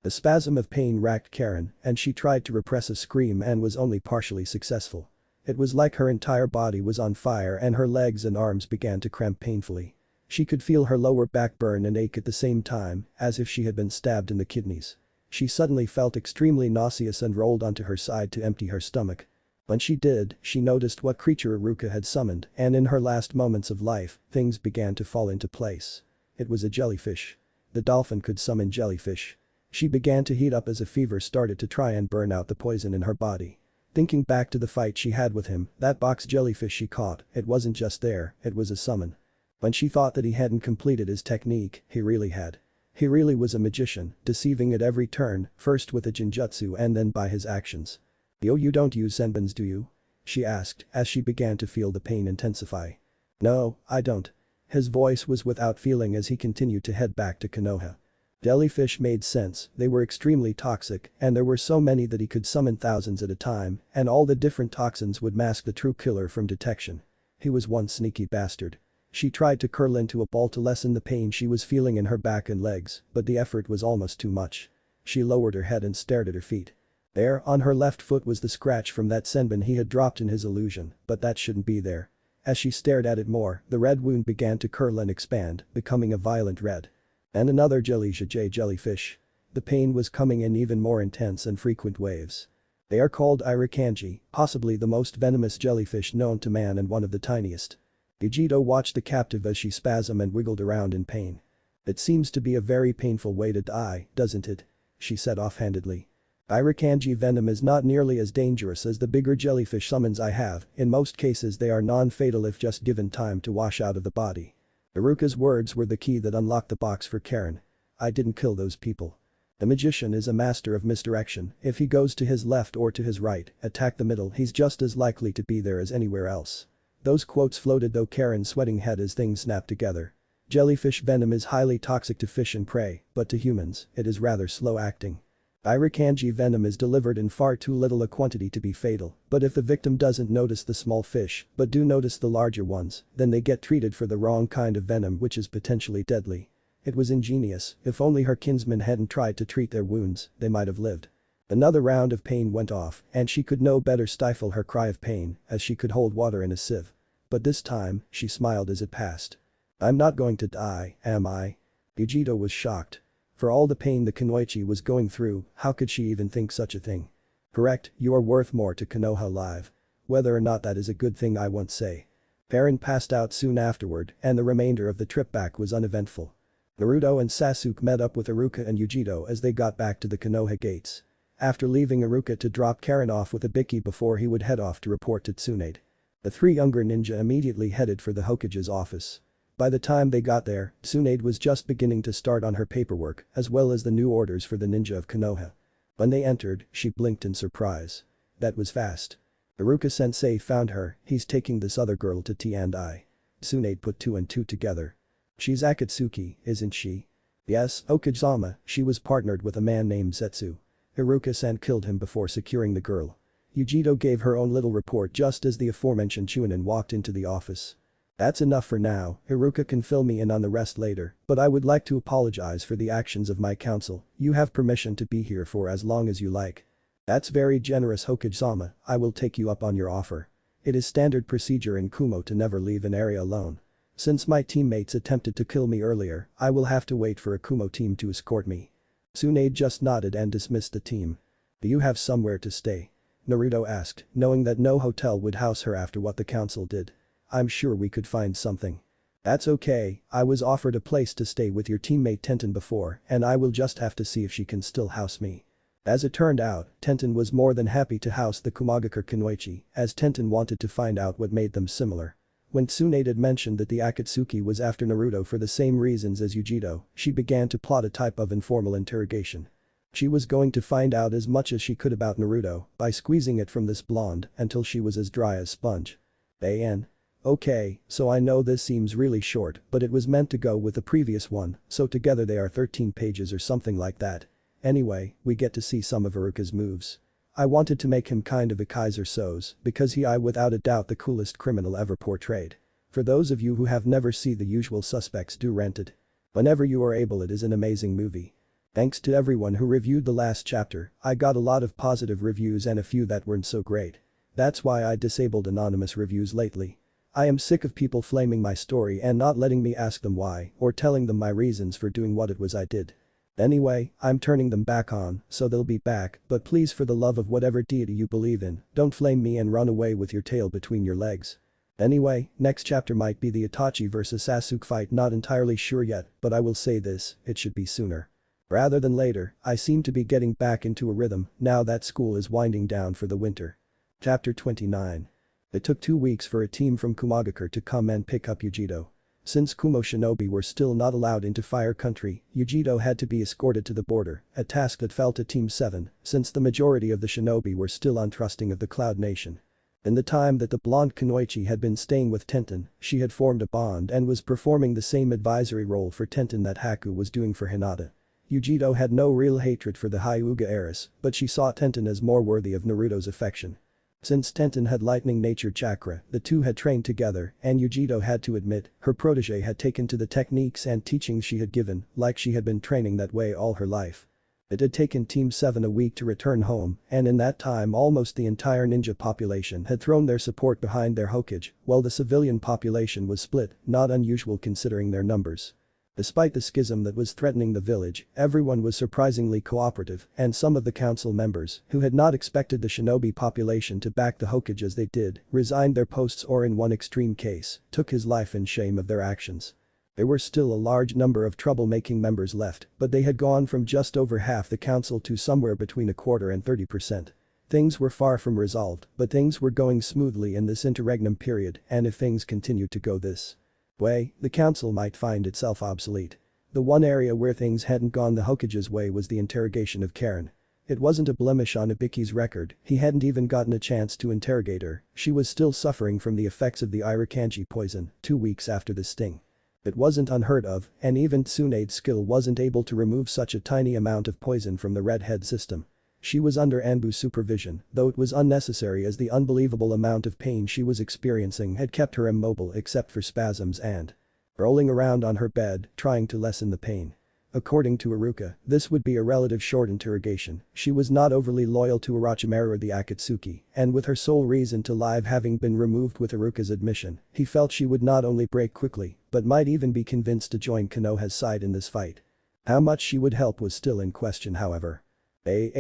A spasm of pain racked Karen and she tried to repress a scream and was only partially successful. It was like her entire body was on fire and her legs and arms began to cramp painfully. She could feel her lower back burn and ache at the same time, as if she had been stabbed in the kidneys. She suddenly felt extremely nauseous and rolled onto her side to empty her stomach. When she did, she noticed what creature Aruka had summoned, and in her last moments of life, things began to fall into place. It was a jellyfish. The dolphin could summon jellyfish. She began to heat up as a fever started to try and burn out the poison in her body. Thinking back to the fight she had with him, that box jellyfish she caught, it wasn't just there, it was a summon. When she thought that he hadn't completed his technique, he really had. He really was a magician, deceiving at every turn, first with a genjutsu and then by his actions. "Yo, you don't use senbons, do you?" she asked as she began to feel the pain intensify. "No, I don't." His voice was without feeling as he continued to head back to Konoha. Jellyfish made sense, they were extremely toxic and there were so many that he could summon thousands at a time and all the different toxins would mask the true killer from detection. He was one sneaky bastard. She tried to curl into a ball to lessen the pain she was feeling in her back and legs, but the effort was almost too much. She lowered her head and stared at her feet. There, on her left foot was the scratch from that senbon he had dropped in his illusion, but that shouldn't be there. As she stared at it more, the red wound began to curl and expand, becoming a violent red. And another jellyfish. The pain was coming in even more intense and frequent waves. They are called irakanji, possibly the most venomous jellyfish known to man and one of the tiniest. Yugito watched the captive as she spasmed and wiggled around in pain. "It seems to be a very painful way to die, doesn't it?" she said offhandedly. "Irakanji venom is not nearly as dangerous as the bigger jellyfish summons I have, in most cases they are non-fatal if just given time to wash out of the body." Aruka's words were the key that unlocked the box for Karen. "I didn't kill those people." The magician is a master of misdirection, if he goes to his left or to his right, attack the middle he's just as likely to be there as anywhere else. Those quotes floated though Karen's sweating head as things snapped together. Jellyfish venom is highly toxic to fish and prey, but to humans, it is rather slow acting. Irakanji venom is delivered in far too little a quantity to be fatal, but if the victim doesn't notice the small fish but do notice the larger ones, then they get treated for the wrong kind of venom which is potentially deadly. It was ingenious, if only her kinsmen hadn't tried to treat their wounds, they might have lived. Another round of pain went off and she could no better stifle her cry of pain as she could hold water in a sieve. But this time, she smiled as it passed. "I'm not going to die, am I?" Yugito was shocked. For all the pain the Kunoichi was going through, how could she even think such a thing? "Correct, you are worth more to Konoha alive. Whether or not that is a good thing I won't say." Perrin passed out soon afterward and the remainder of the trip back was uneventful. Naruto and Sasuke met up with Aruka and Yugito as they got back to the Konoha gates. After leaving Aruka to drop Karen off with a Biki before he would head off to report to Tsunade. The three younger ninja immediately headed for the Hokage's office. By the time they got there, Tsunade was just beginning to start on her paperwork as well as the new orders for the ninja of Konoha. When they entered, she blinked in surprise. That was fast. Aruka-sensei found her, he's taking this other girl to T&I. Tsunade put two and two together. "She's Akatsuki, isn't she?" "Yes, Okage-sama, she was partnered with a man named Zetsu. Haruka-san killed him before securing the girl." Yugito gave her own little report just as the aforementioned Chunin walked into the office. "That's enough for now, Haruka can fill me in on the rest later, but I would like to apologize for the actions of my council, you have permission to be here for as long as you like." "That's very generous Hokage-sama, I will take you up on your offer. It is standard procedure in Kumo to never leave an area alone. Since my teammates attempted to kill me earlier, I will have to wait for a Kumo team to escort me." Tsunade just nodded and dismissed the team. "Do you have somewhere to stay?" Naruto asked, knowing that no hotel would house her after what the council did. "I'm sure we could find something." "That's okay, I was offered a place to stay with your teammate Tenten before and I will just have to see if she can still house me." As it turned out, Tenten was more than happy to house the Kumagakure Kunoichi as Tenten wanted to find out what made them similar. When Tsunade had mentioned that the Akatsuki was after Naruto for the same reasons as Yugito, she began to plot a type of informal interrogation. She was going to find out as much as she could about Naruto by squeezing it from this blonde until she was as dry as sponge. "An. Okay, so I know this seems really short but it was meant to go with the previous one, so together they are 13 pages or something like that. Anyway, we get to see some of Aruka's moves. I wanted to make him kind of a Kaiser Soze because he is without a doubt the coolest criminal ever portrayed. For those of you who have never seen The Usual Suspects, do rent it. Whenever you are able, it is an amazing movie. Thanks to everyone who reviewed the last chapter, I got a lot of positive reviews and a few that weren't so great. That's why I disabled anonymous reviews lately. I am sick of people flaming my story and not letting me ask them why or telling them my reasons for doing what it was I did. Anyway, I'm turning them back on, so they'll be back, but please for the love of whatever deity you believe in, don't flame me and run away with your tail between your legs. Anyway, next chapter might be the Itachi vs Sasuke fight, not entirely sure yet, but I will say this, it should be sooner. Rather than later, I seem to be getting back into a rhythm now that school is winding down for the winter. Chapter 29. It took 2 weeks for a team from Kumagakure to come and pick up Yugito. Since Kumo shinobi were still not allowed into Fire Country, Yugito had to be escorted to the border, a task that fell to Team 7, since the majority of the shinobi were still untrusting of the Cloud Nation. In the time that the blonde Kunoichi had been staying with Tenten, she had formed a bond and was performing the same advisory role for Tenten that Haku was doing for Hinata. Yugito had no real hatred for the Hyuga heiress, but she saw Tenten as more worthy of Naruto's affection. Since Tenten had lightning nature chakra, the two had trained together and Yugito had to admit, her protege had taken to the techniques and teachings she had given, like she had been training that way all her life. It had taken Team 7 a week to return home, and in that time almost the entire ninja population had thrown their support behind their Hokage, while the civilian population was split, not unusual considering their numbers. Despite the schism that was threatening the village, everyone was surprisingly cooperative, and some of the council members, who had not expected the shinobi population to back the Hokage as they did, resigned their posts or in one extreme case, took his life in shame of their actions. There were still a large number of troublemaking members left, but they had gone from just over half the council to somewhere between a quarter and 30%. Things were far from resolved, but things were going smoothly in this interregnum period, and if things continued to go this way, the council might find itself obsolete. The one area where things hadn't gone the Hokage's way was the interrogation of Karen. It wasn't a blemish on Ibiki's record, he hadn't even gotten a chance to interrogate her, she was still suffering from the effects of the Irakanji poison, 2 weeks after the sting. It wasn't unheard of, and even Tsunade's skill wasn't able to remove such a tiny amount of poison from the redhead system. She was under Anbu's supervision, though it was unnecessary as the unbelievable amount of pain she was experiencing had kept her immobile except for spasms and rolling around on her bed, trying to lessen the pain. According to Aruka, this would be a relative short interrogation, she was not overly loyal to Orochimaru or the Akatsuki, and with her sole reason to live having been removed with Aruka's admission, he felt she would not only break quickly, but might even be convinced to join Konoha's side in this fight. How much she would help was still in question however. In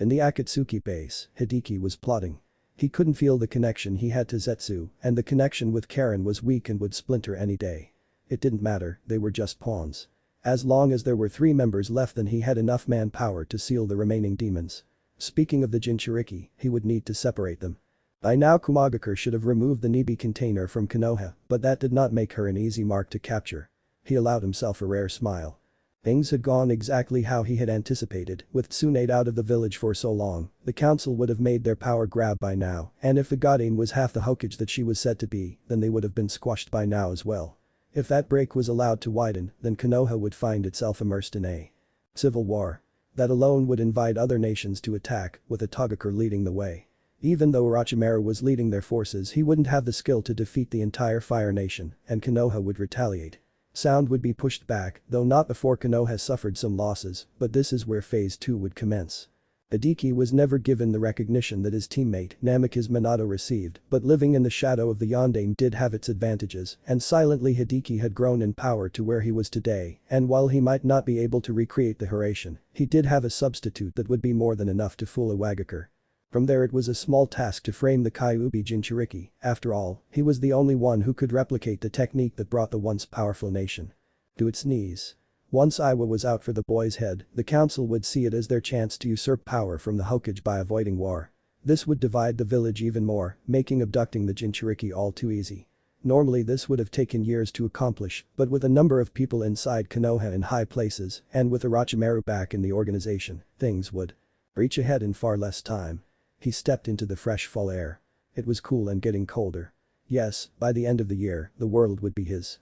the Akatsuki base, Hideki was plotting. He couldn't feel the connection he had to Zetsu, and the connection with Karen was weak and would splinter any day. It didn't matter, they were just pawns. As long as there were 3 members left then he had enough manpower to seal the remaining demons. Speaking of the Jinchuriki, he would need to separate them. By now Kumagakure should have removed the Nibi container from Konoha, but that did not make her an easy mark to capture. He allowed himself a rare smile. Things had gone exactly how he had anticipated, with Tsunade out of the village for so long, the council would have made their power grab by now, and if the Godin was half the Hokage that she was said to be, then they would have been squashed by now as well. If that break was allowed to widen, then Konoha would find itself immersed in a civil war. That alone would invite other nations to attack, with Itagakure leading the way. Even though Orochimaru was leading their forces he wouldn't have the skill to defeat the entire Fire Nation, and Konoha would retaliate. Sound would be pushed back, though not before Konoha suffered some losses, but this is where phase 2 would commence. Hideki was never given the recognition that his teammate Namikaze Minato received, but living in the shadow of the Yondaime did have its advantages, and silently Hideki had grown in power to where he was today, and while he might not be able to recreate the Hiraishin, he did have a substitute that would be more than enough to fool Iwagakure. From there it was a small task to frame the Kyuubi Jinchuriki, after all, he was the only one who could replicate the technique that brought the once powerful nation to its knees. Once Iwa was out for the boy's head, the council would see it as their chance to usurp power from the Hokage by avoiding war. This would divide the village even more, making abducting the Jinchuriki all too easy. Normally this would have taken years to accomplish, but with a number of people inside Konoha in high places, and with Orochimaru back in the organization, things would reach ahead in far less time. He stepped into the fresh fall air. It was cool and getting colder. Yes, by the end of the year, the world would be his.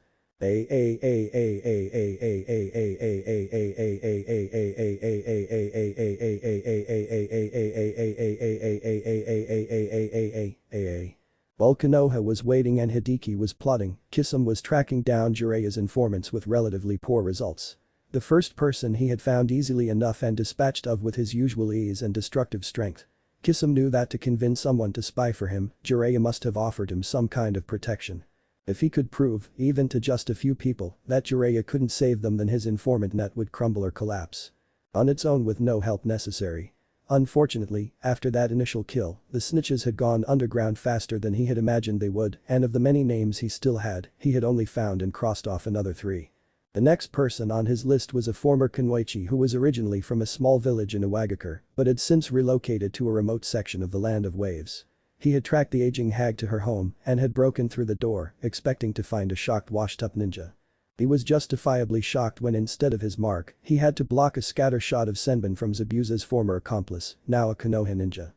While Konoha was waiting and Hideki was plotting, Kisame was tracking down Jireya's informants with relatively poor results. The first person he had found easily enough and dispatched of with his usual ease and destructive strength. Kisame knew that to convince someone to spy for him, Jiraiya must have offered him some kind of protection. If he could prove, even to just a few people, that Jiraiya couldn't save them, then his informant net would crumble or collapse. On its own with no help necessary. Unfortunately, after that initial kill, the snitches had gone underground faster than he had imagined they would, and of the many names he still had, he had only found and crossed off another 3. The next person on his list was a former Kunoichi who was originally from a small village in Iwagakure, but had since relocated to a remote section of the Land of Waves. He had tracked the aging hag to her home and had broken through the door, expecting to find a shocked washed-up ninja. He was justifiably shocked when instead of his mark, he had to block a scatter shot of Senbin from Zabuza's former accomplice, now a Konoha ninja.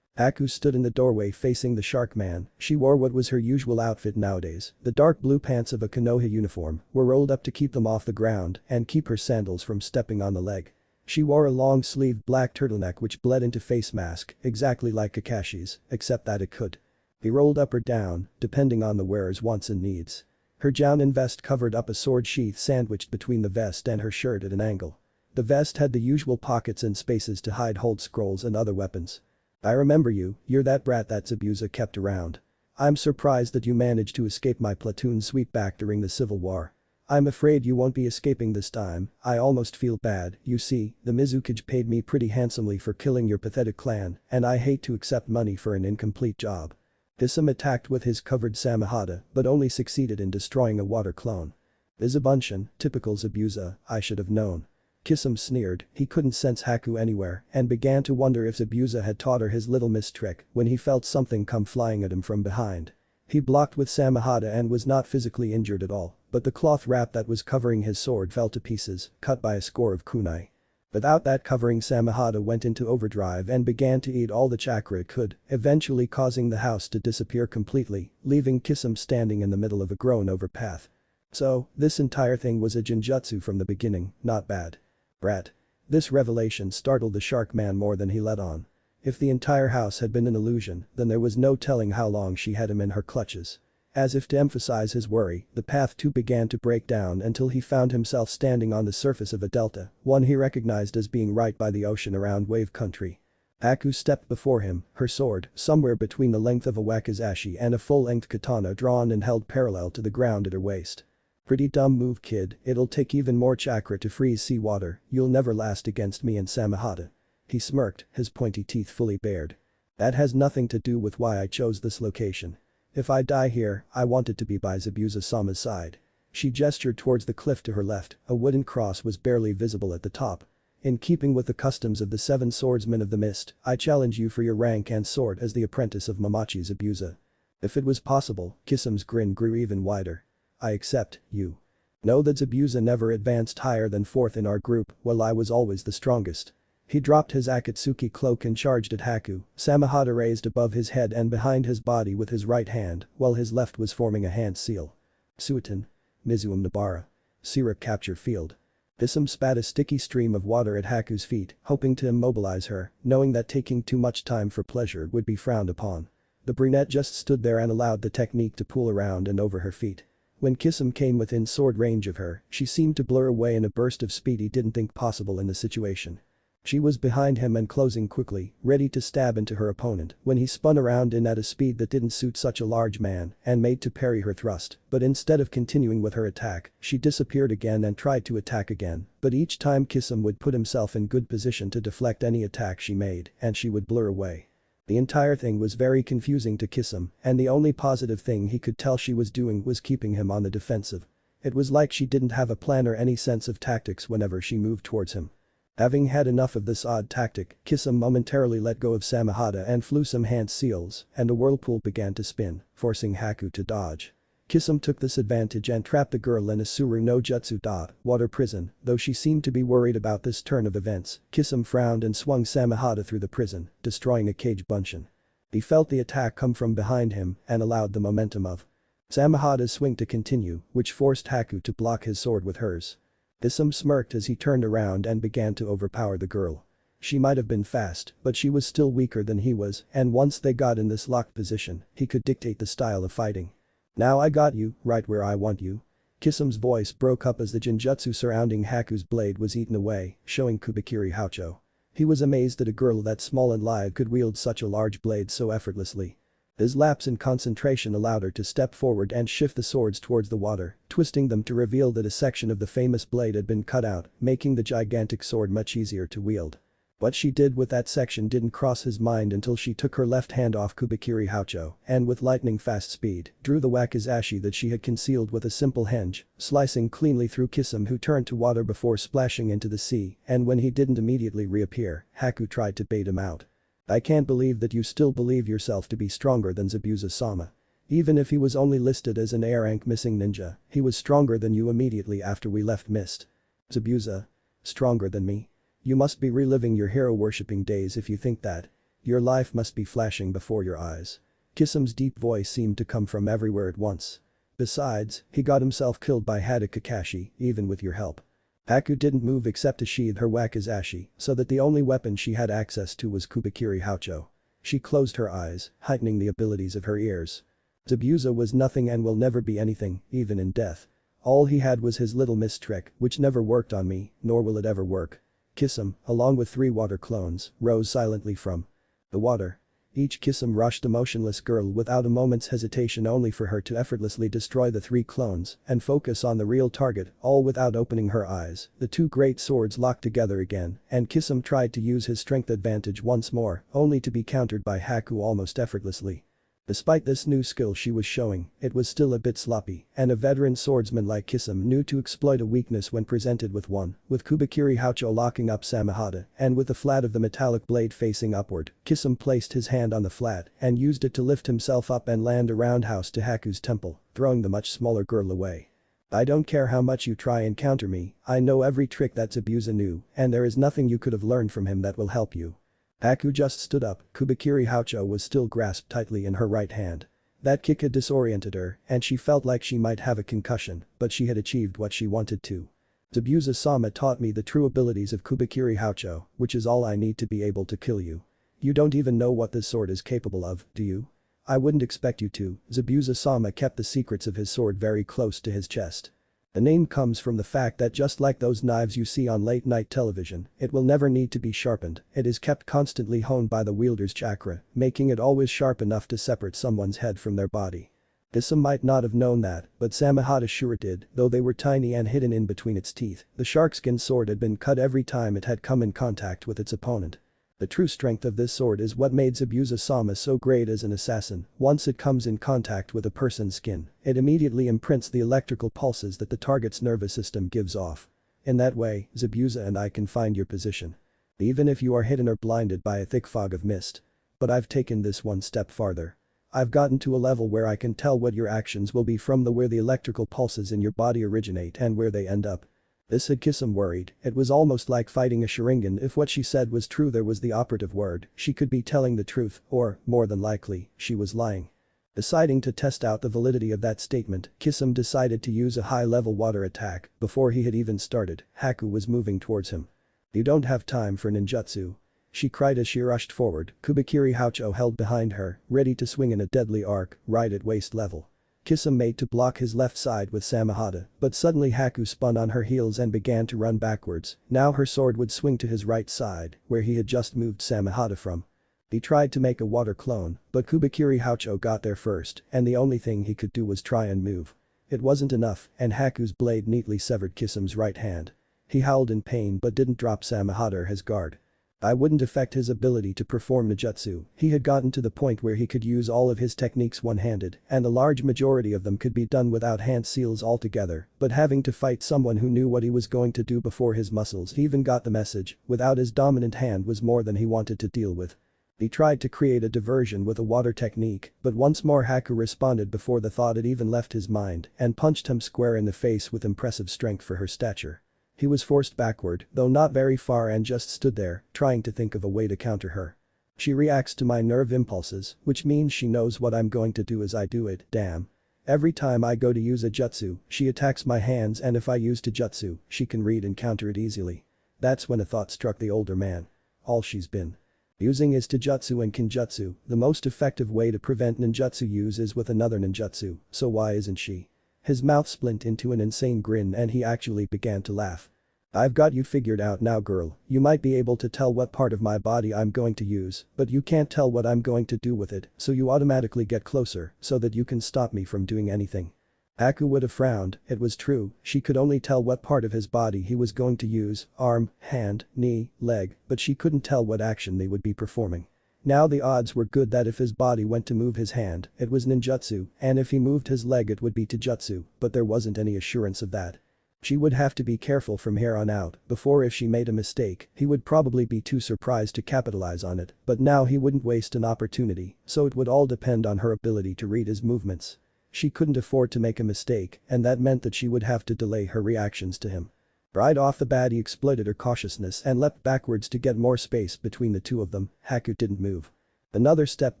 Haku stood in the doorway facing the shark man. She wore what was her usual outfit nowadays. The dark blue pants of a Konoha uniform were rolled up to keep them off the ground and keep her sandals from stepping on the leg. She wore a long-sleeved black turtleneck which bled into face mask, exactly like Kakashi's, except that it could be rolled up or down, depending on the wearer's wants and needs. Her jounin vest covered up a sword sheath sandwiched between the vest and her shirt at an angle. The vest had the usual pockets and spaces to hide hold scrolls and other weapons. "I remember you, you're that brat that Zabuza kept around. I'm surprised that you managed to escape my platoon sweepback during the Civil War. I'm afraid you won't be escaping this time. I almost feel bad, you see, the Mizukage paid me pretty handsomely for killing your pathetic clan, and I hate to accept money for an incomplete job." Kisame attacked with his covered Samehada but only succeeded in destroying a water clone. "Bizabunshin, typical Zabuza, I should have known." Kisame sneered, he couldn't sense Haku anywhere and began to wonder if Zabuza had taught her his little miss trick when he felt something come flying at him from behind. He blocked with Samehada and was not physically injured at all, but the cloth wrap that was covering his sword fell to pieces, cut by a score of kunai. Without that covering, Samehada went into overdrive and began to eat all the chakra it could, eventually causing the house to disappear completely, leaving Kisame standing in the middle of a grown-over path. So, this entire thing was a genjutsu from the beginning, not bad. Brat. This revelation startled the shark man more than he let on. If the entire house had been an illusion, then there was no telling how long she had him in her clutches. As if to emphasize his worry, the path too began to break down until he found himself standing on the surface of a delta, one he recognized as being right by the ocean around wave country. Haku stepped before him, her sword, somewhere between the length of a wakizashi and a full-length katana, drawn and held parallel to the ground at her waist. "Pretty dumb move, kid, it'll take even more chakra to freeze seawater, you'll never last against me and Samehada." He smirked, his pointy teeth fully bared. "That has nothing to do with why I chose this location. If I die here, I want it to be by Zabuza-sama's side." She gestured towards the cliff to her left, a wooden cross was barely visible at the top. "In keeping with the customs of the 7 swordsmen of the mist, I challenge you for your rank and sword as the apprentice of Mamachi Zabuza." If it was possible, Kisame's grin grew even wider. "I accept, you. Know that Zabuza never advanced higher than 4th in our group, while I was always the strongest." He dropped his Akatsuki cloak and charged at Haku, Samehada raised above his head and behind his body with his right hand, while his left was forming a hand seal. "Suiton. Mizuum Nabara. Syrup capture field." Kisame spat a sticky stream of water at Haku's feet, hoping to immobilize her, knowing that taking too much time for pleasure would be frowned upon. The brunette just stood there and allowed the technique to pool around and over her feet. When Kisame came within sword range of her, she seemed to blur away in a burst of speed he didn't think possible in the situation. She was behind him and closing quickly, ready to stab into her opponent when he spun around in at a speed that didn't suit such a large man and made to parry her thrust, but instead of continuing with her attack, she disappeared again and tried to attack again, but each time Kisame would put himself in good position to deflect any attack she made and she would blur away. The entire thing was very confusing to Kisame, and the only positive thing he could tell she was doing was keeping him on the defensive. It was like she didn't have a plan or any sense of tactics whenever she moved towards him. Having had enough of this odd tactic, Kisame momentarily let go of Samehada and flew some hand seals, and a whirlpool began to spin, forcing Haku to dodge. Kisame took this advantage and trapped the girl in a Suru no Jutsu water prison, though she seemed to be worried about this turn of events. Kisame frowned and swung Samehada through the prison, destroying a cage bunshin. He felt the attack come from behind him and allowed the momentum of Samehada's swing to continue, which forced Haku to block his sword with hers. Kisame smirked as he turned around and began to overpower the girl. She might have been fast, but she was still weaker than he was, and once they got in this locked position, he could dictate the style of fighting. Now I got you, right where I want you. Kisam's voice broke up as the genjutsu surrounding Haku's blade was eaten away, showing Kubikiri Houcho. He was amazed that a girl that small and lithe could wield such a large blade so effortlessly. His lapse in concentration allowed her to step forward and shift the swords towards the water, twisting them to reveal that a section of the famous blade had been cut out, making the gigantic sword much easier to wield. What she did with that section didn't cross his mind until she took her left hand off Kubikiri Houcho and with lightning-fast speed, drew the wakizashi that she had concealed with a simple hinge, slicing cleanly through Kisame who turned to water before splashing into the sea, and when he didn't immediately reappear, Haku tried to bait him out. I can't believe that you still believe yourself to be stronger than Zabuza-sama. Even if he was only listed as an A-rank missing ninja, he was stronger than you immediately after we left Mist. Zabuza? Stronger than me? You must be reliving your hero-worshipping days if you think that. Your life must be flashing before your eyes. Kisame's deep voice seemed to come from everywhere at once. Besides, he got himself killed by Hada Kakashi, even with your help. Haku didn't move except to sheathe her wakizashi, so that the only weapon she had access to was Kubikiri Houcho. She closed her eyes, heightening the abilities of her ears. Zabuza was nothing and will never be anything, even in death. All he had was his little mist trick, which never worked on me, nor will it ever work. Kisame, along with 3 water clones, rose silently from the water. Each Kisame rushed the motionless girl without a moment's hesitation only for her to effortlessly destroy the 3 clones and focus on the real target, all without opening her eyes. The 2 great swords locked together again, and Kisame tried to use his strength advantage once more, only to be countered by Haku almost effortlessly. Despite this new skill she was showing, it was still a bit sloppy, and a veteran swordsman like Kisame knew to exploit a weakness when presented with one, with Kubikiri Houcho locking up Samehada, and with the flat of the metallic blade facing upward, Kisame placed his hand on the flat and used it to lift himself up and land a roundhouse to Haku's temple, throwing the much smaller girl away. I don't care how much you try and counter me, I know every trick that Zabuza knew, and there is nothing you could have learned from him that will help you. Haku just stood up, Kubikiri Houcho was still grasped tightly in her right hand. That kick had disoriented her, and she felt like she might have a concussion, but she had achieved what she wanted to. Zabuza-sama taught me the true abilities of Kubikiri Houcho, which is all I need to be able to kill you. You don't even know what this sword is capable of, do you? I wouldn't expect you to. Zabuza-sama kept the secrets of his sword very close to his chest. The name comes from the fact that just like those knives you see on late-night television, it will never need to be sharpened, it is kept constantly honed by the wielder's chakra, making it always sharp enough to separate someone's head from their body. Kisame might not have known that, but Samehada sure did, though they were tiny and hidden in between its teeth. The sharkskin sword had been cut every time it had come in contact with its opponent. The true strength of this sword is what made Zabuza-sama so great as an assassin. Once it comes in contact with a person's skin, it immediately imprints the electrical pulses that the target's nervous system gives off. In that way, Zabuza and I can find your position. Even if you are hidden or blinded by a thick fog of mist. But I've taken this one step farther. I've gotten to a level where I can tell what your actions will be from where the electrical pulses in your body originate and where they end up. This had Kisame worried. It was almost like fighting a Sharingan. If what she said was true, there was the operative word, she could be telling the truth, or, more than likely, she was lying. Deciding to test out the validity of that statement, Kisame decided to use a high-level water attack. Before he had even started, Haku was moving towards him. You don't have time for ninjutsu. She cried as she rushed forward. Kubikiri Houcho held behind her, ready to swing in a deadly arc, right at waist level. Kisame made to block his left side with Samehada, but suddenly Haku spun on her heels and began to run backwards. Now her sword would swing to his right side, where he had just moved Samehada from. He tried to make a water clone, but Kubikiri Houcho got there first, and the only thing he could do was try and move. It wasn't enough, and Haku's blade neatly severed Kisame's right hand. He howled in pain but didn't drop Samehada or his guard. I wouldn't affect his ability to perform ninjutsu. He had gotten to the point where he could use all of his techniques one-handed, and the large majority of them could be done without hand seals altogether, but having to fight someone who knew what he was going to do before his muscles even got the message, without his dominant hand was more than he wanted to deal with. He tried to create a diversion with a water technique, but once more Haku responded before the thought had even left his mind and punched him square in the face with impressive strength for her stature. He was forced backward, though not very far, and just stood there, trying to think of a way to counter her. She reacts to my nerve impulses, which means she knows what I'm going to do as I do it, damn. Every time I go to use a jutsu, she attacks my hands, and if I use taijutsu, she can read and counter it easily. That's when a thought struck the older man. all she's been using is taijutsu and kinjutsu. The most effective way to prevent ninjutsu use is with another ninjutsu, so why isn't she? His mouth split into an insane grin and he actually began to laugh. I've got you figured out now, girl. You might be able to tell what part of my body I'm going to use, but you can't tell what I'm going to do with it, so you automatically get closer so that you can stop me from doing anything. Haku would have frowned. It was true, she could only tell what part of his body he was going to use, arm, hand, knee, leg, but she couldn't tell what action they would be performing. Now the odds were good that if his body went to move his hand, it was ninjutsu, and if he moved his leg it would be taijutsu, but there wasn't any assurance of that. She would have to be careful from here on out, before if she made a mistake, he would probably be too surprised to capitalize on it, but now he wouldn't waste an opportunity, so it would all depend on her ability to read his movements. She couldn't afford to make a mistake, and that meant that she would have to delay her reactions to him. Right off the bat he exploited her cautiousness and leapt backwards to get more space between the two of them. Haku didn't move. Another step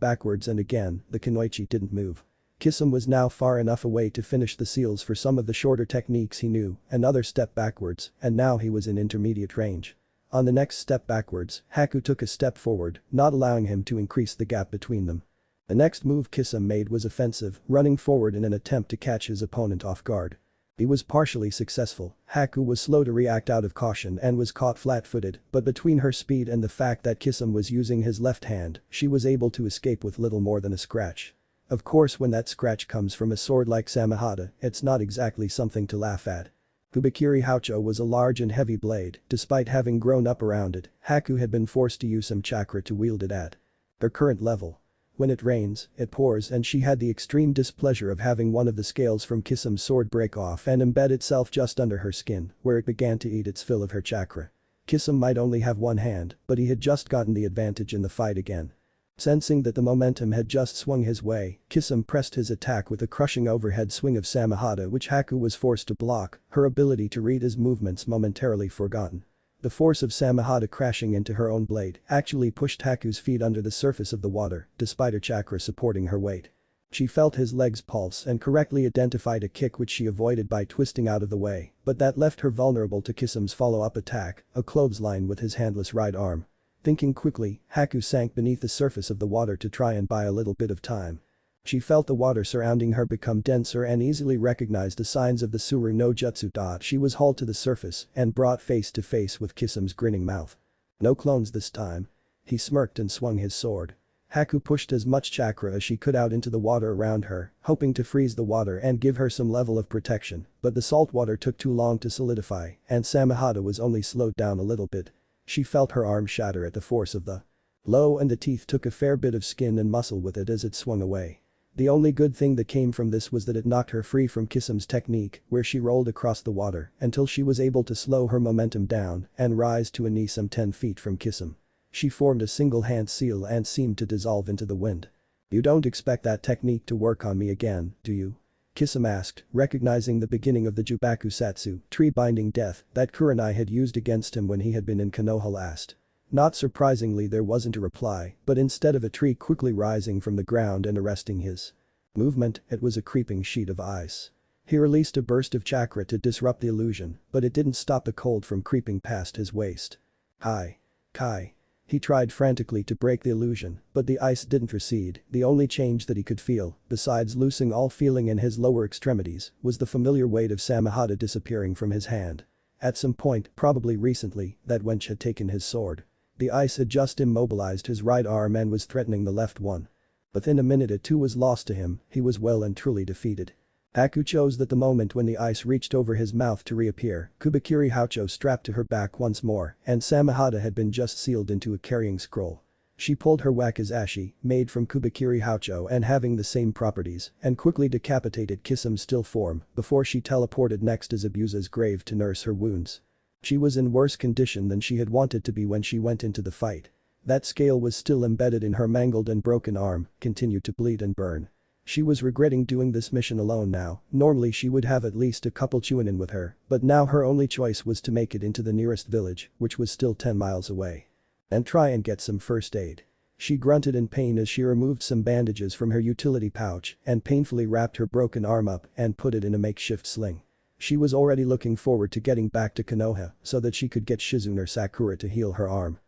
backwards and again, the kunoichi didn't move. Kisum was now far enough away to finish the seals for some of the shorter techniques he knew, another step backwards, and now he was in intermediate range. On the next step backwards, Haku took a step forward, not allowing him to increase the gap between them. The next move Kisum made was offensive, running forward in an attempt to catch his opponent off guard. He was partially successful. Haku was slow to react out of caution and was caught flat-footed, but between her speed and the fact that Kisum was using his left hand, she was able to escape with little more than a scratch. Of course when that scratch comes from a sword like Samehada, it's not exactly something to laugh at. Kubikiri Houcho was a large and heavy blade. Despite having grown up around it, Haku had been forced to use some chakra to wield it at their current level. When it rains, it pours, and she had the extreme displeasure of having one of the scales from Kisum's sword break off and embed itself just under her skin, where it began to eat its fill of her chakra. Kisum might only have one hand, but he had just gotten the advantage in the fight again. Sensing that the momentum had just swung his way, Kisum pressed his attack with a crushing overhead swing of Samehada which Haku was forced to block, her ability to read his movements momentarily forgotten. The force of Samehada crashing into her own blade actually pushed Haku's feet under the surface of the water, despite her chakra supporting her weight. She felt his legs pulse and correctly identified a kick which she avoided by twisting out of the way, but that left her vulnerable to Kisum's follow-up attack, a clothesline with his handless right arm. Thinking quickly, Haku sank beneath the surface of the water to try and buy a little bit of time. She felt the water surrounding her become denser and easily recognized the signs of the Suru no Jutsu. She was hauled to the surface and brought face to face with Kisum's grinning mouth. No clones this time. He smirked and swung his sword. Haku pushed as much chakra as she could out into the water around her, hoping to freeze the water and give her some level of protection, but the salt water took too long to solidify and Samehada was only slowed down a little bit. She felt her arm shatter at the force of the blow and the teeth took a fair bit of skin and muscle with it as it swung away. The only good thing that came from this was that it knocked her free from Kisum's technique, where she rolled across the water until she was able to slow her momentum down and rise to a knee some 10 feet from Kisum. She formed a single-hand seal and seemed to dissolve into the wind. "You don't expect that technique to work on me again, do you?" Kisum asked, recognizing the beginning of the Jubaku Satsu, tree-binding death, that Kurenai had used against him when he had been in Konoha last. Not surprisingly there wasn't a reply, but instead of a tree quickly rising from the ground and arresting his movement, it was a creeping sheet of ice. He released a burst of chakra to disrupt the illusion, but it didn't stop the cold from creeping past his waist. Hi. Kai. He tried frantically to break the illusion, but the ice didn't recede. The only change that he could feel, besides losing all feeling in his lower extremities, was the familiar weight of Samehada disappearing from his hand. At some point, probably recently, that wench had taken his sword. The ice had just immobilized his right arm and was threatening the left one. Within a minute it too was lost to him, he was well and truly defeated. Haku chose that the moment when the ice reached over his mouth to reappear, Kubikiri Houcho strapped to her back once more, and Samehada had been just sealed into a carrying scroll. She pulled her wakizashi, made from Kubikiri Houcho and having the same properties, and quickly decapitated Kisum's still form before she teleported next to Zabuza's grave to nurse her wounds. She was in worse condition than she had wanted to be when she went into the fight. That scale was still embedded in her mangled and broken arm, continued to bleed and burn. She was regretting doing this mission alone now. Normally she would have at least a couple Chunin with her, but now her only choice was to make it into the nearest village, which was still 10 miles away. And try and get some first aid. She grunted in pain as she removed some bandages from her utility pouch and painfully wrapped her broken arm up and put it in a makeshift sling. She was already looking forward to getting back to Konoha so that she could get Shizune or Sakura to heal her arm.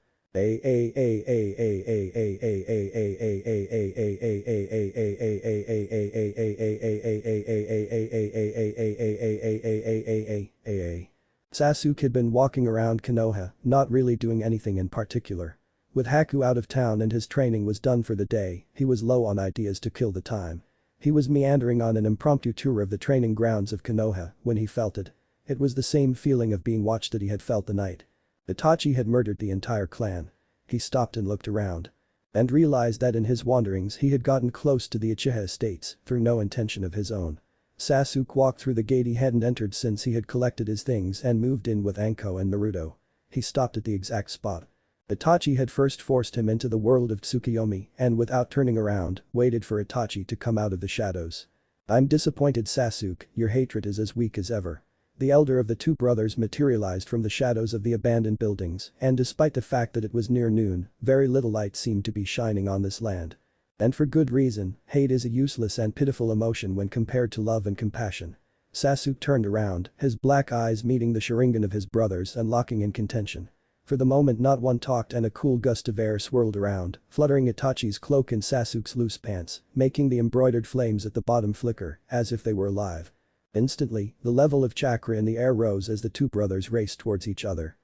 Sasuke had been walking around Konoha, not really doing anything in particular. With Haku out of town and his training was done for the day, he was low on ideas to kill the time. He was meandering on an impromptu tour of the training grounds of Konoha when he felt it. It was the same feeling of being watched that he had felt the night Itachi had murdered the entire clan. He stopped and looked around. And realized that in his wanderings he had gotten close to the Uchiha estates through no intention of his own. Sasuke walked through the gate he hadn't entered since he had collected his things and moved in with Anko and Naruto. He stopped at the exact spot Itachi had first forced him into the world of Tsukuyomi and without turning around, waited for Itachi to come out of the shadows. "I'm disappointed, Sasuke, your hatred is as weak as ever." The elder of the two brothers materialized from the shadows of the abandoned buildings, and despite the fact that it was near noon, very little light seemed to be shining on this land. And for good reason, hate is a useless and pitiful emotion when compared to love and compassion. Sasuke turned around, his black eyes meeting the Sharingan of his brothers and locking in contention. For the moment not one talked and a cool gust of air swirled around, fluttering Itachi's cloak and Sasuke's loose pants, making the embroidered flames at the bottom flicker, as if they were alive. Instantly, the level of chakra in the air rose as the two brothers raced towards each other.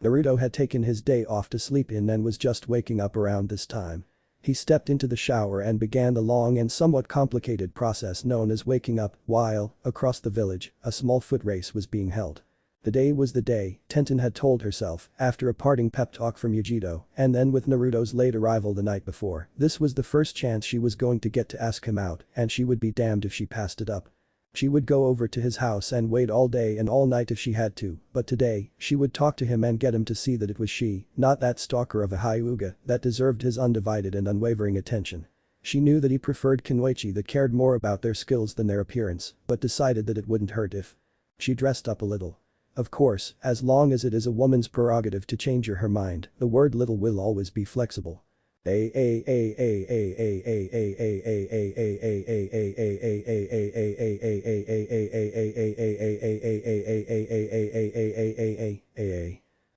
Naruto had taken his day off to sleep in and was just waking up around this time. He stepped into the shower and began the long and somewhat complicated process known as waking up, while, across the village, a small foot race was being held. The day was the day, Tenten had told herself, after a parting pep talk from Yugito, and then with Naruto's late arrival the night before, this was the first chance she was going to get to ask him out, and she would be damned if she passed it up. She would go over to his house and wait all day and all night if she had to, but today, she would talk to him and get him to see that it was she, not that stalker of a Hyuga, that deserved his undivided and unwavering attention. She knew that he preferred Kunoichi that cared more about their skills than their appearance, but decided that it wouldn't hurt if she dressed up a little. Of course, as long as it is a woman's prerogative to change her mind, the word little will always be flexible.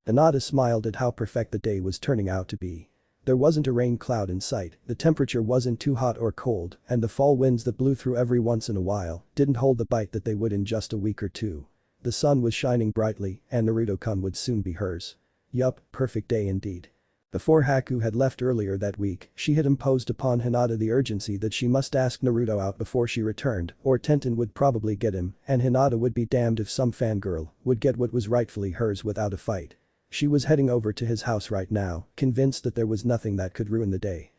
Hinata smiled at how perfect the day was turning out to be. There wasn't a rain cloud in sight, the temperature wasn't too hot or cold, and the fall winds that blew through every once in a while didn't hold the bite that they would in just a week or two. The sun was shining brightly, and Naruto-kun would soon be hers. Yup, perfect day indeed. Before Haku had left earlier that week, she had imposed upon Hinata the urgency that she must ask Naruto out before she returned, or Tenten would probably get him, and Hinata would be damned if some fangirl would get what was rightfully hers without a fight. She was heading over to his house right now, convinced that there was nothing that could ruin the day.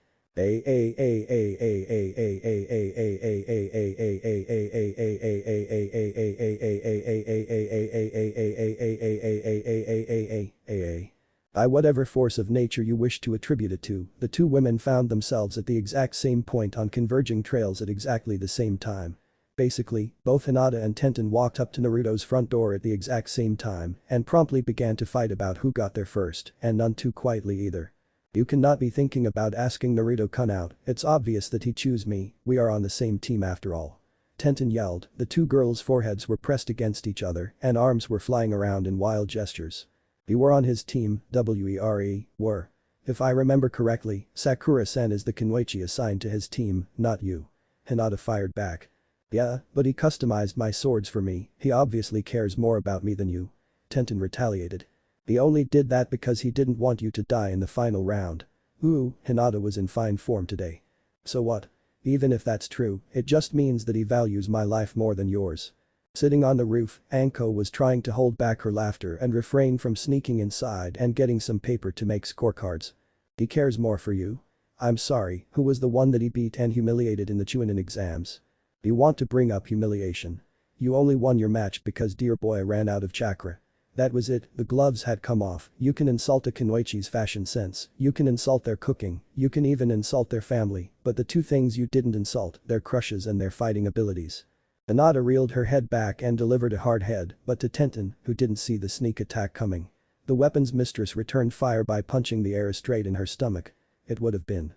By whatever force of nature you wish to attribute it to, the two women found themselves at the exact same point on converging trails at exactly the same time. Basically, both Hinata and Tenten walked up to Naruto's front door at the exact same time and promptly began to fight about who got there first, and none too quietly either. "You cannot be thinking about asking Naruto-kun out, it's obvious that he chose me, we are on the same team after all." Tenten yelled, the two girls' foreheads were pressed against each other and arms were flying around in wild gestures. "You were on his team, were. If I remember correctly, Sakura-sen is the Kunoichi assigned to his team, not you." Hinata fired back. "Yeah, but he customized my swords for me, he obviously cares more about me than you." Tenten retaliated. "He only did that because he didn't want you to die in the final round." Ooh, Hinata was in fine form today. "So what? Even if that's true, it just means that he values my life more than yours." Sitting on the roof, Anko was trying to hold back her laughter and refrain from sneaking inside and getting some paper to make scorecards. "He cares more for you? I'm sorry, who was the one that he beat and humiliated in the Chunin exams? You want to bring up humiliation? You only won your match because dear boy ran out of chakra. That was it, the gloves had come off. You can insult a Kunoichi's fashion sense, you can insult their cooking, you can even insult their family, but the two things you didn't insult, their crushes and their fighting abilities." Hinata reeled her head back and delivered a hard head, but to Tenten, who didn't see the sneak attack coming. The weapon's mistress returned fire by punching the air straight in her stomach. It would have been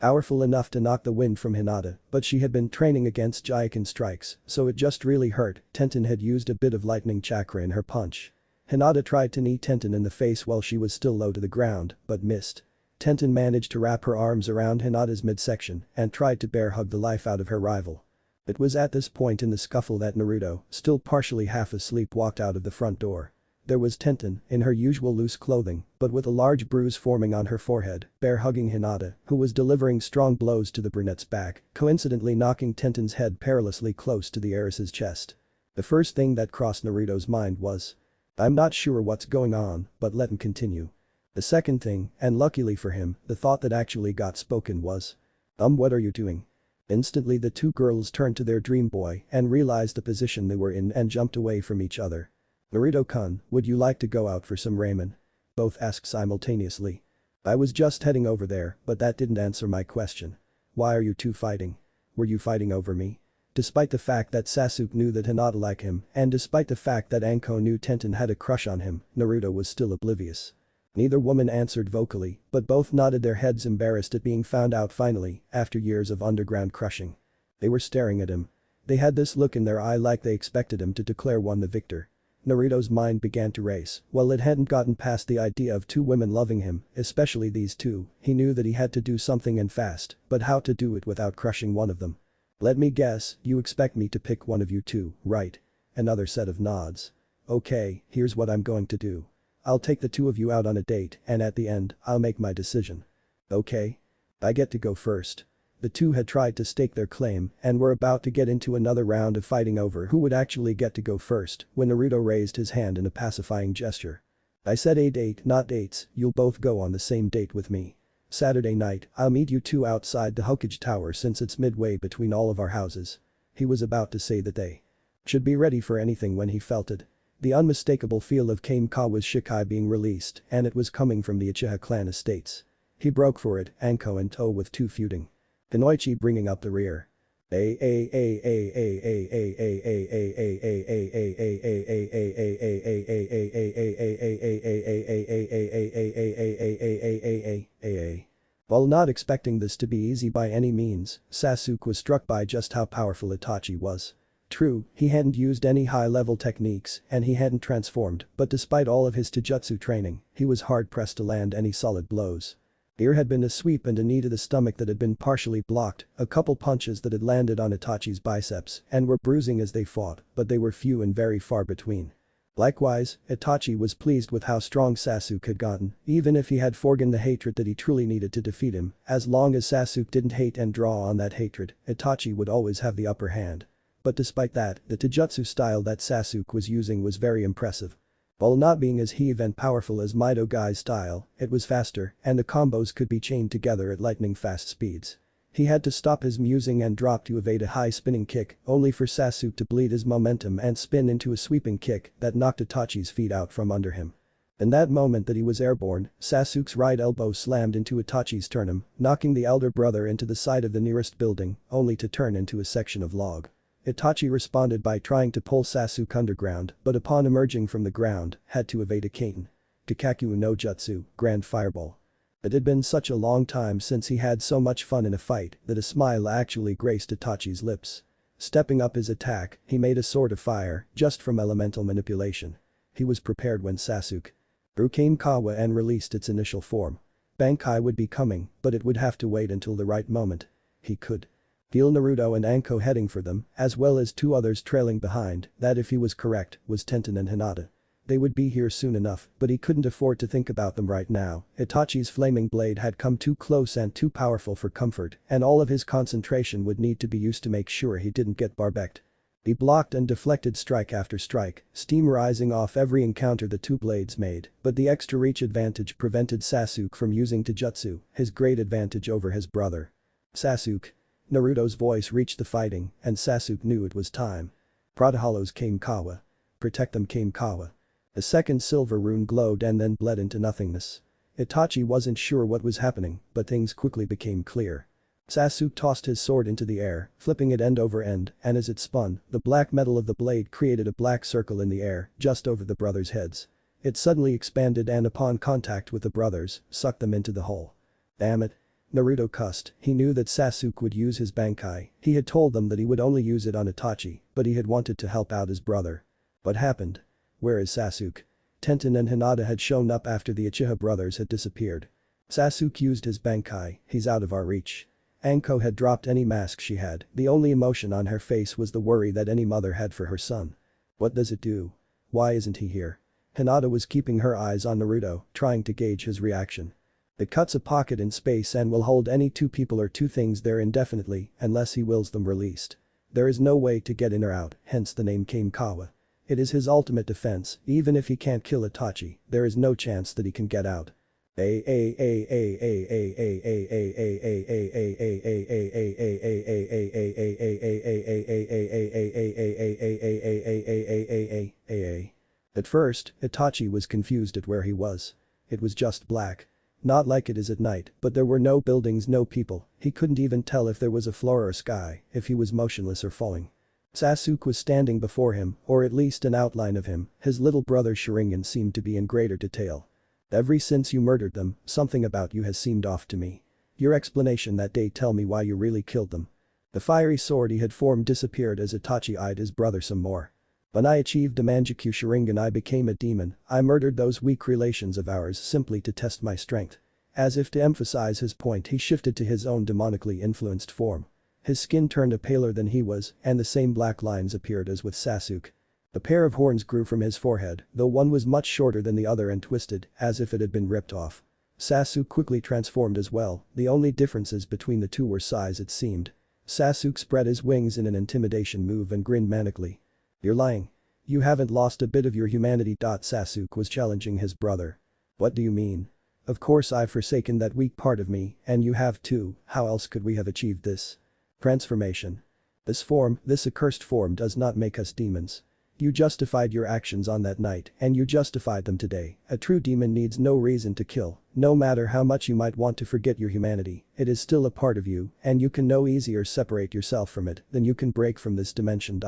Powerful enough to knock the wind from Hinata, but she had been training against Jaiken strikes, so it just really hurt. Tenten had used a bit of lightning chakra in her punch. Hinata tried to knee Tenten in the face while she was still low to the ground, but missed. Tenten managed to wrap her arms around Hinata's midsection and tried to bear hug the life out of her rival. It was at this point in the scuffle that Naruto, still partially half asleep, walked out of the front door. There was Tenten, in her usual loose clothing, but with a large bruise forming on her forehead, bear-hugging Hinata, who was delivering strong blows to the brunette's back, coincidentally knocking Tenten's head perilously close to the heiress's chest. The first thing that crossed Naruto's mind was, "I'm not sure what's going on, but let him continue." The second thing, and luckily for him, the thought that actually got spoken was, what are you doing?" Instantly the two girls turned to their dream boy and realized the position they were in and jumped away from each other. "Naruto-kun, would you like to go out for some ramen?" both asked simultaneously. "I was just heading over there, but that didn't answer my question. Why are you two fighting? Were you fighting over me?" Despite the fact that Sasuke knew that Hinata liked him, and despite the fact that Anko knew Tenten had a crush on him, Naruto was still oblivious. Neither woman answered vocally, but both nodded their heads, embarrassed at being found out finally, after years of underground crushing. They were staring at him. They had this look in their eye like they expected him to declare one the victor. Naruto's mind began to race. While it hadn't gotten past the idea of two women loving him, especially these two, he knew that he had to do something and fast, but how to do it without crushing one of them. "Let me guess, you expect me to pick one of you two, right?" Another set of nods. "Okay, here's what I'm going to do. I'll take the two of you out on a date and at the end, I'll make my decision." "Okay? I get to go first." The two had tried to stake their claim and were about to get into another round of fighting over who would actually get to go first when Naruto raised his hand in a pacifying gesture. "I said a date, not dates. You'll both go on the same date with me. Saturday night, I'll meet you two outside the Hokage Tower since it's midway between all of our houses." He was about to say that they should be ready for anything when he felt it. The unmistakable feel of Kamikawa's Shikai being released, and it was coming from the Uchiha clan estates. He broke for it, Anko and To with two feuding. Inoichi bringing up the rear. While not expecting this to be easy by any means, Sasuke was struck by just how powerful Itachi was. True, he hadn't used any high-level techniques and he hadn't transformed, but despite all of his taijutsu training, he was hard-pressed to land any solid blows. There had been a sweep and a knee to the stomach that had been partially blocked, a couple punches that had landed on Itachi's biceps and were bruising as they fought, but they were few and very far between. Likewise, Itachi was pleased with how strong Sasuke had gotten, even if he had forgone the hatred that he truly needed to defeat him, as long as Sasuke didn't hate and draw on that hatred, Itachi would always have the upper hand. But despite that, the taijutsu style that Sasuke was using was very impressive. While not being as heave and powerful as Mido Guy's style, it was faster and the combos could be chained together at lightning-fast speeds. He had to stop his musing and drop to evade a high spinning kick, only for Sasuke to bleed his momentum and spin into a sweeping kick that knocked Itachi's feet out from under him. In that moment that he was airborne, Sasuke's right elbow slammed into Itachi's sternum, knocking the elder brother into the side of the nearest building, only to turn into a section of log. Itachi responded by trying to pull Sasuke underground, but upon emerging from the ground, had to evade a Kaiten. Kakaku no Jutsu, Grand Fireball. It had been such a long time since he had so much fun in a fight that a smile actually graced Itachi's lips. Stepping up his attack, he made a sword of fire, just from elemental manipulation. He was prepared when Sasuke threw Kamikawa and released its initial form. Bankai would be coming, but it would have to wait until the right moment. He could feel Naruto and Anko heading for them, as well as two others trailing behind, that if he was correct, was Tenten and Hinata. They would be here soon enough, but he couldn't afford to think about them right now. Itachi's flaming blade had come too close and too powerful for comfort, and all of his concentration would need to be used to make sure he didn't get barbecked. He blocked and deflected strike after strike, steam rising off every encounter the two blades made, but the extra reach advantage prevented Sasuke from using taijutsu, his great advantage over his brother. "Sasuke." Naruto's voice reached the fighting, and Sasuke knew it was time. Protaholo's Kamikawa. Protect them Kamikawa. A second silver rune glowed and then bled into nothingness. Itachi wasn't sure what was happening, but things quickly became clear. Sasuke tossed his sword into the air, flipping it end over end, and as it spun, the black metal of the blade created a black circle in the air, just over the brothers' heads. It suddenly expanded and upon contact with the brothers, sucked them into the hole. "Damn it." Naruto cussed, he knew that Sasuke would use his Bankai, he had told them that he would only use it on Itachi, but he had wanted to help out his brother. What happened? Where is Sasuke? Tenten and Hinata had shown up after the Uchiha brothers had disappeared. Sasuke used his Bankai, he's out of our reach. Anko had dropped any mask she had, the only emotion on her face was the worry that any mother had for her son. What does it do? Why isn't he here? Hinata was keeping her eyes on Naruto, trying to gauge his reaction. It cuts a pocket in space and will hold any two people or two things there indefinitely unless he wills them released. There is no way to get in or out, hence the name Kawa. It is his ultimate defense, even if he can't kill Itachi, there is no chance that he can get out. At first, Itachi was confused at where he was. It was just black. Not like it is at night, but there were no buildings, no people, he couldn't even tell if there was a floor or sky, if he was motionless or falling. Sasuke was standing before him, or at least an outline of him, his little brother's Sharingan seemed to be in greater detail. Ever since you murdered them, something about you has seemed off to me. Your explanation that day, tell me why you really killed them. The fiery sword he had formed disappeared as Itachi eyed his brother some more. When I achieved the Manjutsu Sharingan, I became a demon, I murdered those weak relations of ours simply to test my strength. As if to emphasize his point, he shifted to his own demonically influenced form. His skin turned paler than he was, and the same black lines appeared as with Sasuke. A pair of horns grew from his forehead, though one was much shorter than the other and twisted, as if it had been ripped off. Sasuke quickly transformed as well, the only differences between the two were size it seemed. Sasuke spread his wings in an intimidation move and grinned manically. You're lying. You haven't lost a bit of your humanity. Sasuke was challenging his brother. What do you mean? Of course I've forsaken that weak part of me, and you have too, how else could we have achieved this? Transformation. This form, this accursed form does not make us demons. You justified your actions on that night, and you justified them today. A true demon needs no reason to kill, no matter how much you might want to forget your humanity, it is still a part of you, and you can no easier separate yourself from it than you can break from this dimension.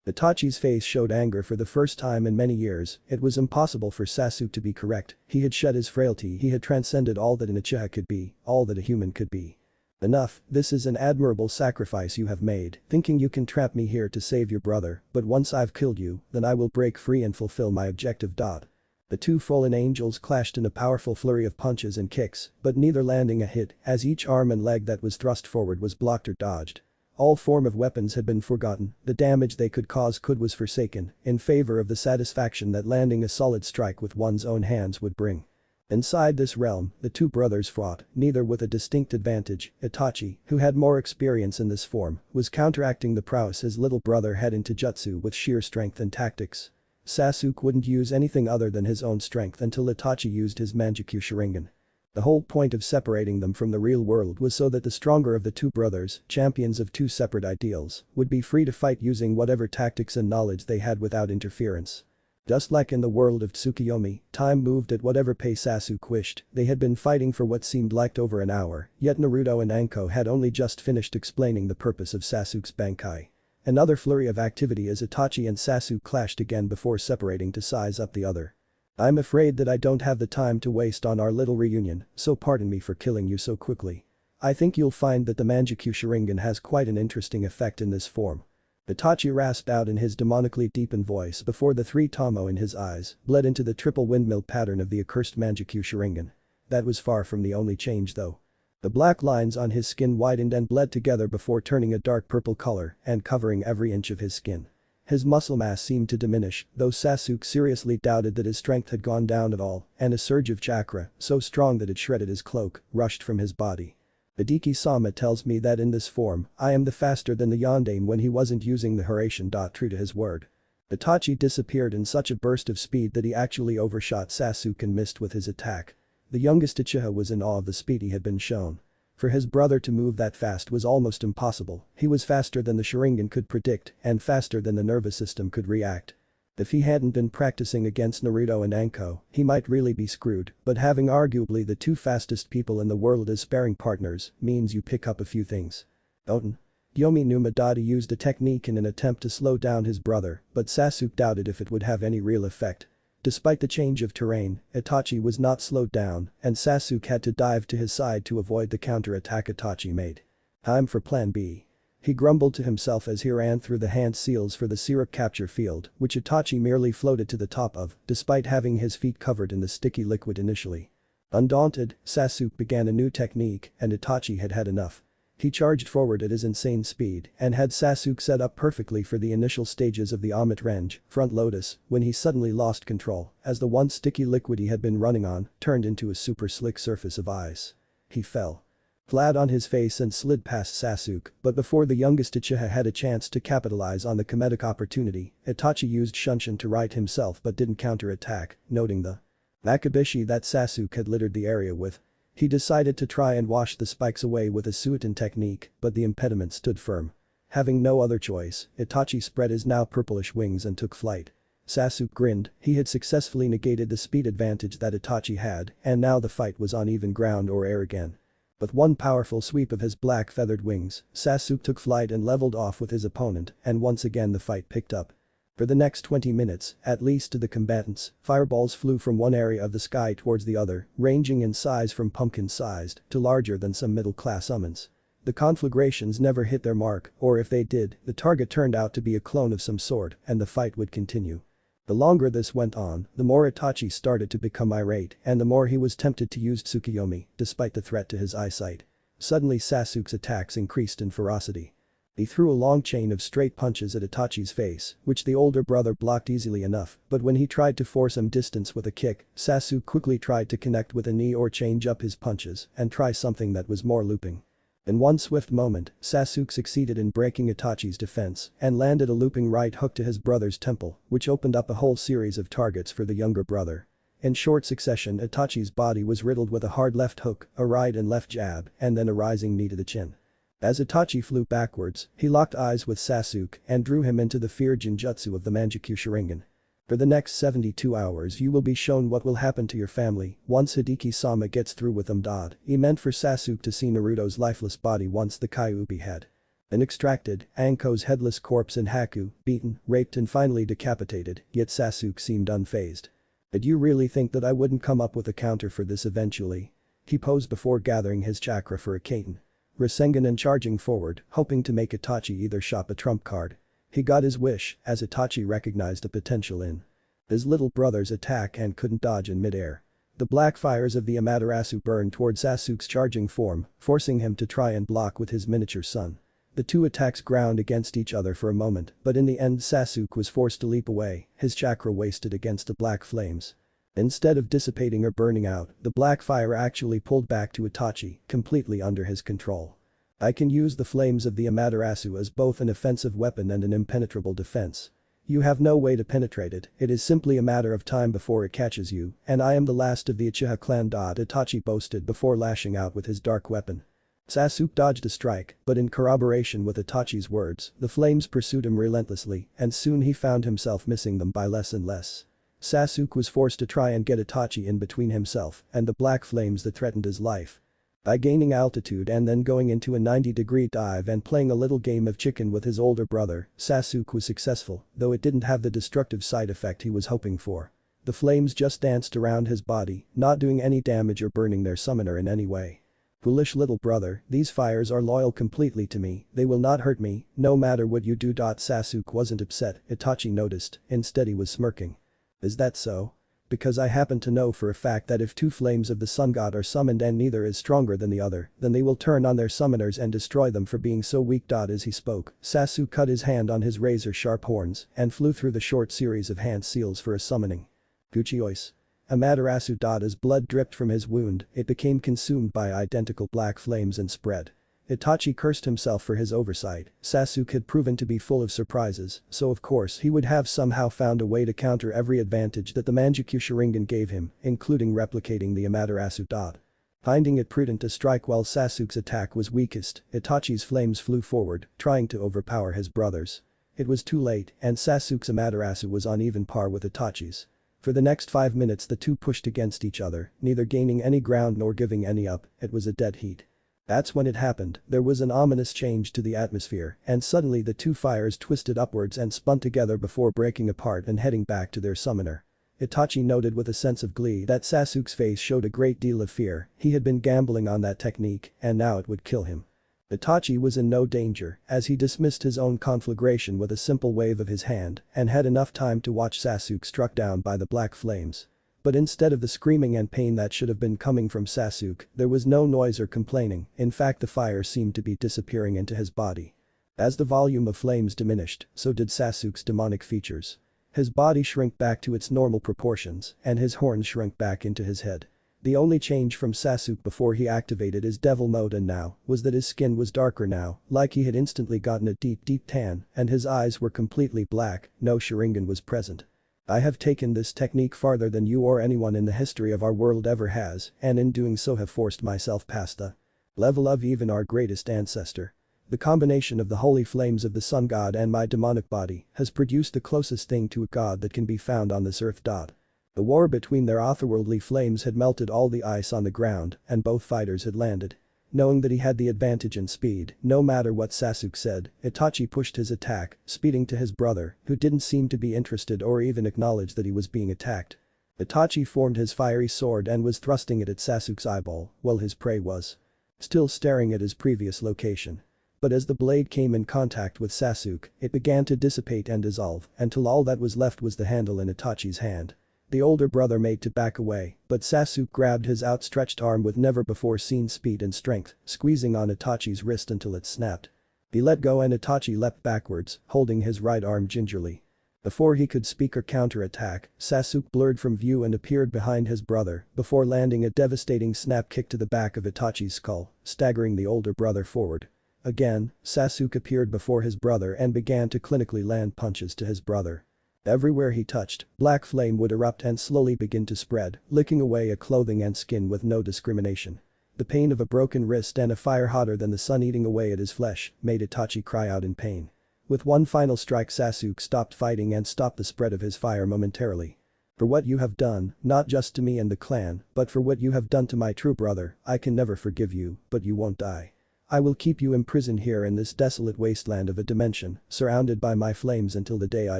Itachi's face showed anger for the first time in many years, it was impossible for Sasuke to be correct, he had shed his frailty, he had transcended all that an Uchiha could be, all that a human could be. Enough, this is an admirable sacrifice you have made, thinking you can trap me here to save your brother, but once I've killed you, then I will break free and fulfill my objective. The two fallen angels clashed in a powerful flurry of punches and kicks, but neither landing a hit, as each arm and leg that was thrust forward was blocked or dodged. All form of weapons had been forgotten, the damage they could cause was forsaken, in favor of the satisfaction that landing a solid strike with one's own hands would bring. Inside this realm, the two brothers fought, neither with a distinct advantage. Itachi, who had more experience in this form, was counteracting the prowess his little brother had in Taijutsu with sheer strength and tactics. Sasuke wouldn't use anything other than his own strength until Itachi used his Manjutsu Sharingan. The whole point of separating them from the real world was so that the stronger of the two brothers, champions of two separate ideals, would be free to fight using whatever tactics and knowledge they had without interference. Just like in the world of Tsukuyomi, time moved at whatever pace Sasuke wished, they had been fighting for what seemed like over an hour, yet Naruto and Anko had only just finished explaining the purpose of Sasuke's Bankai. Another flurry of activity as Itachi and Sasuke clashed again before separating to size up the other. I'm afraid that I don't have the time to waste on our little reunion, so pardon me for killing you so quickly. I think you'll find that the Manjutsu Sharingan has quite an interesting effect in this form. Itachi rasped out in his demonically deepened voice before the three tomo in his eyes bled into the triple windmill pattern of the accursed Manjutsu Sharingan. That was far from the only change though. The black lines on his skin widened and bled together before turning a dark purple color and covering every inch of his skin. His muscle mass seemed to diminish, though Sasuke seriously doubted that his strength had gone down at all, and a surge of chakra, so strong that it shredded his cloak, rushed from his body. Hideki-sama tells me that in this form, I am the faster than the Yondaime when he wasn't using the Hiraishin. True to his word. Itachi disappeared in such a burst of speed that he actually overshot Sasuke and missed with his attack. The youngest Uchiha was in awe of the speed he had been shown. For his brother to move that fast was almost impossible, he was faster than the Sharingan could predict and faster than the nervous system could react. If he hadn't been practicing against Naruto and Anko, he might really be screwed, but having arguably the two fastest people in the world as sparring partners means you pick up a few things. Oten. Yomi knew Madara used a technique in an attempt to slow down his brother, but Sasuke doubted if it would have any real effect. Despite the change of terrain, Itachi was not slowed down, and Sasuke had to dive to his side to avoid the counter-attack Itachi made. Time for plan B. He grumbled to himself as he ran through the hand seals for the syrup capture field, which Itachi merely floated to the top of, despite having his feet covered in the sticky liquid initially. Undaunted, Sasuke began a new technique, and Itachi had had enough. He charged forward at his insane speed and had Sasuke set up perfectly for the initial stages of the Amit Range, front lotus, when he suddenly lost control, as the once sticky liquid he had been running on turned into a super slick surface of ice. He fell flat on his face and slid past Sasuke, but before the youngest Uchiha had a chance to capitalize on the comedic opportunity, Itachi used Shunshin to right himself but didn't counter-attack, noting the Akabishi that Sasuke had littered the area with. He decided to try and wash the spikes away with a Suiton technique, but the impediment stood firm. Having no other choice, Itachi spread his now purplish wings and took flight. Sasuke grinned, he had successfully negated the speed advantage that Itachi had, and now the fight was on even ground or air again. With one powerful sweep of his black feathered wings, Sasuke took flight and leveled off with his opponent, and once again the fight picked up. For the next 20 minutes, at least to the combatants, fireballs flew from one area of the sky towards the other, ranging in size from pumpkin-sized to larger than some middle-class summons. The conflagrations never hit their mark, or if they did, the target turned out to be a clone of some sort, and the fight would continue. The longer this went on, the more Itachi started to become irate, and the more he was tempted to use Tsukuyomi, despite the threat to his eyesight. Suddenly Sasuke's attacks increased in ferocity. He threw a long chain of straight punches at Itachi's face, which the older brother blocked easily enough, but when he tried to force him distance with a kick, Sasuke quickly tried to connect with a knee or change up his punches and try something that was more looping. In one swift moment, Sasuke succeeded in breaking Itachi's defense and landed a looping right hook to his brother's temple, which opened up a whole series of targets for the younger brother. In short succession, Itachi's body was riddled with a hard left hook, a right and left jab, and then a rising knee to the chin. As Itachi flew backwards, he locked eyes with Sasuke and drew him into the fear Jinjutsu of the Manjutsu Sharingan. For the next 72 hours you will be shown what will happen to your family once Hideki-sama gets through with them. He meant for Sasuke to see Naruto's lifeless body once the Kyuubi had been extracted, Anko's headless corpse and Haku, beaten, raped and finally decapitated, yet Sasuke seemed unfazed. Did you really think that I wouldn't come up with a counter for this eventually? He posed before gathering his chakra for a Kaiten Rasengan and charging forward, hoping to make Itachi either shop a trump card. He got his wish, as Itachi recognized the potential in his little brother's attack and couldn't dodge in midair. The black fires of the Amaterasu burned toward Sasuke's charging form, forcing him to try and block with his miniature son. The two attacks ground against each other for a moment, but in the end Sasuke was forced to leap away, his chakra wasted against the black flames. Instead of dissipating or burning out, the black fire actually pulled back to Itachi, completely under his control. I can use the flames of the Amaterasu as both an offensive weapon and an impenetrable defense. You have no way to penetrate it, it is simply a matter of time before it catches you, and I am the last of the Uchiha clan. Itachi boasted before lashing out with his dark weapon. Sasuke dodged a strike, but in corroboration with Itachi's words, the flames pursued him relentlessly, and soon he found himself missing them by less and less. Sasuke was forced to try and get Itachi in between himself and the black flames that threatened his life. By gaining altitude and then going into a 90-degree dive and playing a little game of chicken with his older brother, Sasuke was successful, though it didn't have the destructive side effect he was hoping for. The flames just danced around his body, not doing any damage or burning their summoner in any way. Foolish little brother, these fires are loyal completely to me, they will not hurt me, no matter what you do. Sasuke wasn't upset, Itachi noticed, instead he was smirking. Is that so? Because I happen to know for a fact that if two flames of the sun god are summoned and neither is stronger than the other, then they will turn on their summoners and destroy them for being so weak. As he spoke, Sasuke cut his hand on his razor-sharp horns and flew through the short series of hand seals for a summoning. Guchiois. Amaterasu. As blood dripped from his wound, it became consumed by identical black flames and spread. Itachi cursed himself for his oversight. Sasuke had proven to be full of surprises, so of course he would have somehow found a way to counter every advantage that the Manjutsu Sharingan gave him, including replicating the Amaterasu. Finding it prudent to strike while Sasuke's attack was weakest, Itachi's flames flew forward, trying to overpower his brothers. It was too late, and Sasuke's Amaterasu was on even par with Itachi's. For the next 5 minutes the two pushed against each other, neither gaining any ground nor giving any up, it was a dead heat. That's when it happened, there was an ominous change to the atmosphere, and suddenly the two fires twisted upwards and spun together before breaking apart and heading back to their summoner. Itachi noted with a sense of glee that Sasuke's face showed a great deal of fear. He had been gambling on that technique and now it would kill him. Itachi was in no danger as he dismissed his own conflagration with a simple wave of his hand and had enough time to watch Sasuke struck down by the black flames. But instead of the screaming and pain that should have been coming from Sasuke, there was no noise or complaining. In fact, the fire seemed to be disappearing into his body. As the volume of flames diminished, so did Sasuke's demonic features. His body shrank back to its normal proportions and his horns shrank back into his head. The only change from Sasuke before he activated his devil mode and now was that his skin was darker now, like he had instantly gotten a deep tan, and his eyes were completely black. No Sharingan was present. I have taken this technique farther than you or anyone in the history of our world ever has, and in doing so have forced myself past the level of even our greatest ancestor. The combination of the holy flames of the sun god and my demonic body has produced the closest thing to a god that can be found on this earth. The war between their otherworldly flames had melted all the ice on the ground and both fighters had landed. Knowing that he had the advantage in speed, no matter what Sasuke said, Itachi pushed his attack, speeding to his brother, who didn't seem to be interested or even acknowledge that he was being attacked. Itachi formed his fiery sword and was thrusting it at Sasuke's eyeball, while his prey was still staring at his previous location. But as the blade came in contact with Sasuke, it began to dissipate and dissolve until all that was left was the handle in Itachi's hand. The older brother made to back away, but Sasuke grabbed his outstretched arm with never-before-seen speed and strength, squeezing on Itachi's wrist until it snapped. He let go and Itachi leapt backwards, holding his right arm gingerly. Before he could speak or counter-attack, Sasuke blurred from view and appeared behind his brother before landing a devastating snap kick to the back of Itachi's skull, staggering the older brother forward. Again, Sasuke appeared before his brother and began to clinically land punches to his brother. Everywhere he touched, black flame would erupt and slowly begin to spread, licking away at clothing and skin with no discrimination. The pain of a broken wrist and a fire hotter than the sun eating away at his flesh made Itachi cry out in pain. With one final strike, Sasuke stopped fighting and stopped the spread of his fire momentarily. For what you have done, not just to me and the clan, but for what you have done to my true brother, I can never forgive you, but you won't die. I will keep you imprisoned here in this desolate wasteland of a dimension, surrounded by my flames until the day I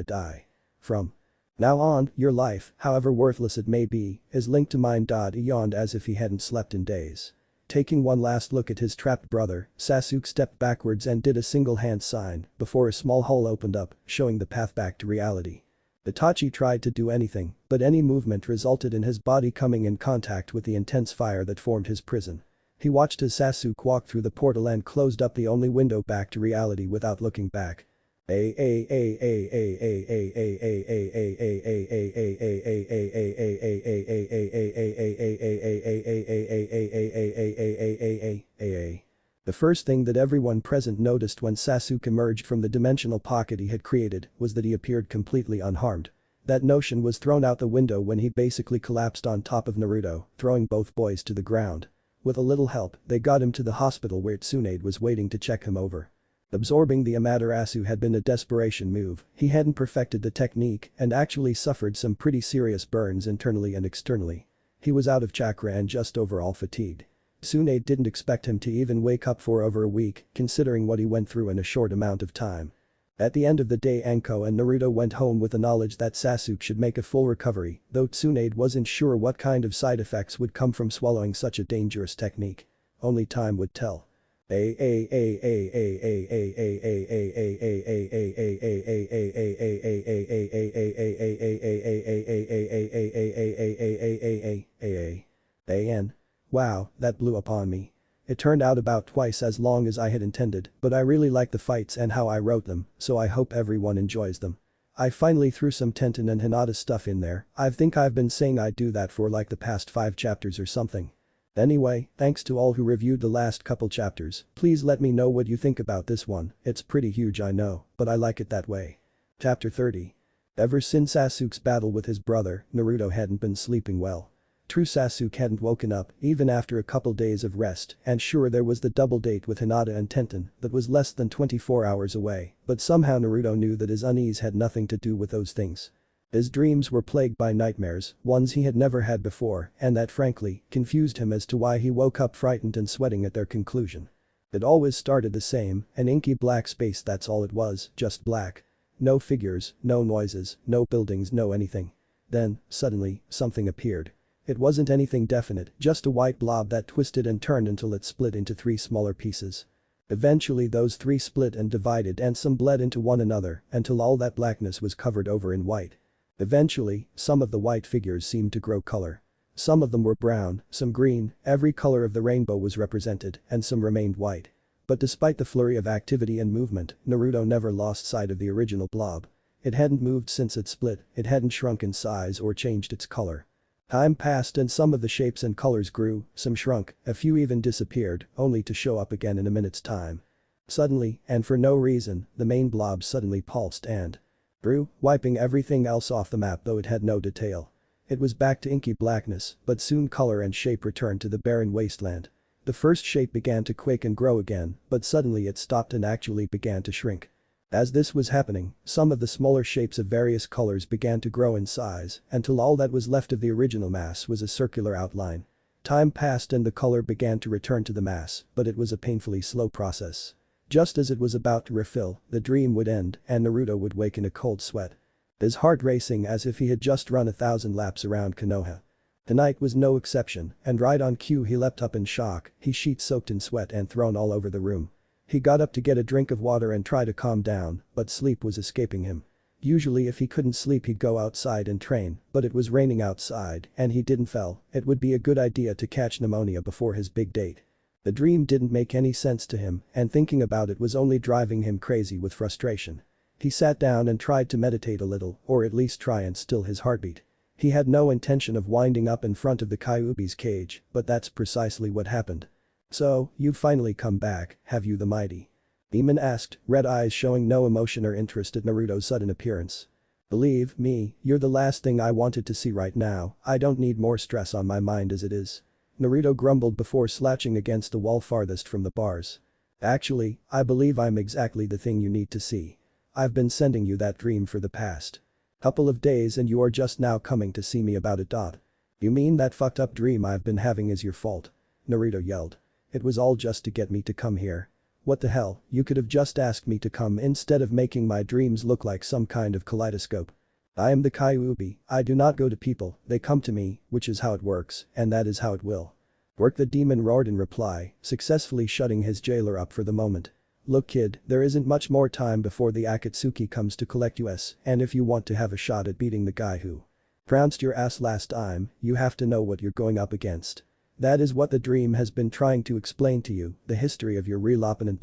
die. From now on, your life, however worthless it may be, is linked to mine. He yawned as if he hadn't slept in days. Taking one last look at his trapped brother, Sasuke stepped backwards and did a single hand sign before a small hole opened up, showing the path back to reality. Itachi tried to do anything, but any movement resulted in his body coming in contact with the intense fire that formed his prison. He watched as Sasuke walked through the portal and closed up the only window back to reality without looking back. The first thing that everyone present noticed when Sasuke emerged from the dimensional pocket he had created was that he appeared completely unharmed. That notion was thrown out the window when he basically collapsed on top of Naruto, throwing both boys to the ground. With a little help, they got him to the hospital where Tsunade was waiting to check him over. Absorbing the Amaterasu had been a desperation move. He hadn't perfected the technique and actually suffered some pretty serious burns internally and externally. He was out of chakra and just overall fatigued. Tsunade didn't expect him to even wake up for over a week, considering what he went through in a short amount of time. At the end of the day, Anko and Naruto went home with the knowledge that Sasuke should make a full recovery, though Tsunade wasn't sure what kind of side effects would come from swallowing such a dangerous technique. Only time would tell. Wow, that blew up on me. It turned out about twice as long as I had intended, but I really like the fights and how I wrote them, so I hope everyone enjoys them. I finally threw some Tenten and Hinata stuff in there. I think I've been saying I'd do that for like the past 5 chapters or something. Anyway, thanks to all who reviewed the last couple chapters. Please let me know what you think about this one. It's pretty huge, I know, but I like it that way. Chapter 30. Ever since Sasuke's battle with his brother, Naruto hadn't been sleeping well. True, Sasuke hadn't woken up even after a couple days of rest, and sure, there was the double date with Hinata and Tenten that was less than 24 hours away, but somehow Naruto knew that his unease had nothing to do with those things. His dreams were plagued by nightmares, ones he had never had before, and that frankly confused him as to why he woke up frightened and sweating at their conclusion. It always started the same, an inky black space, that's all it was, just black. No figures, no noises, no buildings, no anything. Then, suddenly, something appeared. It wasn't anything definite, just a white blob that twisted and turned until it split into 3 smaller pieces. Eventually those 3 split and divided and some bled into one another until all that blackness was covered over in white. Eventually, some of the white figures seemed to grow color. Some of them were brown, some green, every color of the rainbow was represented, and some remained white. But despite the flurry of activity and movement, Naruto never lost sight of the original blob. It hadn't moved since it split, it hadn't shrunk in size or changed its color. Time passed and some of the shapes and colors grew, some shrunk, a few even disappeared, only to show up again in a minute's time. Suddenly, and for no reason, the main blob suddenly pulsed and grew, wiping everything else off the map though it had no detail. It was back to inky blackness, but soon color and shape returned to the barren wasteland. The first shape began to quake and grow again, but suddenly it stopped and actually began to shrink. As this was happening, some of the smaller shapes of various colors began to grow in size until all that was left of the original mass was a circular outline. Time passed and the color began to return to the mass, but it was a painfully slow process. Just as it was about to refill, the dream would end and Naruto would wake in a cold sweat. His heart racing as if he had just run 1,000 laps around Konoha. Tonight was no exception, and right on cue he leapt up in shock, his sheet soaked in sweat and thrown all over the room. He got up to get a drink of water and try to calm down, but sleep was escaping him. Usually if he couldn't sleep he'd go outside and train, but it was raining outside and he didn't feel it would be a good idea to catch pneumonia before his big date. The dream didn't make any sense to him, and thinking about it was only driving him crazy with frustration. He sat down and tried to meditate a little, or at least try and still his heartbeat. He had no intention of winding up in front of the Kyuubi's cage, but that's precisely what happened. "So, you've finally come back, have you the mighty?" Demon asked, red eyes showing no emotion or interest at Naruto's sudden appearance. "Believe me, you're the last thing I wanted to see right now, I don't need more stress on my mind as it is." Naruto grumbled before slouching against the wall farthest from the bars. "Actually, I believe I'm exactly the thing you need to see. I've been sending you that dream for the past couple of days and you are just now coming to see me about it. You mean that fucked up dream I've been having is your fault?" Naruto yelled. "It was all just to get me to come here. What the hell, you could have just asked me to come instead of making my dreams look like some kind of kaleidoscope. I am the Kyuubi, I do not go to people, they come to me, which is how it works, and that is how it will work," the demon roared in reply, successfully shutting his jailer up for the moment. "Look kid, there isn't much more time before the Akatsuki comes to collect us, and if you want to have a shot at beating the guy who trounced your ass last time, you have to know what you're going up against. That is what the dream has been trying to explain to you, the history of your real opponent.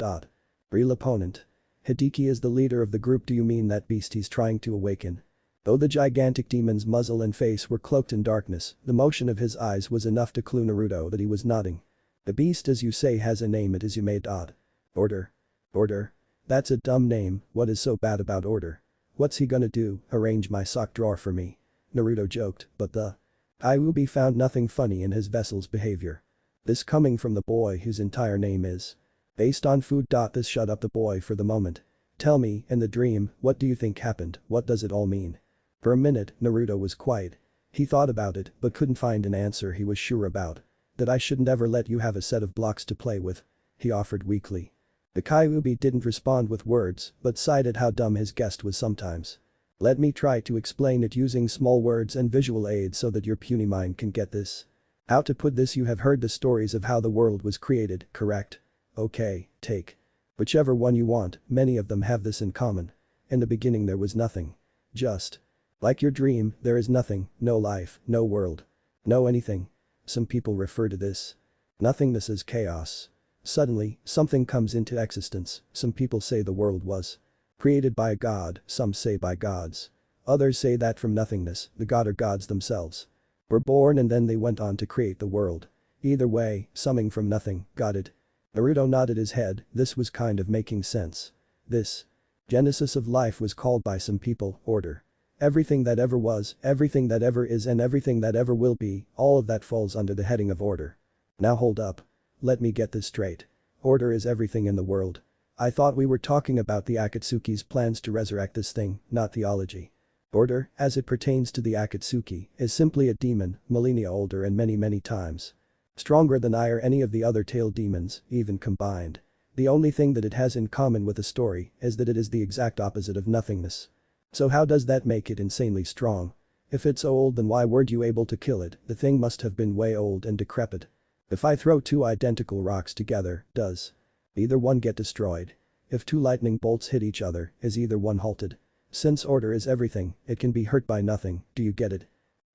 Real opponent? Hideki is the leader of the group, do you mean that beast he's trying to awaken?" Though the gigantic demon's muzzle and face were cloaked in darkness, the motion of his eyes was enough to clue Naruto that he was nodding. "The beast as you say has a name, it is Yume. Order. Order? That's a dumb name, what is so bad about order? What's he gonna do, arrange my sock drawer for me?" Naruto joked, but the Kyuubi found nothing funny in his vessel's behavior. This coming from the boy whose entire name is based on food. This shut up the boy for the moment. "Tell me, in the dream, what do you think happened, what does it all mean?" For a minute, Naruto was quiet. He thought about it, but couldn't find an answer he was sure about. "That I shouldn't ever let you have a set of blocks to play with," he offered weakly. The Kyuubi didn't respond with words, but sighed at how dumb his guest was sometimes. "Let me try to explain it using small words and visual aids so that your puny mind can get this. How to put this, you have heard the stories of how the world was created, correct? Okay, take whichever one you want, many of them have this in common. In the beginning there was nothing. Just like your dream, there is nothing, no life, no world. No anything. Some people refer to this nothingness as chaos. Suddenly, something comes into existence, some people say the world was created by a god, some say by gods. Others say that from nothingness, the god or gods themselves were born and then they went on to create the world. Either way, summing from nothing, got it?" Naruto nodded his head, this was kind of making sense. This genesis of life was called by some people, order. Everything that ever was, everything that ever is and everything that ever will be, all of that falls under the heading of order. Now hold up. Let me get this straight. Order is everything in the world. I thought we were talking about the Akatsuki's plans to resurrect this thing, not theology. Order, as it pertains to the Akatsuki, is simply a demon, millennia older and many times stronger than I or any of the other tailed demons, even combined. The only thing that it has in common with the story is that it is the exact opposite of nothingness. So how does that make it insanely strong? If it's old then why weren't you able to kill it, the thing must have been way old and decrepit. If I throw two identical rocks together, does either one get destroyed? If two lightning bolts hit each other, is either one halted? Since order is everything, it can be hurt by nothing, do you get it?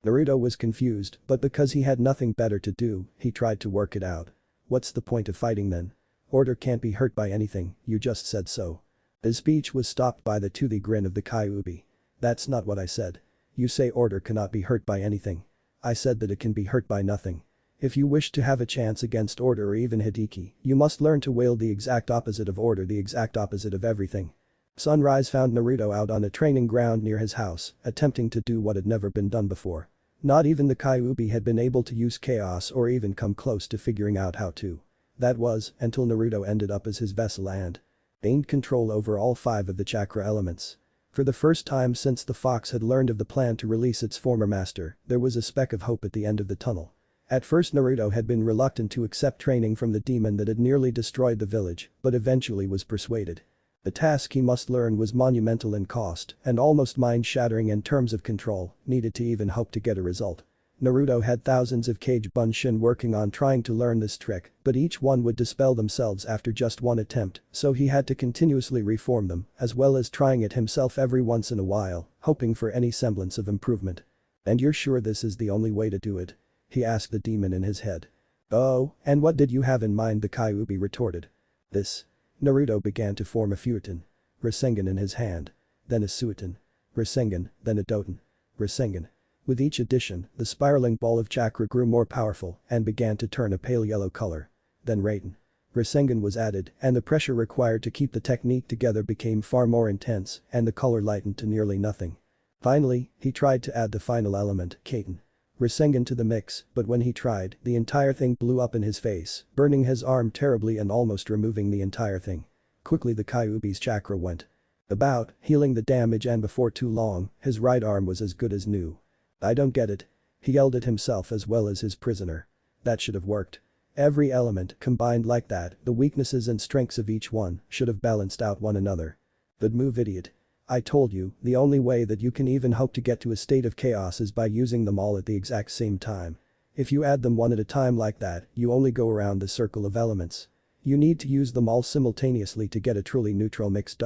Naruto was confused, but because he had nothing better to do, he tried to work it out. What's the point of fighting then? Order can't be hurt by anything, you just said so. His speech was stopped by the toothy grin of the Kyuubi. That's not what I said. You say order cannot be hurt by anything. I said that it can be hurt by nothing. If you wish to have a chance against order or even Hideki, you must learn to wield the exact opposite of order, the exact opposite of everything. Sunrise found Naruto out on a training ground near his house, attempting to do what had never been done before. Not even the Kyuubi had been able to use chaos or even come close to figuring out how to. That was, until Naruto ended up as his vessel and gained control over all 5 of the chakra elements. For the first time since the fox had learned of the plan to release its former master, there was a speck of hope at the end of the tunnel. At first Naruto had been reluctant to accept training from the demon that had nearly destroyed the village, but eventually was persuaded. The task he must learn was monumental in cost and almost mind-shattering in terms of control, needed to even hope to get a result. Naruto had thousands of Kage Bunshin working on trying to learn this trick, but each one would dispel themselves after just one attempt, so he had to continuously reform them, as well as trying it himself every once in a while, hoping for any semblance of improvement. And you're sure this is the only way to do it? He asked the demon in his head. Oh, and what did you have in mind? The Kyuubi retorted. This. Naruto began to form a Futon. Rasengan in his hand. Then a Suiton. Rasengan, then a Doton. Rasengan. With each addition, the spiraling ball of chakra grew more powerful and began to turn a pale yellow color. Then Raiden. Rasengan was added and the pressure required to keep the technique together became far more intense and the color lightened to nearly nothing. Finally, he tried to add the final element, Kaiten. Rasengan to the mix, but when he tried, the entire thing blew up in his face, burning his arm terribly and almost removing the entire thing. Quickly the Kyuubi's chakra went about, healing the damage, and before too long, his right arm was as good as new. I don't get it. He yelled at himself as well as his prisoner. That should have worked. Every element combined like that, the weaknesses and strengths of each one should have balanced out one another. Good move, idiot. I told you, the only way that you can even hope to get to a state of chaos is by using them all at the exact same time. If you add them one at a time like that, you only go around the circle of elements. You need to use them all simultaneously to get a truly neutral mix.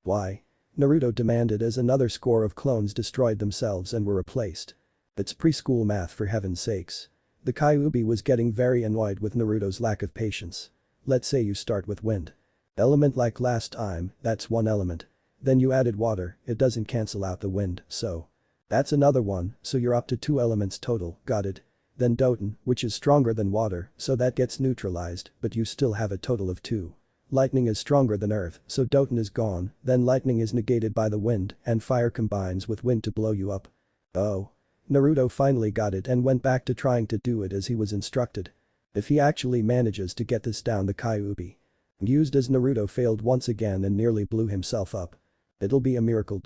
Why? Naruto demanded as another score of clones destroyed themselves and were replaced. It's preschool math, for heaven's sakes. The Kyuubi was getting very annoyed with Naruto's lack of patience. Let's say you start with wind. Element like last time, that's one element. Then you added water, it doesn't cancel out the wind, so. That's another one, so you're up to 2 elements total, got it? Then Doton, which is stronger than water, so that gets neutralized, but you still have a total of 2. Lightning is stronger than earth, so Doton is gone, then lightning is negated by the wind, and fire combines with wind to blow you up. Oh. Naruto finally got it and went back to trying to do it as he was instructed. If he actually manages to get this down, the Kyuubi used as Naruto failed once again and nearly blew himself up. It'll be a miracle.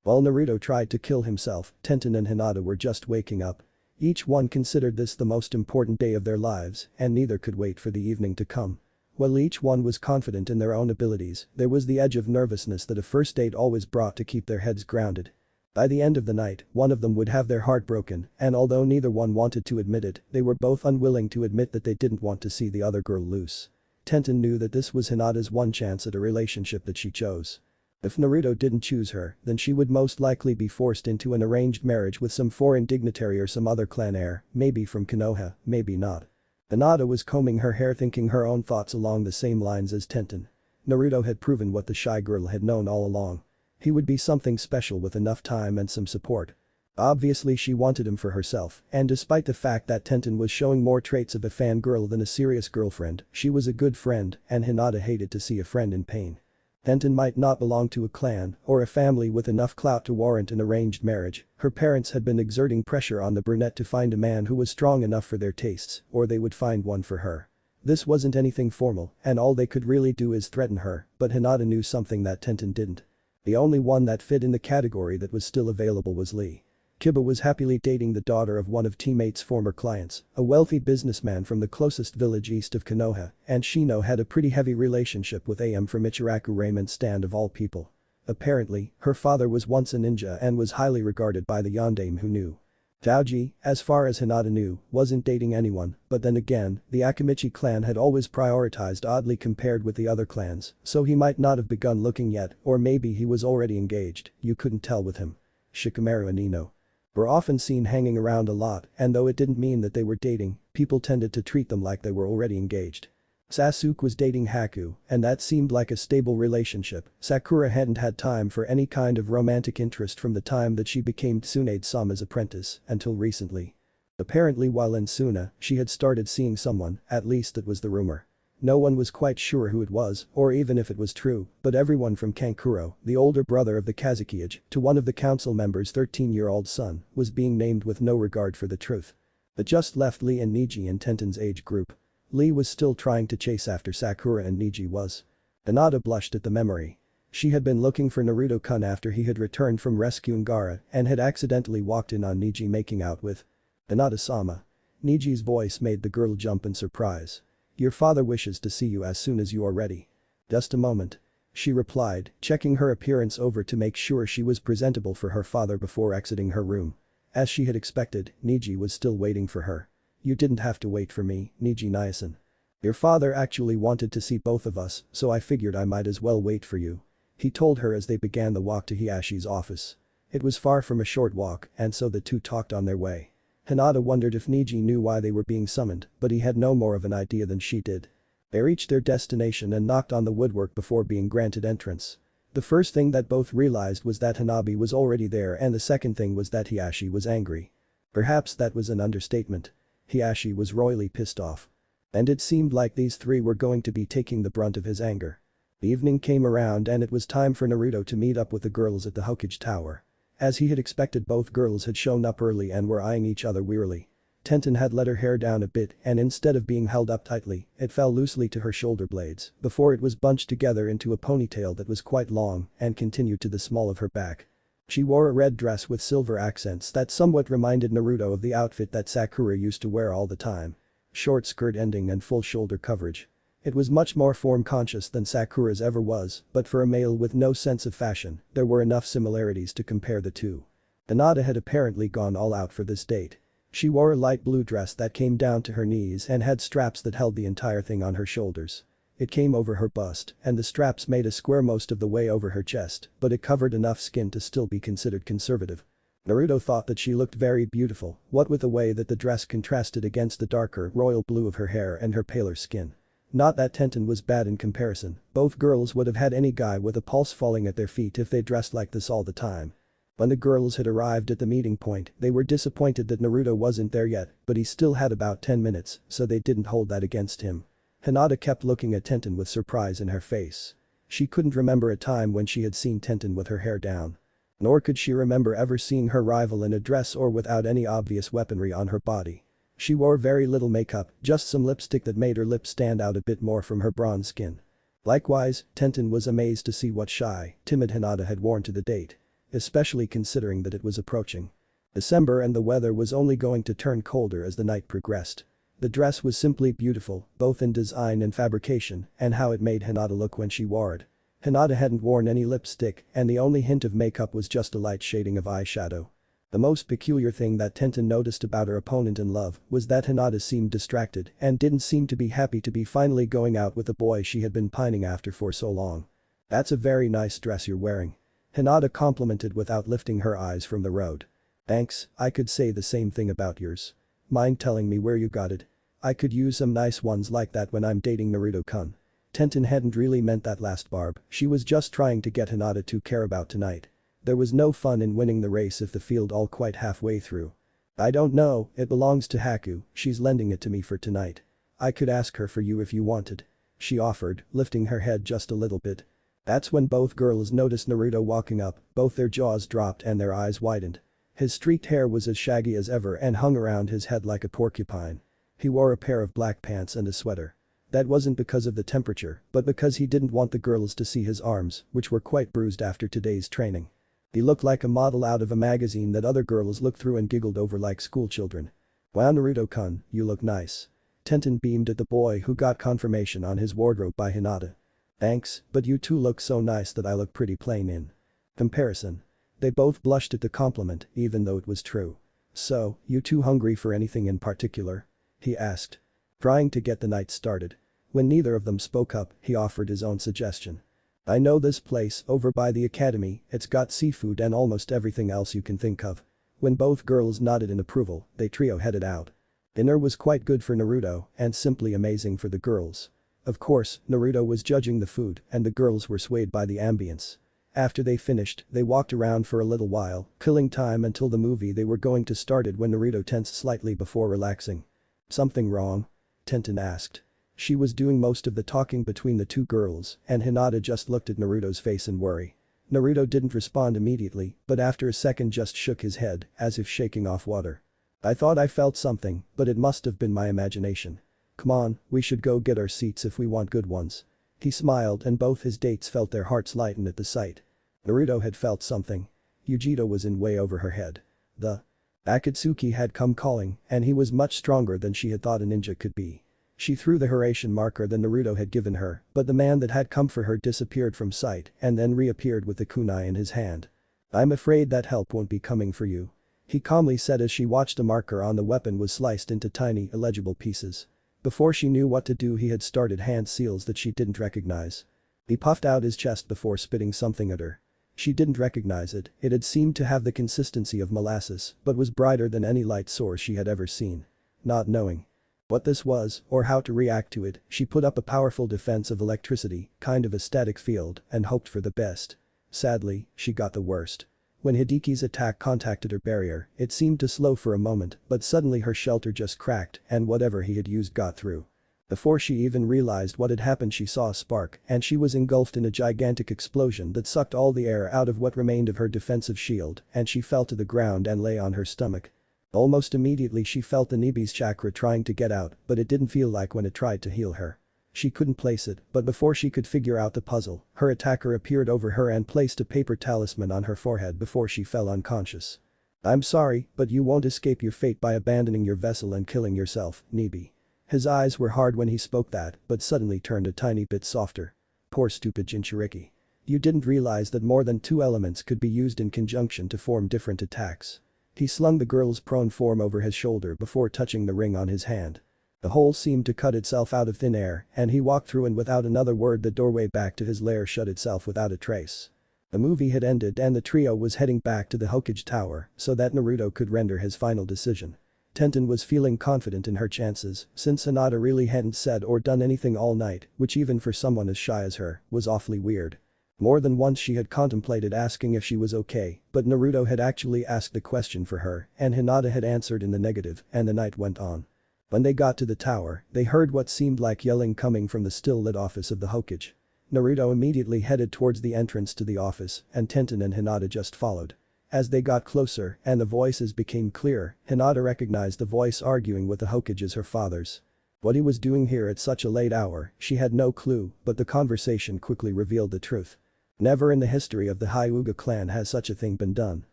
While Naruto tried to kill himself, Tenten and Hinata were just waking up. Each one considered this the most important day of their lives, and neither could wait for the evening to come. While each one was confident in their own abilities, there was the edge of nervousness that a first date always brought to keep their heads grounded. By the end of the night, one of them would have their heart broken, and although neither one wanted to admit it, they were both unwilling to admit that they didn't want to see the other girl loose. Tenten knew that this was Hinata's one chance at a relationship that she chose. If Naruto didn't choose her, then she would most likely be forced into an arranged marriage with some foreign dignitary or some other clan heir, maybe from Konoha, maybe not. Hinata was combing her hair, thinking her own thoughts along the same lines as Tenten. Naruto had proven what the shy girl had known all along. He would be something special with enough time and some support. Obviously she wanted him for herself, and despite the fact that Tenten was showing more traits of a fangirl than a serious girlfriend, she was a good friend, and Hinata hated to see a friend in pain. Tenten might not belong to a clan or a family with enough clout to warrant an arranged marriage. Her parents had been exerting pressure on the brunette to find a man who was strong enough for their tastes, or they would find one for her. This wasn't anything formal, and all they could really do is threaten her, but Hinata knew something that Tenten didn't. The only one that fit in the category that was still available was Lee. Kiba was happily dating the daughter of one of teammates' former clients, a wealthy businessman from the closest village east of Konoha, and Shino had a pretty heavy relationship with AM from Ichiraku Ramen stand of all people. Apparently, her father was once a ninja and was highly regarded by the yondaime who knew. Taoji, as far as Hinata knew, wasn't dating anyone, but then again, the Akamichi clan had always prioritized oddly compared with the other clans, so he might not have begun looking yet, or maybe he was already engaged, you couldn't tell with him. Shikamaru and Ino were often seen hanging around a lot, and though it didn't mean that they were dating, people tended to treat them like they were already engaged. Sasuke was dating Haku, and that seemed like a stable relationship. Sakura hadn't had time for any kind of romantic interest from the time that she became Tsunade-sama's apprentice until recently. Apparently while in Sunna, she had started seeing someone, at least that was the rumor. No one was quite sure who it was, or even if it was true, but everyone from Kankuro, the older brother of the Kazukiage, to one of the council members' 13-year-old son, was being named with no regard for the truth. That just left Lee and Niji in Tenten's age group. Lee was still trying to chase after Sakura and Niji was. Hinata blushed at the memory. She had been looking for Naruto-kun after he had returned from rescuing Gaara and had accidentally walked in on Niji making out with Hinata-sama. Niji's voice made the girl jump in surprise. Your father wishes to see you as soon as you are ready. Just a moment. She replied, checking her appearance over to make sure she was presentable for her father before exiting her room. As she had expected, Niji was still waiting for her. You didn't have to wait for me, Niji-san. Your father actually wanted to see both of us, so I figured I might as well wait for you. He told her as they began the walk to Hiyashi's office. It was far from a short walk, and so the two talked on their way. Hinata wondered if Niji knew why they were being summoned, but he had no more of an idea than she did. They reached their destination and knocked on the woodwork before being granted entrance. The first thing that both realized was that Hanabi was already there, and the second thing was that Hiyashi was angry. Perhaps that was an understatement. Hiyashi was royally pissed off. And it seemed like these three were going to be taking the brunt of his anger. The evening came around and it was time for Naruto to meet up with the girls at the Hokage Tower. As he had expected, both girls had shown up early and were eyeing each other wearily. Tenten had let her hair down a bit and instead of being held up tightly, it fell loosely to her shoulder blades before it was bunched together into a ponytail that was quite long and continued to the small of her back. She wore a red dress with silver accents that somewhat reminded Naruto of the outfit that Sakura used to wear all the time. Short skirt ending and full shoulder coverage. It was much more form-conscious than Sakura's ever was, but for a male with no sense of fashion, there were enough similarities to compare the two. Hinata had apparently gone all out for this date. She wore a light blue dress that came down to her knees and had straps that held the entire thing on her shoulders. It came over her bust, and the straps made a square most of the way over her chest, but it covered enough skin to still be considered conservative. Naruto thought that she looked very beautiful, what with the way that the dress contrasted against the darker royal blue of her hair and her paler skin. Not that Tenten was bad in comparison, both girls would have had any guy with a pulse falling at their feet if they dressed like this all the time. When the girls had arrived at the meeting point, they were disappointed that Naruto wasn't there yet, but he still had about 10 minutes, so they didn't hold that against him. Hinata kept looking at Tenten with surprise in her face. She couldn't remember a time when she had seen Tenten with her hair down. Nor could she remember ever seeing her rival in a dress or without any obvious weaponry on her body. She wore very little makeup, just some lipstick that made her lips stand out a bit more from her bronze skin. Likewise, Tenten was amazed to see what shy, timid Hinata had worn to the date. Especially considering that it was approaching December and the weather was only going to turn colder as the night progressed. The dress was simply beautiful, both in design and fabrication, and how it made Hinata look when she wore it. Hinata hadn't worn any lipstick, and the only hint of makeup was just a light shading of eyeshadow. The most peculiar thing that Tenten noticed about her opponent in love was that Hinata seemed distracted and didn't seem to be happy to be finally going out with the boy she had been pining after for so long. That's a very nice dress you're wearing. Hinata complimented without lifting her eyes from the road. Thanks, I could say the same thing about yours. Mind telling me where you got it? I could use some nice ones like that when I'm dating Naruto-kun. Tenten hadn't really meant that last barb, she was just trying to get Hinata to care about tonight. There was no fun in winning the race if the field all quite halfway through. I don't know, it belongs to Haku, she's lending it to me for tonight. I could ask her for you if you wanted. She offered, lifting her head just a little bit. That's when both girls noticed Naruto walking up, both their jaws dropped and their eyes widened. His streaked hair was as shaggy as ever and hung around his head like a porcupine. He wore a pair of black pants and a sweater. That wasn't because of the temperature, but because he didn't want the girls to see his arms, which were quite bruised after today's training. He looked like a model out of a magazine that other girls looked through and giggled over like schoolchildren. Wow, Naruto-kun, you look nice. Tenten beamed at the boy who got confirmation on his wardrobe by Hinata. Thanks, but you two look so nice that I look pretty plain in. Comparison. They both blushed at the compliment, even though it was true. "So, you two hungry for anything in particular?" he asked. Trying to get the night started. When neither of them spoke up, he offered his own suggestion. "I know this place over by the academy, it's got seafood and almost everything else you can think of." When both girls nodded in approval, they trio headed out. Dinner was quite good for Naruto and simply amazing for the girls. Of course, Naruto was judging the food and the girls were swayed by the ambience. After they finished, they walked around for a little while, killing time until the movie they were going to started when Naruto tensed slightly before relaxing. "Something wrong?" Tenten asked. She was doing most of the talking between the two girls and Hinata just looked at Naruto's face in worry. Naruto didn't respond immediately, but after a second just shook his head, as if shaking off water. "I thought I felt something, but it must have been my imagination. Come on, we should go get our seats if we want good ones." He smiled and both his dates felt their hearts lighten at the sight. Naruto had felt something. Yugito was in way over her head. The Akatsuki had come calling, and he was much stronger than she had thought a ninja could be. She threw the Haration marker that Naruto had given her, but the man that had come for her disappeared from sight and then reappeared with the kunai in his hand. "I'm afraid that help won't be coming for you," he calmly said as she watched the marker on the weapon was sliced into tiny, illegible pieces. Before she knew what to do he had started hand seals that she didn't recognize. He puffed out his chest before spitting something at her. She didn't recognize it, it had seemed to have the consistency of molasses but was brighter than any light source she had ever seen. Not knowing what this was or how to react to it, she put up a powerful defense of electricity, kind of a static field, and hoped for the best. Sadly, she got the worst. When Hideki's attack contacted her barrier, it seemed to slow for a moment, but suddenly her shelter just cracked and whatever he had used got through. Before she even realized what had happened she saw a spark and she was engulfed in a gigantic explosion that sucked all the air out of what remained of her defensive shield and she fell to the ground and lay on her stomach. Almost immediately she felt the Nibi's chakra trying to get out but it didn't feel like when it tried to heal her. She couldn't place it, but before she could figure out the puzzle, her attacker appeared over her and placed a paper talisman on her forehead before she fell unconscious. "I'm sorry, but you won't escape your fate by abandoning your vessel and killing yourself, Nibi." His eyes were hard when he spoke that, but suddenly turned a tiny bit softer. "Poor stupid Jinchuriki. You didn't realize that more than two elements could be used in conjunction to form different attacks." He slung the girl's prone form over his shoulder before touching the ring on his hand. The hole seemed to cut itself out of thin air and he walked through and without another word the doorway back to his lair shut itself without a trace. The movie had ended and the trio was heading back to the Hokage Tower so that Naruto could render his final decision. Tenten was feeling confident in her chances since Hinata really hadn't said or done anything all night, which even for someone as shy as her, was awfully weird. More than once she had contemplated asking if she was okay, but Naruto had actually asked the question for her and Hinata had answered in the negative and the night went on. When they got to the tower, they heard what seemed like yelling coming from the still-lit office of the Hokage. Naruto immediately headed towards the entrance to the office and Tenten and Hinata just followed. As they got closer and the voices became clearer, Hinata recognized the voice arguing with the Hokage as her father's. What he was doing here at such a late hour, she had no clue, but the conversation quickly revealed the truth. Never in the history of the Hyuga clan has such a thing been done.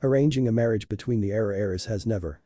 Arranging a marriage between the heirs has never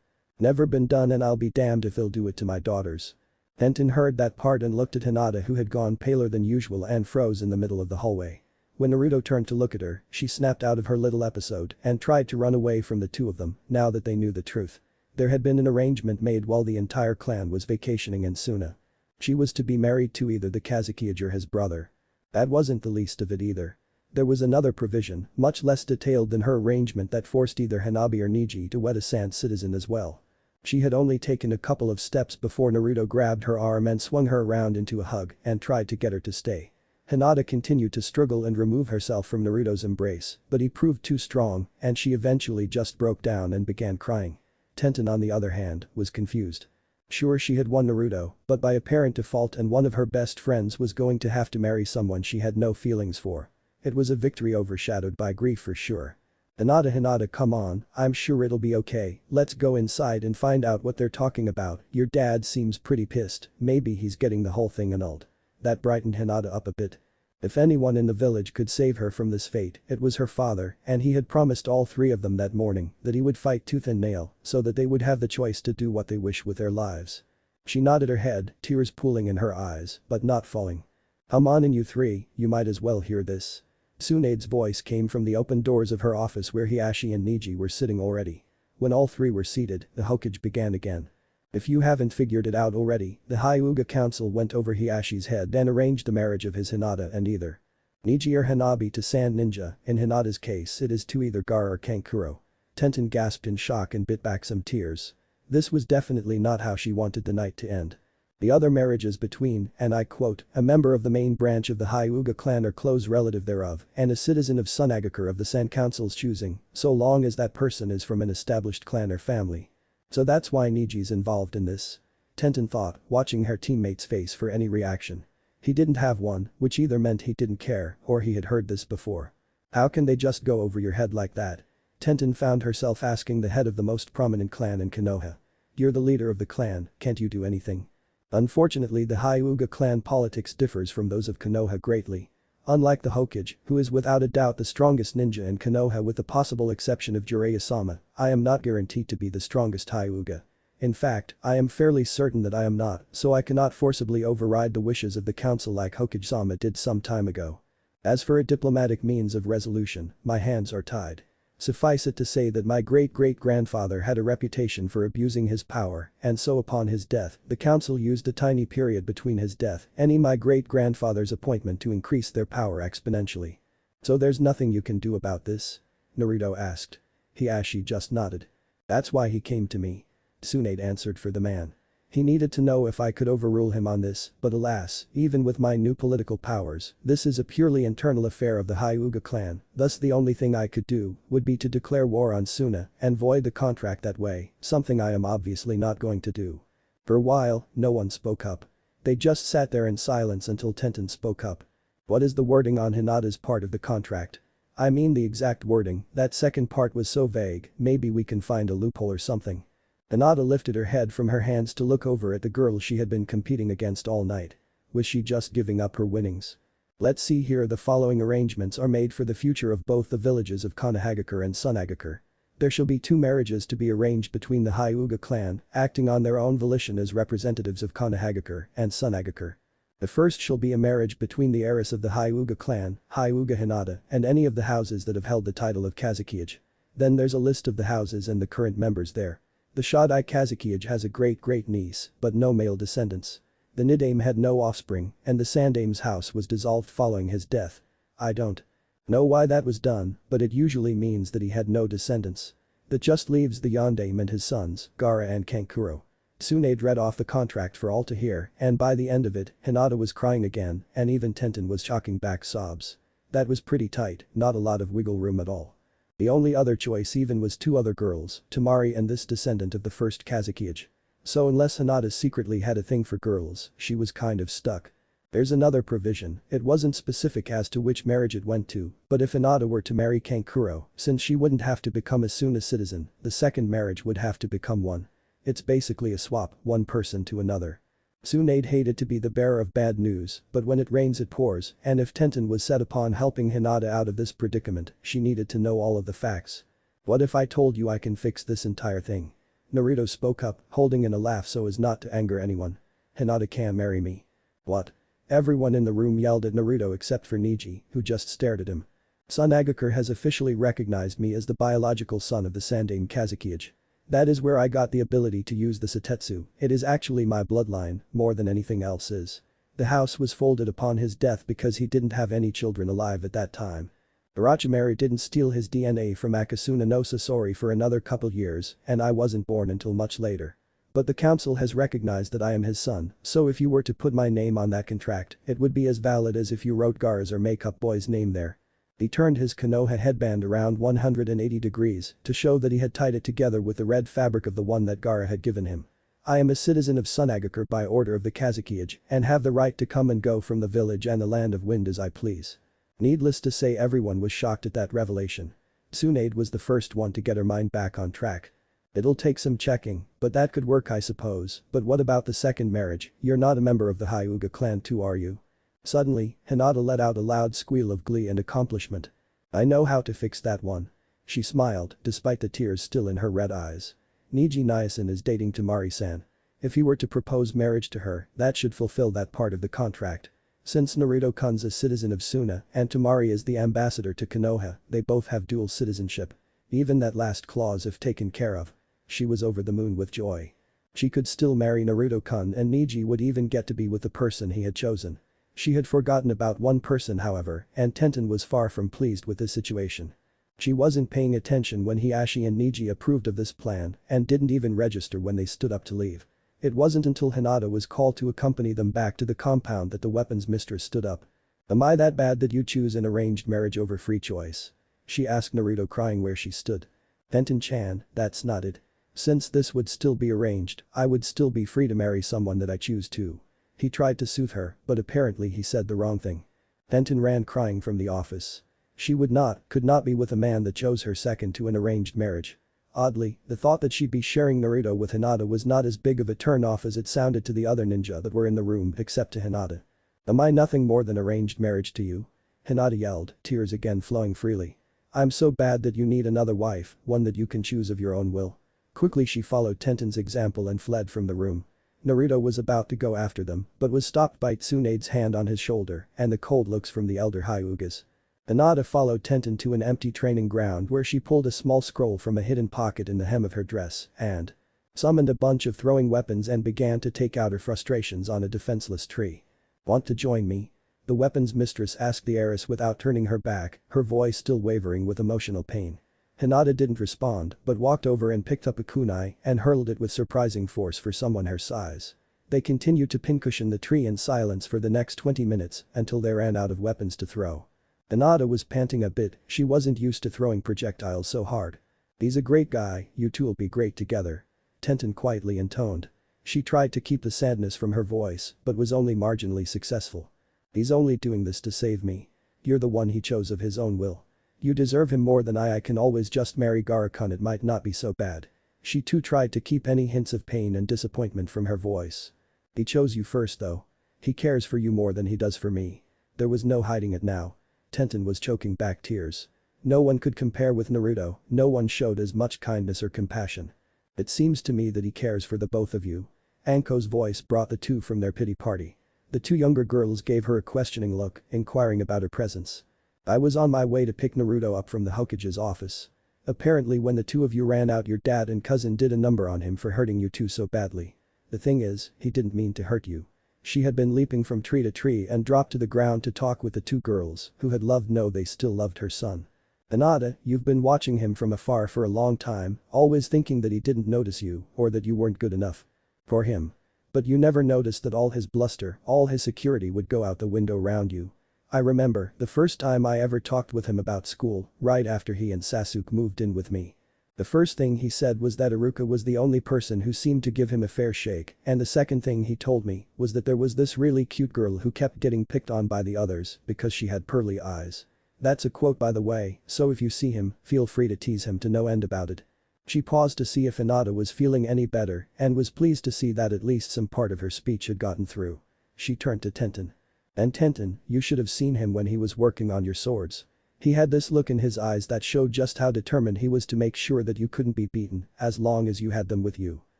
been done and I'll be damned if they'll do it to my daughters. Tenten heard that part and looked at Hinata who had gone paler than usual and froze in the middle of the hallway. When Naruto turned to look at her, she snapped out of her little episode and tried to run away from the two of them now that they knew the truth. There had been an arrangement made while the entire clan was vacationing in Sunna. She was to be married to either the Kazekage or his brother. That wasn't the least of it either. There was another provision, much less detailed than her arrangement that forced either Hanabi or Niji to wed a Sand citizen as well. She had only taken a couple of steps before Naruto grabbed her arm and swung her around into a hug and tried to get her to stay. Hinata continued to struggle and remove herself from Naruto's embrace, but he proved too strong and she eventually just broke down and began crying. Tenten on the other hand, was confused. Sure she had won Naruto, but by apparent default and one of her best friends was going to have to marry someone she had no feelings for. It was a victory overshadowed by grief for sure. Hinata, come on, I'm sure it'll be okay, let's go inside and find out what they're talking about, your dad seems pretty pissed, maybe he's getting the whole thing annulled. That brightened Hinata up a bit. If anyone in the village could save her from this fate, it was her father and he had promised all three of them that morning that he would fight tooth and nail so that they would have the choice to do what they wish with their lives. She nodded her head, tears pooling in her eyes, but not falling. Come on in you three, you might as well hear this. Tsunade's voice came from the open doors of her office where Hiashi and Niji were sitting already. When all three were seated, the Hokage began again. If you haven't figured it out already, the Hyuga Council went over Hiashi's head and arranged the marriage of his Hinata and either Niji or Hanabi to Sand Ninja. In Hinata's case it is to either Gaara or Kankuro. Tenten gasped in shock and bit back some tears. This was definitely not how she wanted the night to end. The other marriages between, and I quote, a member of the main branch of the Hyuga clan or close relative thereof and a citizen of Sunagakure of the Sand Council's choosing, so long as that person is from an established clan or family. So that's why Niji's involved in this. Tenten thought, watching her teammate's face for any reaction. He didn't have one, which either meant he didn't care or he had heard this before. How can they just go over your head like that? Tenten found herself asking the head of the most prominent clan in Konoha. You're the leader of the clan, can't you do anything? Unfortunately the Hyuga clan politics differs from those of Konoha greatly. Unlike the Hokage, who is without a doubt the strongest ninja in Konoha with the possible exception of Jiraiya-sama, I am not guaranteed to be the strongest Hyuga. In fact, I am fairly certain that I am not, so I cannot forcibly override the wishes of the council like Hokage-sama did some time ago. As for a diplomatic means of resolution, my hands are tied. Suffice it to say that my great-great-grandfather had a reputation for abusing his power, and so upon his death, the council used a tiny period between his death and my great-grandfather's appointment to increase their power exponentially. So there's nothing you can do about this? Naruto asked. Hiashi just nodded. That's why he came to me. Tsunade answered for the man. He needed to know if I could overrule him on this, but alas, even with my new political powers, this is a purely internal affair of the Hyuga clan, thus the only thing I could do would be to declare war on Sunna and void the contract that way, something I am obviously not going to do. For a while, no one spoke up. They just sat there in silence until Tenten spoke up. What is the wording on Hinata's part of the contract? I mean the exact wording, that second part was so vague, maybe we can find a loophole or something. Hinata lifted her head from her hands to look over at the girl she had been competing against all night. Was she just giving up her winnings? Let's see here, the following arrangements are made for the future of both the villages of Konohagakure and Sunagakure. There shall be 2 marriages to be arranged between the Hyuga clan, acting on their own volition as representatives of Konohagakure and Sunagakure. The first shall be a marriage between the heiress of the Hyuga clan, Hyuga Hinata, and any of the houses that have held the title of Kazekage. Then there's a list of the houses and the current members there. The Shodai Kazekage has a great-great-niece, but no male descendants. The Nidame had no offspring, and the Sandame's house was dissolved following his death. I don't know why that was done, but it usually means that he had no descendants. That just leaves the Yondame and his sons, Gaara and Kankuro. Tsunade read off the contract for all to hear, and by the end of it, Hinata was crying again, and even Tenten was choking back sobs. That was pretty tight, not a lot of wiggle room at all. The only other choice even was 2 other girls, Tamari and this descendant of the first Kazekage. So unless Hinata secretly had a thing for girls, she was kind of stuck. There's another provision, it wasn't specific as to which marriage it went to, but if Hinata were to marry Kankuro, since she wouldn't have to become a Sunna citizen, the second marriage would have to become one. It's basically a swap, one person to another. Tsunade hated to be the bearer of bad news, but when it rains it pours, and if Tenten was set upon helping Hinata out of this predicament, she needed to know all of the facts. What if I told you I can fix this entire thing? Naruto spoke up, holding in a laugh so as not to anger anyone. Hinata can marry me. What? Everyone in the room yelled at Naruto except for Niji, who just stared at him. Sunagakure has officially recognized me as the biological son of the Sandame Kazekage. That is where I got the ability to use the Setetsu, it is actually my bloodline, more than anything else is. The house was folded upon his death because he didn't have any children alive at that time. Orochimaru didn't steal his DNA from Akasuna no Sasori for another couple years, and I wasn't born until much later. But the council has recognized that I am his son, so if you were to put my name on that contract, it would be as valid as if you wrote Gaara's or Makeup Boy's name there. He turned his Konoha headband around 180 degrees to show that he had tied it together with the red fabric of the one that Gaara had given him. I am a citizen of Sunagakure by order of the Kazekage and have the right to come and go from the village and the land of wind as I please. Needless to say, everyone was shocked at that revelation. Tsunade was the first one to get her mind back on track. It'll take some checking, but that could work I suppose, but what about the second marriage? You're not a member of the Hyuga clan too, are you? Suddenly, Hinata let out a loud squeal of glee and accomplishment. I know how to fix that one. She smiled, despite the tears still in her red eyes. Niji Nyasen is dating Tamari-san. If he were to propose marriage to her, that should fulfill that part of the contract. Since Naruto-kun's a citizen of Sunna and Temari is the ambassador to Konoha, they both have dual citizenship. Even that last clause if taken care of. She was over the moon with joy. She could still marry Naruto-kun and Neji would even get to be with the person he had chosen. She had forgotten about one person however, and Tenten was far from pleased with this situation. She wasn't paying attention when Hiashi and Neji approved of this plan and didn't even register when they stood up to leave. It wasn't until Hinata was called to accompany them back to the compound that the weapons mistress stood up. "Am I that bad that you choose an arranged marriage over free choice?" she asked Naruto crying where she stood. "Tenten-chan, that's not it. Since this would still be arranged, I would still be free to marry someone that I choose to." He tried to soothe her, but apparently he said the wrong thing. Tenten ran crying from the office. She could not be with a man that chose her second to an arranged marriage. Oddly, the thought that she'd be sharing Naruto with Hinata was not as big of a turn-off as it sounded to the other ninja that were in the room except to Hinata. "Am I nothing more than arranged marriage to you?" Hinata yelled, tears again flowing freely. "I'm so bad that you need another wife, one that you can choose of your own will." Quickly she followed Tenten's example and fled from the room. Naruto was about to go after them, but was stopped by Tsunade's hand on his shoulder and the cold looks from the elder Hyugas. Hinata followed Tenten to an empty training ground where she pulled a small scroll from a hidden pocket in the hem of her dress and summoned a bunch of throwing weapons and began to take out her frustrations on a defenseless tree. "Want to join me?" the weapons mistress asked the heiress without turning her back, her voice still wavering with emotional pain. Hinata didn't respond but walked over and picked up a kunai and hurled it with surprising force for someone her size. They continued to pincushion the tree in silence for the next 20 minutes until they ran out of weapons to throw. Hinata was panting a bit, she wasn't used to throwing projectiles so hard. "He's a great guy, you two'll be great together," Tenten quietly intoned. She tried to keep the sadness from her voice but was only marginally successful. "He's only doing this to save me. You're the one he chose of his own will. You deserve him more than I can always just marry Garakun, it might not be so bad." She too tried to keep any hints of pain and disappointment from her voice. "He chose you first though. He cares for you more than he does for me." There was no hiding it now. Tenten was choking back tears. No one could compare with Naruto, no one showed as much kindness or compassion. "It seems to me that he cares for the both of you." Anko's voice brought the two from their pity party. The two younger girls gave her a questioning look, inquiring about her presence. "I was on my way to pick Naruto up from the Hokage's office. Apparently when the two of you ran out your dad and cousin did a number on him for hurting you two so badly. The thing is, he didn't mean to hurt you." She had been leaping from tree to tree and dropped to the ground to talk with the two girls who had loved they still loved her son. "Hinata, you've been watching him from afar for a long time, always thinking that he didn't notice you or that you weren't good enough for him. But you never noticed that all his bluster, all his security would go out the window around you. I remember the first time I ever talked with him about school, right after he and Sasuke moved in with me. The first thing he said was that Aruka was the only person who seemed to give him a fair shake, and the second thing he told me was that there was this really cute girl who kept getting picked on by the others because she had pearly eyes. That's a quote by the way, so if you see him, feel free to tease him to no end about it." She paused to see if Hinata was feeling any better and was pleased to see that at least some part of her speech had gotten through. She turned to Tenten. "And Tenten, you should have seen him when he was working on your swords. He had this look in his eyes that showed just how determined he was to make sure that you couldn't be beaten as long as you had them with you.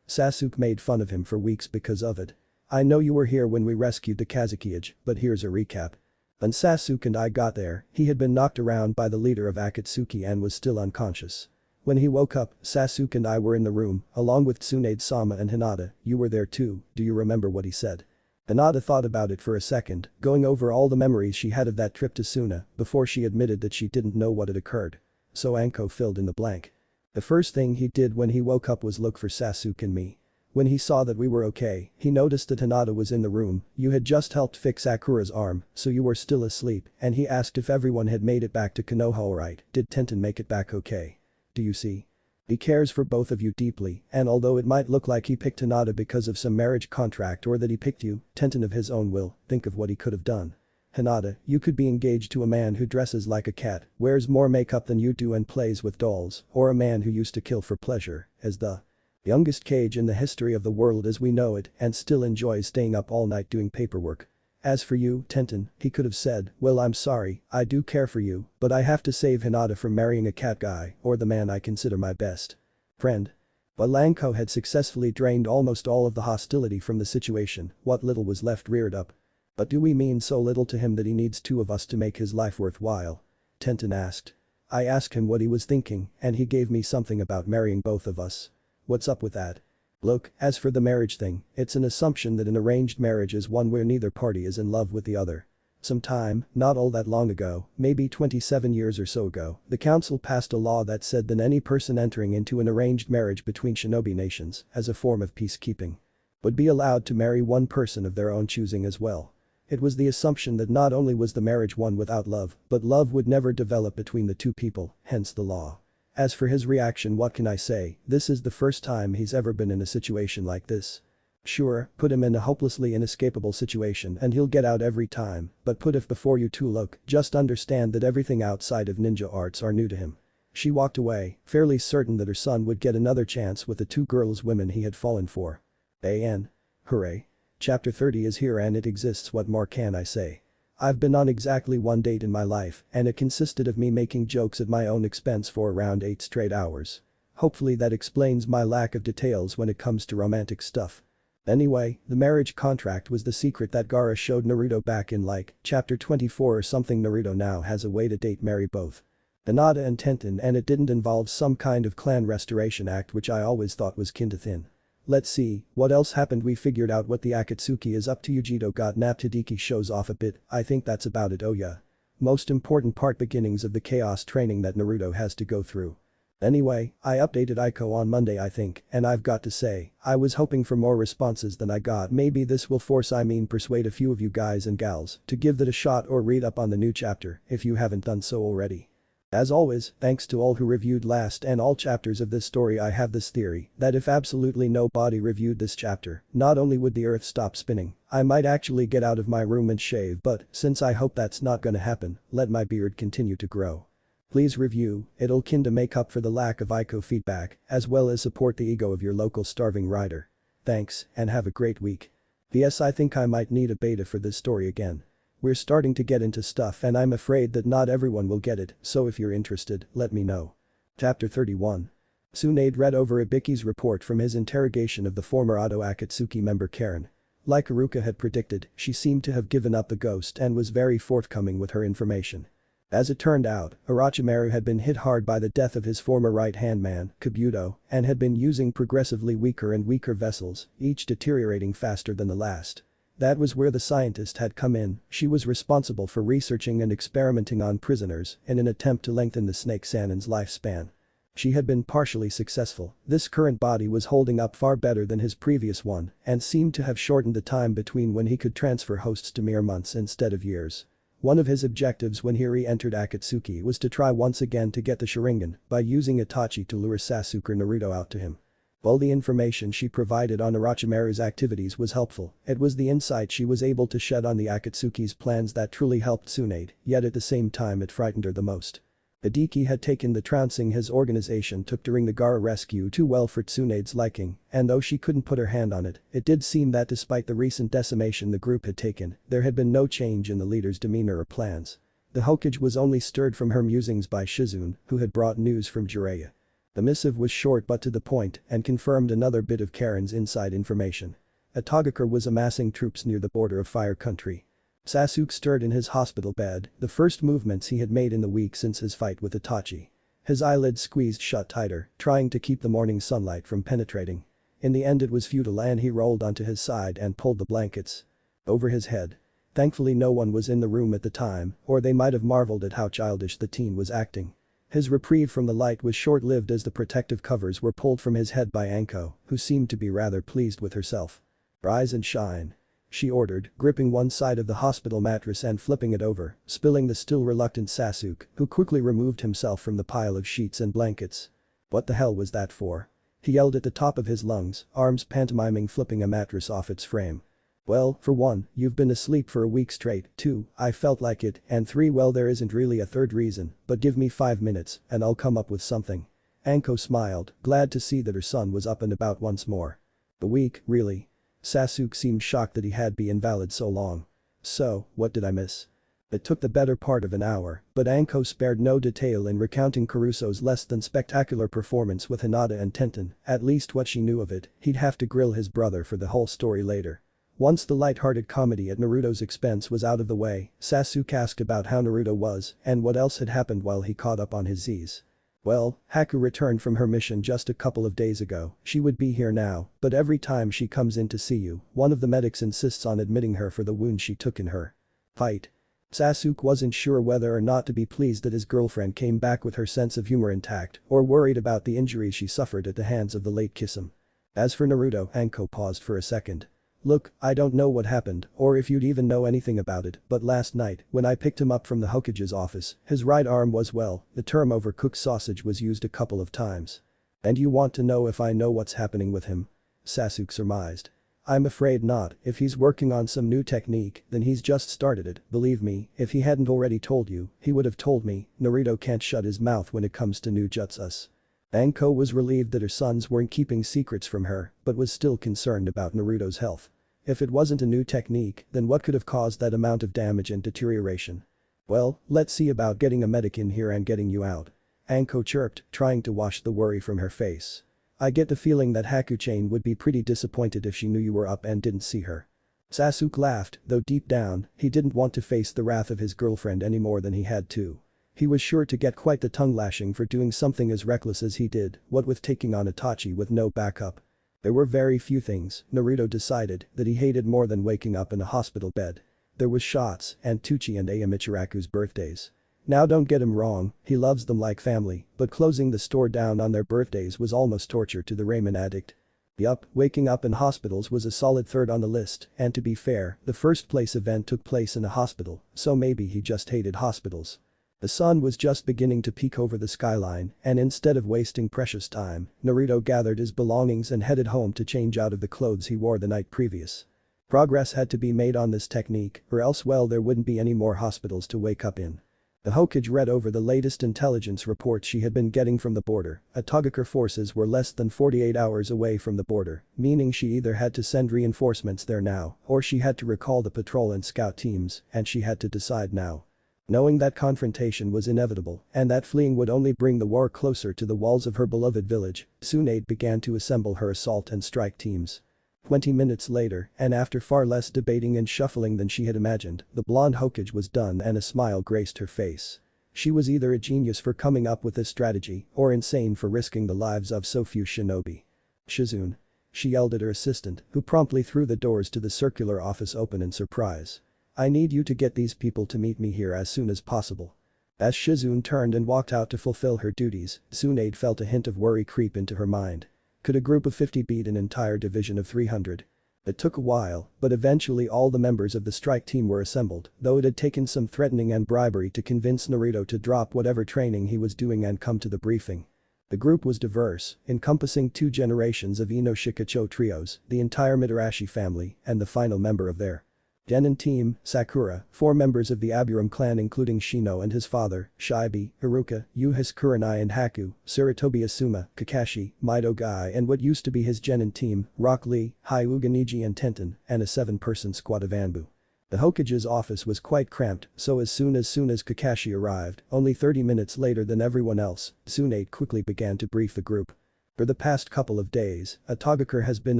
Sasuke made fun of him for weeks because of it. I know you were here when we rescued the Kazekage, but here's a recap. When Sasuke and I got there, he had been knocked around by the leader of Akatsuki and was still unconscious. When he woke up, Sasuke and I were in the room, along with Tsunade-sama and Hinata, you were there too, do you remember what he said?" Hinata thought about it for a second, going over all the memories she had of that trip to Sunna before she admitted that she didn't know what had occurred. So Anko filled in the blank. "The first thing he did when he woke up was look for Sasuke and me. When he saw that we were okay, he noticed that Hinata was in the room, you had just helped fix Sakura's arm, so you were still asleep, and he asked if everyone had made it back to Konoha alright, did Tenten make it back okay? Do you see? He cares for both of you deeply, and although it might look like he picked Hinata because of some marriage contract or that he picked you, Tenten of his own will, think of what he could have done. Hinata, you could be engaged to a man who dresses like a cat, wears more makeup than you do and plays with dolls, or a man who used to kill for pleasure, as the youngest Kage in the history of the world as we know it and still enjoys staying up all night doing paperwork. As for you, Tenten, he could have said, well I'm sorry, I do care for you, but I have to save Hinata from marrying a cat guy or the man I consider my best friend." While Anko had successfully drained almost all of the hostility from the situation, what little was left reared up. But do we mean so little to him that he needs two of us to make his life worthwhile? Tenten asked. I asked him what he was thinking, and he gave me something about marrying both of us. What's up with that? Look, as for the marriage thing, it's an assumption that an arranged marriage is one where neither party is in love with the other. Some time, not all that long ago, maybe 27 years or so ago, the council passed a law that said that any person entering into an arranged marriage between shinobi nations, as a form of peacekeeping, would be allowed to marry one person of their own choosing as well. It was the assumption that not only was the marriage one without love, but love would never develop between the two people, hence the law. As for his reaction, what can I say, this is the first time he's ever been in a situation like this. Sure, put him in a hopelessly inescapable situation and he'll get out every time, but put if before you two look, just understand that everything outside of ninja arts are new to him. She walked away, fairly certain that her son would get another chance with the two women he had fallen for. A.N. Hooray. Chapter 30 is here and it exists, what more can I say? I've been on exactly one date in my life and it consisted of me making jokes at my own expense for around 8 straight hours. Hopefully that explains my lack of details when it comes to romantic stuff. Anyway, the marriage contract was the secret that Gaara showed Naruto back in like, chapter 24 or something. Naruto now has a way to date marry both Hinata and Tenten, and it didn't involve some kind of clan restoration act which I always thought was kin to thin. Let's see, what else happened? We figured out what the Akatsuki is up to. Yugito got napped. Hideki shows off a bit, I think that's about it. Oh yeah. Most important part, beginnings of the chaos training that Naruto has to go through. Anyway, I updated Aiko on Monday I think, and I've got to say, I was hoping for more responses than I got. Maybe this will persuade a few of you guys and gals to give that a shot or read up on the new chapter if you haven't done so already. As always, thanks to all who reviewed last and all chapters of this story. I have this theory that if absolutely nobody reviewed this chapter, not only would the earth stop spinning, I might actually get out of my room and shave, but since I hope that's not gonna happen, let my beard continue to grow. Please review, it'll kinda make up for the lack of Aiko feedback, as well as support the ego of your local starving writer. Thanks, and have a great week. PS I think I might need a beta for this story again. We're starting to get into stuff and I'm afraid that not everyone will get it, so if you're interested, let me know. Chapter 31. Tsunade read over Ibiki's report from his interrogation of the former Oto Akatsuki member Karen. Like Aruka had predicted, she seemed to have given up the ghost and was very forthcoming with her information. As it turned out, Orochimaru had been hit hard by the death of his former right-hand man, Kabuto, and had been using progressively weaker and weaker vessels, each deteriorating faster than the last. That was where the scientist had come in. She was responsible for researching and experimenting on prisoners in an attempt to lengthen the snake Sannin's lifespan. She had been partially successful. This current body was holding up far better than his previous one and seemed to have shortened the time between when he could transfer hosts to mere months instead of years. One of his objectives when he re-entered Akatsuki was to try once again to get the Sharingan by using Itachi to lure Sasuke or Naruto out to him. While the information she provided on Orochimaru's activities was helpful, it was the insight she was able to shed on the Akatsuki's plans that truly helped Tsunade, yet at the same time it frightened her the most. Hideki had taken the trouncing his organization took during the Gaara rescue too well for Tsunade's liking, and though she couldn't put her hand on it, it did seem that despite the recent decimation the group had taken, there had been no change in the leader's demeanor or plans. The Hokage was only stirred from her musings by Shizune, who had brought news from Jiraiya. The missive was short but to the point and confirmed another bit of Karen's inside information. Atogakure was amassing troops near the border of Fire Country. Sasuke stirred in his hospital bed, the first movements he had made in the week since his fight with Itachi. His eyelids squeezed shut tighter, trying to keep the morning sunlight from penetrating. In the end it was futile and he rolled onto his side and pulled the blankets over his head. Thankfully no one was in the room at the time, or they might have marveled at how childish the teen was acting. His reprieve from the light was short-lived as the protective covers were pulled from his head by Anko, who seemed to be rather pleased with herself. "Rise and shine," she ordered, gripping one side of the hospital mattress and flipping it over, spilling the still reluctant Sasuke, who quickly removed himself from the pile of sheets and blankets. "What the hell was that for?" he yelled at the top of his lungs, arms pantomiming flipping a mattress off its frame. "Well, for one, you've been asleep for a week straight, 2, I felt like it, and 3, well there isn't really a third reason, but give me 5 minutes and I'll come up with something." Anko smiled, glad to see that her son was up and about once more. "A week, really?" Sasuke seemed shocked that he had been invalid so long. "So, what did I miss?" It took the better part of an hour, but Anko spared no detail in recounting Kuruso's less than spectacular performance with Hinata and Tenten, at least what she knew of it, he'd have to grill his brother for the whole story later. Once the light-hearted comedy at Naruto's expense was out of the way, Sasuke asked about how Naruto was and what else had happened while he caught up on his Z's. Well, Haku returned from her mission just a couple of days ago, she would be here now, but every time she comes in to see you, one of the medics insists on admitting her for the wound she took in her fight. Sasuke wasn't sure whether or not to be pleased that his girlfriend came back with her sense of humor intact or worried about the injuries she suffered at the hands of the late Kisame. As for Naruto, Anko paused for a second. Look, I don't know what happened or if you'd even know anything about it, but last night, when I picked him up from the Hokage's office, his right arm was well, the term overcooked sausage was used a couple of times. And you want to know if I know what's happening with him? Sasuke surmised. I'm afraid not, if he's working on some new technique, then he's just started it, believe me, if he hadn't already told you, he would have told me, Naruto can't shut his mouth when it comes to new jutsus. Anko was relieved that her sons weren't keeping secrets from her, but was still concerned about Naruto's health. If it wasn't a new technique, then what could have caused that amount of damage and deterioration? Well, let's see about getting a medic in here and getting you out. Anko chirped, trying to wash the worry from her face. I get the feeling that Haku-chan would be pretty disappointed if she knew you were up and didn't see her. Sasuke laughed, though deep down, he didn't want to face the wrath of his girlfriend any more than he had to. He was sure to get quite the tongue lashing for doing something as reckless as he did, what with taking on Itachi with no backup. There were very few things, Naruto decided, that he hated more than waking up in a hospital bed. There was shots and Tuchi and Aya Michiraku's birthdays. Now don't get him wrong, he loves them like family, but closing the store down on their birthdays was almost torture to the ramen addict. Yup, waking up in hospitals was a solid third on the list, and to be fair, the first place event took place in a hospital, so maybe he just hated hospitals. The sun was just beginning to peek over the skyline, and instead of wasting precious time, Naruto gathered his belongings and headed home to change out of the clothes he wore the night previous. Progress had to be made on this technique, or else well there wouldn't be any more hospitals to wake up in. The Hokage read over the latest intelligence reports she had been getting from the border. Atogakure forces were less than 48 hours away from the border, meaning she either had to send reinforcements there now, or she had to recall the patrol and scout teams, and she had to decide now. Knowing that confrontation was inevitable and that fleeing would only bring the war closer to the walls of her beloved village, Tsunade began to assemble her assault and strike teams. 20 minutes later, and after far less debating and shuffling than she had imagined, the blonde Hokage was done and a smile graced her face. She was either a genius for coming up with this strategy or insane for risking the lives of so few shinobi. Shizune. She yelled at her assistant, who promptly threw the doors to the circular office open in surprise. I need you to get these people to meet me here as soon as possible. As Shizune turned and walked out to fulfill her duties, Tsunade felt a hint of worry creep into her mind. Could a group of 50 beat an entire division of 300? It took a while, but eventually all the members of the strike team were assembled, though it had taken some threatening and bribery to convince Naruto to drop whatever training he was doing and come to the briefing. The group was diverse, encompassing 2 generations of Ino Shikacho trios, the entire Mitarashi family, and the final member of their Genin team, Sakura, 4 members of the Aburam clan including Shino and his father, Shibi, Aruka, Yuhis Kurenai and Haku, Sarutobi Asuma, Kakashi, Mido Gai and what used to be his Genin team, Rock Lee, Hyuga Niji and Tenten, and a 7-person squad of Anbu. The Hokage's office was quite cramped, so as soon as Kakashi arrived, only 30 minutes later than everyone else, Tsunade quickly began to brief the group. For the past couple of days, Atogakure has been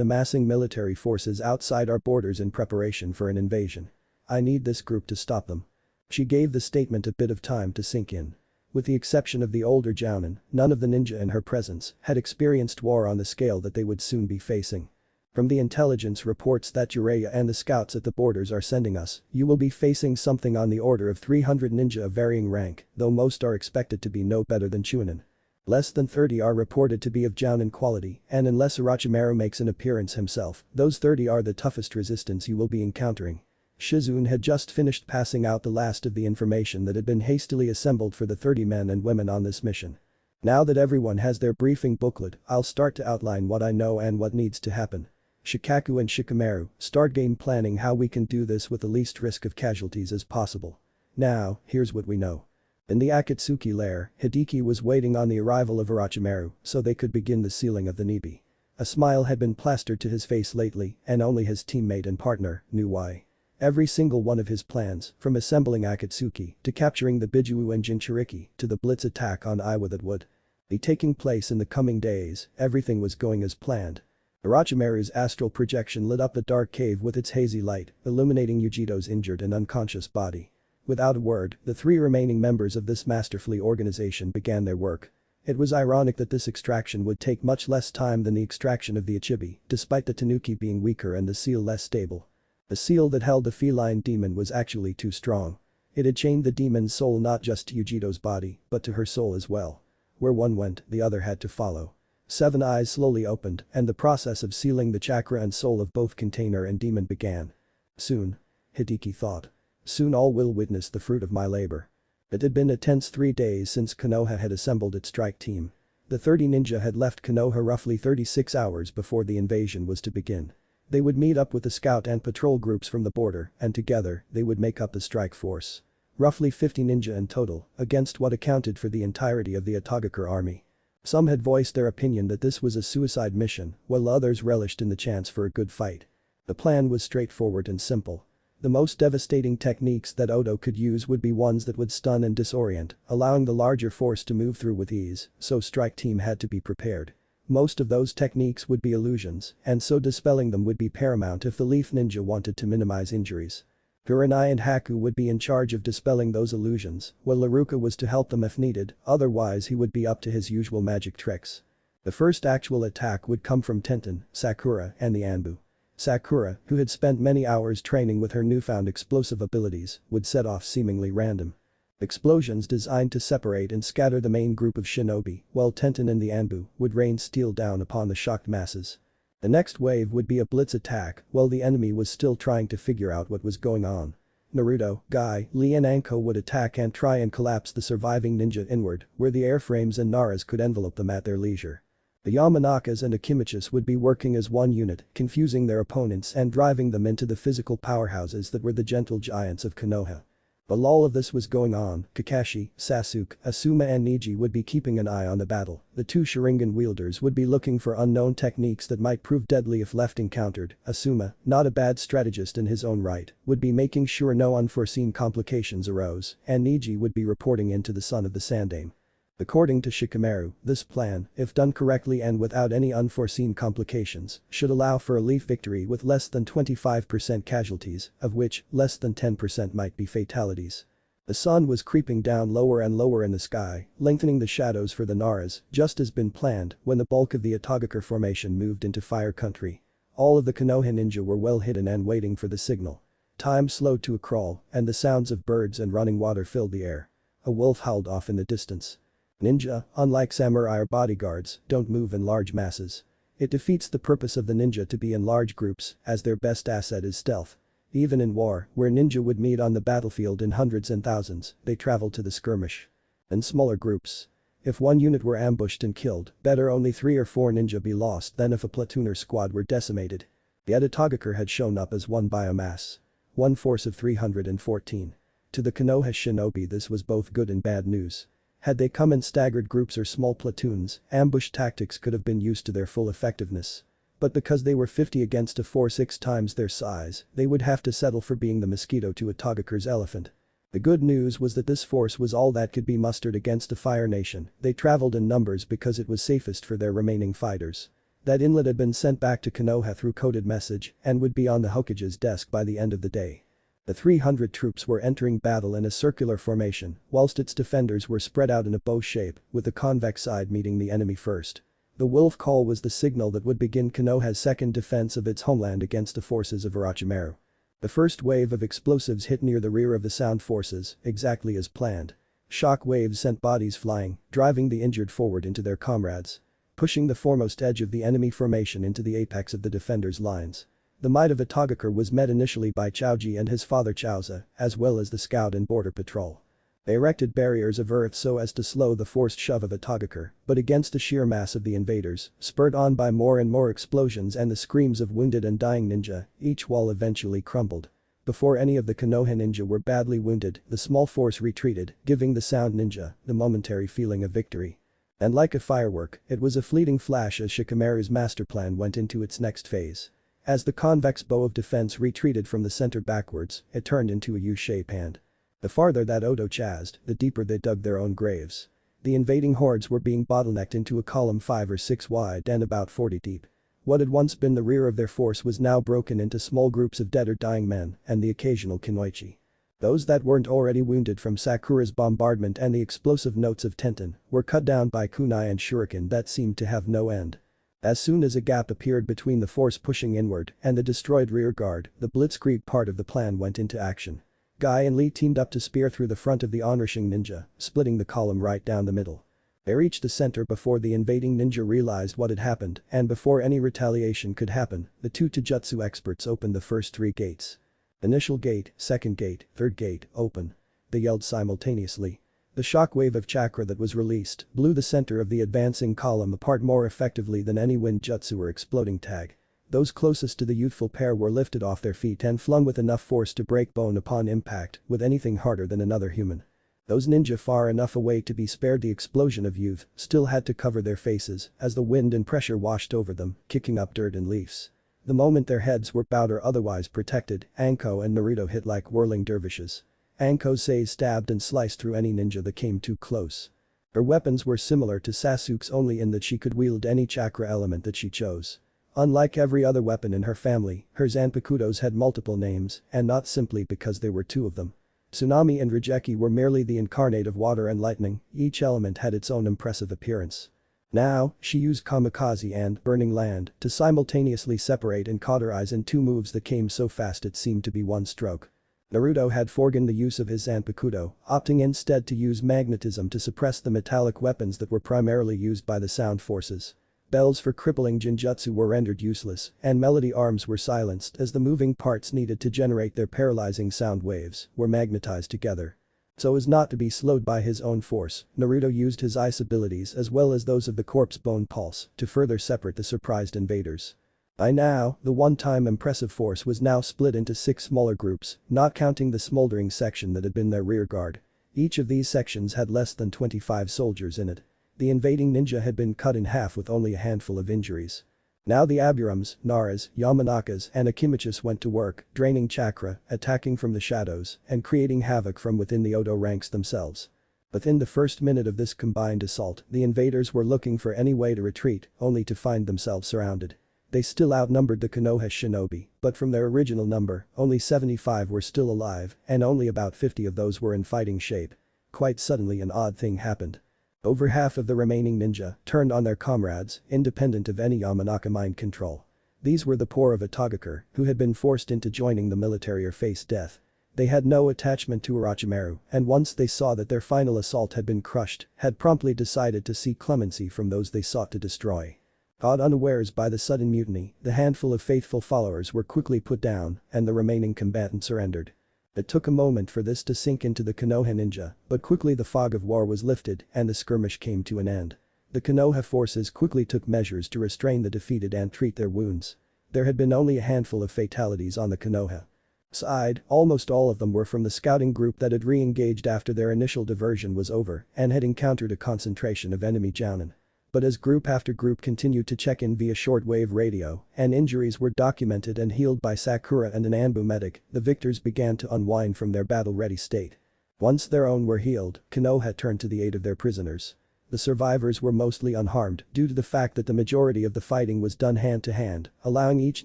amassing military forces outside our borders in preparation for an invasion. I need this group to stop them. She gave the statement a bit of time to sink in. With the exception of the older Jounin, none of the ninja in her presence had experienced war on the scale that they would soon be facing. From the intelligence reports that Jiraiya and the scouts at the borders are sending us, you will be facing something on the order of 300 ninja of varying rank, though most are expected to be no better than Chunin. Less than 30 are reported to be of Jounin quality, and unless Orochimaru makes an appearance himself, those 30 are the toughest resistance you will be encountering. Shizune had just finished passing out the last of the information that had been hastily assembled for the 30 men and women on this mission. Now that everyone has their briefing booklet, I'll start to outline what I know and what needs to happen. Shikaku and Shikamaru, start game planning how we can do this with the least risk of casualties as possible. Now, here's what we know. In the Akatsuki lair, Hideki was waiting on the arrival of Orochimaru so they could begin the sealing of the Nibi. A smile had been plastered to his face lately and only his teammate and partner knew why. Every single one of his plans, from assembling Akatsuki to capturing the Bijuu and Jinchuriki to the blitz attack on Iwa that would be taking place in the coming days, everything was going as planned. Orochimaru's astral projection lit up the dark cave with its hazy light, illuminating Yugito's injured and unconscious body. Without a word, the 3 remaining members of this masterfully organization began their work. It was ironic that this extraction would take much less time than the extraction of the Ichibi, despite the Tanuki being weaker and the seal less stable. The seal that held the feline demon was actually too strong. It had chained the demon's soul not just to Yugito's body, but to her soul as well. Where one went, the other had to follow. 7 eyes slowly opened, and the process of sealing the chakra and soul of both container and demon began. Soon. Hideki thought. Soon all will witness the fruit of my labor. It had been a tense 3 days since Konoha had assembled its strike team. The 30 ninja had left Konoha roughly 36 hours before the invasion was to begin. They would meet up with the scout and patrol groups from the border, and together, they would make up the strike force. Roughly 50 ninja in total, against what accounted for the entirety of the Atogakure army. Some had voiced their opinion that this was a suicide mission, while others relished in the chance for a good fight. The plan was straightforward and simple. The most devastating techniques that Oda could use would be ones that would stun and disorient, allowing the larger force to move through with ease, so strike team had to be prepared. Most of those techniques would be illusions, and so dispelling them would be paramount if the Leaf Ninja wanted to minimize injuries. Kurenai and Haku would be in charge of dispelling those illusions, while Aruka was to help them if needed, otherwise he would be up to his usual magic tricks. The first actual attack would come from Tenten, Sakura, and the Anbu. Sakura, who had spent many hours training with her newfound explosive abilities, would set off seemingly random explosions designed to separate and scatter the main group of shinobi, while Tenten and the Anbu would rain steel down upon the shocked masses. The next wave would be a blitz attack while the enemy was still trying to figure out what was going on. Naruto, Guy, Lee and Anko would attack and try and collapse the surviving ninja inward, where the airframes and Naras could envelop them at their leisure. The Yamanakas and Akimichis would be working as one unit, confusing their opponents and driving them into the physical powerhouses that were the gentle giants of Konoha. While all of this was going on, Kakashi, Sasuke, Asuma and Neji would be keeping an eye on the battle. The 2 Sharingan wielders would be looking for unknown techniques that might prove deadly if left encountered. Asuma, not a bad strategist in his own right, would be making sure no unforeseen complications arose, and Neji would be reporting in to the son of the Sandaime. According to Shikamaru, this plan, if done correctly and without any unforeseen complications, should allow for a Leaf victory with less than 25% casualties, of which less than 10% might be fatalities. The sun was creeping down lower and lower in the sky, lengthening the shadows for the Naras, just as been planned when the bulk of the Atogakure formation moved into fire country. All of the Konoha ninja were well hidden and waiting for the signal. Time slowed to a crawl, and the sounds of birds and running water filled the air. A wolf howled off in the distance. Ninja, unlike samurai or bodyguards, don't move in large masses. It defeats the purpose of the ninja to be in large groups, as their best asset is stealth. Even in war, where ninja would meet on the battlefield in hundreds and thousands, they traveled to the skirmish. In smaller groups. If one unit were ambushed and killed, better only 3 or 4 ninja be lost than if a platoon or squad were decimated. The Atogakure had shown up as one biomass. One force of 314. To the Konoha shinobi this was both good and bad news. Had they come in staggered groups or small platoons, ambush tactics could have been used to their full effectiveness. But because they were 50 against a force 6 times their size, they would have to settle for being the mosquito to Atogakure's elephant. The good news was that this force was all that could be mustered against a fire nation. They traveled in numbers because it was safest for their remaining fighters. That inlet had been sent back to Konoha through coded message and would be on the Hokage's desk by the end of the day. The 300 troops were entering battle in a circular formation, whilst its defenders were spread out in a bow shape, with the convex side meeting the enemy first. The wolf call was the signal that would begin Konoha's second defense of its homeland against the forces of Orochimaru. The first wave of explosives hit near the rear of the sound forces, exactly as planned. Shock waves sent bodies flying, driving the injured forward into their comrades. Pushing the foremost edge of the enemy formation into the apex of the defenders' lines. The might of Atogakure was met initially by Chaoji and his father Chaoza, as well as the scout and border patrol. They erected barriers of earth so as to slow the forced shove of Atogakure, but against the sheer mass of the invaders, spurred on by more and more explosions and the screams of wounded and dying ninja, each wall eventually crumbled. Before any of the Konoha ninja were badly wounded, the small force retreated, giving the sound ninja the momentary feeling of victory. And like a firework, it was a fleeting flash as Shikamaru's master plan went into its next phase. As the convex bow of defense retreated from the center backwards, it turned into a U-shape hand. The farther that Odo chased, the deeper they dug their own graves. The invading hordes were being bottlenecked into a column 5 or 6 wide and about 40 deep. What had once been the rear of their force was now broken into small groups of dead or dying men and the occasional kunoichi. Those that weren't already wounded from Sakura's bombardment and the explosive notes of Tenten were cut down by kunai and shuriken that seemed to have no end. As soon as a gap appeared between the force pushing inward and the destroyed rear guard, the blitzkrieg part of the plan went into action. Guy and Lee teamed up to spear through the front of the onrushing ninja, splitting the column right down the middle. They reached the center before the invading ninja realized what had happened, and before any retaliation could happen, the two Taijutsu experts opened the first 3 gates. Initial gate, second gate, third gate, open. They yelled simultaneously. The shockwave of chakra that was released blew the center of the advancing column apart more effectively than any wind jutsu or exploding tag. Those closest to the youthful pair were lifted off their feet and flung with enough force to break bone upon impact with anything harder than another human. Those ninja far enough away to be spared the explosion of youth still had to cover their faces as the wind and pressure washed over them, kicking up dirt and leaves. The moment their heads were bowed or otherwise protected, Anko and Naruto hit like whirling dervishes. Anko's sei stabbed and sliced through any ninja that came too close. Her weapons were similar to Sasuke's only in that she could wield any chakra element that she chose. Unlike every other weapon in her family, her zanpakutos had multiple names, and not simply because there were 2 of them. Tsunami and Rejeki were merely the incarnate of water and lightning, each element had its own impressive appearance. Now, she used Kamikaze and Burning Land to simultaneously separate and cauterize in 2 moves that came so fast it seemed to be one stroke. Naruto had foregone the use of his zanpakuto, opting instead to use magnetism to suppress the metallic weapons that were primarily used by the sound forces. Bells for crippling jinjutsu were rendered useless, and melody arms were silenced as the moving parts needed to generate their paralyzing sound waves were magnetized together. So as not to be slowed by his own force, Naruto used his ice abilities as well as those of the corpse bone pulse to further separate the surprised invaders. By now, the one-time impressive force was now split into 6 smaller groups, not counting the smoldering section that had been their rear guard. Each of these sections had less than 25 soldiers in it. The invading ninja had been cut in half with only a handful of injuries. Now the Aburams, Naras, Yamanakas and Akimichis went to work, draining chakra, attacking from the shadows, and creating havoc from within the Odo ranks themselves. Within the first minute of this combined assault, the invaders were looking for any way to retreat, only to find themselves surrounded. They still outnumbered the Konoha Shinobi, but from their original number, only 75 were still alive, and only about 50 of those were in fighting shape. Quite suddenly an odd thing happened. Over half of the remaining ninja turned on their comrades, independent of any Yamanaka mind control. These were the poor of Itagakure, who had been forced into joining the military or faced death. They had no attachment to Orochimaru, and once they saw that their final assault had been crushed, had promptly decided to seek clemency from those they sought to destroy. Caught unawares by the sudden mutiny, the handful of faithful followers were quickly put down, and the remaining combatants surrendered. It took a moment for this to sink into the Konoha ninja, but quickly the fog of war was lifted and the skirmish came to an end. The Konoha forces quickly took measures to restrain the defeated and treat their wounds. There had been only a handful of fatalities on the Konoha side, almost all of them were from the scouting group that had re-engaged after their initial diversion was over and had encountered a concentration of enemy jounin. But as group after group continued to check in via shortwave radio and injuries were documented and healed by Sakura and an Anbu medic, the victors began to unwind from their battle-ready state. Once their own were healed, Konoha turned to the aid of their prisoners. The survivors were mostly unharmed due to the fact that the majority of the fighting was done hand-to-hand, allowing each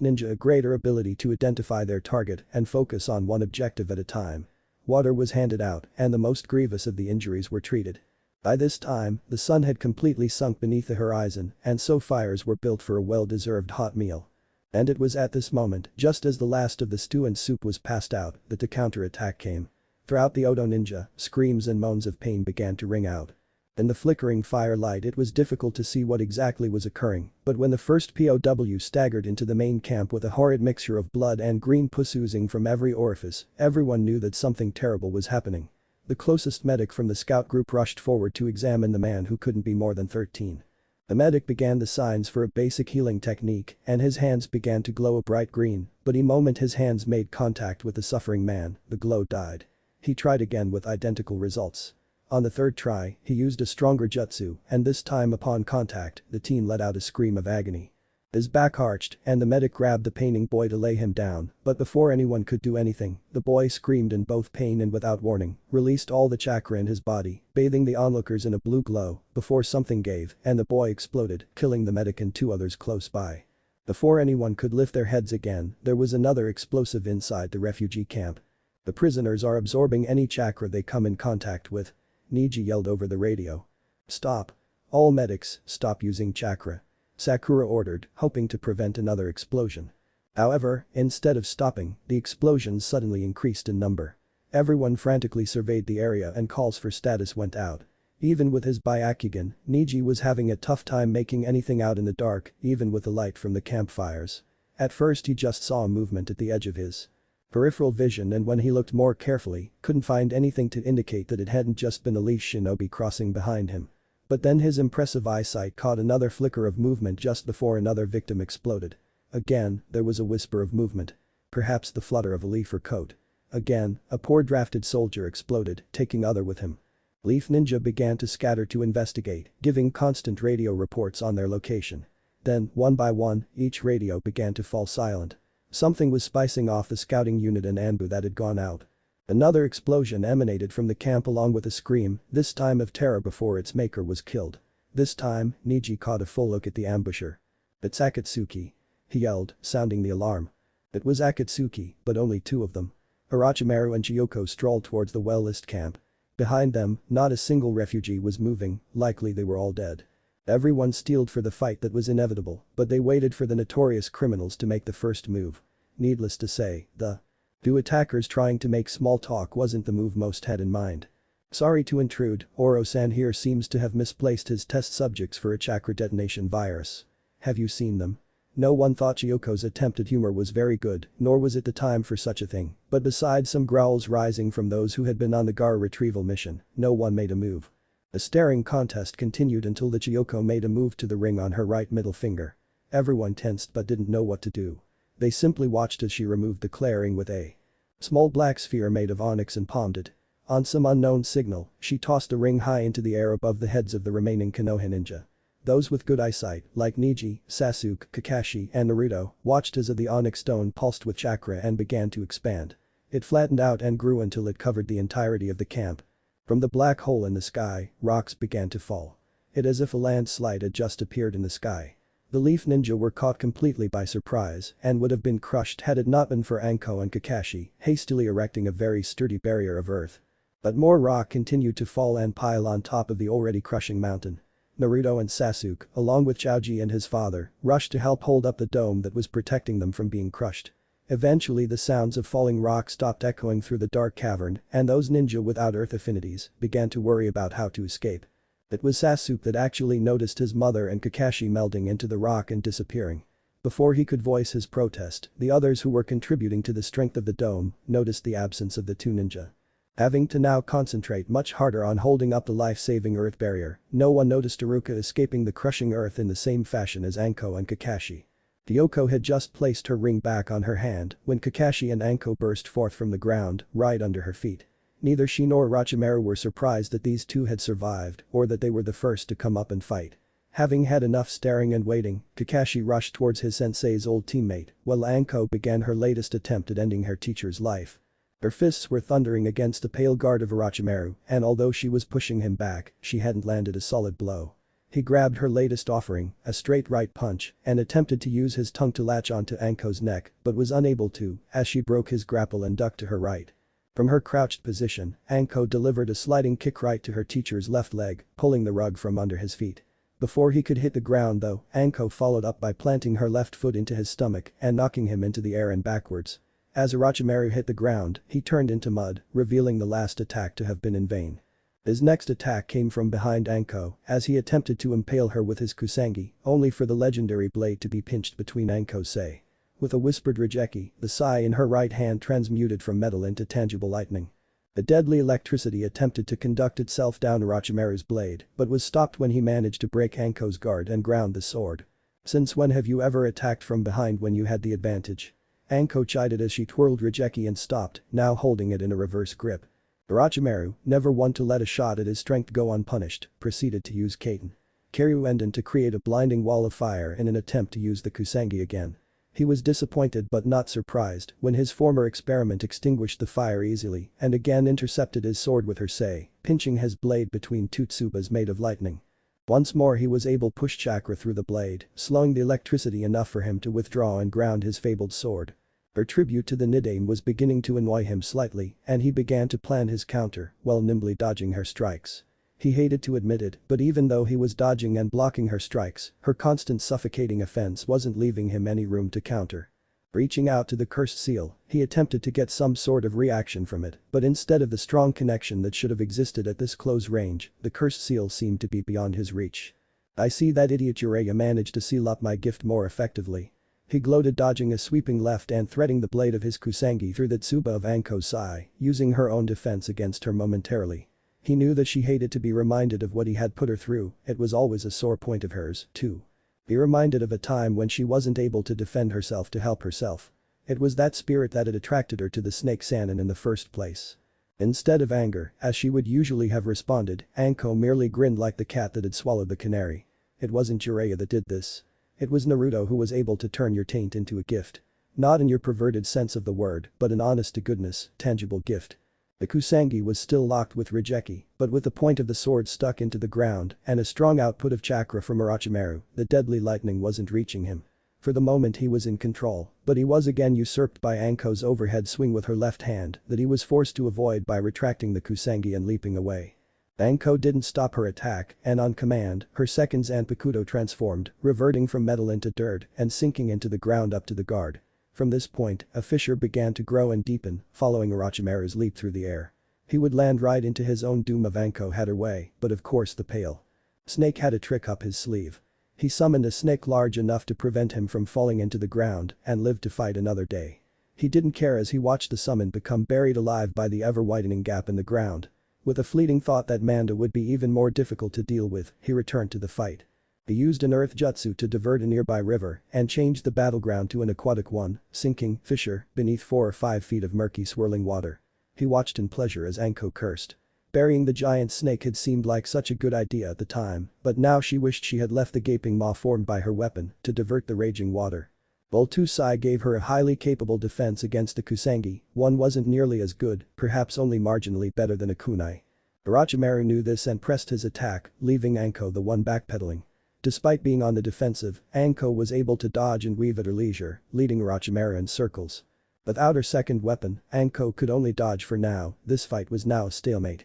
ninja a greater ability to identify their target and focus on one objective at a time. Water was handed out and the most grievous of the injuries were treated. By this time, the sun had completely sunk beneath the horizon and so fires were built for a well-deserved hot meal. And it was at this moment, just as the last of the stew and soup was passed out, that the counter-attack came. Throughout the Odo ninja, screams and moans of pain began to ring out. In the flickering firelight it was difficult to see what exactly was occurring, but when the first POW staggered into the main camp with a horrid mixture of blood and green pus oozing from every orifice, everyone knew that something terrible was happening. The closest medic from the scout group rushed forward to examine the man who couldn't be more than 13. The medic began the signs for a basic healing technique and his hands began to glow a bright green, but the moment his hands made contact with the suffering man, the glow died. He tried again with identical results. On the third try, he used a stronger jutsu and this time upon contact, the teen let out a scream of agony. His back arched and the medic grabbed the paining boy to lay him down, but before anyone could do anything, the boy screamed in both pain and without warning, released all the chakra in his body, bathing the onlookers in a blue glow, before something gave and the boy exploded, killing the medic and 2 others close by. Before anyone could lift their heads again, there was another explosive inside the refugee camp. The prisoners are absorbing any chakra they come in contact with. Neji yelled over the radio. Stop. All medics, stop using chakra. Sakura ordered, hoping to prevent another explosion. However, instead of stopping, the explosions suddenly increased in number. Everyone frantically surveyed the area and calls for status went out. Even with his Byakugan, Neji was having a tough time making anything out in the dark, even with the light from the campfires. At first he just saw a movement at the edge of his peripheral vision, and when he looked more carefully, couldn't find anything to indicate that it hadn't just been a leash shinobi crossing behind him. But then his impressive eyesight caught another flicker of movement just before another victim exploded. Again, there was a whisper of movement. Perhaps the flutter of a leaf or coat. Again, a poor drafted soldier exploded, taking other with him. Leaf Ninja began to scatter to investigate, giving constant radio reports on their location. Then, one by one, each radio began to fall silent. Something was spicing off the scouting unit and Anbu that had gone out. Another explosion emanated from the camp along with a scream, this time of terror before its maker was killed. This time, Neji caught a full look at the ambusher. "It's Akatsuki," he yelled, sounding the alarm. It was Akatsuki, but only two of them. Orochimaru and Gyoko strolled towards the well-list camp. Behind them, not a single refugee was moving, likely they were all dead. Everyone steeled for the fight that was inevitable, but they waited for the notorious criminals to make the first move. Needless to say, the two attackers trying to make small talk wasn't the move most had in mind. "Sorry to intrude, Oro-san here seems to have misplaced his test subjects for a chakra detonation virus. Have you seen them?" No one thought Chioko's attempt at humor was very good, nor was it the time for such a thing, but besides some growls rising from those who had been on the Gar retrieval mission, no one made a move. The staring contest continued until the Chiyoko made a move to the ring on her right middle finger. Everyone tensed but didn't know what to do. They simply watched as she removed the clair ring with a small black sphere made of onyx and palmed it. On some unknown signal, she tossed the ring high into the air above the heads of the remaining Konoha ninja. Those with good eyesight, like Neji, Sasuke, Kakashi, and Naruto, watched as the onyx stone pulsed with chakra and began to expand. It flattened out and grew until it covered the entirety of the camp. From the black hole in the sky, rocks began to fall. It as if a landslide had just appeared in the sky. The Leaf Ninja were caught completely by surprise and would have been crushed had it not been for Anko and Kakashi hastily erecting a very sturdy barrier of earth. But more rock continued to fall and pile on top of the already crushing mountain. Naruto and Sasuke, along with Choji and his father, rushed to help hold up the dome that was protecting them from being crushed. Eventually the sounds of falling rock stopped echoing through the dark cavern, and those ninja without earth affinities began to worry about how to escape. It was Sasuke that actually noticed his mother and Kakashi melding into the rock and disappearing. Before he could voice his protest, the others who were contributing to the strength of the dome noticed the absence of the two ninja. Having to now concentrate much harder on holding up the life-saving earth barrier, no one noticed Aruka escaping the crushing earth in the same fashion as Anko and Kakashi. Kyoko had just placed her ring back on her hand when Kakashi and Anko burst forth from the ground, right under her feet. Neither she nor Orochimaru were surprised that these two had survived or that they were the first to come up and fight. Having had enough staring and waiting, Kakashi rushed towards his sensei's old teammate, while Anko began her latest attempt at ending her teacher's life. Her fists were thundering against the pale guard of Orochimaru, and although she was pushing him back, she hadn't landed a solid blow. He grabbed her latest offering, a straight right punch, and attempted to use his tongue to latch onto Anko's neck, but was unable to, as she broke his grapple and ducked to her right. From her crouched position, Anko delivered a sliding kick right to her teacher's left leg, pulling the rug from under his feet. Before he could hit the ground though, Anko followed up by planting her left foot into his stomach and knocking him into the air and backwards. As Orochimaru hit the ground, he turned into mud, revealing the last attack to have been in vain. His next attack came from behind Anko as he attempted to impale her with his kusangi, only for the legendary blade to be pinched between Anko's sai. With a whispered rejeki, the sai in her right hand transmuted from metal into tangible lightning. The deadly electricity attempted to conduct itself down Orochimaru's blade, but was stopped when he managed to break Anko's guard and ground the sword. "Since when have you ever attacked from behind when you had the advantage?" Anko chided as she twirled rejeki and stopped, now holding it in a reverse grip. Orochimaru, never one to let a shot at his strength go unpunished, proceeded to use Kaiten Kyuenden to create a blinding wall of fire in an attempt to use the kusangi again. He was disappointed but not surprised when his former experiment extinguished the fire easily and again intercepted his sword with her sai, pinching his blade between two tsubas made of lightning. Once more he was able to push chakra through the blade, slowing the electricity enough for him to withdraw and ground his fabled sword. Her tribute to the Nidain was beginning to annoy him slightly, and he began to plan his counter, while nimbly dodging her strikes. He hated to admit it, but even though he was dodging and blocking her strikes, her constant suffocating offense wasn't leaving him any room to counter. Reaching out to the cursed seal, he attempted to get some sort of reaction from it, but instead of the strong connection that should have existed at this close range, the cursed seal seemed to be beyond his reach. I see that idiot Jiraiya managed to seal up my gift more effectively. He gloated, dodging a sweeping left and threading the blade of his kusangi through the tsuba of Anko's sai, using her own defense against her momentarily. He knew that she hated to be reminded of what he had put her through, it was always a sore point of hers, too. Be reminded of a time when she wasn't able to defend herself to help herself. It was that spirit that had attracted her to the snake Sannin in the first place. Instead of anger, as she would usually have responded, Anko merely grinned like the cat that had swallowed the canary. It wasn't Jiraiya that did this. It was Naruto who was able to turn your taint into a gift. Not in your perverted sense of the word, but an honest-to-goodness, tangible gift. The kusangi was still locked with Rejeki, but with the point of the sword stuck into the ground and a strong output of chakra from Orochimaru, the deadly lightning wasn't reaching him. For the moment he was in control, but he was again usurped by Anko's overhead swing with her left hand that he was forced to avoid by retracting the kusangi and leaping away. Anko didn't stop her attack, and on command, her second Zanpakuto transformed, reverting from metal into dirt and sinking into the ground up to the guard. From this point, a fissure began to grow and deepen, following Orochimaru's leap through the air. He would land right into his own doom if Anko had her way, but of course the pale snake had a trick up his sleeve. He summoned a snake large enough to prevent him from falling into the ground and lived to fight another day. He didn't care as he watched the summon become buried alive by the ever-widening gap in the ground. With a fleeting thought that Manda would be even more difficult to deal with, he returned to the fight. He used an earth jutsu to divert a nearby river and changed the battleground to an aquatic one, sinking fissure beneath 4 or 5 feet of murky swirling water. He watched in pleasure as Anko cursed. Burying the giant snake had seemed like such a good idea at the time, but now she wished she had left the gaping maw formed by her weapon to divert the raging water. Boltusai gave her a highly capable defense against the kusangi, one wasn't nearly as good, perhaps only marginally better than a kunai. Orochimaru knew this and pressed his attack, leaving Anko the one backpedaling. Despite being on the defensive, Anko was able to dodge and weave at her leisure, leading Orochimaru in circles. Without her second weapon, Anko could only dodge for now, this fight was now a stalemate.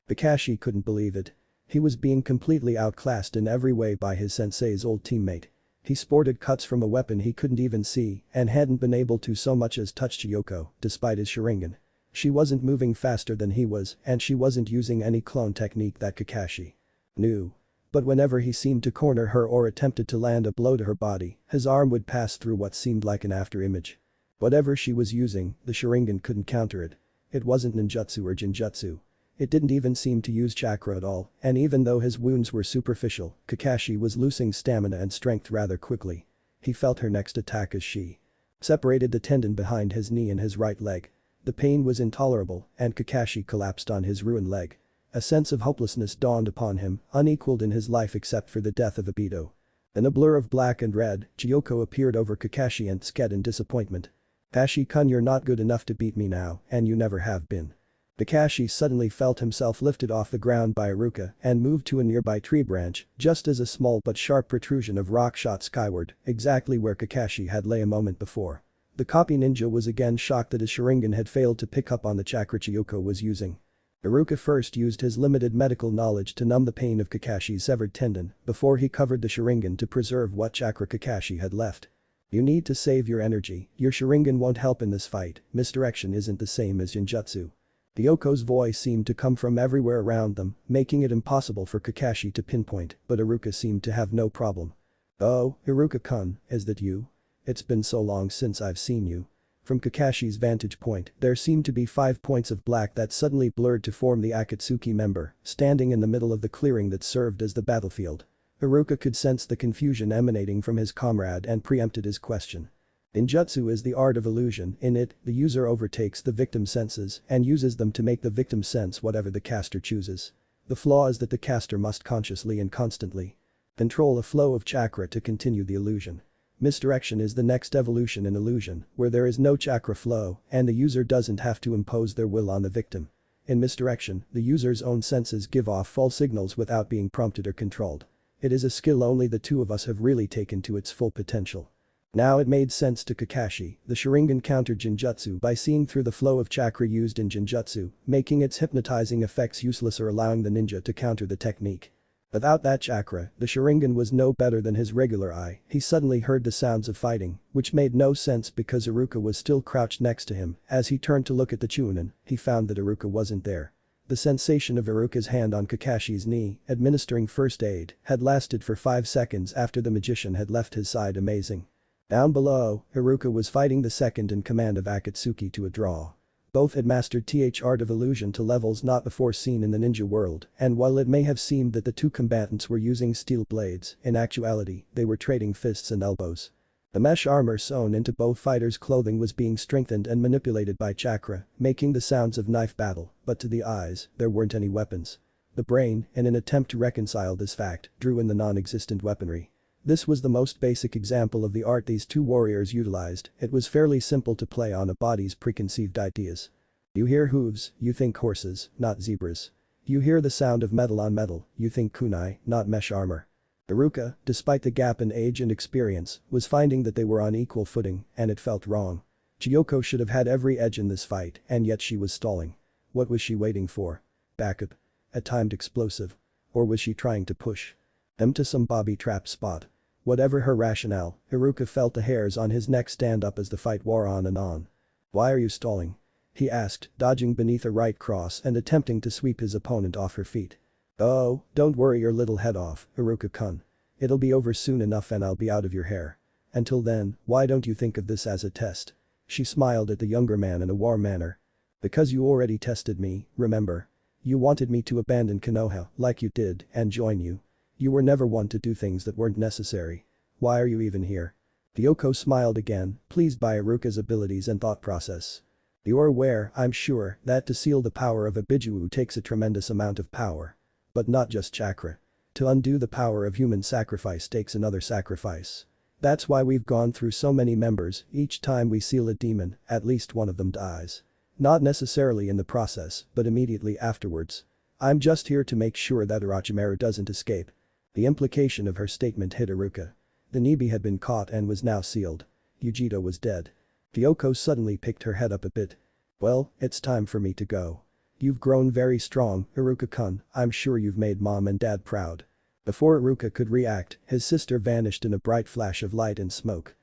Kakashi couldn't believe it. He was being completely outclassed in every way by his sensei's old teammate. He sported cuts from a weapon he couldn't even see and hadn't been able to so much as touch Chiyoko, despite his Sharingan. She wasn't moving faster than he was and she wasn't using any clone technique that Kakashi knew. But whenever he seemed to corner her or attempted to land a blow to her body, his arm would pass through what seemed like an afterimage. Whatever she was using, the Sharingan couldn't counter it. It wasn't ninjutsu or jinjutsu. It didn't even seem to use chakra at all, and even though his wounds were superficial, Kakashi was losing stamina and strength rather quickly. He felt her next attack as she separated the tendon behind his knee and his right leg. The pain was intolerable and Kakashi collapsed on his ruined leg. A sense of hopelessness dawned upon him, unequaled in his life except for the death of Obito. In a blur of black and red, Chiyoko appeared over Kakashi and scared in disappointment. Kakashi-kun, you're not good enough to beat me now, and you never have been. Kakashi suddenly felt himself lifted off the ground by Aruka and moved to a nearby tree branch, just as a small but sharp protrusion of rock shot skyward, exactly where Kakashi had lay a moment before. The copy ninja was again shocked that his Sharingan had failed to pick up on the chakra Chiyoko was using. Aruka first used his limited medical knowledge to numb the pain of Kakashi's severed tendon before he covered the Sharingan to preserve what chakra Kakashi had left. You need to save your energy, your Sharingan won't help in this fight, misdirection isn't the same as Jinjutsu. Kyoko's voice seemed to come from everywhere around them, making it impossible for Kakashi to pinpoint, but Aruka seemed to have no problem. Oh, Aruka-kun, is that you? It's been so long since I've seen you. From Kakashi's vantage point, there seemed to be 5 points of black that suddenly blurred to form the Akatsuki member, standing in the middle of the clearing that served as the battlefield. Aruka could sense the confusion emanating from his comrade and preempted his question. Ninjutsu is the art of illusion. In it, the user overtakes the victim's senses and uses them to make the victim sense whatever the caster chooses. The flaw is that the caster must consciously and constantly Control a flow of chakra to continue the illusion. Misdirection is the next evolution in illusion, where there is no chakra flow and the user doesn't have to impose their will on the victim. In misdirection, the user's own senses give off false signals without being prompted or controlled. It is a skill only the two of us have really taken to its full potential. Now it made sense to Kakashi, the Sharingan countered Jinjutsu by seeing through the flow of chakra used in Jinjutsu, making its hypnotizing effects useless or allowing the ninja to counter the technique. Without that chakra, the Sharingan was no better than his regular eye. He suddenly heard the sounds of fighting, which made no sense because Aruka was still crouched next to him. As he turned to look at the Chunin, he found that Aruka wasn't there. The sensation of Aruka's hand on Kakashi's knee, administering first aid, had lasted for 5 seconds after the magician had left his side. Amazing. Down below, Aruka was fighting the second in command of Akatsuki to a draw. Both had mastered the art of illusion to levels not before seen in the ninja world, and while it may have seemed that the two combatants were using steel blades, in actuality, they were trading fists and elbows. The mesh armor sewn into both fighters' clothing was being strengthened and manipulated by chakra, making the sounds of knife battle, but to the eyes, there weren't any weapons. The brain, in an attempt to reconcile this fact, drew in the non-existent weaponry. This was the most basic example of the art these two warriors utilized. It was fairly simple to play on a body's preconceived ideas. You hear hooves, you think horses, not zebras. You hear the sound of metal on metal, you think kunai, not mesh armor. Aruka, despite the gap in age and experience, was finding that they were on equal footing, and it felt wrong. Chiyoko should have had every edge in this fight, and yet she was stalling. What was she waiting for? Backup? A timed explosive? Or was she trying to push them to some bobby trap spot? Whatever her rationale, Aruka felt the hairs on his neck stand up as the fight wore on and on. "Why are you stalling?" he asked, dodging beneath a right cross and attempting to sweep his opponent off her feet. "Oh, don't worry your little head off, Aruka-kun. It'll be over soon enough and I'll be out of your hair. Until then, why don't you think of this as a test?" She smiled at the younger man in a warm manner. "Because you already tested me, remember? You wanted me to abandon Konoha like you did and join you. You were never one to do things that weren't necessary. Why are you even here?" Kyoko smiled again, pleased by Aruka's abilities and thought process. "You're aware, I'm sure, that to seal the power of a Bijuu takes a tremendous amount of power. But not just chakra. To undo the power of human sacrifice takes another sacrifice. That's why we've gone through so many members. Each time we seal a demon, at least one of them dies. Not necessarily in the process, but immediately afterwards. I'm just here to make sure that Orochimaru doesn't escape." The implication of her statement hit Aruka. The Nibi had been caught and was now sealed. Yugito was dead. Kyoko suddenly picked her head up a bit. "Well, it's time for me to go. You've grown very strong, Aruka-kun. I'm sure you've made mom and dad proud." Before Aruka could react, his sister vanished in a bright flash of light and smoke.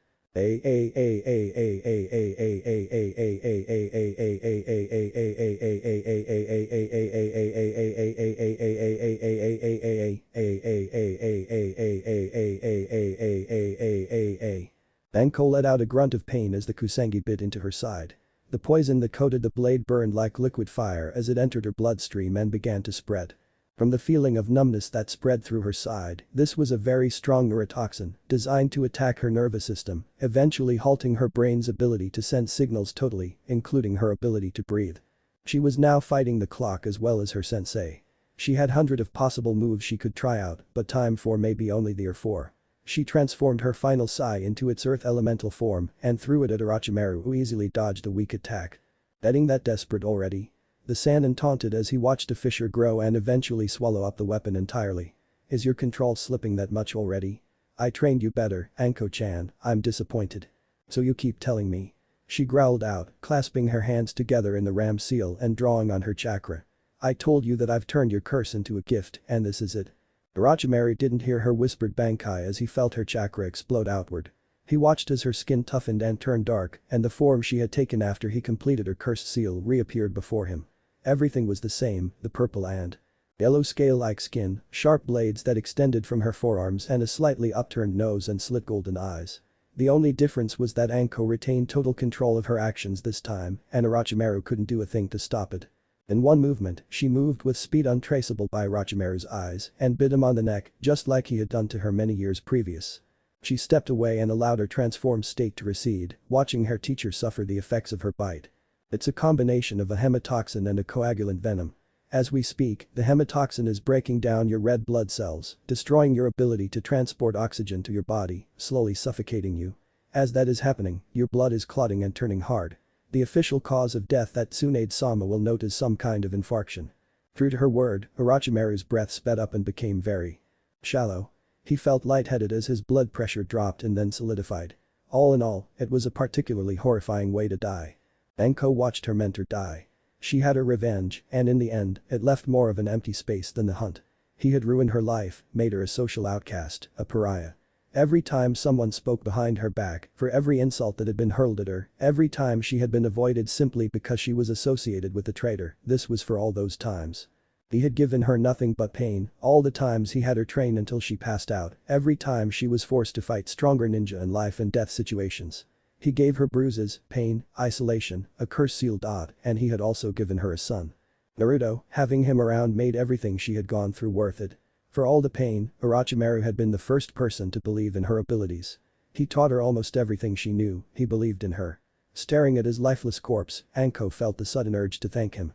Anko let out a grunt of pain as the kusangi bit into her side. The poison that coated the blade burned like liquid fire as it entered her bloodstream and began to spread. From the feeling of numbness that spread through her side, this was a very strong neurotoxin, designed to attack her nervous system, eventually halting her brain's ability to send signals totally, including her ability to breathe. She was now fighting the clock as well as her sensei. She had hundreds of possible moves she could try out, but time for maybe only the four. She transformed her final sai into its earth elemental form and threw it at Orochimaru, who easily dodged the weak attack. "Getting that desperate already?" The Sannin taunted as he watched a fissure grow and eventually swallow up the weapon entirely. "Is your control slipping that much already? I trained you better, Anko-chan, I'm disappointed." "So you keep telling me." She growled out, clasping her hands together in the ram seal and drawing on her chakra. "I told you that I've turned your curse into a gift and this is it." Orochimaru didn't hear her whispered bankai as he felt her chakra explode outward. He watched as her skin toughened and turned dark and the form she had taken after he completed her cursed seal reappeared before him. Everything was the same, the purple and yellow scale-like skin, sharp blades that extended from her forearms and a slightly upturned nose and slit golden eyes. The only difference was that Anko retained total control of her actions this time and Orochimaru couldn't do a thing to stop it. In one movement, she moved with speed untraceable by Orochimaru's eyes and bit him on the neck just like he had done to her many years previous. She stepped away and allowed her transformed state to recede, watching her teacher suffer the effects of her bite. It's a combination of a hemotoxin and a coagulant venom. As we speak, the hematoxin is breaking down your red blood cells, destroying your ability to transport oxygen to your body, slowly suffocating you. As that is happening, your blood is clotting and turning hard. The official cause of death that Tsunade-sama will note is some kind of infarction. True to her word, Orochimaru's breath sped up and became very shallow. He felt lightheaded as his blood pressure dropped and then solidified. All in all, it was a particularly horrifying way to die. Anko watched her mentor die. She had her revenge, and in the end, it left more of an empty space than the hunt. He had ruined her life, made her a social outcast, a pariah. Every time someone spoke behind her back, for every insult that had been hurled at her, every time she had been avoided simply because she was associated with the traitor, this was for all those times. He had given her nothing but pain, all the times he had her train until she passed out, every time she was forced to fight stronger ninja in life and death situations. He gave her bruises, pain, isolation, a curse-sealed odd, and he had also given her a son. Naruto, having him around made everything she had gone through worth it. For all the pain, Orochimaru had been the first person to believe in her abilities. He taught her almost everything she knew, he believed in her. Staring at his lifeless corpse, Anko felt the sudden urge to thank him.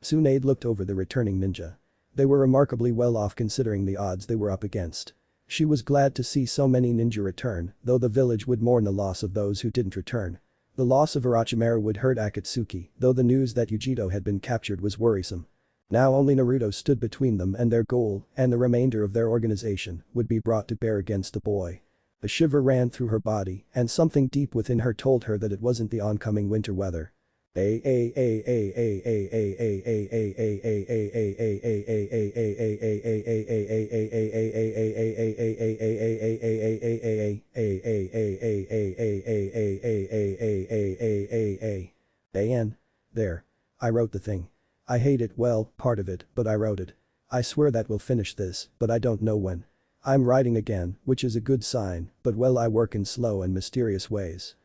Tsunade looked over the returning ninja. They were remarkably well off considering the odds they were up against. She was glad to see so many ninja return, though the village would mourn the loss of those who didn't return. The loss of Orochimaru would hurt Akatsuki, though the news that Yugito had been captured was worrisome. Now only Naruto stood between them and their goal, and the remainder of their organization would be brought to bear against the boy. A shiver ran through her body, and something deep within her told her that it wasn't the oncoming winter weather. There. I wrote the thing. I hate it, well, part of it, but I wrote it. I swear that we'll finish this, but I don't know when. I'm writing again, which is a good sign, but well I work in slow and mysterious ways.